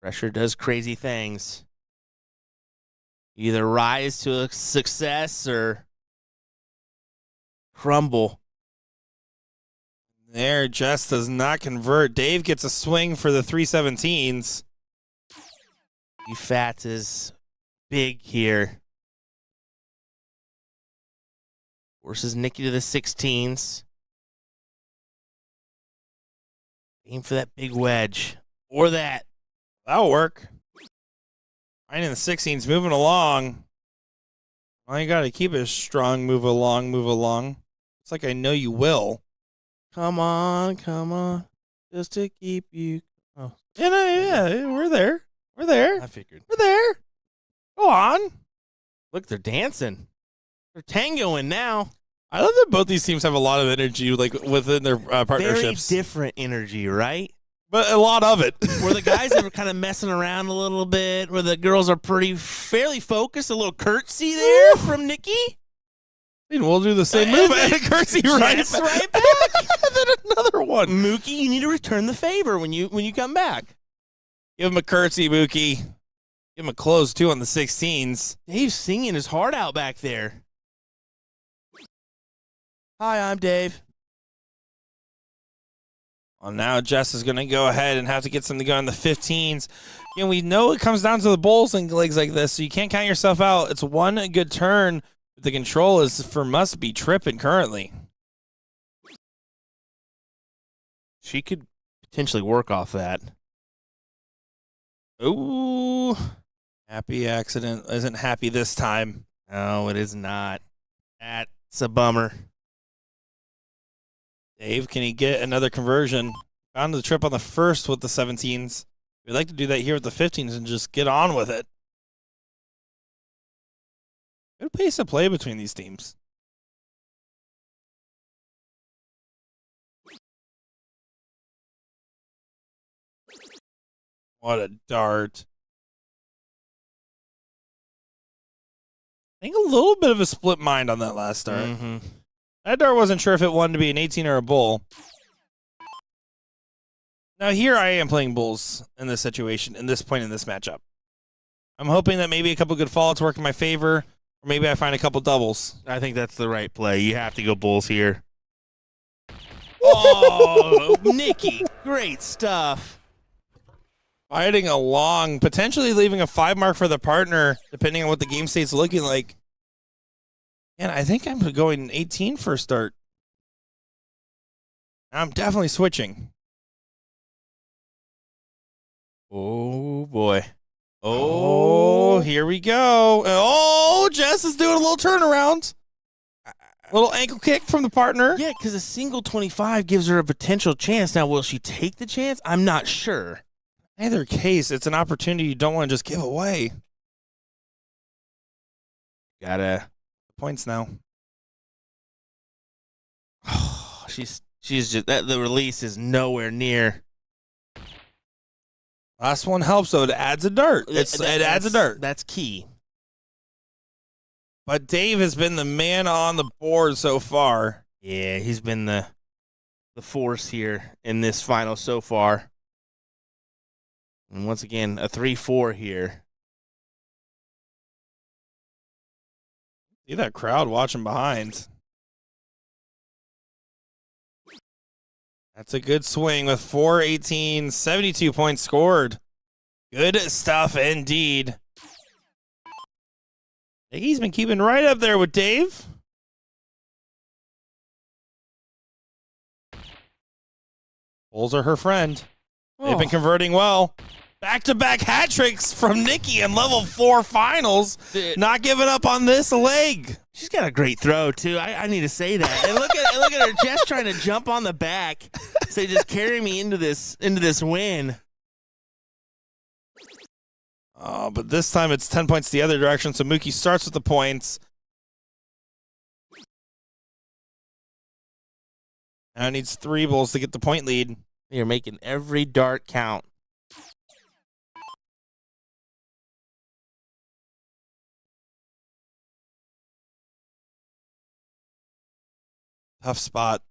Pressure does crazy things. Either rise to a success or crumble. There, Jess does not convert. Dave gets a swing for the 317s. Fats is big here. Forces Nikki to the 16s. Aim for that big wedge. Or that. That'll work. Finding the 16s, moving along. All you got to keep it strong. Move along, move along. It's like I know you will. Come on. Just to keep you. Oh, Yeah, we're there. We're there. I figured. We're there. Go on. Look, they're dancing. They're tangoing now. I love that both these teams have a lot of energy, like within their partnerships. Very different energy, right? But a lot of it. Where the guys are kind of messing around a little bit, where the girls are fairly focused. A little curtsy there from Nikki. And we'll do the same move and a curtsy right back. And then another one. Mookie, you need to return the favor when you come back. Give him a curtsy, Mookie. Give him a close, too, on the 16s. Dave's singing his heart out back there. Hi, I'm Dave. Well, now Jess is going to go ahead and have to get something to go on the 15s. Again, we know it comes down to the bowls and legs like this, so you can't count yourself out. It's one good turn. The control is for must be tripping currently. She could potentially work off that. Ooh. Happy accident. Isn't happy this time. No, it is not. That's a bummer. Dave, can he get another conversion? Found the trip on the first with the 17s. We'd like to do that here with the 15s and just get on with it. Good pace of play between these teams. What a dart. I think a little bit of a split mind on that last start. Mm-hmm. That dart wasn't sure if it wanted to be an 18 or a bull. Now here I am playing bulls in this situation, in this point in this matchup. I'm hoping that maybe a couple good fallouts work in my favor, or maybe I find a couple doubles. I think that's the right play. You have to go bulls here. Oh, Nikki, great stuff. Fighting along, potentially leaving a 5 mark for the partner, depending on what the game state's looking like. And I think I'm going 18 for a start. I'm definitely switching. Oh, boy. Oh, here we go. Oh, Jess is doing a little turnaround. Little ankle kick from the partner. Yeah, because a single 25 gives her a potential chance. Now, will she take the chance? I'm not sure. Either case, it's an opportunity you don't want to just give away. Gotta Points now. she's just that the release is nowhere near. Last one helps, though. It adds a dart. It adds a dart. That's key. But Dave has been the man on the board so far. Yeah, he's been the force here in this final so far. And once again, a 3-4 here. See that crowd watching behind. That's a good swing with 418, 72 points scored. Good stuff indeed. He's been keeping right up there with Dave. Bulls are her friend. They've been converting well. Back-to-back hat tricks from Nikki in level 4 finals. Not giving up on this leg. She's got a great throw too. I need to say that. And look at her just trying to jump on the back. Say, just carry me into this win. Oh, but this time it's 10 points the other direction, so Mookie starts with the points. Now needs 3 bulls to get the point lead. You're making every dart count. Tough spot.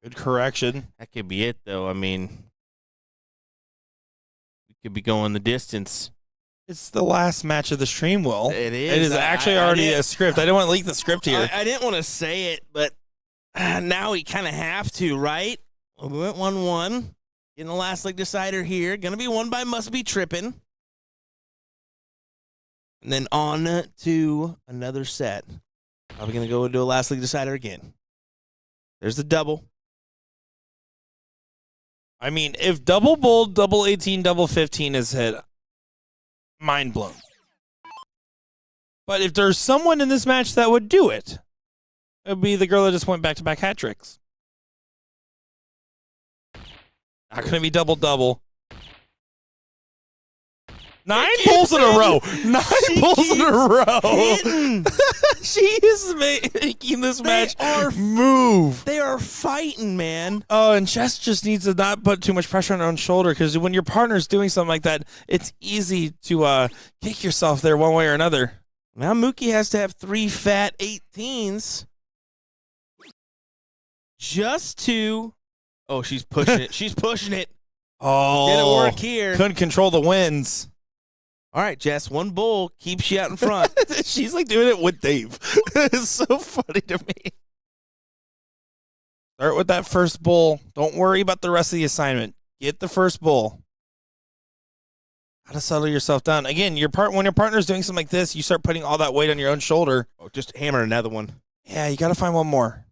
Good correction. That could be it, though. I mean, we could be going the distance. It's the last match of the stream, Will. It is. It is actually already a script. I didn't want to leak the script here. I didn't want to say it, but now we kind of have to, right? We went 1-1. Getting the last leg decider here. Going to be won by Must Be Trippin'. And then on to another set. Probably going to go into a last leg decider again. There's the double. I mean, if double bull, double 18, double 15 is hit, mind blown. But if there's someone in this match that would do it, it would be the girl that just went back-to-back hat tricks. Not going to be double-double. 9 pulls in a row. 9 pulls in a row. She is making this match move. They are fighting, man. Oh, and Jess just needs to not put too much pressure on her own shoulder, because when your partner's doing something like that, it's easy to kick yourself there one way or another. Now Mookie has to have 3 fat 18s just to... Oh, she's pushing it. She's pushing it. Oh, Didn't work here. Couldn't control the winds. All right, Jess, 1 bull keeps you out in front. She's like doing it with Dave. It's so funny to me. Start with that first bull. Don't worry about the rest of the assignment. Get the first bull. How to settle yourself down. Again, when your partner's doing something like this, you start putting all that weight on your own shoulder. Oh, just hammer another one. Yeah, you got to find one more.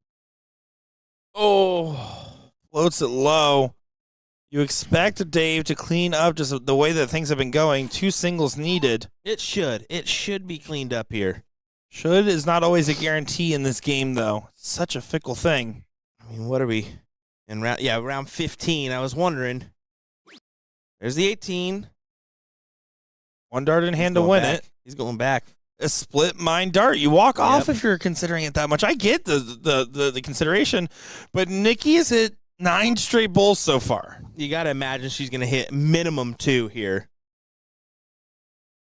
Oh, floats it low. You expect Dave to clean up just the way that things have been going. 2 singles needed. It should. It should be cleaned up here. Should is not always a guarantee in this game, though. Such a fickle thing. I mean, what are we in round? Yeah, round 15. I was wondering. There's the 18. 1 dart in hand to win it. He's going back. A split mind dart. You walk off if you're considering it that much. I get the consideration, but Nikki has hit 9 straight bulls so far. You got to imagine she's going to hit minimum 2 here.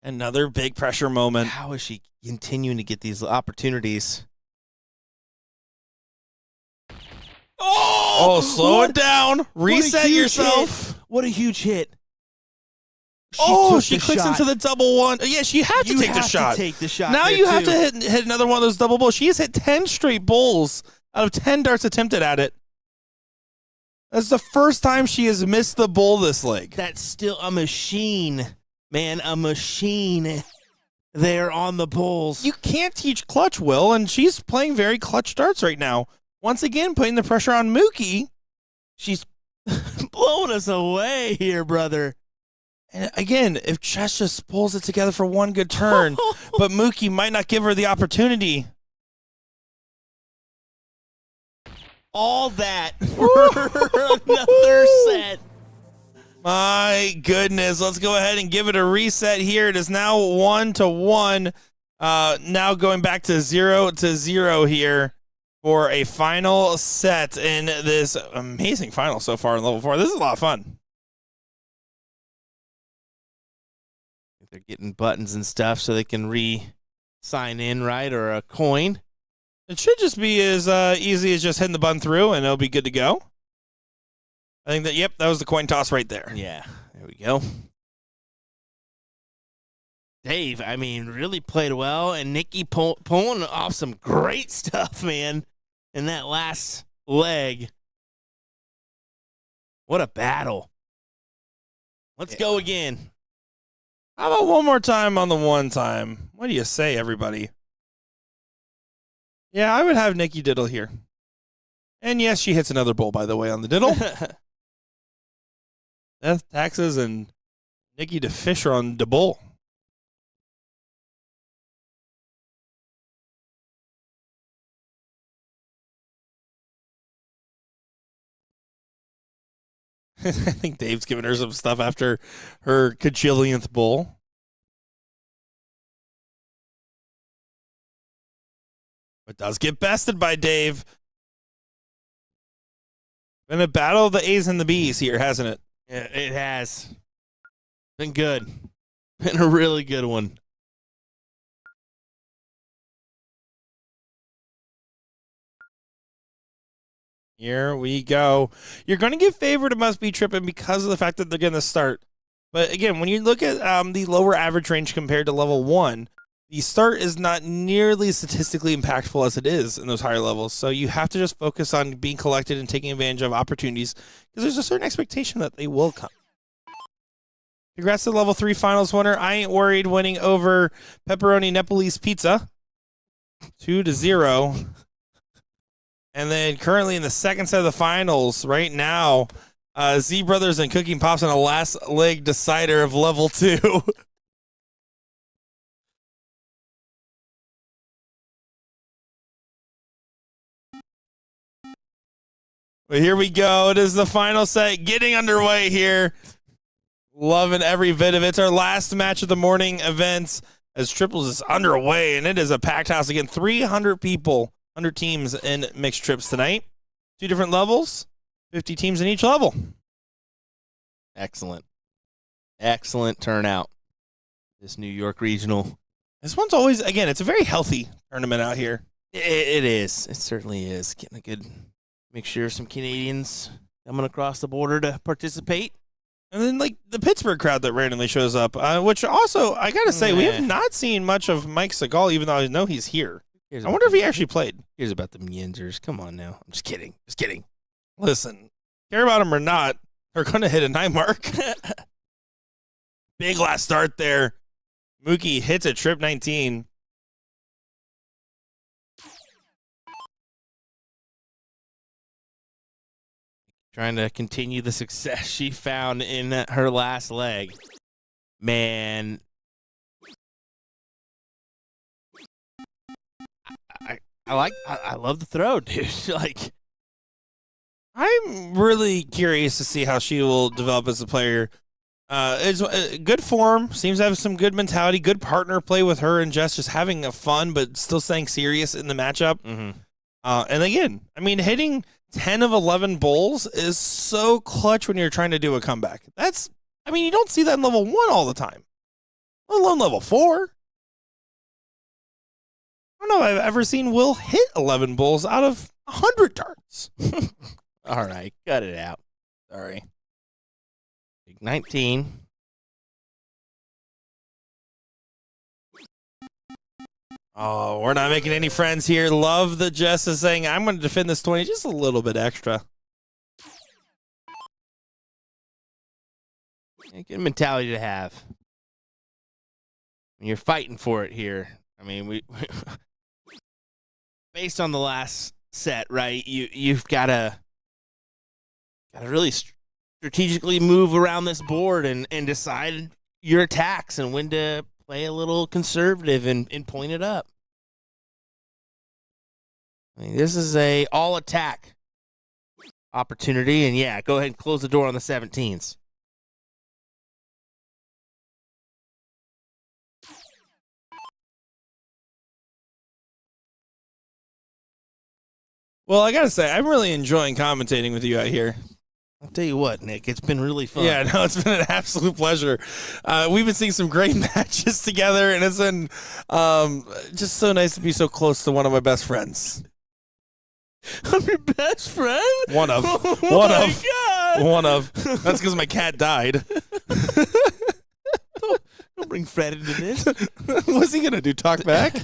Another big pressure moment. How is she continuing to get these opportunities? Oh, slow it down. Reset yourself. Hit. What a huge hit. She clicks into the double one. Yeah, she had to take the shot. Take the shot. Now you have to hit another one of those double bulls. She has hit 10 straight bulls out of 10 darts attempted at it. That's the first time she has missed the bull this leg. That's still a machine, man, a machine there on the bulls. You can't teach clutch, Will, and she's playing very clutch darts right now. Once again, putting the pressure on Mookie. She's blowing us away here, brother. And again, if Jess just pulls it together for one good turn, but Mookie might not give her the opportunity. All that for another set. My goodness. Let's go ahead and give it a reset here. It is now 1-1. Now going back to 0-0 here for a final set in this amazing final so far in level 4. This is a lot of fun. They're getting buttons and stuff so they can re-sign in, right? Or a coin. It should just be as easy as just hitting the button through, and it'll be good to go. I think that was the coin toss right there. Yeah, there we go. Dave, I mean, really played well, and Nikki pulling off some great stuff, man, in that last leg. What a battle. Let's go again. How about one more time on the one time? What do you say, everybody? Yeah, I would have Nikki diddle here. And yes, she hits another bull, by the way, on the diddle. Death, taxes, and Nikki to Fisher on the bull. I think Dave's giving her some stuff after her cajillionth bull. But does get bested by Dave. Been a battle of the A's and the B's here, hasn't it? Yeah, it has. Been good. Been a really good one. Here we go. You're going to get favored. It must be tripping because of the fact that they're going to start But again, when you look at the lower average range compared to level 1, the start is not nearly as statistically impactful as it is in those higher levels. So you have to just focus on being collected and taking advantage of opportunities because there's a certain expectation that they will come. Congrats to the level 3 finals winner. I ain't worried winning over Pepperoni Nepalese Pizza 2-0. And then currently in the second set of the finals right now, Z Brothers and Cooking Pops in a last leg decider of level 2. But here we go. It is the final set getting underway here. Loving every bit of it. It's our last match of the morning events as triples is underway, and it is a packed house again. 300 people, 100 teams in mixed trips tonight. 2 different levels, 50 teams in each level. Excellent. Excellent turnout. This New York regional. This one's always, again, it's a very healthy tournament out here. It is. It certainly is. Getting a good mixture of some Canadians coming across the border to participate. And then, like, the Pittsburgh crowd that randomly shows up, which also, I got to say, we have not seen much of Mike Segal, even though I know he's here. I wonder if he actually played. Here's about the Yinzers. Come on now. I'm just kidding. Just kidding. Listen, care about him or not, they're going to hit a 9 mark. Big last start there. Mookie hits a trip 19. Trying to continue the success she found in her last leg. Man. I love the throw, dude. Like, I'm really curious to see how she will develop as a player. It's good form, seems to have some good mentality, good partner play with her and Jess, just having a fun but still staying serious in the matchup. mm-hmm. And again, I mean, hitting 10 of 11 bowls is so clutch when you're trying to do a comeback. You don't see that in level 1 all the time, let alone level 4. I don't know if I've ever seen Will hit 11 bowls out of 100 darts. All right, cut it out. Sorry. 19. Oh, we're not making any friends here. Love that Jess is saying, I'm going to defend this 20 just a little bit extra. Good mentality to have. When you're fighting for it here. I mean, we based on the last set, right? You've got to really strategically move around this board and decide your attacks and when to play a little conservative and point it up. I mean, this is a all attack opportunity, and yeah, go ahead and close the door on the 17s. Well, I got to say, I'm really enjoying commentating with you out here. I'll tell you what, Nick, it's been really fun. Yeah, no, it's been an absolute pleasure. We've been seeing some great matches together, and it's been just so nice to be so close to one of my best friends. I'm your best friend? One of. Oh one my of. God. One of. That's because my cat died. Don't bring Fred into this. What's he going to do, talk back?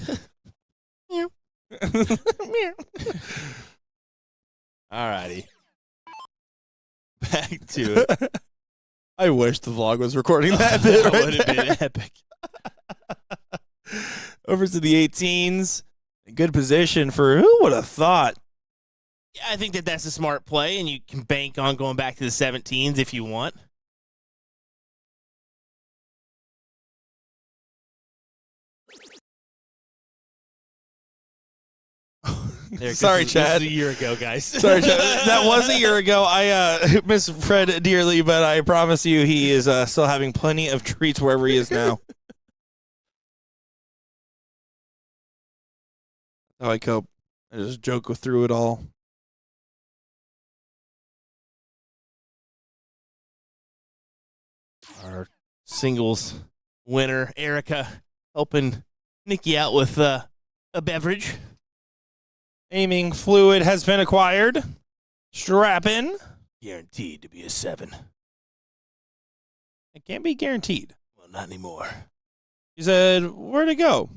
Meow. All righty. Back to it. I wish the vlog was recording that bit That right would have been there. epic. Over to the 18s. A good position for who would have thought? Yeah, I think that's a smart play, and you can bank on going back to the 17s if you want. Sorry, Chad. This is a year ago, guys. Sorry, Chad. That was a year ago. I miss Fred dearly, but I promise you he is still having plenty of treats wherever he is now. How I cope. I just joke through it all. Our singles winner, Erica, helping Nikki out with a beverage. Aiming fluid has been acquired. Strap in. Guaranteed to be a 7. It can't be guaranteed. Well, not anymore. He said, where'd it go?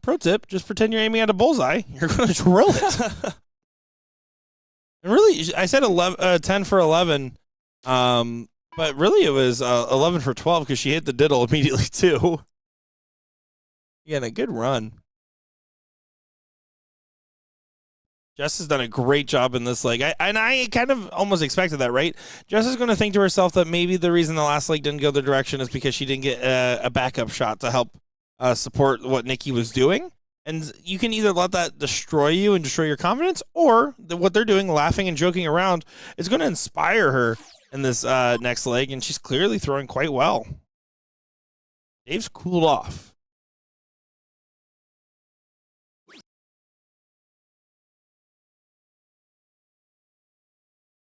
Pro tip, just pretend you're aiming at a bullseye. You're going to drill it. And really, I said 10 for 11, but really it was 11 for 12 because she hit the diddle immediately, too. Again, a good run. Jess has done a great job in this leg. I kind of almost expected that, right? Jess is going to think to herself that maybe the reason the last leg didn't go the direction is because she didn't get a backup shot to help support what Nikki was doing. And you can either let that destroy you and destroy your confidence, or what they're doing, laughing and joking around, is going to inspire her in this next leg, and she's clearly throwing quite well. Dave's cooled off.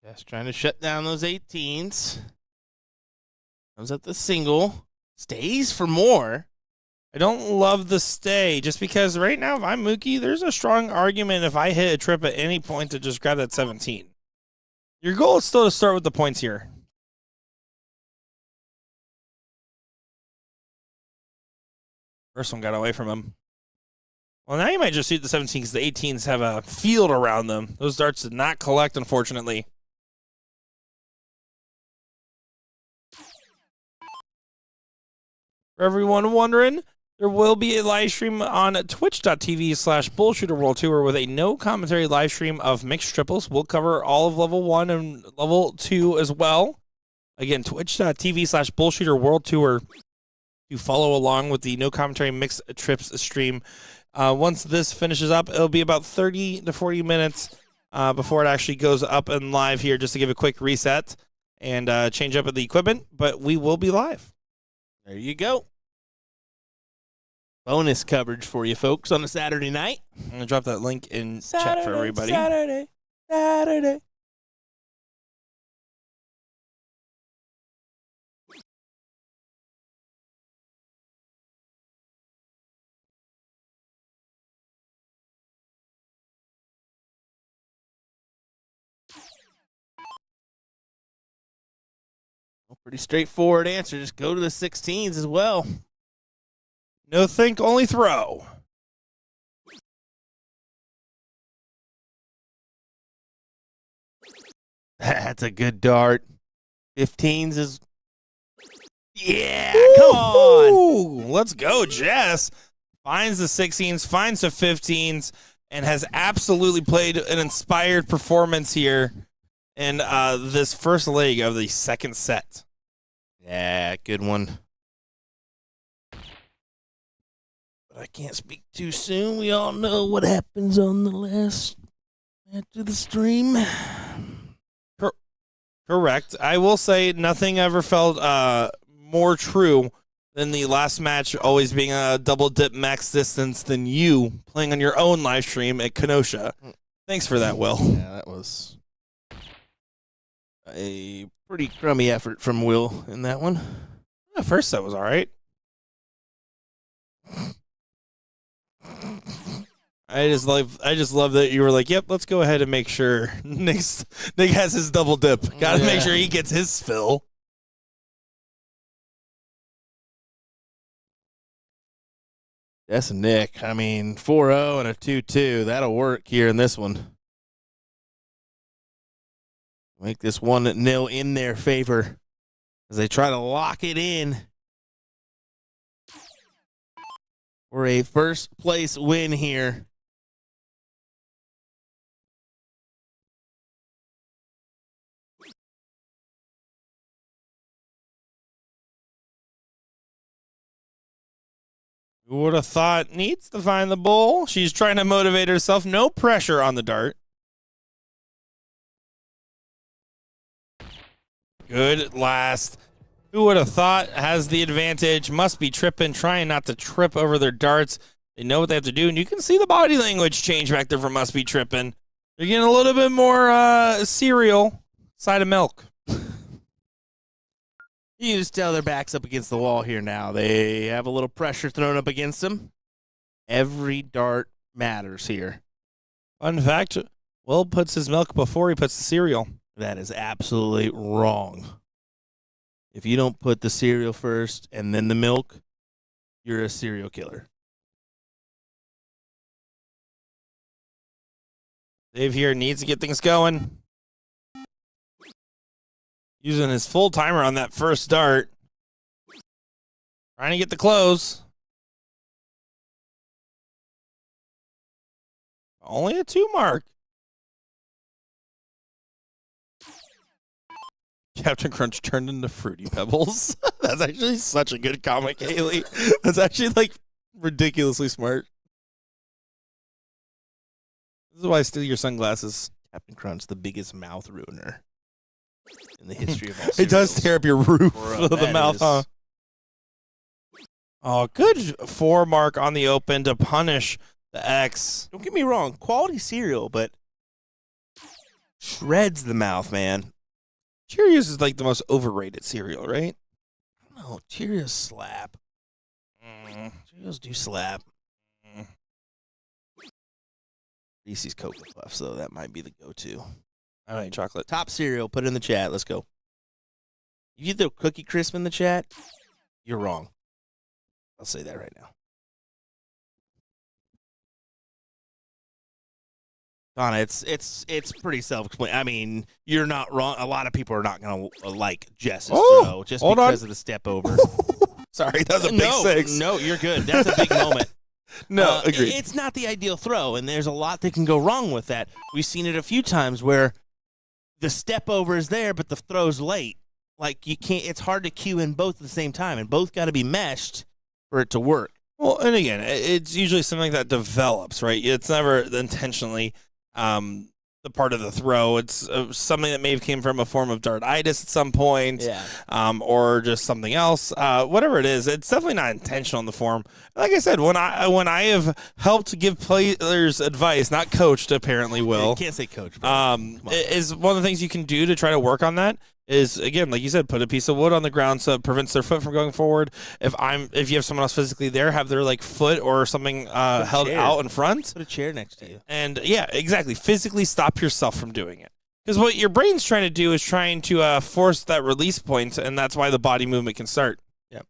Just trying to shut down those 18s. Comes up the single. Stays for more. I don't love the stay, just because right now, if I'm Mookie, there's a strong argument if I hit a trip at any point to just grab that 17. Your goal is still to start with the points here. First one got away from him. Well, now you might just shoot the 17 because the 18s have a field around them. Those darts did not collect, unfortunately. For everyone wondering, there will be a live stream on twitch.tv/BullShooter World Tour with a no commentary live stream of mixed triples. We'll cover all of level 1 and level 2 as well. Again, twitch.tv/BullShooter World Tour to follow along with the no commentary mixed trips stream. Once this finishes up, it'll be about 30 to 40 minutes before it actually goes up and live here, just to give a quick reset and change up the equipment, but we will be live. There you go. Bonus coverage for you folks on a Saturday night. I'm going to drop that link in chat for everybody. Saturday. Well, pretty straightforward answer. Just go to the 16s as well. No think, only throw. That's a good dart. 15s is... Yeah, come on. Ooh, let's go, Jess. Finds the 16s, finds the 15s, and has absolutely played an inspired performance here in this first leg of the second set. Yeah, good one. But I can't speak too soon. We all know what happens on the last after the stream. Correct. I will say nothing ever felt more true than the last match always being a double dip max distance than you playing on your own live stream at Kenosha. Thanks for that, Will. Yeah, that was a pretty crummy effort from Will in that one. The first set was all right. I just love that you were like, yep, let's go ahead and make sure Nick has his double dip. Got to make sure he gets his fill. That's Nick. I mean, 4-0 and a 2-2. That'll work here in this one. Make this 1-0 in their favor as they try to lock it in for a first place win here. Who would have thought needs to find the bull? She's trying to motivate herself. No pressure on the dart. Good last. Who would have thought has the advantage? Must be tripping, trying not to trip over their darts. They know what they have to do, and you can see the body language change back there for Must Be Tripping. They're getting a little bit more cereal, side of milk. You can just tell their back's up against the wall here now. They have a little pressure thrown up against them. Every dart matters here. Fun fact, Will puts his milk before he puts the cereal. That is absolutely wrong. If you don't put the cereal first and then the milk, you're a serial killer. Dave here needs to get things going. Using his full timer on that first start. Trying to get the close. Only a 2 mark. Captain Crunch turned into Fruity Pebbles. That's actually such a good comic, Haley. That's actually like ridiculously smart. This is why I steal your sunglasses. Captain Crunch, the biggest mouth ruiner in the history of all It does cereals. tear up your roof Bro, of the that mouth, is- huh? Oh, good 4 mark on the open to punish the X. Don't get me wrong, quality cereal, but shreds the mouth, man. Cheerios is like the most overrated cereal, right? No, Cheerios slap. Cheerios do slap. Reese's Cocoa Puffs, though, that might be the go-to. I don't eat chocolate. Top cereal, put it in the chat. Let's go. If you throw Cookie Crisp in the chat, you're wrong. I'll say that right now. Donna, it's pretty self-explanatory. I mean, you're not wrong. A lot of people are not going to like Jess's throw just hold because on. of the step over. Sorry, that was a big no, 6. No, you're good. That's a big moment. No, agreed. It's not the ideal throw, and there's a lot that can go wrong with that. We've seen it a few times where the step over is there, but the throw's late. Like, you can't. It's hard to cue in both at the same time, and both got to be meshed for it to work. Well, and again, it's usually something that develops, right? It's never intentionally the part of the throw. It's something that may have came from a form of dartitis at some point, or just something else. Whatever it is, it's definitely not intentional in the form. Like I said, when I have helped give players advice, not coached, apparently, Will. You can't say coach. Bro. Is one of the things you can do to try to work on that is, again, like you said, put a piece of wood on the ground so it prevents their foot from going forward. If you have someone else physically there, have their like foot or something held out in front. Put a chair next to you. And yeah, exactly. Physically stop yourself from doing it. Because what your brain's trying to do is trying to force that release point, and that's why the body movement can start. Yep.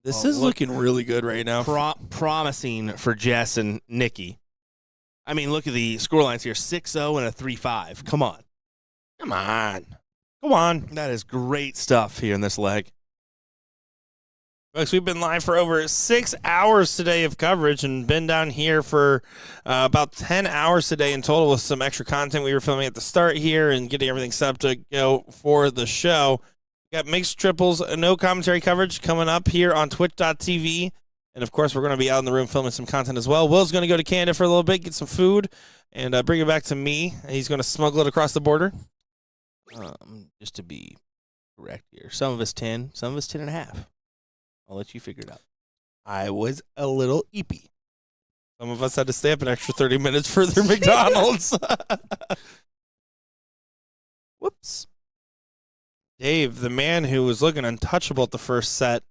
This is looking really good right now. Promising for Jess and Nikki. I mean, look at the score lines here: 6-0 and a 3-5. Come on. Come on. Come on. That is great stuff here in this leg. Folks, we've been live for over 6 hours today of coverage and been down here for about 10 hours today in total with some extra content we were filming at the start here and getting everything set up to go for the show. We got mixed triples, no commentary coverage coming up here on twitch.tv. And, of course, we're going to be out in the room filming some content as well. Will's going to go to Canada for a little bit, get some food, and bring it back to me. He's going to smuggle it across the border. Just to be correct here, some of us 10, some of us 10.5. I'll let you figure it out. I was a little eepy. Some of us had to stay up an extra 30 minutes for their McDonald's. Whoops. Dave, the man who was looking untouchable at the first set,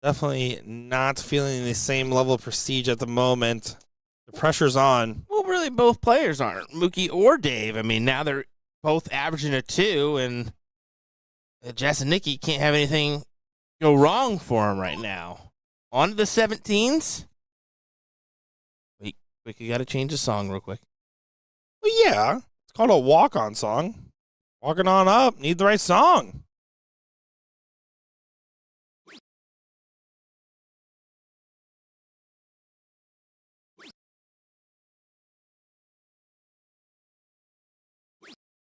definitely not feeling the same level of prestige at the moment. The pressure's on. Well, really, both players aren't. Mookie or Dave. I mean, now they're both averaging a 2, and Jess and Nikki can't have anything go wrong for them right now. On to the 17s. Wait, quick, you got to change the song real quick. Well, yeah. It's called a walk-on song. Walking on up. Need the right song.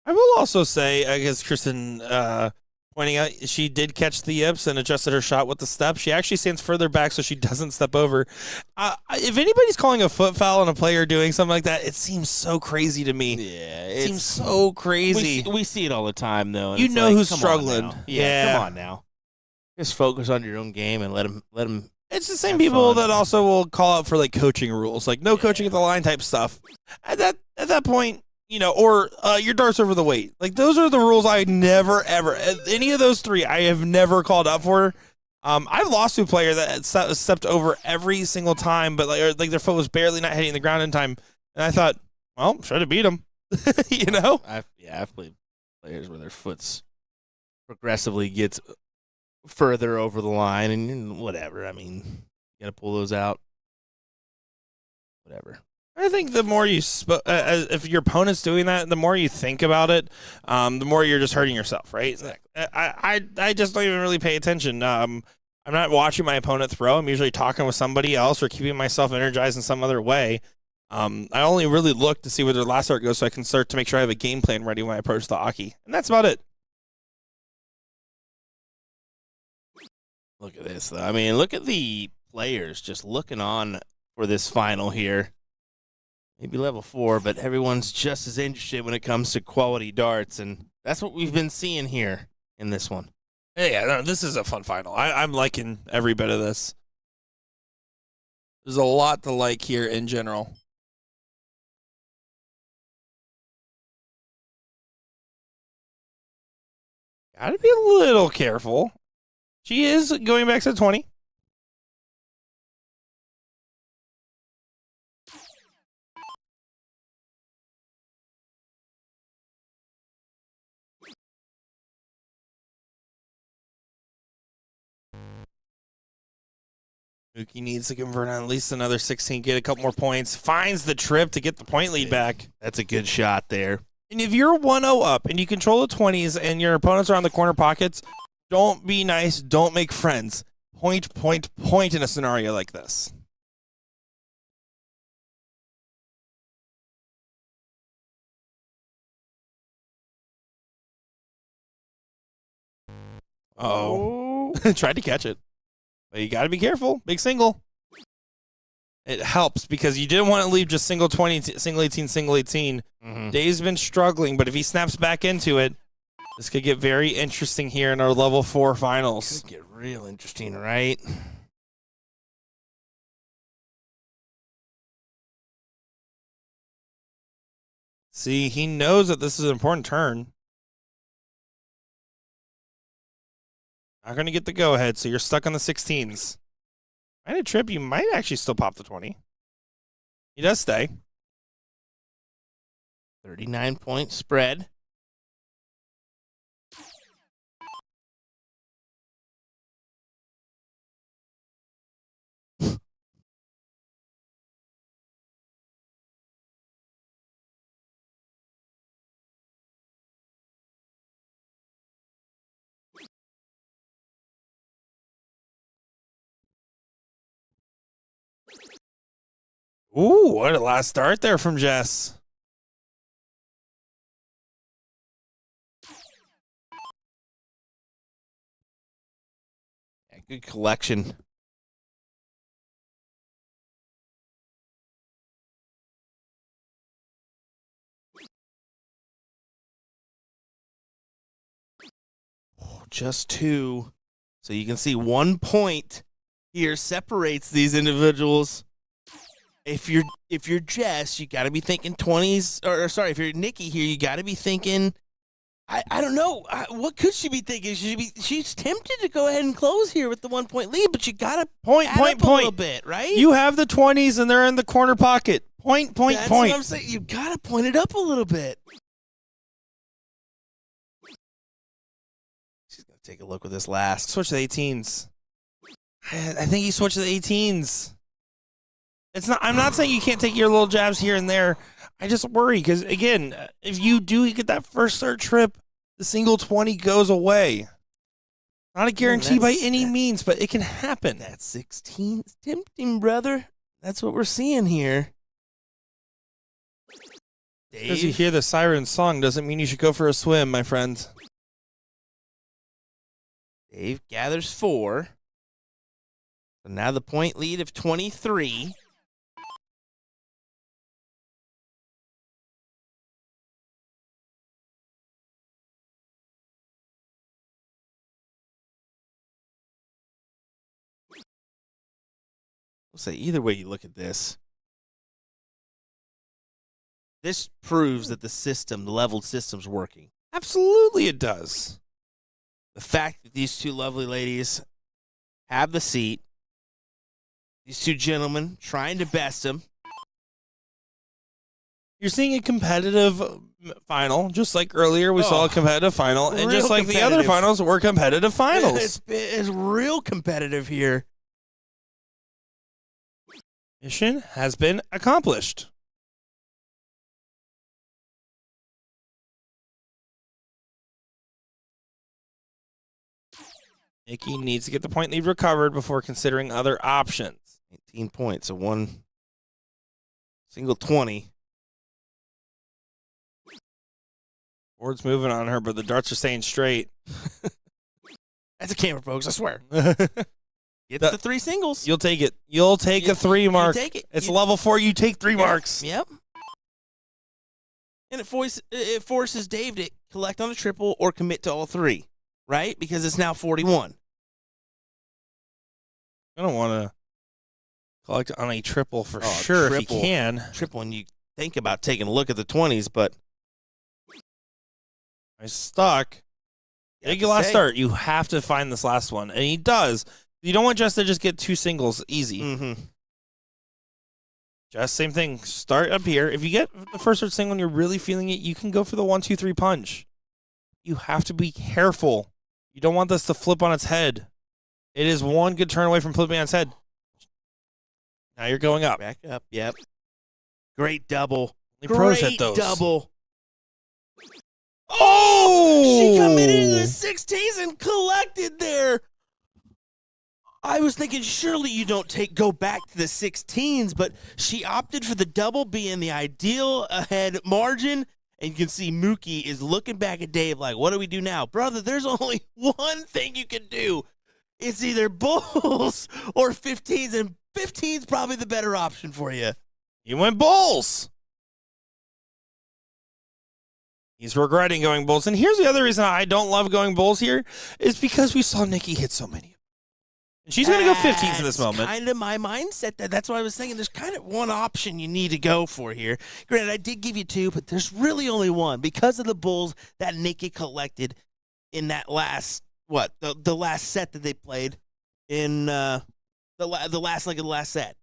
I will also say, I guess Kristen pointing out, she did catch the yips and adjusted her shot with the step. She actually stands further back so she doesn't step over. If anybody's calling a foot foul on a player doing something like that, it seems so crazy to me. Yeah, it seems so crazy. We see it all the time, though. And You it's know like, who's come on struggling. now. Yeah. Come on now. Just focus on your own game and let them. It's the same Have people fun. that also will call out for like coaching rules, like no coaching at the line type stuff. At that point, you know, or your darts over the weight. Like those are the rules I never ever. Any of those three, I have never called up for. I've lost to a player that stepped over every single time, but like their foot was barely not hitting the ground in time, and I thought, well, should have beat him. You know? I've played players where their foot's progressively gets further over the line, and whatever. I mean, you got to pull those out. Whatever. I think the more you, if your opponent's doing that, the more you think about it, the more you're just hurting yourself, right? Exactly. I just don't even really pay attention. I'm not watching my opponent throw. I'm usually talking with somebody else or keeping myself energized in some other way. I only really look to see where their last start goes so I can start to make sure I have a game plan ready when I approach the Aki. And that's about it. Look at this, though. I mean, look at the players just looking on for this final here. Maybe level 4, but everyone's just as interested when it comes to quality darts, and that's what we've been seeing here in this one. Yeah, no, this is a fun final. I'm liking every bit of this. There's a lot to like here in general. Gotta be a little careful. She is going back to 20. Mookie needs to convert on at least another 16, get a couple more points, finds the trip to get the point lead back. That's a good shot there. And if you're 1-0 up and you control the 20s and your opponents are on the corner pockets, don't be nice, don't make friends. Point, point, point in a scenario like this. Oh. Tried to catch it. But you got to be careful. Big single. It helps because you didn't want to leave just single 20, single 18, single 18. Mm-hmm. Dave's been struggling, but if he snaps back into it, this could get very interesting here in our level 4 finals. Could get real interesting, right? See, he knows that this is an important turn. Not going to get the go-ahead, so you're stuck on the 16s. Find a trip, you might actually still pop the 20. He does stay. 39-point spread. Ooh, what a last start there from Jess. Yeah, good collection. Oh, just 2. So you can see 1 point here separates these individuals. If you're Jess, you got to be thinking 20s, or sorry, if you're Nikki here, you got to be thinking. I don't know, what could she be thinking? She's tempted to go ahead and close here with the 1 point lead, but you got to Point, add point, up a point. little bit, right? You have the 20s and they're in the corner pocket. Point, point, That's point. what I'm saying. You got to point it up a little bit. She's gonna take a look with this last. Switch to the 18s. I think you switch to the 18s. It's not. I'm not saying you can't take your little jabs here and there. I just worry because, again, if you do get that first start trip, the single 20 goes away. Not a guarantee by any means, but it can happen. That 16 is tempting, brother. That's what we're seeing here. Because you hear the siren song doesn't mean you should go for a swim, my friend. Dave gathers 4. So now the point lead of 23. I'll say either way you look at this, this proves that the system, the leveled system's working. Absolutely it does. The fact that these two lovely ladies have the seat, these two gentlemen trying to best them. You're seeing a competitive final, just like earlier we saw a competitive final, and just like the other finals were competitive finals. It's real competitive here. Mission has been accomplished. Nikki needs to get the point lead recovered before considering other options. 18 points, so one single 20. Board's moving on her, but the darts are staying straight. That's a camera, folks, I swear. It's the 3 singles. You'll take it. You'll take a 3 mark. You take it. It's level 4. You take 3 marks. Yep. And it forces Dave to collect on a triple or commit to all 3, right? Because it's now 41. I don't want to collect on a triple for sure triple, if you can. Triple, and you think about taking a look at the 20s, but I stuck. Big last start. You have to find this last one, and he does. You don't want Jess to just get 2 singles easy. Mm-hmm. Jess, same thing. Start up here. If you get the first or single and you're really feeling it, you can go for the 1-2-3 punch. You have to be careful. You don't want this to flip on its head. It is one good turn away from flipping on its head. Now you're going up. Back up. Yep. Great double. Pros hit those. Double. Oh! She committed into the 16s and collected there. I was thinking surely you don't go back to the 16s, but she opted for the double being the ideal ahead margin. And you can see Mookie is looking back at Dave like, what do we do now? Brother, there's only one thing you can do. It's either bulls or 15s, and 15's probably the better option for you. You went bulls. He's regretting going bulls. And here's the other reason I don't love going bulls here is because we saw Nikki hit so many. And she's going to go 15s in this moment. Kind of my mindset. That's what I was thinking. There's kind of one option you need to go for here. Granted, I did give you 2, but there's really only one because of the bulls that Nikki collected in that last, the last set that they played in the last leg of the last set.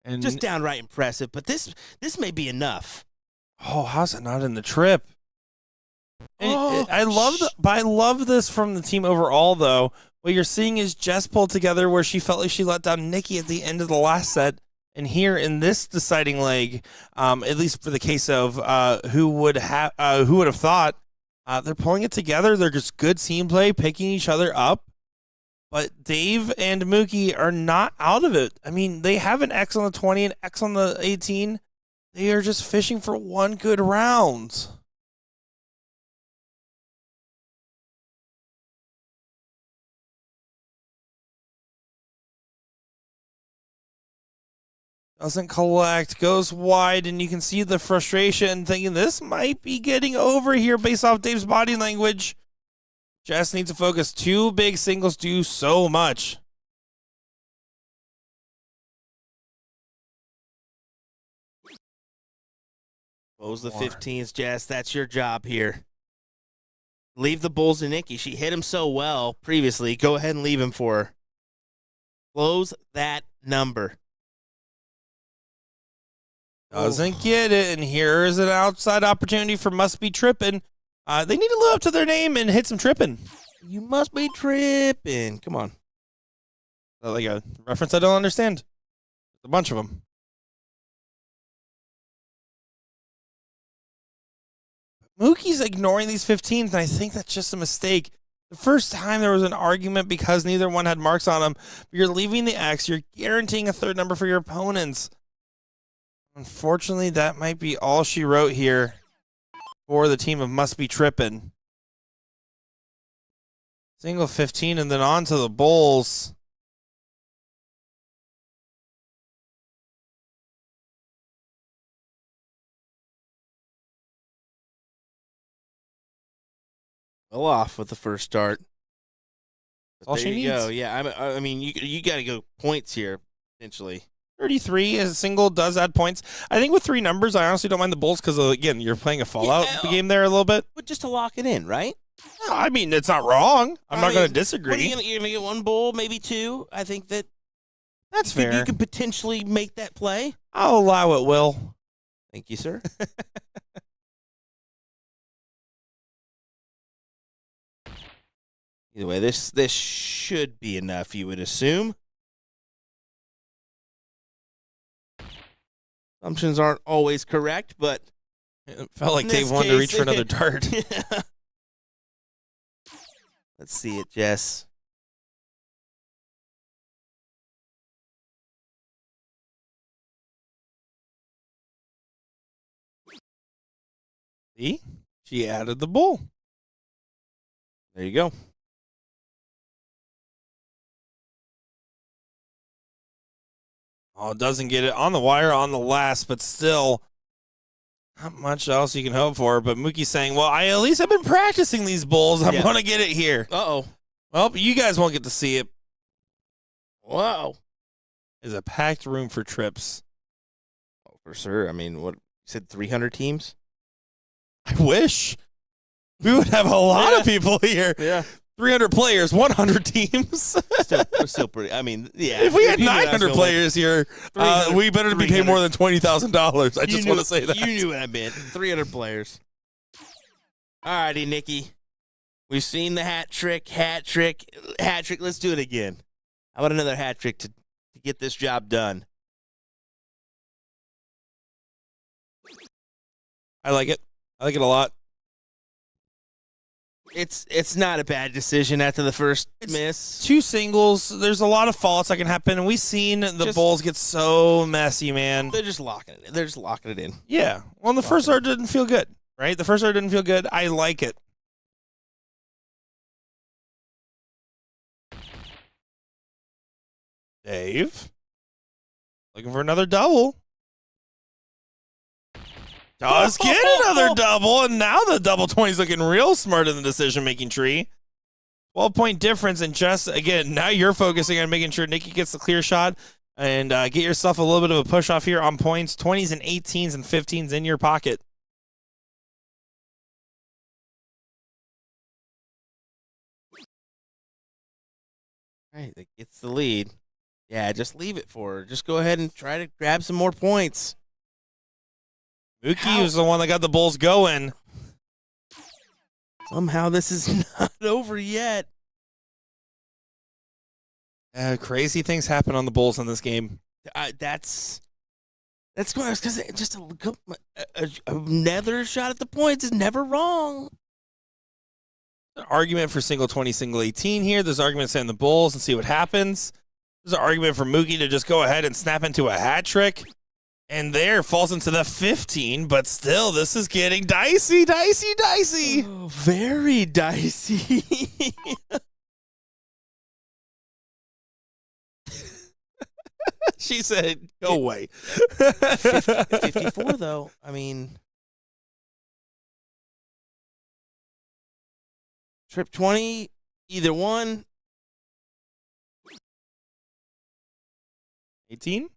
And just downright impressive. But this may be enough. Oh, how's it not in the trip? I love this from the team overall, though. What you're seeing is Jess pulled together where she felt like she let down Nikki at the end of the last set. And here in this deciding leg, at least for the case of who would have thought, they're pulling it together. They're just good team play, picking each other up. But Dave and Mookie are not out of it. I mean, they have an X on the 20, an X on the 18. They are just fishing for one good round. Doesn't collect, goes wide, and you can see the frustration thinking this might be getting over here based off Dave's body language. Jess needs to focus. 2 big singles do so much. Close the 15s, Jess. That's your job here. Leave the bulls to Nikki. She hit him so well previously. Go ahead and leave him for her. Close that number. Doesn't get it, and here is an outside opportunity for Must Be Trippin'. They need to live up to their name and hit some tripping. You must be tripping. Come on. Like a reference I don't understand. A bunch of them. Mookie's ignoring these 15s, and I think that's just a mistake. The first time there was an argument because neither one had marks on them. But you're leaving the X. You're guaranteeing a 3rd number for your opponents. Unfortunately, that might be all she wrote here for the team of Must Be Trippin'. Single 15 and then on to the bulls. Well off with the first start. All she needs. Go. Yeah, I mean, you got to go points here, potentially. 33 as a single does add points. I think with 3 numbers, I honestly don't mind the bulls because, again, you're playing a Fallout game there a little bit. But just to lock it in, right? No, I mean, it's not wrong. I'm not going to disagree. You're going to get 1 bull, maybe 2. I think that's fair. You could potentially make that play. I'll allow it, Will. Thank you, sir. Either way, this should be enough, you would assume. Assumptions aren't always correct, but It felt like in Dave this wanted to case, reach for another dart. Let's see it, Jess. See? She added the bull. There you go. Oh, doesn't get it on the wire on the last, but still not much else you can hope for. But Mookie's saying, well, I at least have been practicing these bulls. I'm going to get it here. Uh-oh. Well, you guys won't get to see it. Wow. There's a packed room for trips. Oh, for sure. I mean, what you said 300 teams? I wish. We would have a lot of people here. Yeah. 300 players, 100 teams. Still pretty. I mean, yeah. If we had 900 players here, we better be paying more than $20,000. I just want to say that. You knew what I meant. 300 players. All righty, Nikki. We've seen the hat trick. Let's do it again. How about another hat trick to get this job done? I like it. I like it a lot. It's not a bad decision after the first miss. 2 singles. There's a lot of faults that can happen. And we've seen the Bulls get so messy, man. They're just locking it. They're just locking it in. Yeah. Well, the first dart didn't feel good, right? The first dart didn't feel good. I like it. Dave. Looking for another double. Does get another double, and now the double 20 is looking real smart in the decision-making tree. 12-point difference, and just, again, now you're focusing on making sure Nikki gets the clear shot and get yourself a little bit of a push-off here on points. 20s and 18s and 15s in your pocket. All right, that gets the lead. Yeah, just leave it for her. Just go ahead and try to grab some more points. Mookie was the one that got the Bulls going. Somehow this is not over yet. Crazy things happen on the Bulls in this game. That's because just another shot at the points is never wrong. An argument for single 20, single 18 here. There's an argument saying the Bulls and see what happens. There's an argument for Mookie to just go ahead and snap into a hat trick. And there falls into the 15, but still, this is getting dicey. Oh, very dicey. She said, go away. 54, though. I mean, trip 20, either one. 18?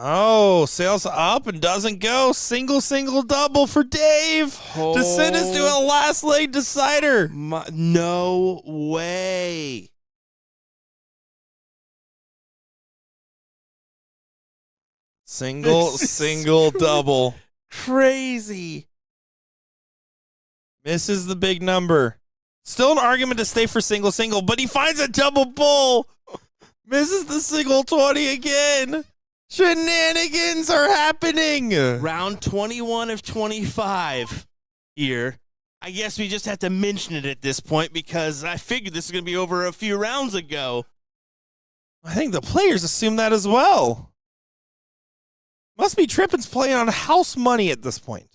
Oh, sails up and doesn't go. Single, double for Dave to send us to a last leg decider. No way. Single, double. Crazy. Misses the big number. Still an argument to stay for single, but he finds a double bull. Misses the single 20 again. Shenanigans are happening. Round 21 of 25 here. I guess we just have to mention it at this point because I figured this is going to be over a few rounds ago. I think the players assume that as well. Must be Trippin's playing on house money at this point.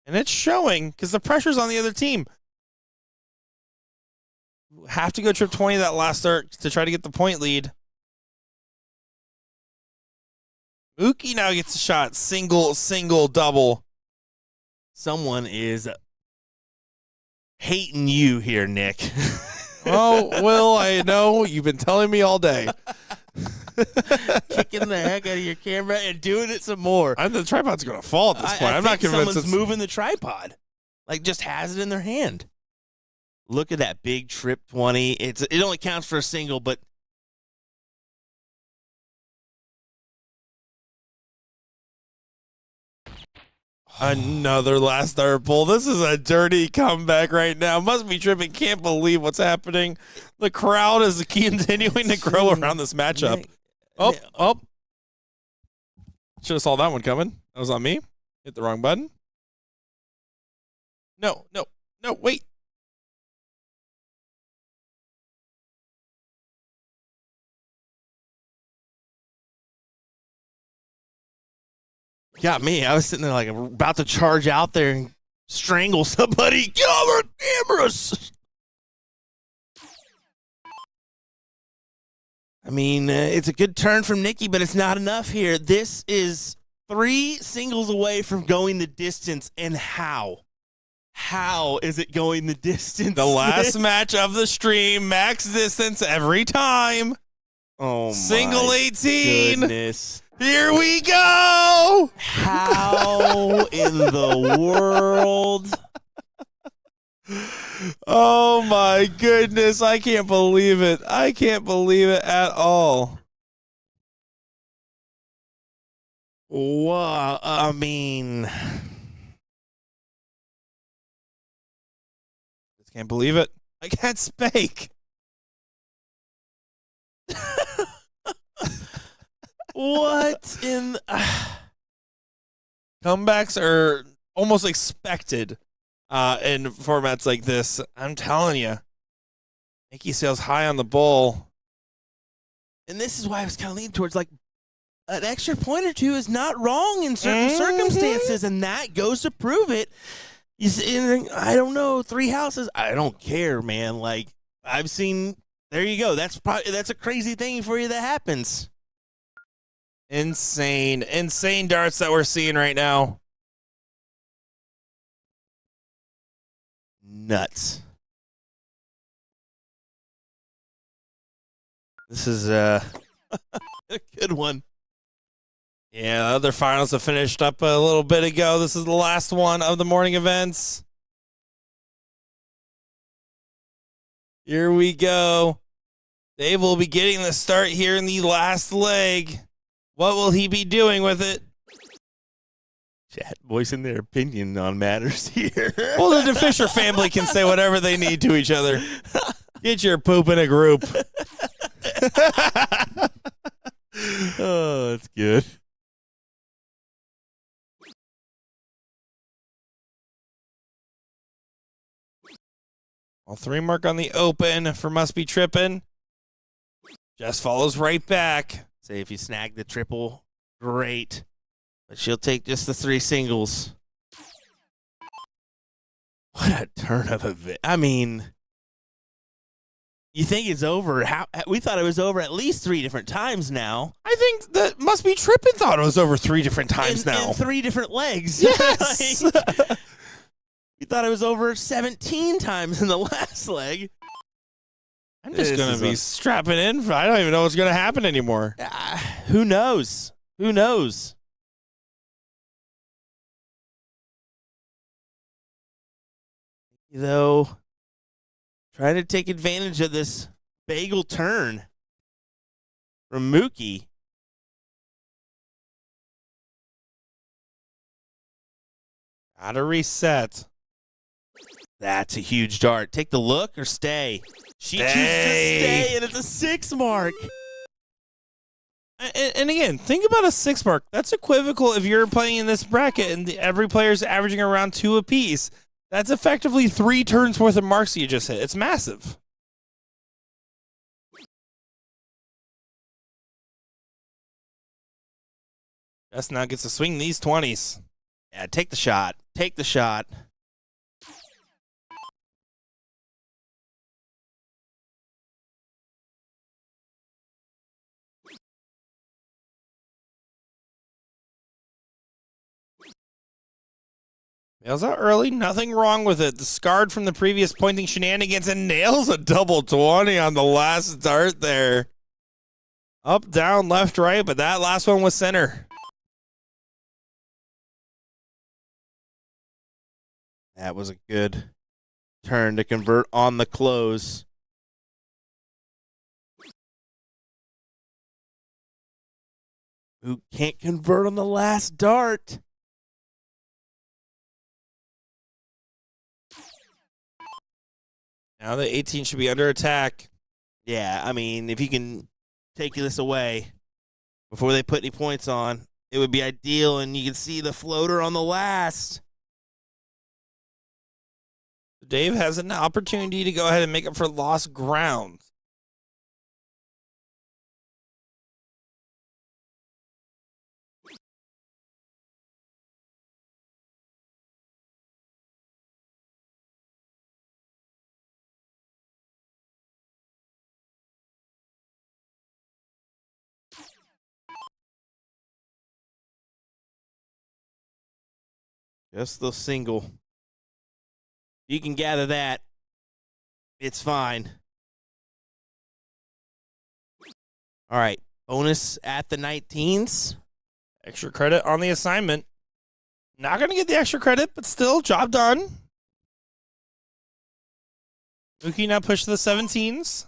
And it's showing because the pressure's on the other team. Have to go trip 20 that last start to try to get the point lead. Mookie now gets a shot. Single, double. Someone is hating you here, Nick. Oh, Will, I know. You've been telling me all day. Kicking the heck out of your camera and doing it some more. The tripod's going to fall at this point. I'm not convinced someone's moving the tripod. Like, just has it in their hand. Look at that big trip 20. It only counts for a single, but Another last dart pull. This is a dirty comeback right now. Must be tripping. Can't believe what's happening. The crowd is continuing to grow around this matchup. Oh. Should have saw that one coming. That was on me. Hit the wrong button. No, wait. Got me. I was sitting there like about to charge out there and strangle somebody. Get over the cameras. I mean, it's a good turn from Nikki, but it's not enough here. This is 3 singles away from going the distance. And how? How is it going the distance? The last match of the stream, max distance every time. Oh, my Single 18. goodness. Here we go. How in the world? Oh my goodness. I can't believe it. I can't believe it at all. Wow. I mean, Just can't believe it. I can't spake. what in Comebacks are almost expected in formats like this. I'm telling you. Nikki sails high on the bull. and this is why I was kind of leaning towards like an extra point or two is not wrong in certain circumstances, and that goes to prove it. You see, I don't know, 3 houses. I don't care, man. Like I've seen. There you go. That's a crazy thing for you that happens. Insane darts that we're seeing right now. Nuts. This is a good one. Yeah, the other finals have finished up a little bit ago. This is the last one of the morning events. Here we go. Dave will be getting the start here in the last leg. What will he be doing with it? Chat voicing their opinion on matters here. Well, the Fisher family can say whatever they need to each other. Get your poop in a group. Oh, that's good. All 3 mark on the open for Must Be Trippin'. Jess follows right back. Say if you snag the triple, great. But she'll take just the 3 singles. What a turn of event. I mean, you think it's over. We thought it was over at least 3 different times now. I think that Must Be Trippin' thought it was over 3 different times now. In 3 different legs. Yes. Like, we thought it was over 17 times in the last leg. I'm just This going is to be strapping in. I don't even know what's going to happen anymore. Who knows? Who knows? Though, trying to take advantage of this bagel turn from Mookie. Gotta reset. That's a huge dart. Take the look or stay. She chooses to stay, and it's a 6 mark. And again, think about a 6 mark. That's equivocal if you're playing in this bracket and every player's averaging around 2 apiece. That's effectively 3 turns worth of marks that you just hit. It's massive. Jess now gets to swing these 20s. Yeah, take the shot. Take the shot. Nails out early, nothing wrong with it. Discard from the previous pointing shenanigans and nails a double 20 on the last dart there. Up, down, left, right, but that last one was center. That was a good turn to convert on the close. Who can't convert on the last dart? Now the 18 should be under attack. Yeah, I mean, if you can take this away before they put any points on, it would be ideal, and you can see the floater on the last. Dave has an opportunity to go ahead and make up for lost ground. Just the single. You can gather that. It's fine. All right. Bonus at the 19s. Extra credit on the assignment. Not going to get the extra credit, but still, job done. Mookie now push to the 17s.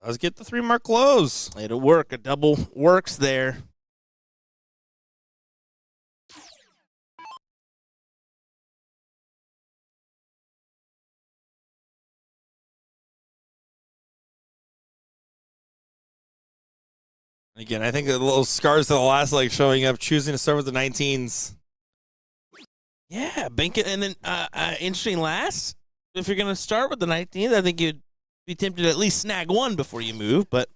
Let's get the 3-mark close. It'll work. A double works there. Again, I think the little scars to the last leg showing up, choosing to start with the 19s. Yeah, bank it, and then interesting last. If you're going to start with the 19th, I think you'd be tempted to at least snag one before you move, but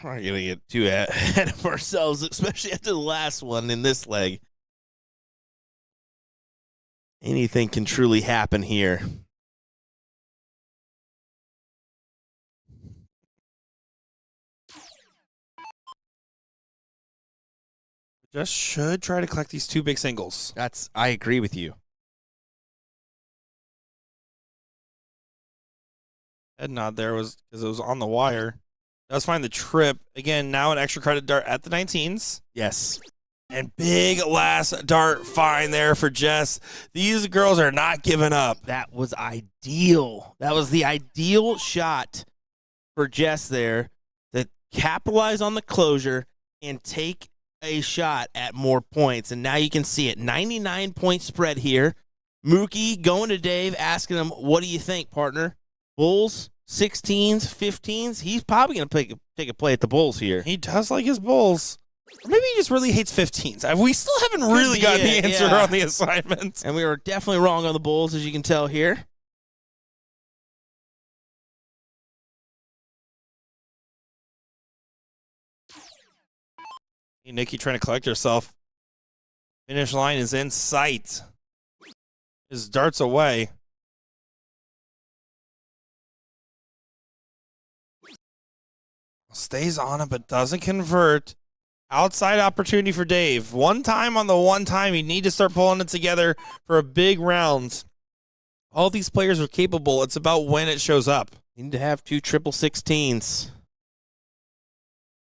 we're not going to get too ahead of ourselves, especially after the last one in this leg. Anything can truly happen here. Just should try to collect these 2 big singles. I agree with you. Head nod there was because it was on the wire. Does find the trip. Again, now an extra credit dart at the 19s. Yes. And big last dart find there for Jess. These girls are not giving up. That was ideal. That was the ideal shot for Jess there to capitalize on the closure and take a shot at more points. And now you can see it. 99-point spread here. Mookie going to Dave, asking him, what do you think, partner? Bulls, 16s, 15s? He's probably going to take a play at the Bulls here. He does like his Bulls. Or maybe he just really hates 15s. We still haven't really gotten the answer on the assignment. And we were definitely wrong on the Bulls, as you can tell here. Hey, Nikki trying to collect herself. Finish line is in sight. His darts away. Stays on it, but doesn't convert. Outside opportunity for Dave. One time on the one time, you need to start pulling it together for a big round. All these players are capable. It's about when it shows up. You need to have 2 triple 16s.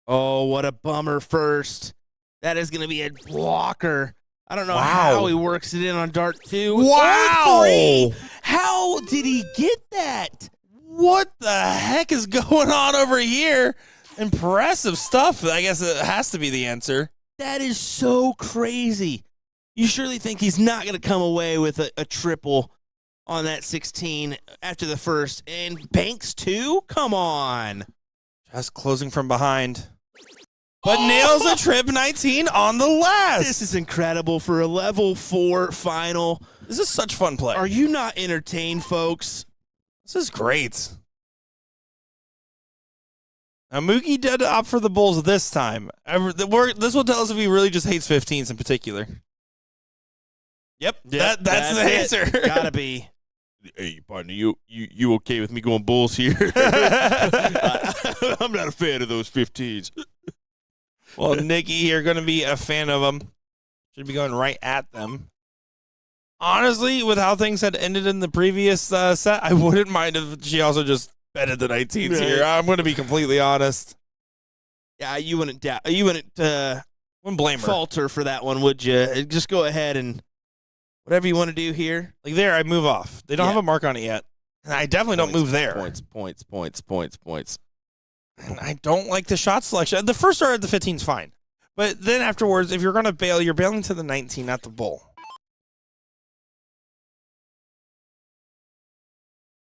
Oh, what a bummer first. That is going to be a blocker. I don't know how he works it in on dart 2. Wow. 3. How did he get that? What the heck is going on over here? Impressive stuff. I guess it has to be the answer. That is so crazy. You surely think he's not going to come away with a triple on that 16 after the first. And Banks, too? Come on. Just closing from behind. But nails a trip 19 on the last. This is incredible for a level 4 final. This is such fun play. Are you not entertained, folks? This is great. Now, Mookie did opt for the Bulls this time. This will tell us if he really just hates 15s in particular. Yep, that's the answer. Gotta be. Hey, partner, you okay with me going Bulls here? I'm not a fan of those 15s. Well, Nikki here going to be a fan of them. Should be going right at them. Honestly, with how things had ended in the previous set, I wouldn't mind if she also just betted the 19s here. I'm going to be completely honest. Yeah, you wouldn't blame her. Falter for that one, would you? Just go ahead and whatever you want to do here. Like there, I move off. They don't Yeah. have a mark on it yet. And I definitely don't move there. Points. And I don't like the shot selection. The first start at the 15 is fine. But then afterwards, if you're going to bail, you're bailing to the 19, not the bull.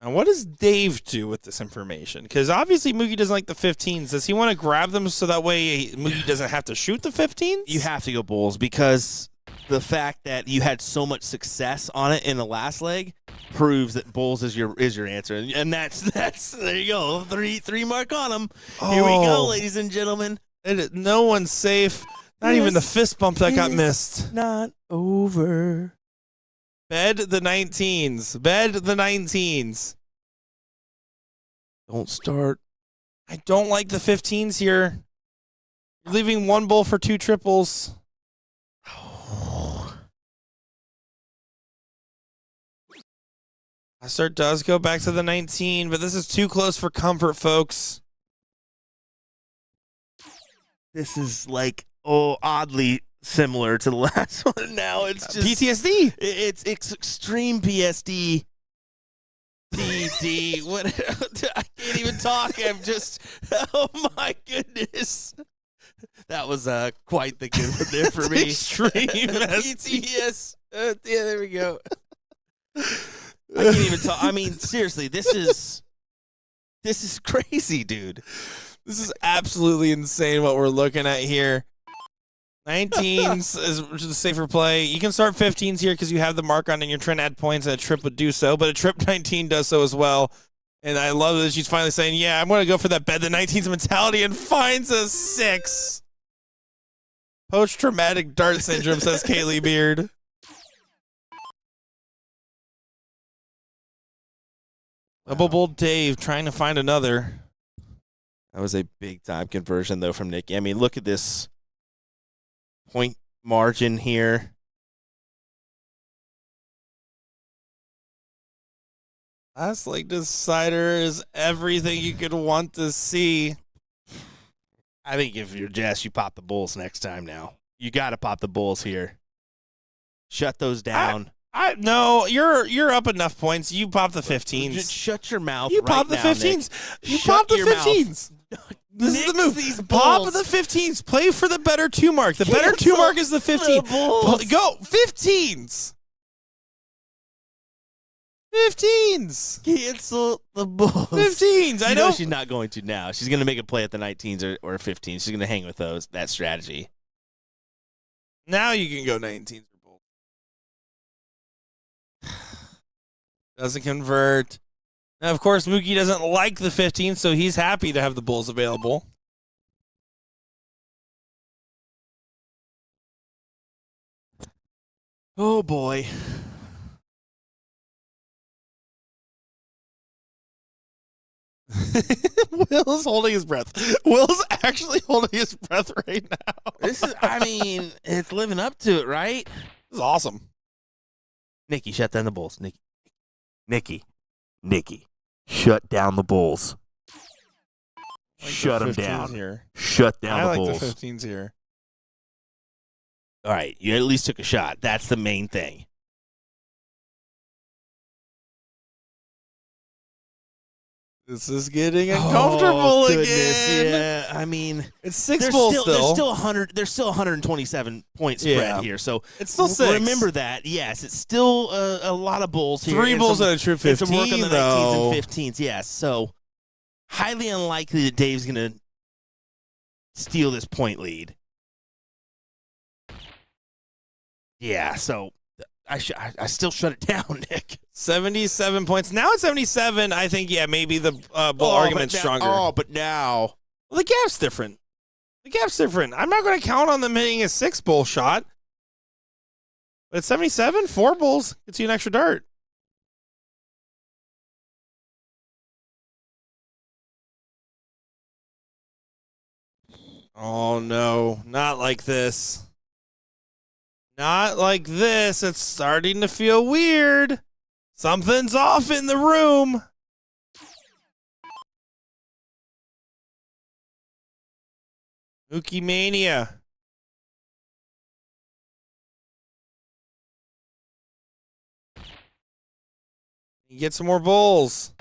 Now, what does Dave do with this information? Because obviously Mookie doesn't like the 15s. Does he want to grab them so that way Mookie doesn't have to shoot the 15s? You have to go Bulls because the fact that you had so much success on it in the last leg proves that Bulls is your answer, and that's there you go, three mark on them. Here we go, ladies and gentlemen. No one's safe. Not even the fist bump that got missed. Not over. Bed the 19s. Bed the 19s. Don't start. I don't like the 15s here. You're leaving one bull for two triples. Start does go back to the 19, but this is too close for comfort, folks. This is like oddly similar to the last one. Now it's just PTSD. It's extreme PSD. DD. What? I can't even talk. I'm just. Oh my goodness. That was quite the good one there for me. Extreme PTS. Yeah, there we go. I can't even talk. I mean, seriously, this is crazy, dude. This is absolutely insane what we're looking at here. 19s is the safer play. You can start 15s here because you have the mark on and you're trying to add points, and a trip would do so, but a trip 19 does so as well. And I love that she's finally saying, yeah, I'm going to go for that bed the 19s mentality, and finds a 6. Post-traumatic dart syndrome, says Kaylee Beard. Double bull Dave trying to find another. That was a big time conversion, though, from Nicky. I mean, look at this point margin here. Last leg decider is everything you could want to see. I think if you're Jess, you pop the Bulls next time now. You got to pop the Bulls here. Shut those down. No, you're up enough points. You pop the 15s. Just shut your mouth. You right pop the now, 15s. Nick. You Shut pop the your 15s. This is the move. Pop the 15s. Play for the better 2 mark. The better 2 mark is the 15. Go 15s. 15s. Cancel the Bulls. 15s. I know she's not going to now. She's going to make a play at the 19s or 15s. She's going to hang with that strategy. Now you can go 19s. Doesn't convert. Now, of course, Mookie doesn't like the 15, so he's happy to have the Bulls available. Oh, boy. Will's holding his breath. Will's actually holding his breath right now. This is, I mean, it's living up to it, right? This is awesome. Nicky, shut down the Bulls. Nicky, shut down the Bulls. Like Shut the them 15s down. Here. Shut down I the like Bulls. the 15s here. All right, you at least took a shot. That's the main thing. This is getting uncomfortable again. Yeah, I mean, It's 6 bulls still. There's still 100. There's still 127 point spread Yeah. here. So It's still 6. Remember that. Yes, it's still a lot of bulls here. 3 and bulls some- and a true and 15, some work on the 19s though. and 15s. Yes, so highly unlikely that Dave's gonna steal this point lead. Yeah, so I still shut it down, Nick. 77 points. Now at 77, I think, yeah, maybe the bull argument's stronger. But now. Well, the gap's different. I'm not going to count on them hitting a 6 bull shot. But at 77, 4 bulls gets you an extra dart. Oh, no. Not like this. Not like this. It's starting to feel weird. Something's off in the room. Mookie Mania. You get some more bulls.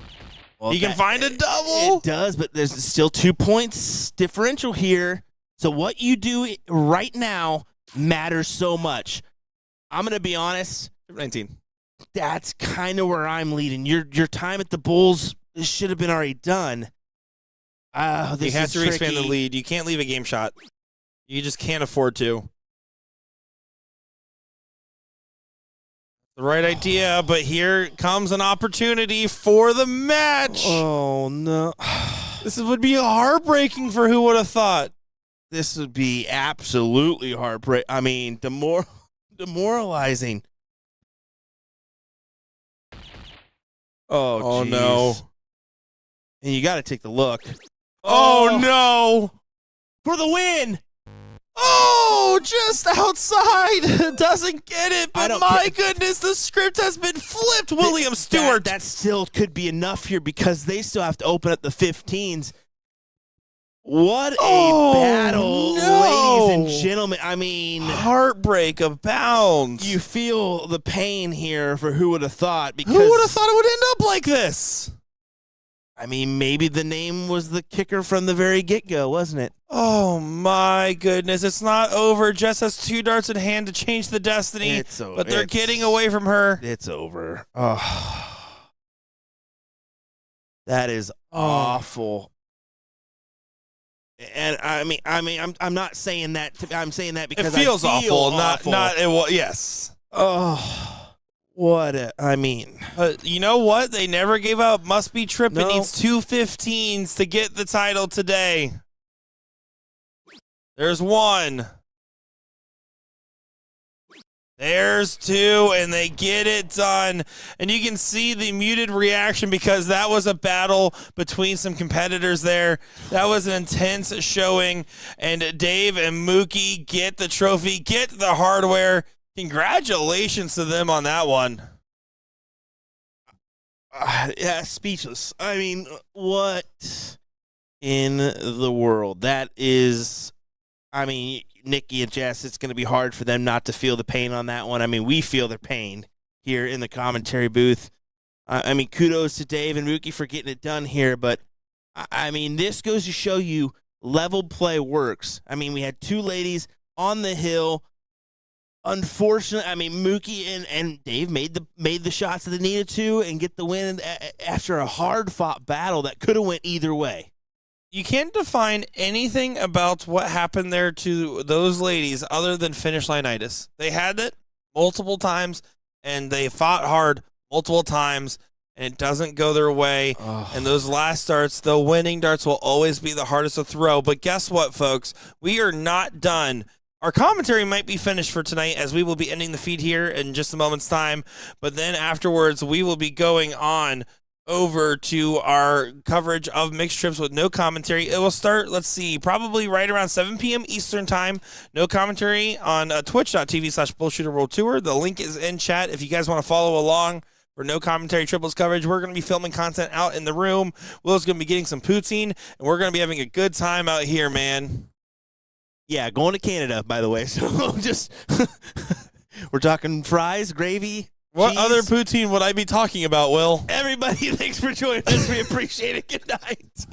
Well, You can find a double. It does, but there's still 2 points differential here. So what you do right now matters so much. I'm going to be honest. 19. That's kind of where I'm leading. Your time at the Bulls should have been already done. You have to expand the lead. You can't leave a game shot. You just can't afford to. The right idea, but here comes an opportunity for the match. Oh, no. This would be heartbreaking for who would have thought. This would be absolutely heartbreaking. I mean, demoralizing. Oh geez. no. And you got to take the look. Oh no. For the win. Oh, just outside. Doesn't get it, but my care. goodness, the script has been flipped, William Stewart. That still could be enough here because they still have to open up the 15s. What a battle, ladies and gentlemen. I mean, heartbreak abounds. You feel the pain here for who would have thought. Because who would have thought it would end up like this? I mean, maybe the name was the kicker from the very get-go, wasn't it? Oh, my goodness. It's not over. Jess has 2 darts in hand to change the destiny, but they're getting away from her. It's over. Oh, that is awful. And I'm not saying that. I'm saying that because it feels I feel awful. Yes. Oh. What you know what? They never gave up. Must be tripping. No. Needs 2 15s to get the title today. There's 1. There's 2, and they get it done. And you can see the muted reaction because that was a battle between some competitors there. That was an intense showing. And Dave and Mookie get the trophy, get the hardware. Congratulations to them on that one. Yeah, speechless. I mean, what in the world? That is, I mean, Nikki and Jess, it's going to be hard for them not to feel the pain on that one. I mean, we feel their pain here in the commentary booth. I mean, kudos to Dave and Mookie for getting it done here, but I mean, this goes to show you level play works. I mean, we had 2 ladies on the hill. Unfortunately, I mean, Mookie and Dave made the shots that they needed to and get the win after a hard-fought battle that could have went either way. You can't define anything about what happened there to those ladies other than finish line-itis. They had it multiple times, and they fought hard multiple times, and it doesn't go their way. Oh. And those last darts, the winning darts, will always be the hardest to throw. But guess what, folks? We are not done. Our commentary might be finished for tonight as we will be ending the feed here in just a moment's time. But then afterwards, we will be going on over to our coverage of mixed trips with no commentary. It will start, let's see, probably right around 7 p.m. Eastern time. No commentary on twitch.tv/BullShooter World Tour. The link is in chat if you guys want to follow along for no commentary triples coverage. We're going to be filming content out in the room. Will's going to be getting some poutine, and we're going to be having a good time out here, man. Yeah, going to Canada, by the way. So just we're talking fries, gravy. What cheese. Other poutine would I be talking about, Will? Everybody, thanks for joining us. We appreciate it. Good night.